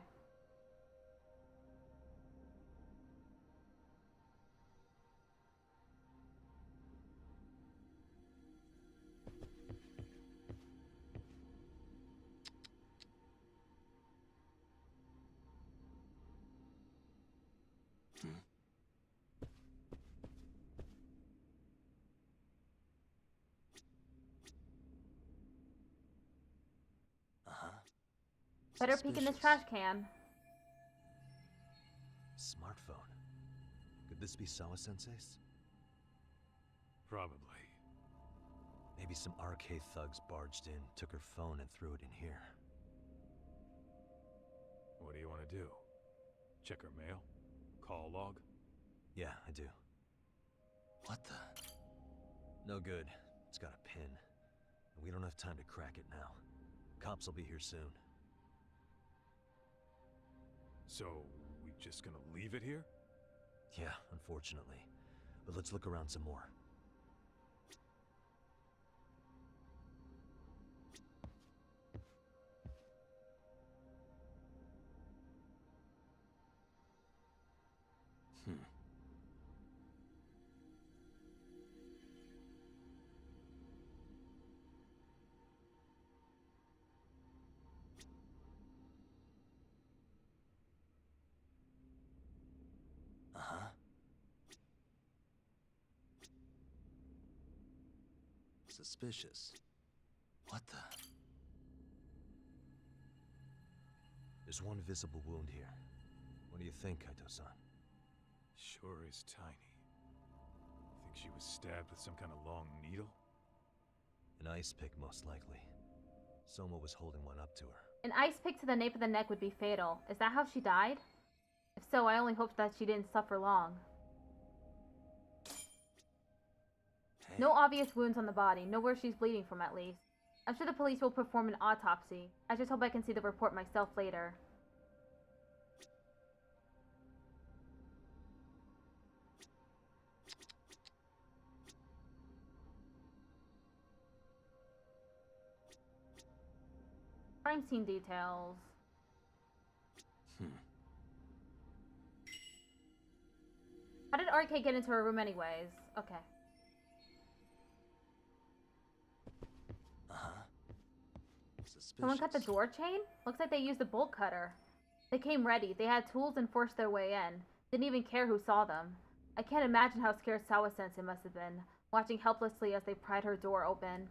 Better peek in this trash can. Smartphone. Could this be Sawa-sensei's? Probably. Maybe some RK thugs barged in, took her phone, and threw it in here. What do you want to do? Check her mail? Call log? Yeah, I do. What the? No good. It's got a pin. And we don't have time to crack it now. Cops will be here soon. So, we just gonna leave it here? Yeah, unfortunately. But let's look around some more. Suspicious. What the? There's one visible wound here. What do you think, Kaito-san? Sure is tiny. Think she was stabbed with some kind of long needle? An ice pick, most likely. Soma was holding one up to her. An ice pick to the nape of the neck would be fatal. Is that how she died? If so, I only hope that she didn't suffer long. No obvious wounds on the body. Know where she's bleeding from, at least. I'm sure the police will perform an autopsy. I just hope I can see the report myself later. Crime scene details. How did RK get into her room anyways? Okay. Someone cut the door chain? Looks like they used a bolt cutter. They came ready. They had tools and forced their way in. Didn't even care who saw them. I can't imagine how scared Sawa-sensei must have been, watching helplessly as they pried her door open.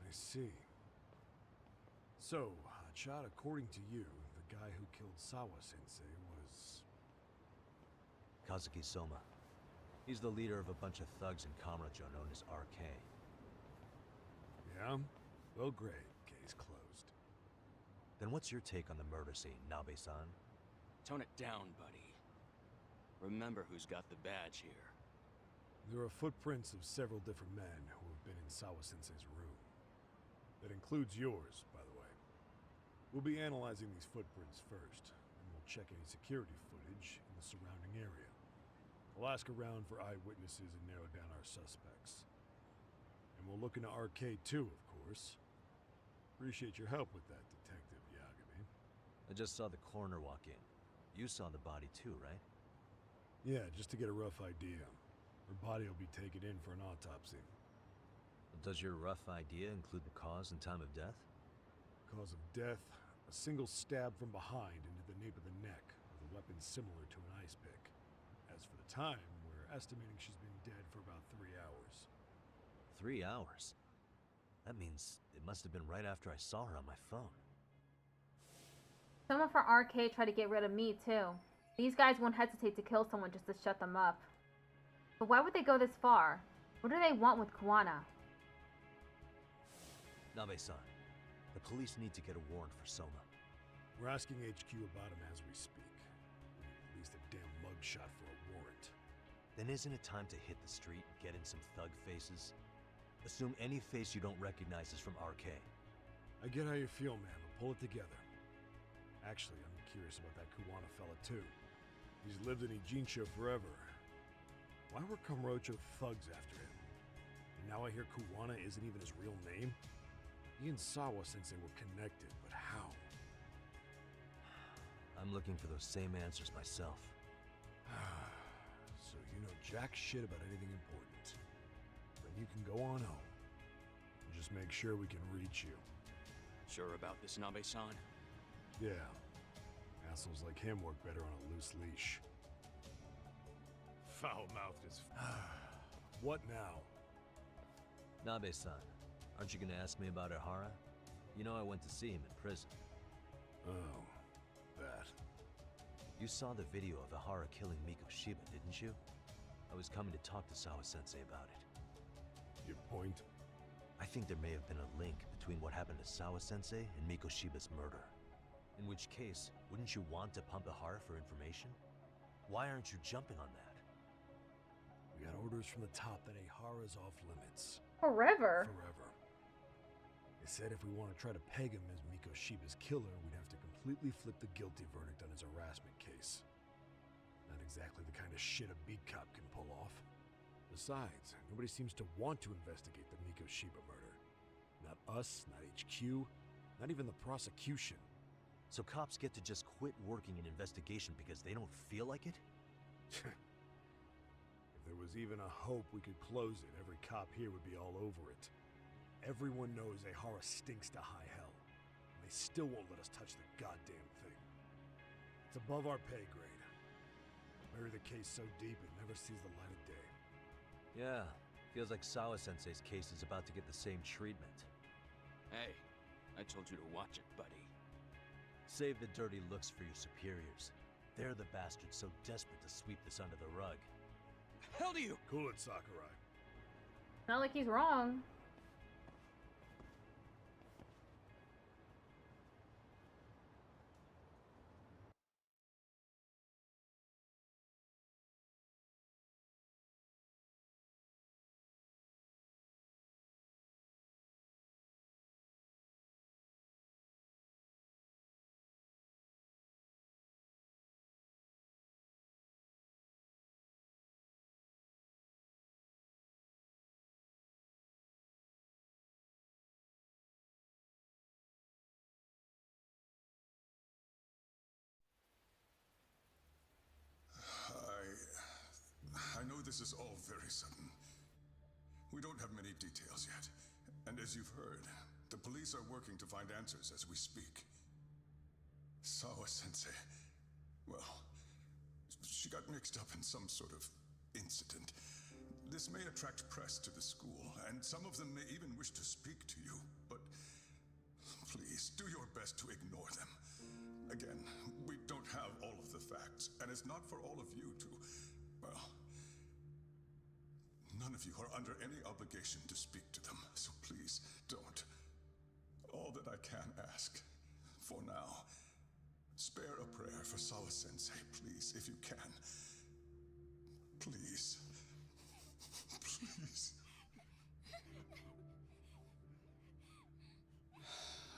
I see. So, Chad, according to you, the guy who killed Sawa-sensei was... Kazuki Soma. He's the leader of a bunch of thugs in Kamurocho known as RK. Yeah? Well, great. Case closed. Then what's your take on the murder scene, Nabe-san? Tone it down, buddy. Remember who's got the badge here. There are footprints of several different men who have been in Sawa-sensei's room. That includes yours, by the way. We'll be analyzing these footprints first, and we'll check any security footage in the surrounding area. We'll ask around for eyewitnesses and narrow down our suspects. And we'll look into RK too, of course. Appreciate your help with that, Detective Yagami. I just saw the coroner walk in. You saw the body too, right? Yeah, just to get a rough idea. Her body will be taken in for an autopsy. Does your rough idea include the cause and time of death? Cause of death, a single stab from behind into the nape of the neck with a weapon similar to an ice pick. As for the time, we're estimating she's been dead for about 3 hours. 3 hours? That means it must have been right after I saw her on my phone. Someone from RK tried to get rid of me, too. These guys won't hesitate to kill someone just to shut them up. But why would they go this far? What do they want with Kuwana? Nabe-san, the police need to get a warrant for Soma. We're asking HQ about him as we speak. We need at least a damn mugshot for a warrant. Then isn't it time to hit the street and get in some thug faces? Assume any face you don't recognize is from RK. I get how you feel, man, but pull it together. Actually, I'm curious about that Kuwana fella, too. He's lived in Ijincho forever. Why were Kamurocho thugs after him? And now I hear Kuwana isn't even his real name? He and Sawa-sensei were connected, but how? I'm looking for those same answers myself. So you know jack shit about anything important. Then you can go on home. And just make sure we can reach you. Sure about this, Nabe-san? Yeah. Assholes like him work better on a loose leash. Foul-mouthed as... What now? Nabe-san, aren't you gonna ask me about Ihara? You know I went to see him in prison. Oh, that. You saw the video of Ihara killing Miko Shiba, didn't you? I was coming to talk to Sawa-sensei about it. Your point? I think there may have been a link between what happened to Sawa-sensei and Miko Shiba's murder. In which case, wouldn't you want to pump Ihara for information? Why aren't you jumping on that? We got orders from the top that Ihara's off limits. Forever? Forever. They said if we want to try to peg him as Miko Shiba's killer, we'd have to completely flip the guilty verdict on his harassment case. Not exactly the kind of shit a beat cop can pull off. Besides, nobody seems to want to investigate the Miko Shiba murder. Not us, not HQ, not even the prosecution. So cops get to just quit working an investigation because they don't feel like it? If there was even a hope we could close it, every cop here would be all over it. Everyone knows Ehara stinks to high hell, and they still won't let us touch the goddamn thing. It's above our pay grade. Bury the case so deep it never sees the light of day. Yeah, feels like Sawa-sensei's case is about to get the same treatment. Hey, I told you to watch it, buddy. Save the dirty looks for your superiors. They're the bastards so desperate to sweep this under the rug. Hell do you? Cool it, Sakurai. Not like he's wrong. I know this is all very sudden. We don't have many details yet. And as you've heard, the police are working to find answers as we speak. Sawa-sensei, well, she got mixed up in some sort of incident. This may attract press to the school, and some of them may even wish to speak to you, but please, do your best to ignore them. Again, we don't have all of the facts, and it's not for all of you to, well, none of you are under any obligation to speak to them, so please don't. All that I can ask, for now, spare a prayer for Sawa-sensei, please, if you can. Please. Please.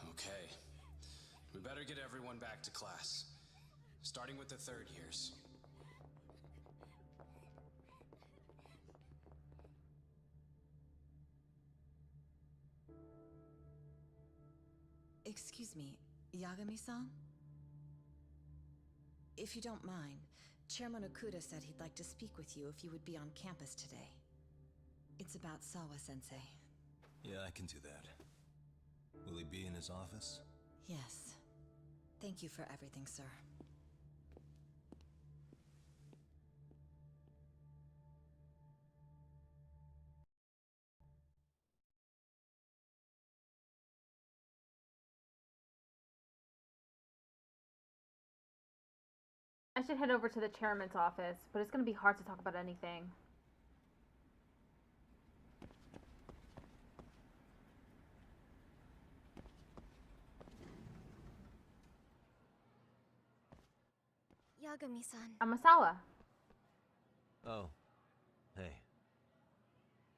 Okay. We better get everyone back to class. Starting with the third years. Excuse me, Yagami-san? If you don't mind, Chairman Okuda said he'd like to speak with you if you would be on campus today. It's about Sawa-sensei. Yeah, I can do that. Will he be in his office? Yes. Thank you for everything, sir. I should head over to the chairman's office, but it's going to be hard to talk about anything. Yagami-san. Amasawa. Oh. Hey.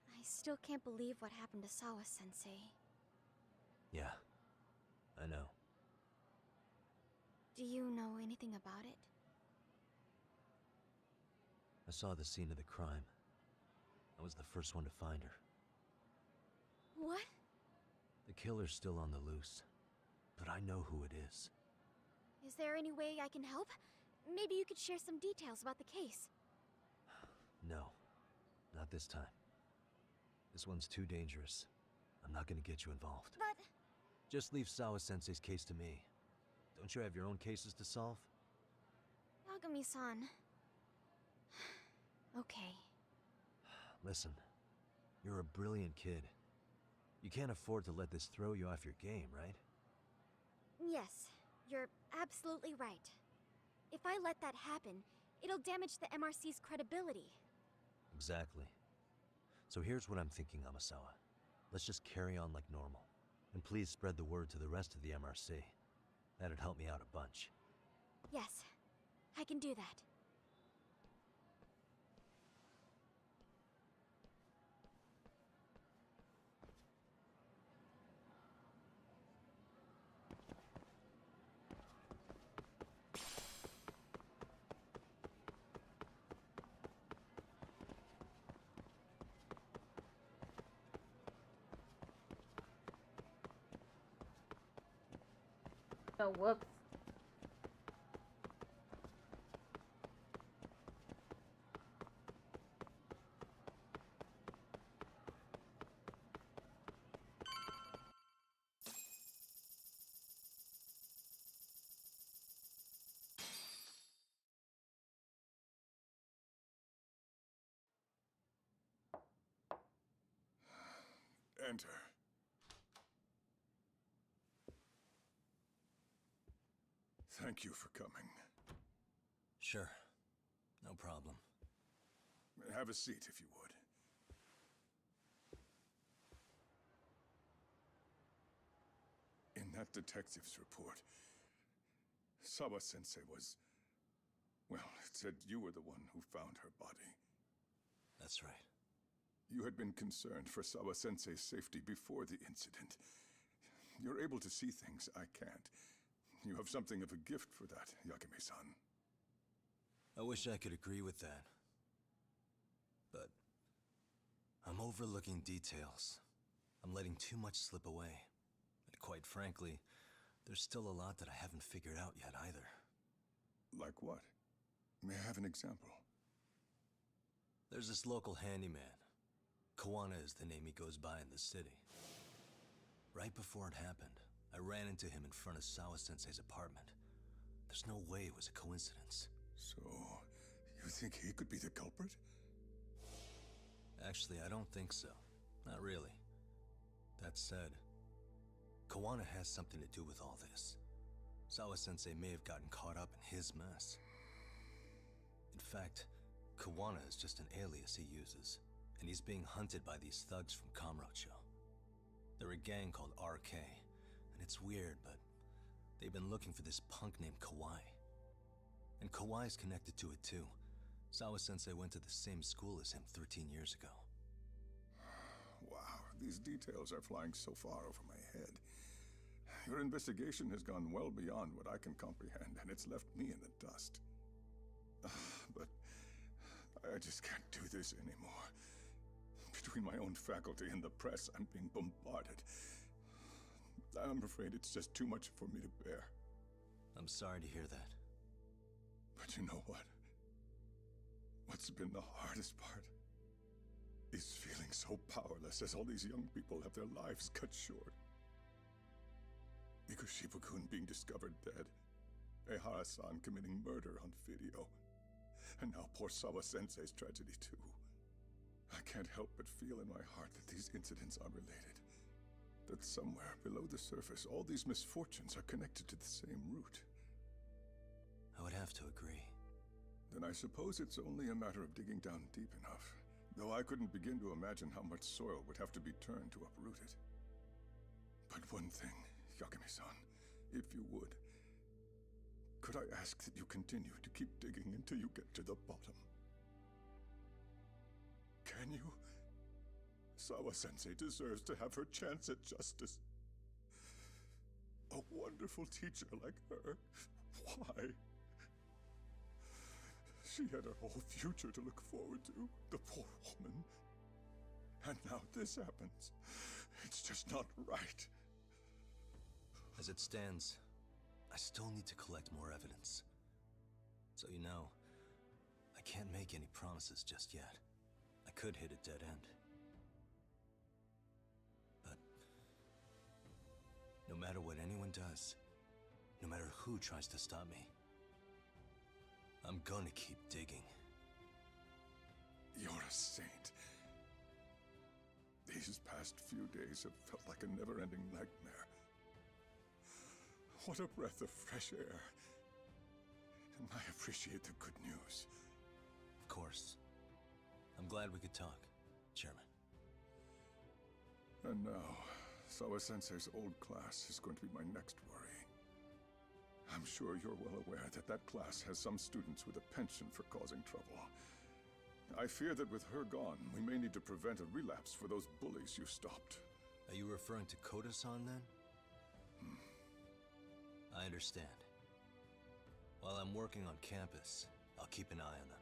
I still can't believe what happened to Sawa-sensei. Yeah. I know. Do you know anything about it? I saw the scene of the crime. I was the first one to find her. What? The killer's still on the loose, but I know who it is. Is there any way I can help? Maybe you could share some details about the case. No. Not this time. This one's too dangerous. I'm not gonna get you involved. But... Just leave Sawa-sensei's case to me. Don't you have your own cases to solve? Yagami-san... Okay. Listen, you're a brilliant kid. You can't afford to let this throw you off your game, right? Yes, you're absolutely right. If I let that happen, it'll damage the MRC's credibility. Exactly. So here's what I'm thinking, Amasawa. Let's just carry on like normal. And please spread the word to the rest of the MRC. That'd help me out a bunch. Yes, I can do that. Oh, whoops. Enter. Thank you for coming. Sure. No problem. Have a seat, if you would. In that detective's report, Sawa-sensei was... Well, it said you were the one who found her body. That's right. You had been concerned for Sawa-sensei's safety before the incident. You're able to see things I can't. You have something of a gift for that, Yakume-san. I wish I could agree with that. But I'm overlooking details. I'm letting too much slip away. And quite frankly, there's still a lot that I haven't figured out yet either. Like what? May I have an example? There's this local handyman. Kawana is the name he goes by in the city. Right before it happened, I ran into him in front of Sawa-sensei's apartment. There's no way it was a coincidence. So, you think he could be the culprit? Actually, I don't think so. Not really. That said, Kawana has something to do with all this. Sawa-sensei may have gotten caught up in his mess. In fact, Kawana is just an alias he uses, and he's being hunted by these thugs from Kamurocho. They're a gang called RK, and it's weird, but they've been looking for this punk named Kawai. And Kawai's connected to it too. Sawa-sensei went to the same school as him 13 years ago. Wow, these details are flying so far over my head. Your investigation has gone well beyond what I can comprehend, and it's left me in the dust. But I just can't do this anymore. Between my own faculty and the press, I'm being bombarded. I'm afraid it's just too much for me to bear. I'm sorry to hear that. But you know what? What's been the hardest part is feeling so powerless as all these young people have their lives cut short. Ikushibukun being discovered dead, Ehara-san committing murder on video, and now poor Sawa-sensei's tragedy too. I can't help but feel in my heart that these incidents are related. That somewhere below the surface, all these misfortunes are connected to the same root. I would have to agree. Then I suppose it's only a matter of digging down deep enough. Though I couldn't begin to imagine how much soil would have to be turned to uproot it. But one thing, Yakume-san, if you would, could I ask that you continue to keep digging until you get to the bottom? Can you? Sawa-sensei deserves to have her chance at justice. A wonderful teacher like her. Why? She had her whole future to look forward to, the poor woman. And now this happens. It's just not right. As it stands, I still need to collect more evidence. So you know, I can't make any promises just yet. I could hit a dead end. But no matter what anyone does, no matter who tries to stop me, I'm gonna keep digging. You're a saint. These past few days have felt like a never-ending nightmare. What a breath of fresh air. And I appreciate the good news. Of course. I'm glad we could talk, Chairman. And now, Sawa-sensei's old class is going to be my next worry. I'm sure you're well aware that that class has some students with a penchant for causing trouble. I fear that with her gone, we may need to prevent a relapse for those bullies you stopped. Are you referring to Koda-san then? I understand. While I'm working on campus, I'll keep an eye on them.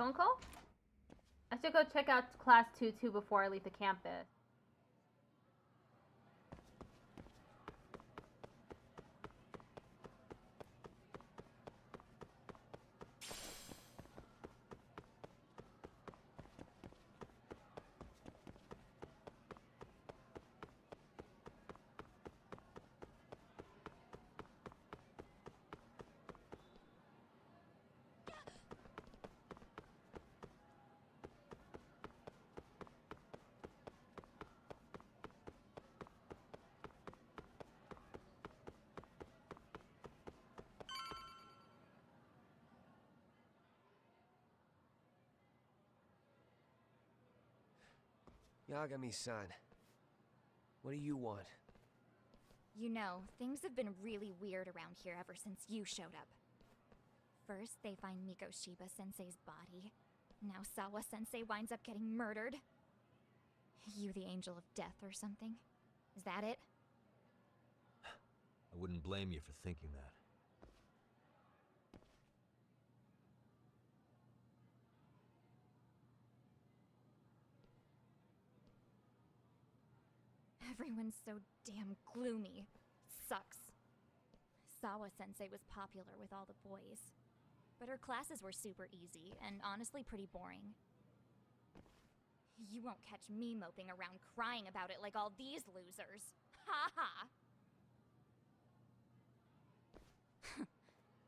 Phone call? I should go check out class 2 before I leave the campus. Yagami-san, what do you want? You know, things have been really weird around here ever since you showed up. First, they find Mikoshiba-sensei's body. Now Sawa-sensei winds up getting murdered. You the angel of death or something? Is that it? I wouldn't blame you for thinking that. Everyone's so damn gloomy. Sucks. Sawa-sensei was popular with all the boys. But her classes were super easy, and honestly pretty boring. You won't catch me moping around crying about it like all these losers. Ha ha!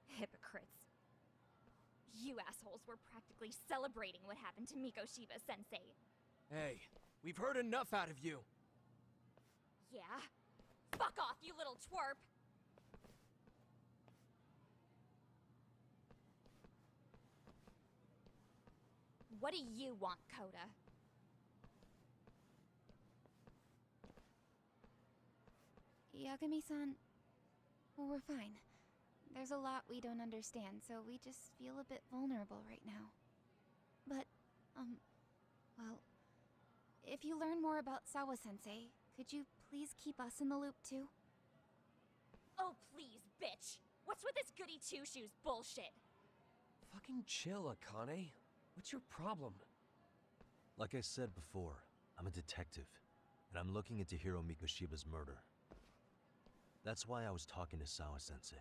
Hypocrites. You assholes were practically celebrating what happened to Mikoshiba-sensei. Hey, we've heard enough out of you. Yeah? Fuck off, you little twerp! What do you want, Coda? Yagami-san, we're fine. There's a lot we don't understand, so we just feel a bit vulnerable right now. But, well, if you learn more about Sawa-sensei, could you please keep us in the loop too? Oh please, bitch! What's with this goody two-shoes bullshit? Fucking chill, Akane. What's your problem? Like I said before, I'm a detective, and I'm looking into Hiro Mikoshiba's murder. That's why I was talking to Sawa-sensei.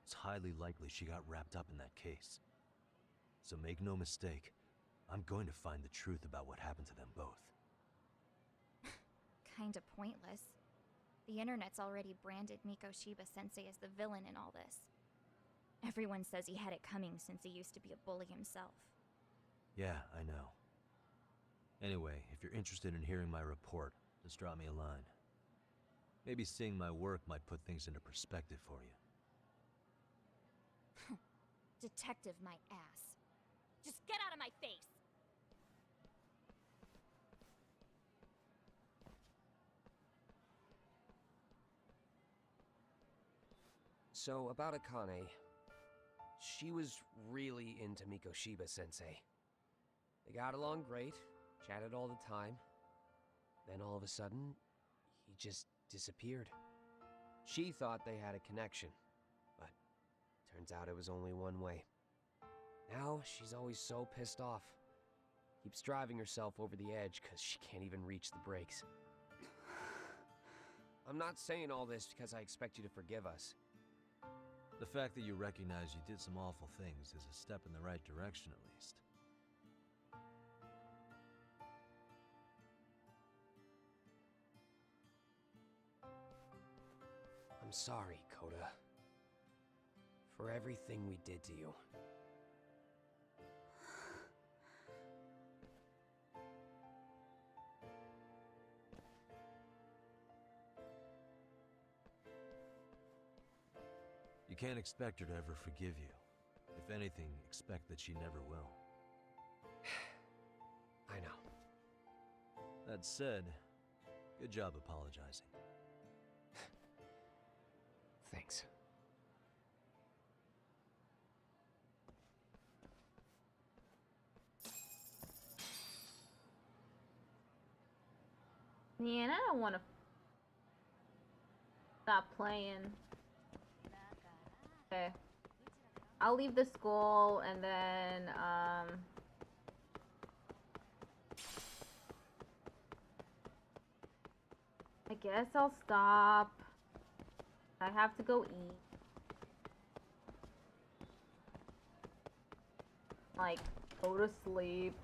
It's highly likely she got wrapped up in that case. So make no mistake, I'm going to find the truth about what happened to them both. Kinda pointless. The internet's already branded Mikoshiba-sensei as the villain in all this. Everyone says he had it coming since he used to be a bully himself. Yeah, I know. Anyway, if you're interested in hearing my report, just drop me a line. Maybe seeing my work might put things into perspective for you. Detective my ass. Just get out of my face! So, about Akane. She was really into Mikoshiba-sensei. They got along great, chatted all the time. Then all of a sudden, he just disappeared. She thought they had a connection, but turns out it was only one way. Now, she's always so pissed off. Keeps driving herself over the edge because she can't even reach the brakes. I'm not saying all this because I expect you to forgive us. The fact that you recognize you did some awful things is a step in the right direction, at least. I'm sorry, Coda. For everything we did to you. You can't expect her to ever forgive you. If anything, expect that she never will. I know. That said, good job apologizing. Thanks. Man, I don't want to stop playing. Okay. I'll leave the school and then, guess I'll stop. I have to go eat. Like, go to sleep.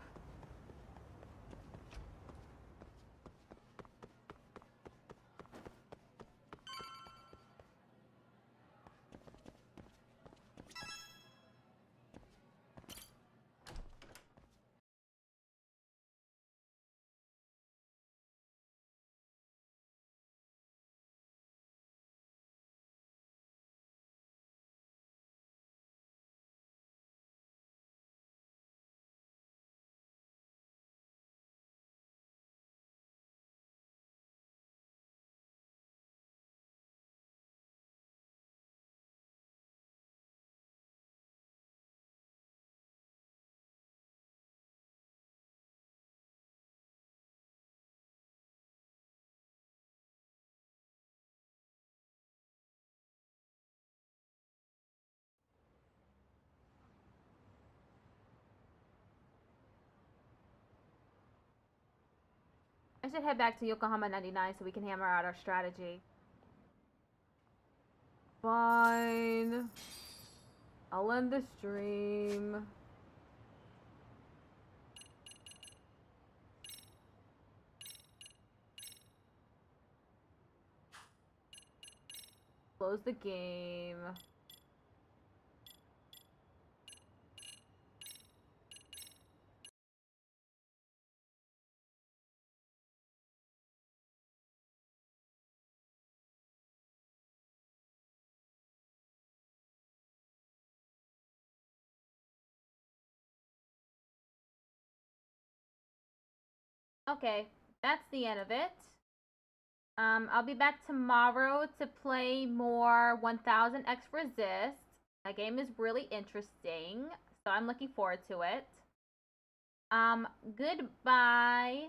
I should head back to Yokohama 99 so we can hammer out our strategy. Fine. I'll end the stream. Close the game. Okay, that's the end of it. I'll be back tomorrow to play more 1000 X Resist. That game is really interesting, so I'm looking forward to it. Goodbye.